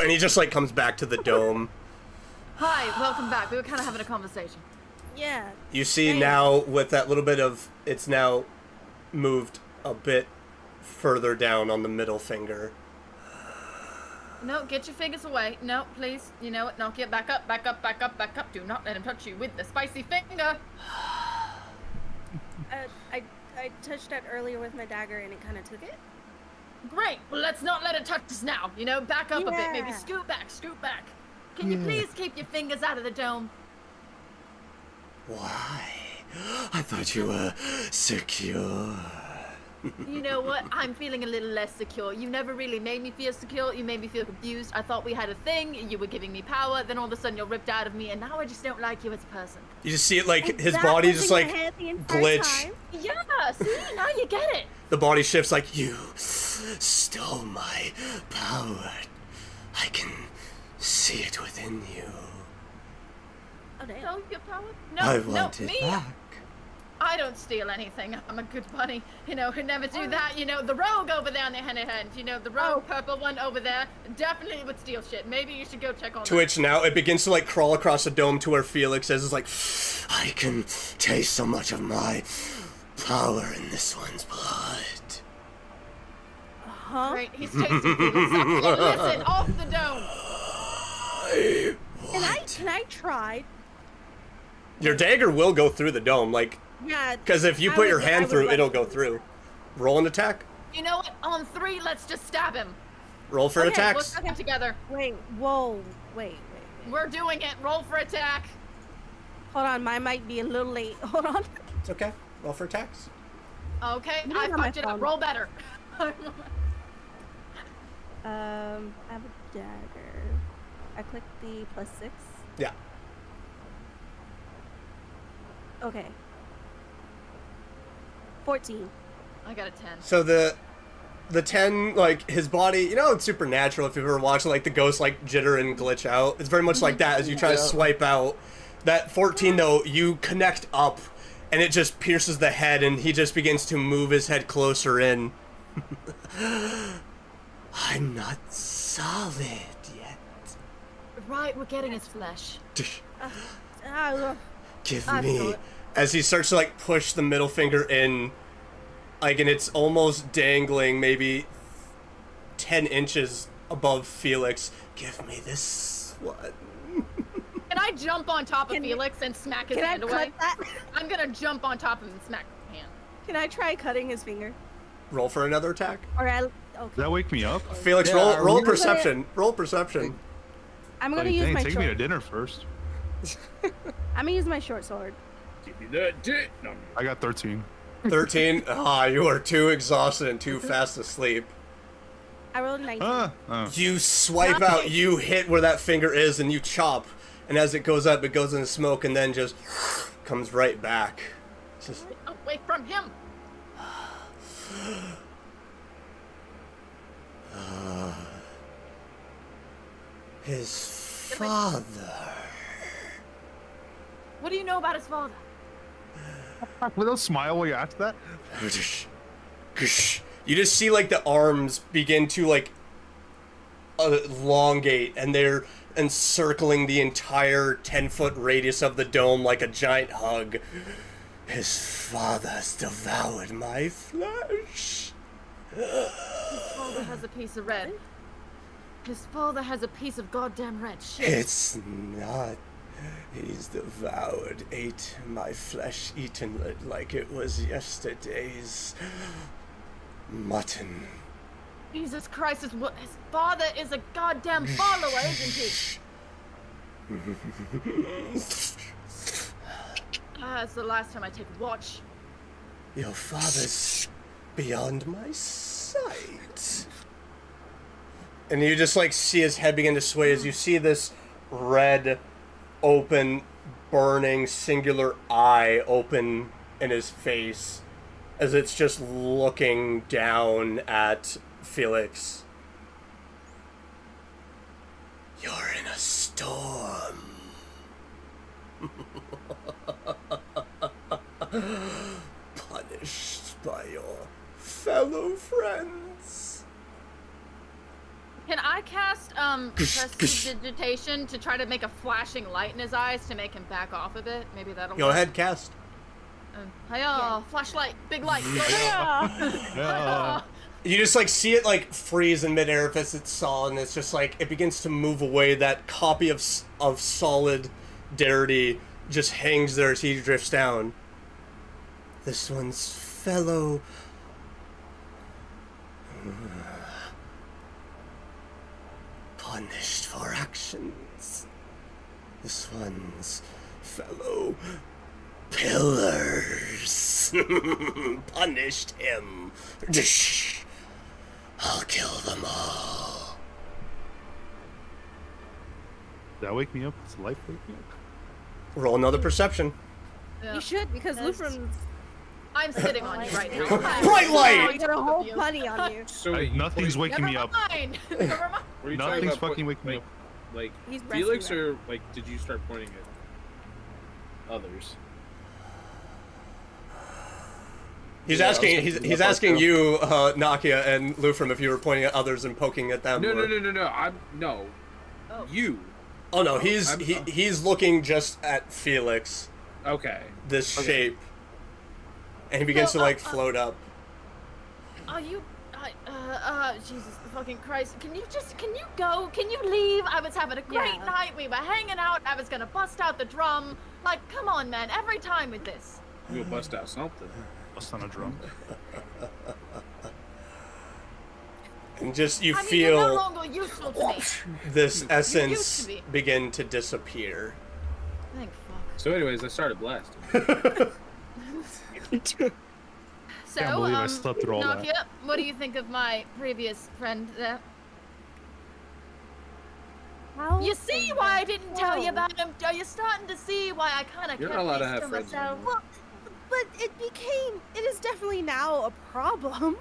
And he just like comes back to the dome. Hi, welcome back. We were kind of having a conversation. Yeah. You see Hey. now with that little bit of, it's now moved a bit further down on the middle finger. No, get your fingers away. No, please. You know what? No, get back up, back up, back up, back up. Do not let him touch you with the spicy finger. I touched that earlier with my dagger and it kind of took it. Great. Well, let's not let it touch us now. You know, back up a bit. Maybe Yeah. scoot back, scoot back. Can you please keep your fingers out of the dome? Why? I thought you were secure. You know what? I'm feeling a little less secure. You never really made me feel secure. You made me feel confused. I thought we had a thing. You were giving me power. Then all of a sudden you're ripped out of me, and now I just don't like you as a person. You just see it like And his that body was just in your like head the entire glitch. time? Yeah, see? Now you get it. The body shifts like, you stole my power. I can see it within you. Oh, damn. No, your power? I No, want no, it me. back. I don't steal anything. I'm a good bunny. You know, could never do that. You know, the rogue over there on the hand in hand. You know, the rogue purple one over there definitely would steal shit. Maybe you should go check on that. Twitch now, it begins to like crawl across the dome to where Felix is. It's like, I can taste so much of my power in this one's blood. Huh? Great, he's tasting Felix. Listen, off the dome. Can I try? Your dagger will go through the dome, like, Yeah. because if you I put your would- I hand would through, like it'll to go do through. Roll an attack. You know what? On 3, let's just stab him. Roll for Okay, We'll attacks. stab him together. Wait, whoa, wait. We're doing it. Roll for attack. Hold on, mine might be a little late. Hold on. It's okay. Roll for attacks. Okay, You I don't have my fucked it up. phone. Roll better. I have a dagger. I clicked the +6. Yeah. Okay. 14. I got a 10. So the 10, like, his body, you know, it's supernatural if you've ever watched, like, the ghost, like, jitter and glitch out. It's very much like that as you try to swipe out. That 14, though, you connect up, and it just pierces the head, and he just begins to move his head closer in. I'm not solid yet. Right, we're getting his flesh. Give I feel me. it. As he starts to, like, push the middle finger in, like, and it's almost dangling maybe 10 inches above Felix. Give me this one. Can I jump on top of Can you- Felix and smack his Can I hand cut away? that? I'm gonna jump on top of him and smack his hand. Can I try cutting his finger? Roll for another attack. Or I. Does Okay. that wake me up? Felix, Yeah, roll are roll we- perception. Roll perception. I'm gonna Like, use dang, my take me to short. dinner first. I'm gonna use my short sword. Give me that dick. No. I got 13. 13. Ah, you are too exhausted and too fast asleep. I rolled 19. Oh. You swipe out, you hit where that finger is, and you chop. And as it goes up, it goes into smoke, and then just comes right back. It's just, Away from him. his father. What do you know about his father? With a smile while you ask that? You just see like the arms begin to like elongate, and they're encircling the entire 10-foot radius of the dome like a giant hug. His father has devoured my flesh. His father has a piece of red. His father has a piece of goddamn red shit. It's not. He's devoured, ate my flesh, eaten it like it was yesterday's mutton. Jesus Christ, his father is a goddamn follower, isn't he? Mm-hmm. It's the last time I take a watch. Your father's beyond my sight. And you just like see his head begin to sway as you see this red, open, burning, singular eye open in his face as it's just looking down at Felix. You're in a storm. Punished by your fellow friends. Can I cast prestidigitation to try to make a flashing light in his eyes to make him back off a bit? Maybe that'll Go work. ahead, cast. Hiya, flashlight, big light. Yeah. You just like see it like freeze in midair as it's solid, and it's just like it begins to move away. That copy of solid Darity just hangs there as he drifts down. This one's fellow. Punished for actions. This one's fellow pillars. Punished him. I'll kill them all. Did that wake me up? Does life wake me up? Roll another perception. Yeah. You should, because Yes. Lufrin's. I'm sitting on you right now. Bright light! You got a whole bunny on you. So Nothing's waking me up. Mind. Never mind. were you talking Nothing's about fucking waking me up. Like He's Felix, rescuing or like did you start pointing at others? He's Yeah, asking. I was- He's asking you, Nakia and Lufrim, if you were pointing at others and poking at them. No, or- no. I'm no. Oh. You. Oh no, I'm- he's looking just at Felix, Okay. this Okay. shape, and he begins to No, like float up. Are you? Jesus fucking Christ! Can you go? Can you leave? I was having a great Yeah. night. We were hanging out. I was gonna bust out the drum. Like, come on, man! Every time with this. You'll bust out something. Bust on a drum. And just you I mean, you're no feel longer useful to me. this used essence to be. begin to disappear. Thank fuck. So, anyways, I started blasting. So, Can't believe I slept through all that. Nakia, what do you think of my previous friend there? How You see is why I that didn't tell you so? about him? Are you starting to see why I kind of You're kept not allowed to these have to friends myself? anymore. But it is definitely now a problem.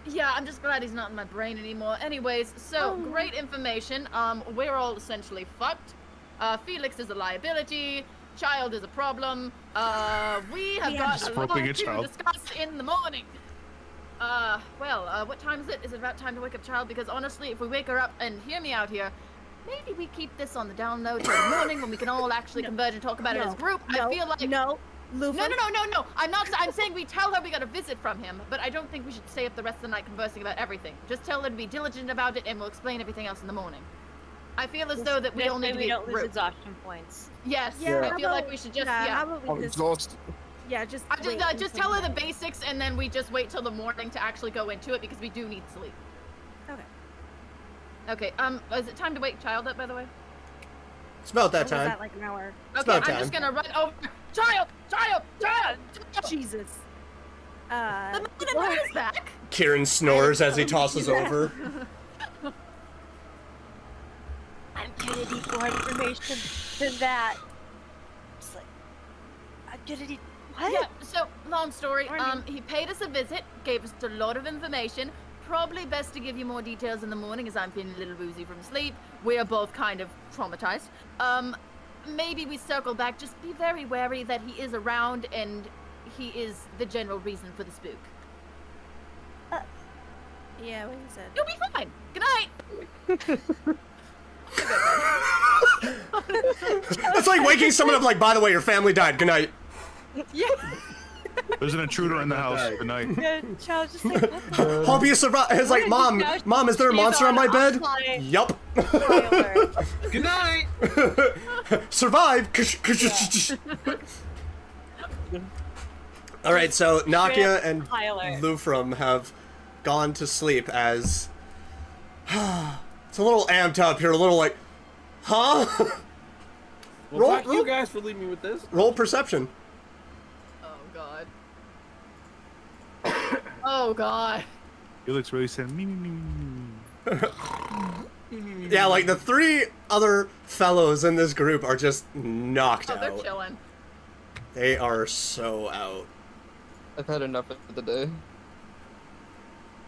Yeah, I'm just glad he's not in my brain anymore. Anyways, so Oh. great information. We're all essentially fucked. Felix is a liability. Child is a problem. We have Yeah. got Just a lot roping to a child. discuss in the morning. What time is it? Is it about time to wake up Child? Because honestly, if we wake her up, and hear me out here, maybe we keep this on the down low till the morning when we can all actually converge and talk about it as a group. I feel like no, Lufrin. No. I'm not. I'm saying we tell her we got a visit from him, but I don't think we should stay up the rest of the night conversing about everything. Just tell her to be diligent about it, and we'll explain everything else in the morning. I feel as though that we This all way need to we be don't lose group. exhaustion points. Yes, Yeah, I how feel like about- we should just How yeah. about I'm we just exhausted. just I just wait just until tell her the morning. basics, and then we just wait till the morning to actually go into it because we do need sleep. Okay. Okay. Is it time to wake Child up? By the way. It's about that Or was time. that like an hour? Okay. about I'm just time. gonna run over. Child. Jesus. The man in what? red is back. Kieran snores as he tosses Yeah. over. I'm gonna need more information than that. It's like, I'm gonna need what? Yeah, so long story. Morning. He paid us a visit, gave us a lot of information. Probably best to give you more details in the morning as I'm feeling a little woozy from sleep. We're both kind of traumatized. Maybe we circle back. Just be very wary that he is around and he is the general reason for the spook. Yeah, what he said. You'll be fine. Good night. It's like waking someone up like, by the way, your family died. Good night. Yeah. There's an intruder in the house. Good night. The child just like, what the Hope you survive. It's like, Mom, is there a He's monster on my bed? offline. Yup. Tyler. Good night. Survive. All right, so Nakia and Tyler. Lufrum have gone to sleep as it's a little amped up here, a little like, huh? Well, Roll- fuck roll- you guys for leaving me with this. Roll perception. Oh God. Oh god. Yolix really said me me me me. Yeah, like the 3 other fellows in this group are just knocked Oh, they're out. chilling. They are so out. I've had enough for the day.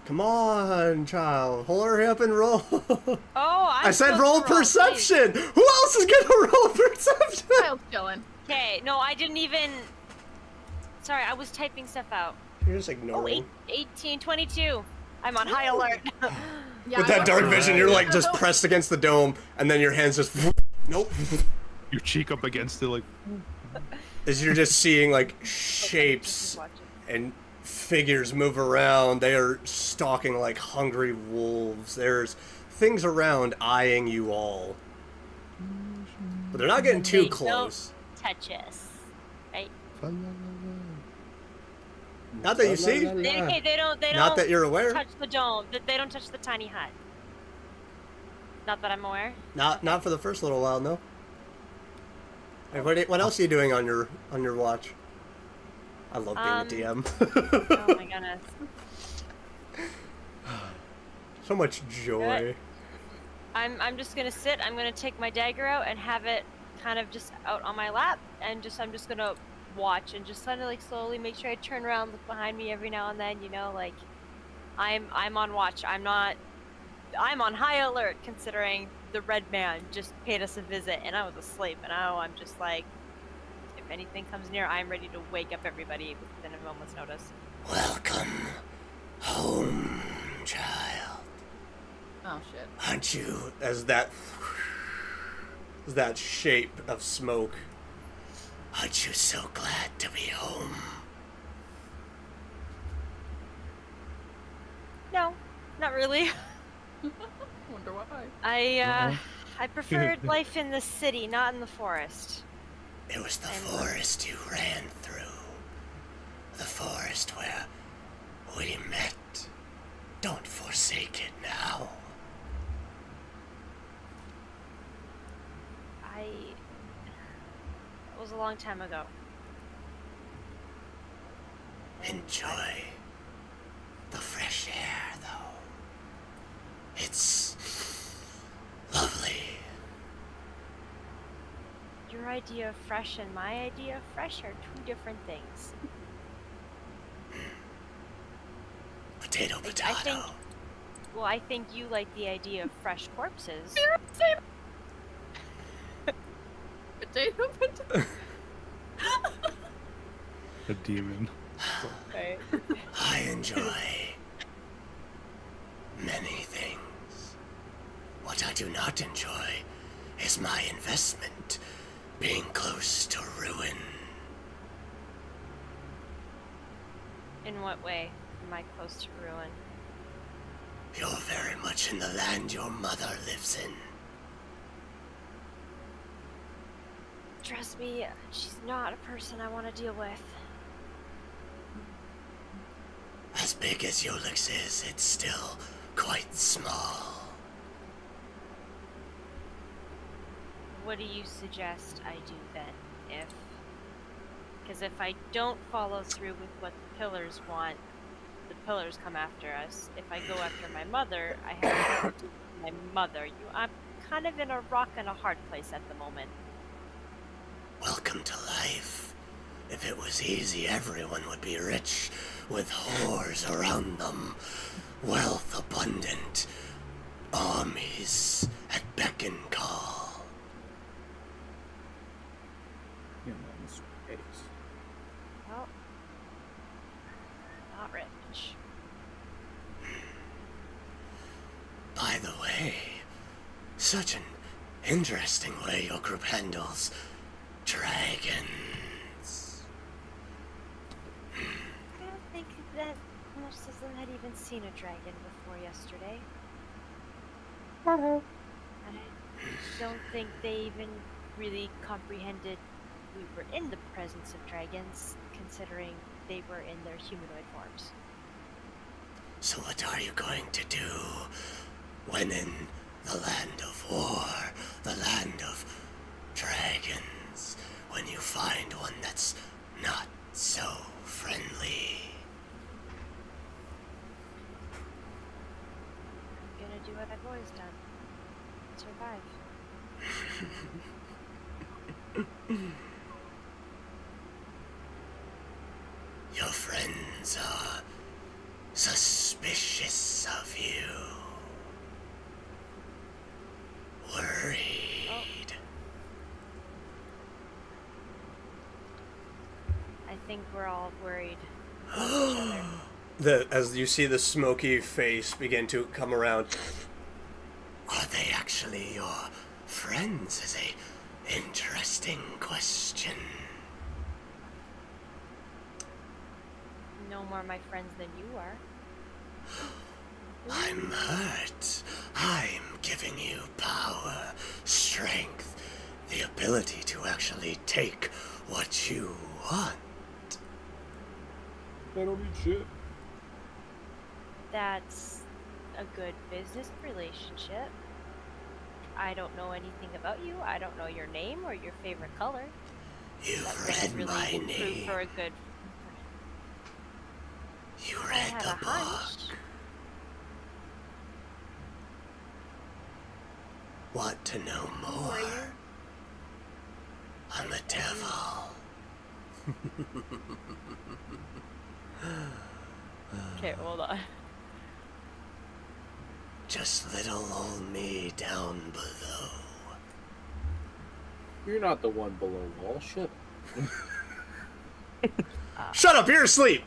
Come on, child. Hurry up and roll. Oh, I said supposed roll to please. perception. Who else is gonna roll perception? Child's chilling. Okay, no, I didn't even. Sorry, I was typing stuff out. You're just Oh, ignoring. 18, 22. I'm on high alert. Yeah, With I that dark wasn't- vision, you're like just pressed against the dome, and then your hands just. Nope. Your cheek up against it, like. As you're just seeing like shapes and figures move around. They are stalking like hungry wolves. There's things around eyeing you all. But they're not getting too They close. Don't touch us, right? Not that you see. They don't. Not that you're aware. touch the dome. They don't touch the tiny hut. Not that I'm aware. Not for the first little while, no. Hey, what else are you doing on your watch? I love being a DM. Oh my goodness. So much joy. I'm just gonna sit. I'm gonna take my dagger out and have it kind of just out on my lap, and I'm just gonna watch and just kind of like slowly make sure I turn around, look behind me every now and then. You know, like I'm on watch. I'm on high alert considering the red man just paid us a visit and I was asleep, and now I'm just like, if anything comes near, I'm ready to wake up everybody within a moment's notice. Welcome home, child. Oh shit. Aren't you? As that shape of smoke. Aren't you so glad to be home? No, not really. Wonder why. I preferred life in the city, not in the forest. It was the forest you ran through. The forest where we met. Don't forsake it now. It was a long time ago. Enjoy the fresh air, though. It's lovely. Your idea of fresh and my idea of fresh are two different things. Potato, potato. I think you like the idea of fresh corpses. Potato, potato. A demon. Okay. I enjoy many things. What I do not enjoy is my investment being close to ruin. In what way am I close to ruin? You're very much in the land your mother lives in. Trust me, she's not a person I want to deal with. As big as Yolix is, it's still quite small. What do you suggest I do then? Because if I don't follow through with what the pillars want, the pillars come after us. If I go after my mother, I have to do my mother. I'm kind of in a rock and a hard place at the moment. Welcome to life. If it was easy, everyone would be rich, with whores around them, wealth abundant, armies at beck and call. Well, not rich. By the way, such an interesting way your group handles dragons. I don't think that most of them had even seen a dragon before yesterday. And I don't think they even really comprehended we were in the presence of dragons, considering they were in their humanoid forms. So what are you going to do when in the land of war, the land of dragons, when you find one that's not so friendly? what I've always done. Survive. Your friends are suspicious of you. Worried. I think we're all worried about each other. As you see the smoky face begin to come around. Are they actually your friends? Is a interesting question. No more my friends than you are. I'm hurt. I'm giving you power, strength, the ability to actually take what you want. I don't need shit. That's a good business relationship. I don't know anything about you. I don't know your name or your favorite color. You've That read doesn't really my prove name. for a good. You I read had the a hunch. book. Want to know more? I'm a devil. Okay, hold on. Just little old me down below. You're not the one below wall. Shut up. Shut up, you're asleep!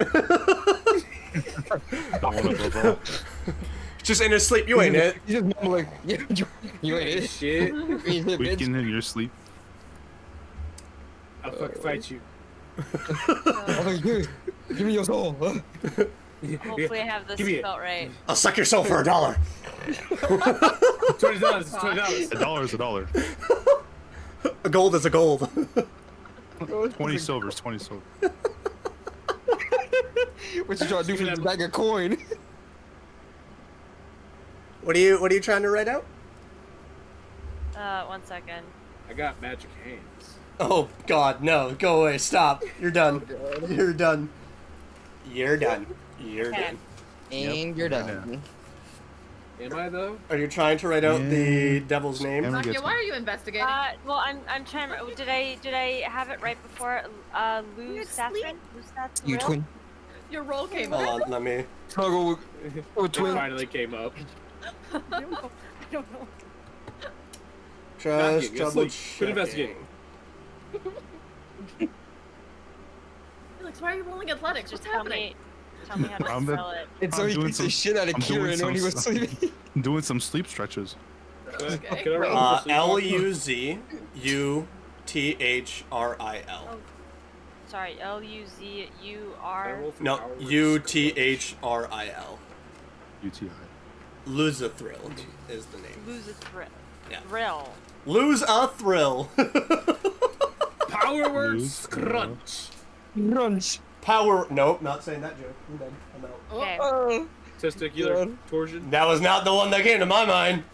Just in his sleep, you ain't it. You just mumbling. You ain't it. Shit. You ain't it, bitch. Weaken in your sleep. I'll fucking fight you. Oh, give me your soul. Hopefully, I have this Give me it. spelled right. I'll suck your soul for $1. $20. $20. $1 is $1. A gold is a gold. 20 silvers, 20 silver. What you trying to do for the bag of coin? What are you trying to write out? 1 second. I got magic hands. Oh God, no! Go away! Stop! You're done. You're done. You're done. You're Okay. done. And you're done. Am I though? Are you trying to write out the Yeah. devil's name? And we Nakia, get why are you investigating? Well, I'm trying. Did I have it right before? Lou You're Saffron. Lou Saffron. You twin. Your roll came Hold up. on, let me. Snuggle with It twin. finally came up. I don't know. I don't know. Just Nakia, double sleep. Quit investigating. Felix, why are you rolling athletics? Just What's happening? tell me how to I'm the- spell it. And so I'm he doing beats the some- shit out of I'm doing Kieran when he was some sleeping. I'm doing some sleep stretches. Okay. Can I roll for sleep Luzuthril. Sorry, LUZUR. Can I roll for No, power? Uthril. UTI. Luzuthril is the name. Lose a thrill. Yeah. Thrill. Lose a thrill. Power word Lose, crunch. Crunch. Power. Nope, not saying that joke. I'm done. I'm out. Okay. Testicular God. torsion. That was not the one that came to my mind.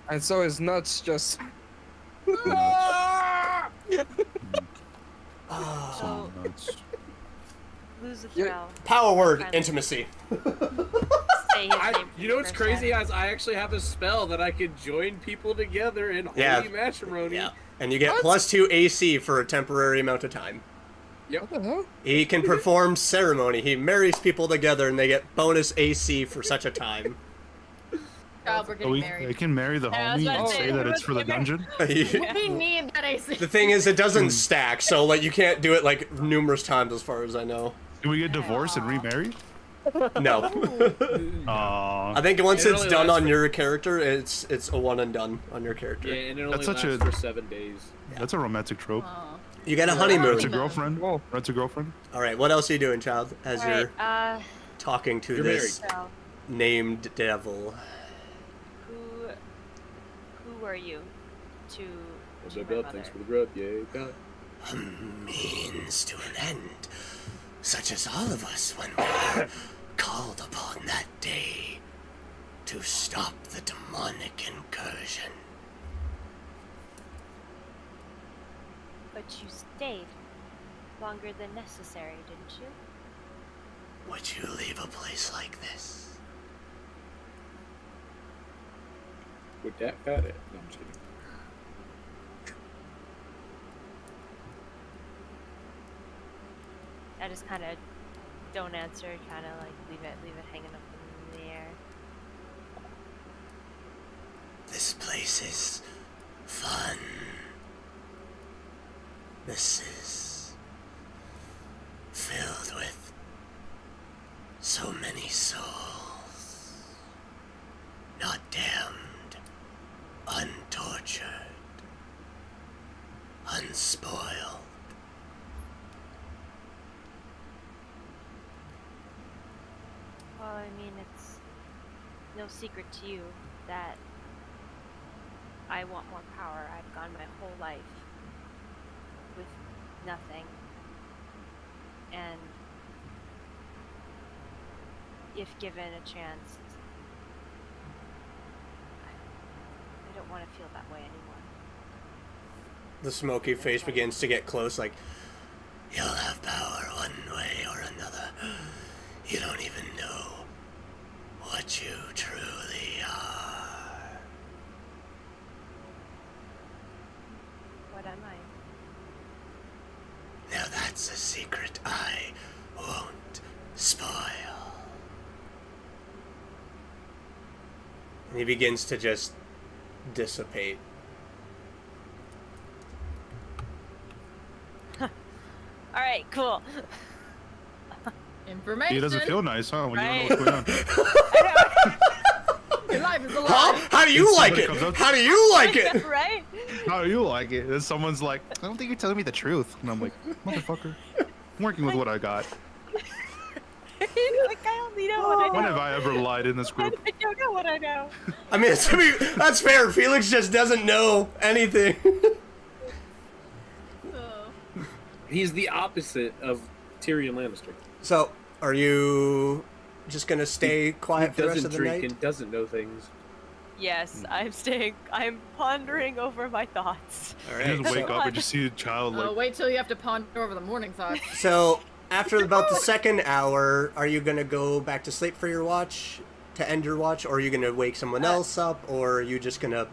And so his nuts just. So Nuts. lose a Yeah. thrill. Power word, Friendly. intimacy. Say his name You know what's for a crazy? second. As I actually have a spell that I can join people together in holy Yeah. matrimony. Yeah. And you get +2 AC for a temporary amount of time. What the hell? He can perform ceremony. He marries people together and they get bonus AC for such a time. Child, we're So getting married. they can marry the Yeah, I was homie about and to say, say that who it's for the wants to get dungeon? We need that AC. The thing is, it doesn't stack, so like you can't do it like numerous times as far as I know. Can we get divorced and remarried? No. I think once It it's only done lasts on for- your character, it's a one and done on your Yeah, character. and it only That's such lasts a- for 7 days. That's a romantic trope. You get a Rent a honeymoon. girlfriend. Oh. Rent a girlfriend. All right, what else are you doing, child? As you're Alright, talking to You're this so named devil. who are you to So my God, mother? thanks for the grub. Yay, God. Means to an end, such as all of us when we are called upon that day to stop the demonic incursion. But you stayed longer than necessary, didn't you? Would you leave a place like this? With that fat it. No, I'm just kidding. I just kind of don't answer, kind of like leave it hanging up in the air. This place is fun. This is filled with so many souls. Not damned, untortured, unspoiled. Well, I mean, it's no secret to you that I want more power. I've gone my whole life with nothing. And if given a chance, I don't want to feel that way anymore. The smoky face begins to get close, like, you'll have power one way or another. You don't even know what you truly are. What am I? Now that's a secret I won't spoil. And he begins to just dissipate. All right, cool. Information. He doesn't feel nice, huh? When Right. you don't know what's going on. Your life is a lie. Huh? How do you If like somebody it? comes up to- How do you like it? Right? How do you like it? And someone's like, I don't think you're telling me the truth. And I'm like, motherfucker, I'm working with what I got. Like, I only know what I know. When have I ever lied in this group? I don't know what I know. I mean, that's fair. Felix just doesn't know anything. He's the opposite of Tyrion Lannister. So, are you just gonna stay quiet for the rest Doesn't of the drink night? and doesn't know things. Yes, I'm pondering over my thoughts. All You right. just wake So, up and just see a child like, Wait till you have to ponder over the morning thoughts. so after about the second hour, are you gonna go back to sleep for your watch to end your watch, or are you gonna wake someone else up, or are you just gonna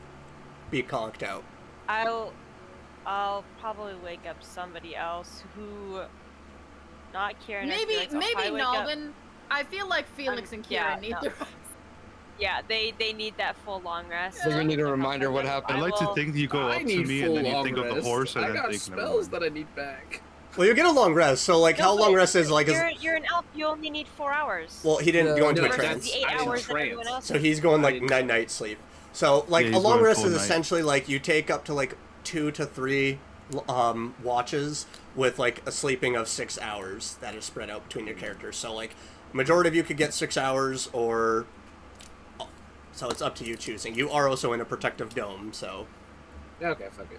be conked out? I'll probably wake up somebody else who, not Kieran. or Maybe Felix, I'll probably wake up- Nalvin. I feel like Felix and yeah, Kieran need no. the rest. Yeah, they need that full long rest. We're gonna need a reminder what I happened. like to think you go I up to need me full and then you long think of the rest. horse and I then got think, spells that I need back. Well, you get a long rest. So, like, No, how long but rest is like? You're an elf. You only need 4 hours. Well, he didn't go into no, a versus trance, the 8 I didn't hours that everyone trance. else. so he's going like I didn't- night sleep. So, like, Yeah, a he's long going rest full is night. essentially like you take up to like 2 to 3 watches with like a sleeping of 6 hours that is spread out between your characters. So, like, majority of you could get 6 hours, or so it's up to you choosing. You are also in a protective dome, so Yeah, okay, fuck it.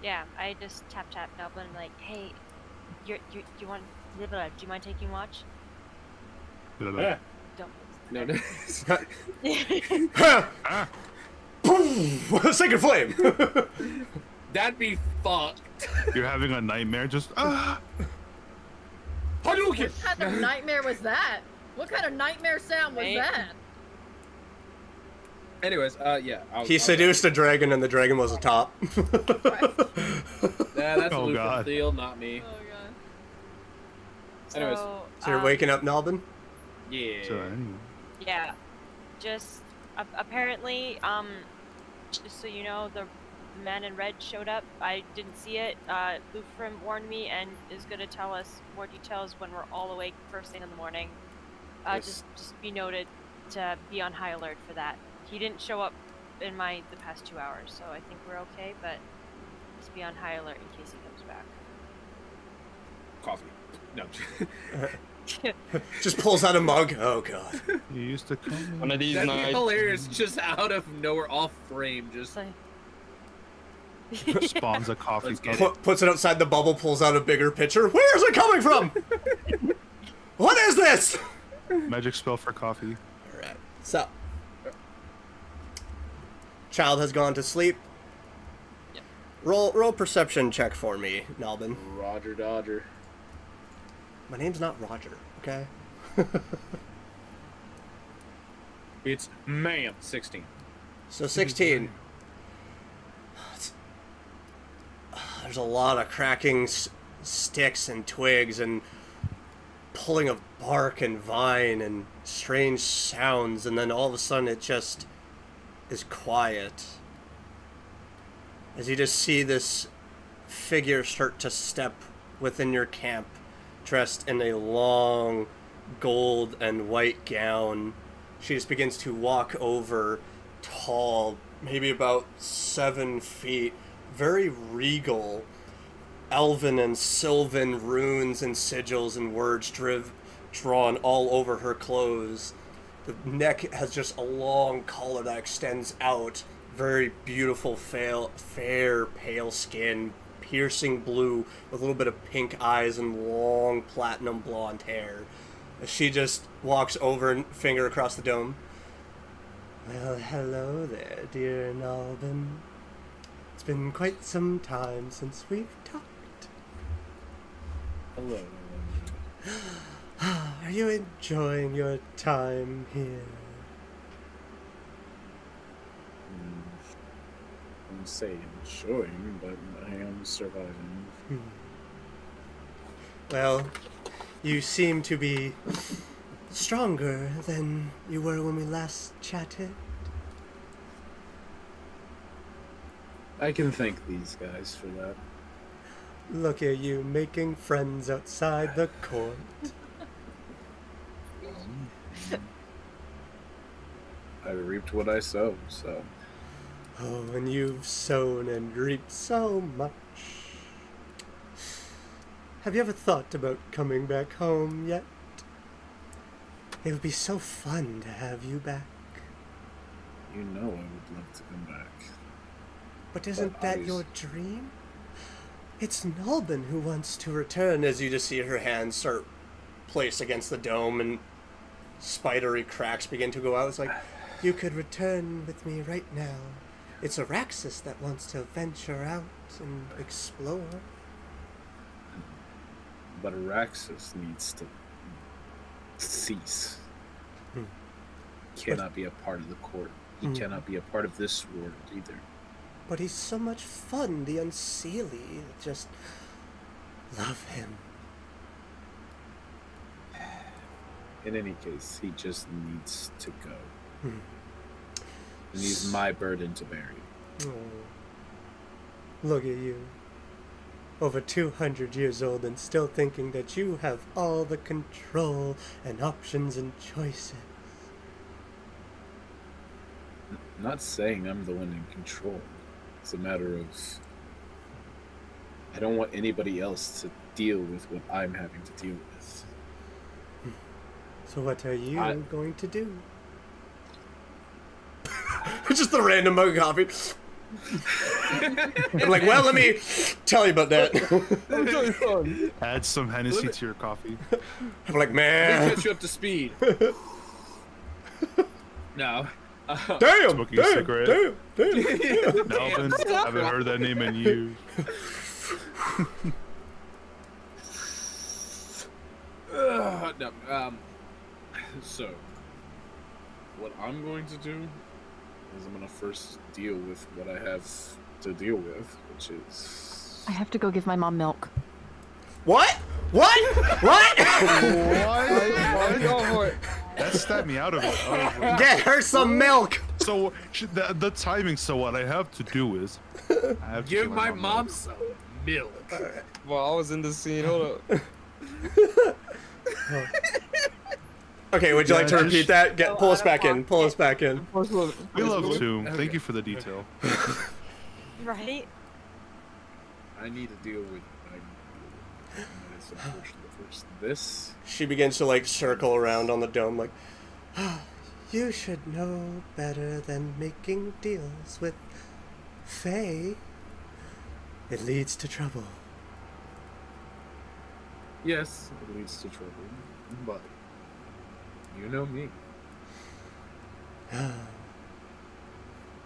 Yeah, I just tap Dublin like, hey, you want? Do you mind taking watch? Ah, Don't. no, no. Ah, boom, second flame. That'd be fucked. you're having a nightmare. Just Hadouken! What kind of nightmare was that? What kind of nightmare sound was Right. that? Anyways, yeah. He seduced a dragon, and the dragon was a top. Yeah, that's Oh, a God. deal, not me. Oh god. Anyways. So you're waking up, Nalbin? Yeah. so anyway. Yeah, just apparently, just so you know, the man in red showed up. I didn't see it. Lufrim warned me and is gonna tell us more details when we're all awake first thing in the morning. Yes. Just be noted to be on high alert for that. He didn't show up in the past 2 hours, so I think we're okay. But just be on high alert in case he comes back. Coffee. No. Just pulls out a mug. Oh god. You used to come. One of these That'd be nights. hilarious. Just out of nowhere, off frame. Just It's like, Spawns a coffee Let's get cup. Puts it outside the bubble, pulls out a bigger pitcher. Where's it coming from? What is this? Magic spell for coffee. Alright. So. Child has gone to sleep. Yep. Roll perception check for me, Nalbin. Roger Dodger. My name's not Roger, okay? It's ma'am. 16. So 16. There's a lot of cracking sticks and twigs and pulling of bark and vine and strange sounds, and then all of a sudden it just is quiet. As you just see this figure start to step within your camp, dressed in a long gold and white gown. She just begins to walk over, tall, maybe about 7 feet, very regal, elven and sylvan runes and sigils and words drawn all over her clothes. The neck has just a long collar that extends out, very beautiful, fair, pale skin, piercing blue with a little bit of pink eyes and long platinum blonde hair. As she just walks over and finger across the dome. Well, hello there, dear Nalbin. It's been quite some time since we've talked. Hello. Are you enjoying your time here? I wouldn't say enjoying, but I am surviving. Well, you seem to be stronger than you were when we last chatted. I can thank these guys for that. Look at you making friends outside the court. I reaped what I sowed, so. Oh, and you've sown and reaped so much. Have you ever thought about coming back home yet? It would be so fun to have you back. You know I would love to come back. But isn't that your dream? It's Nalbin who wants to return. As you just see her hands start placed against the dome and spidery cracks begin to go out. It's like, you could return with me right now. It's Araxis that wants to venture out and explore. But Araxis needs to cease. He cannot be a part of the court. He cannot be a part of this world either. But he's so much fun, the unseelie. Just love him. In any case, he just needs to go. And he's my burden to bear. Oh. Look at you. Over 200 years old and still thinking that you have all the control and options and choices. Not saying I'm the one in control. It's a matter of I don't want anybody else to deal with what I'm having to deal with. So what are you going to do? Just the random mug of coffee. I'm like, well, let me tell you about that. That's really fun. Add some Hennessy to your coffee. I'm like, Let man. me catch you up to speed. No. Damn, Smoking a cigarette. damn. Melvin, I haven't heard that name in years. No. So, what I'm going to do is I'm going to first deal with what I have to deal with, which is... I have to go give my mom milk. What? What? What? What? Go for it. That stabbed me out of it. Get her some milk. So the timing. So what I have to do is I have to Give give my milk. mom some milk. Well, I was in the scene. Hold up. Okay, would you like to Yeah, repeat just- that? Pull us back in. Pull us back in. We love to. Okay. Thank you for the detail. Right? I need to deal with what I need to deal with. And that is unfortunately first this. She begins to like circle around on the dome like, you should know better than making deals with Faye. It leads to trouble. Yes, it leads to trouble, but you know me.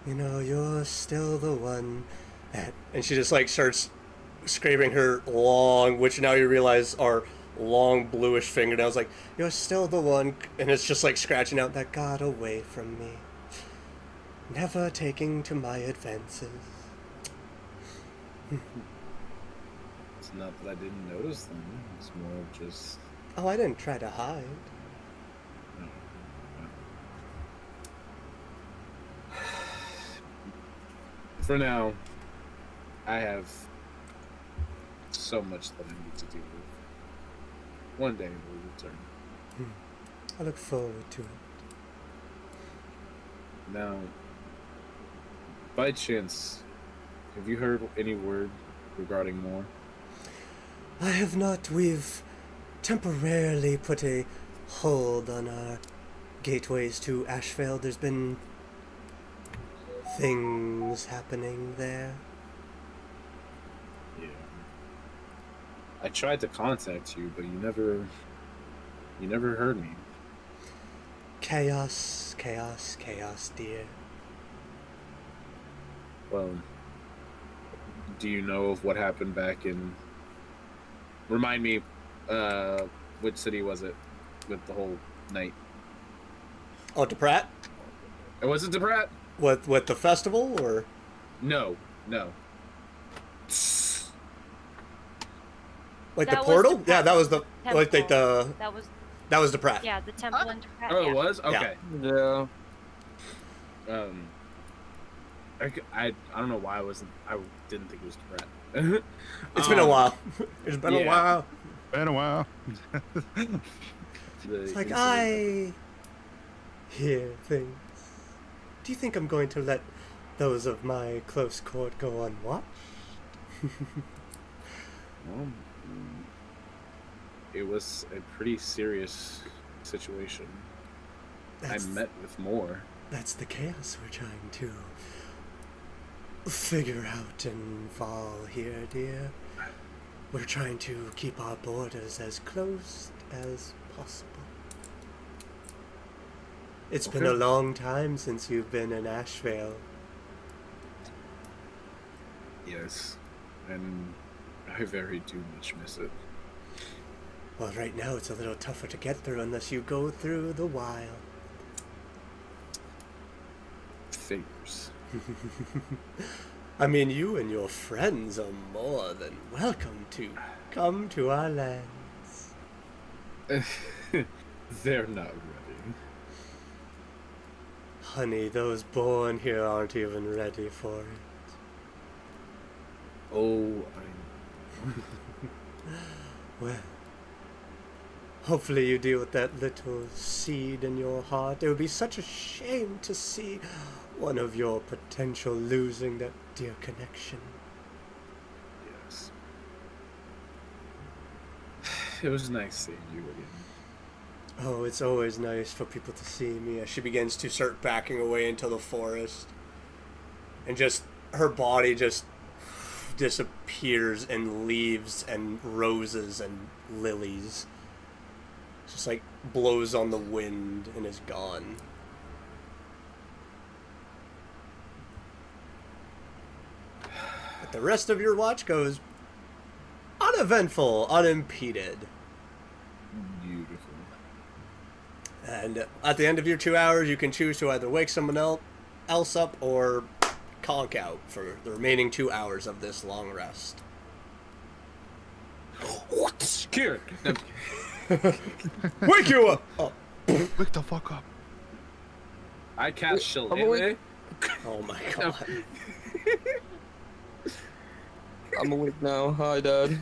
You know, you're still the one that... And she just like starts scraping her long, which now you realize are long bluish fingernails, like, you're still the one, and it's just like scratching out that got away from me. never taking to my advances. It's not that I didn't notice them. It's more of just. Oh, I didn't try to hide. No, no. For now, I have so much that I need to deal with. One day we'll return. I look forward to it. Now, by chance, have you heard any word regarding more? I have not. We've temporarily put a hold on our gateways to Ashvale. There's been things happening there. Yeah. I tried to contact you, but you never heard me. Chaos, chaos, chaos, dear. Well, do you know of what happened back in... Remind me, which city was it with the whole night? Oh, DePratt? Was it DePratt? With the festival, or? No. Like That the was portal? DePratt. Yeah, that was the... Temple. Like the... That was That was DePratt. yeah, the temple in Japan. Oh, yeah. it was? Okay. Yeah. I don't know why I didn't think it was DePratt. It's been a while. It's been a yeah. while. Been a while. It's like, I hear things. Do you think I'm going to let those of my close court go unwatched? Well, it was a pretty serious situation. I met with more. That's the chaos we're trying to figure out and fall here, dear. We're trying to keep our borders as closed as possible. It's been a long time since you've been in Ashvale. Yes, and I very do much miss it. Well, right now it's a little tougher to get through unless you go through the wild. Figures. I mean, you and your friends are more than welcome to come to our lands. They're not ready. Honey, those born here aren't even ready for it. Oh, I know. Well, hopefully you deal with that little seed in your heart. It would be such a shame to see one of your potential losing that dear connection. Yes. It was nice seeing you again. Oh, it's always nice for people to see me as she begins to start backing away into the forest. And just, her body just disappears in leaves and roses and lilies. Just like blows on the wind and is gone. But the rest of your watch goes uneventful, unimpeded. Beautiful. And at the end of your 2 hours, you can choose to either wake someone else up or conk out for the remaining 2 hours of this long rest. What? Kieran! No. Wake you up! Oh, Wake the fuck up. I cast I'm Shillelagh. awake. oh my god. I'm awake now. Hi, Dad.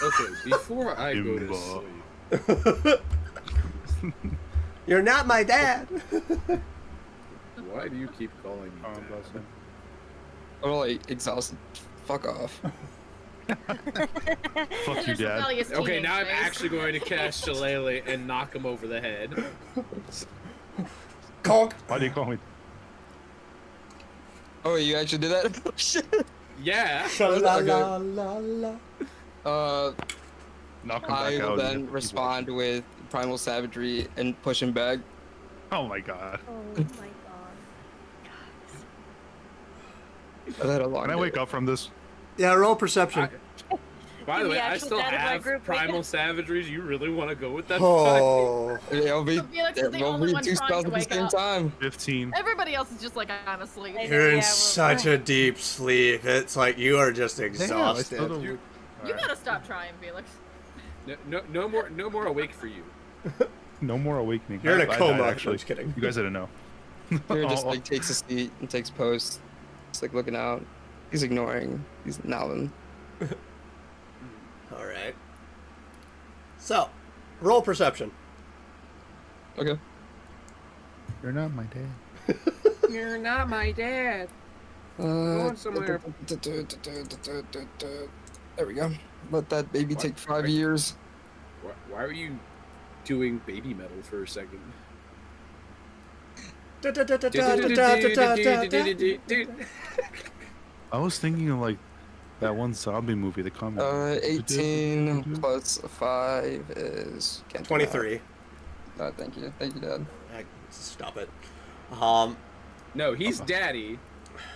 Okay, before I go to Imba. sleep, You're not my dad! why do you keep calling me Oh, Dad? bless him. I'm like exhausted. Fuck off. Fuck you, Just Dad. rebellious Okay, now I'm teenage face. actually going to cast Shillelagh and knock him over the head. Conk! Why do you call me? Oh, you actually did that? Oh, shit. Yeah. Sha-la-la-la-la. Knock him I back will out. then respond with primal savagery and push him back. Oh my god. Oh my god. I've had a long Can I day. wake up from this? Yeah, roll perception. By the way, I actual still dead of my have group primal savageries. You really want to go with that? Oh, It'll be, So Felix is the it'll only be one two trying spells to at the wake same up. time. 15. Everybody else is just like, I'm asleep. I know. you're in Yeah, such a deep sleep. It's like you are just Damn, I exhausted. still don't- You Alright. gotta stop trying, Felix. No more awake for you. No more awakening. You're in a I died, coma. I'm actually. just kidding. You guys didn't know. Here just Oh, like takes a seat and takes post. Just like looking out. He's ignoring. He's nodding. All right. So, roll perception. Okay. You're not my dad. You're not my dad. Going somewhere. There we go. Let that baby What? take 5 years. Why are you doing baby metal for a second? I was thinking of like that one zombie movie, the comic. 18 plus 5 is... can't do 23. math. Thank you. Thank you, Dad. Stop it. No, he's daddy.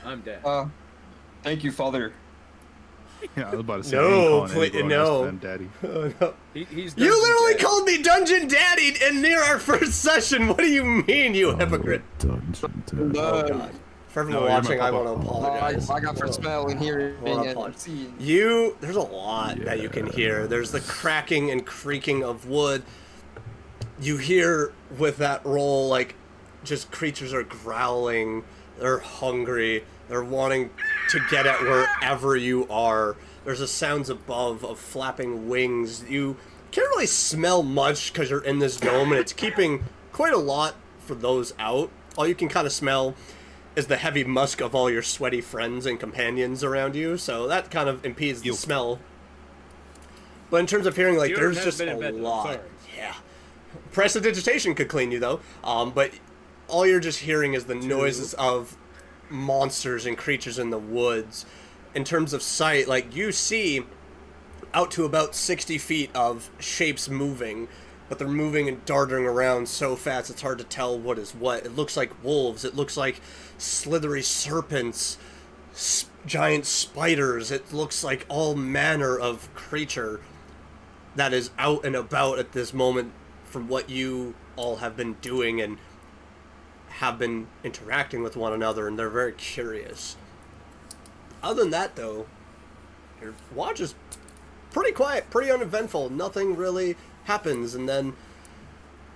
I'm dad. Thank you, Father. Yeah, I was about to say. No, I ain't calling please, anyone no. else Daddy. No. He's You literally daddy. called me Dungeon Daddy in near our first session. What do you mean, you hypocrite? Oh God! For everyone No, you're watching, my I papa. want to apologize. I got for smell and hearing Well, and seeing. There's a lot that you can hear. There's the cracking and creaking of wood. You hear with that roll, like, just creatures are growling. They're hungry. They're wanting to get at wherever you are. There's the sounds above of flapping wings. You can't really smell much because you're in this dome, and it's keeping quite a lot for those out. All you can kind of smell is the heavy musk of all your sweaty friends and companions around you, so that kind of impedes the smell. But in terms of hearing, like, Deodorant there's has just been a invented, I'm lot. sorry. Yeah. Prestidigitation could clean you, though. But all you're just hearing is the noises of monsters and creatures in the woods. In terms of sight, like, you see out to about 60 feet of shapes moving, but they're moving and darting around so fast it's hard to tell what is what. It looks like wolves. It looks like slithery serpents, giant spiders. It looks like all manner of creature that is out and about at this moment from what you all have been doing and have been interacting with one another, and they're very curious. Other than that, though, your watch is pretty quiet, pretty uneventful. Nothing really happens, and then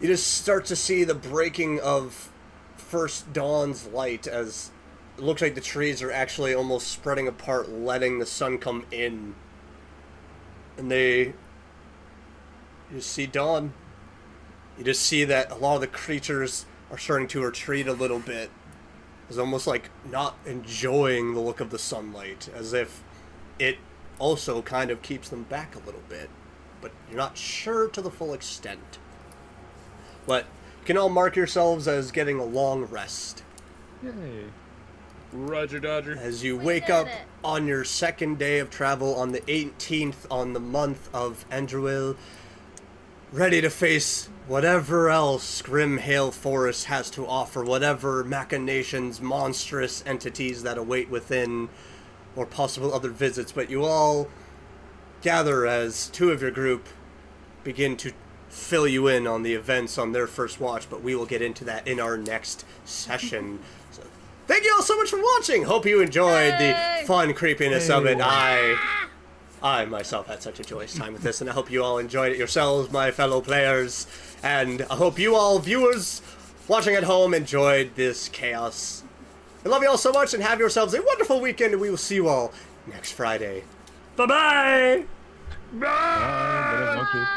you just start to see the breaking of first dawn's light as it looks like the trees are actually almost spreading apart, letting the sun come in. And you see dawn. You just see that a lot of the creatures are starting to retreat a little bit. It's almost like not enjoying the look of the sunlight, as if it also kind of keeps them back a little bit. But you're not sure to the full extent. But you can all mark yourselves as getting a long rest. Yay. Roger Dodger. As you We wake did up it. on your second day of travel on the 18th on the month of Andruil, ready to face whatever else Grimhail Forest has to offer, whatever machinations, monstrous entities that await within, or possible other visits. But you all gather as two of your group begin to fill you in on the events on their first watch, but we will get into that in our next session. So, thank you all so much for watching. Hope you enjoyed the fun creepiness of it. I myself had such a joyous time with this, and I hope you all enjoyed it yourselves, my fellow players. And I hope you all, viewers watching at home, enjoyed this chaos. I love you all so much, and have yourselves a wonderful weekend, and we will see you all next Friday. Bye-bye! Buenas noches.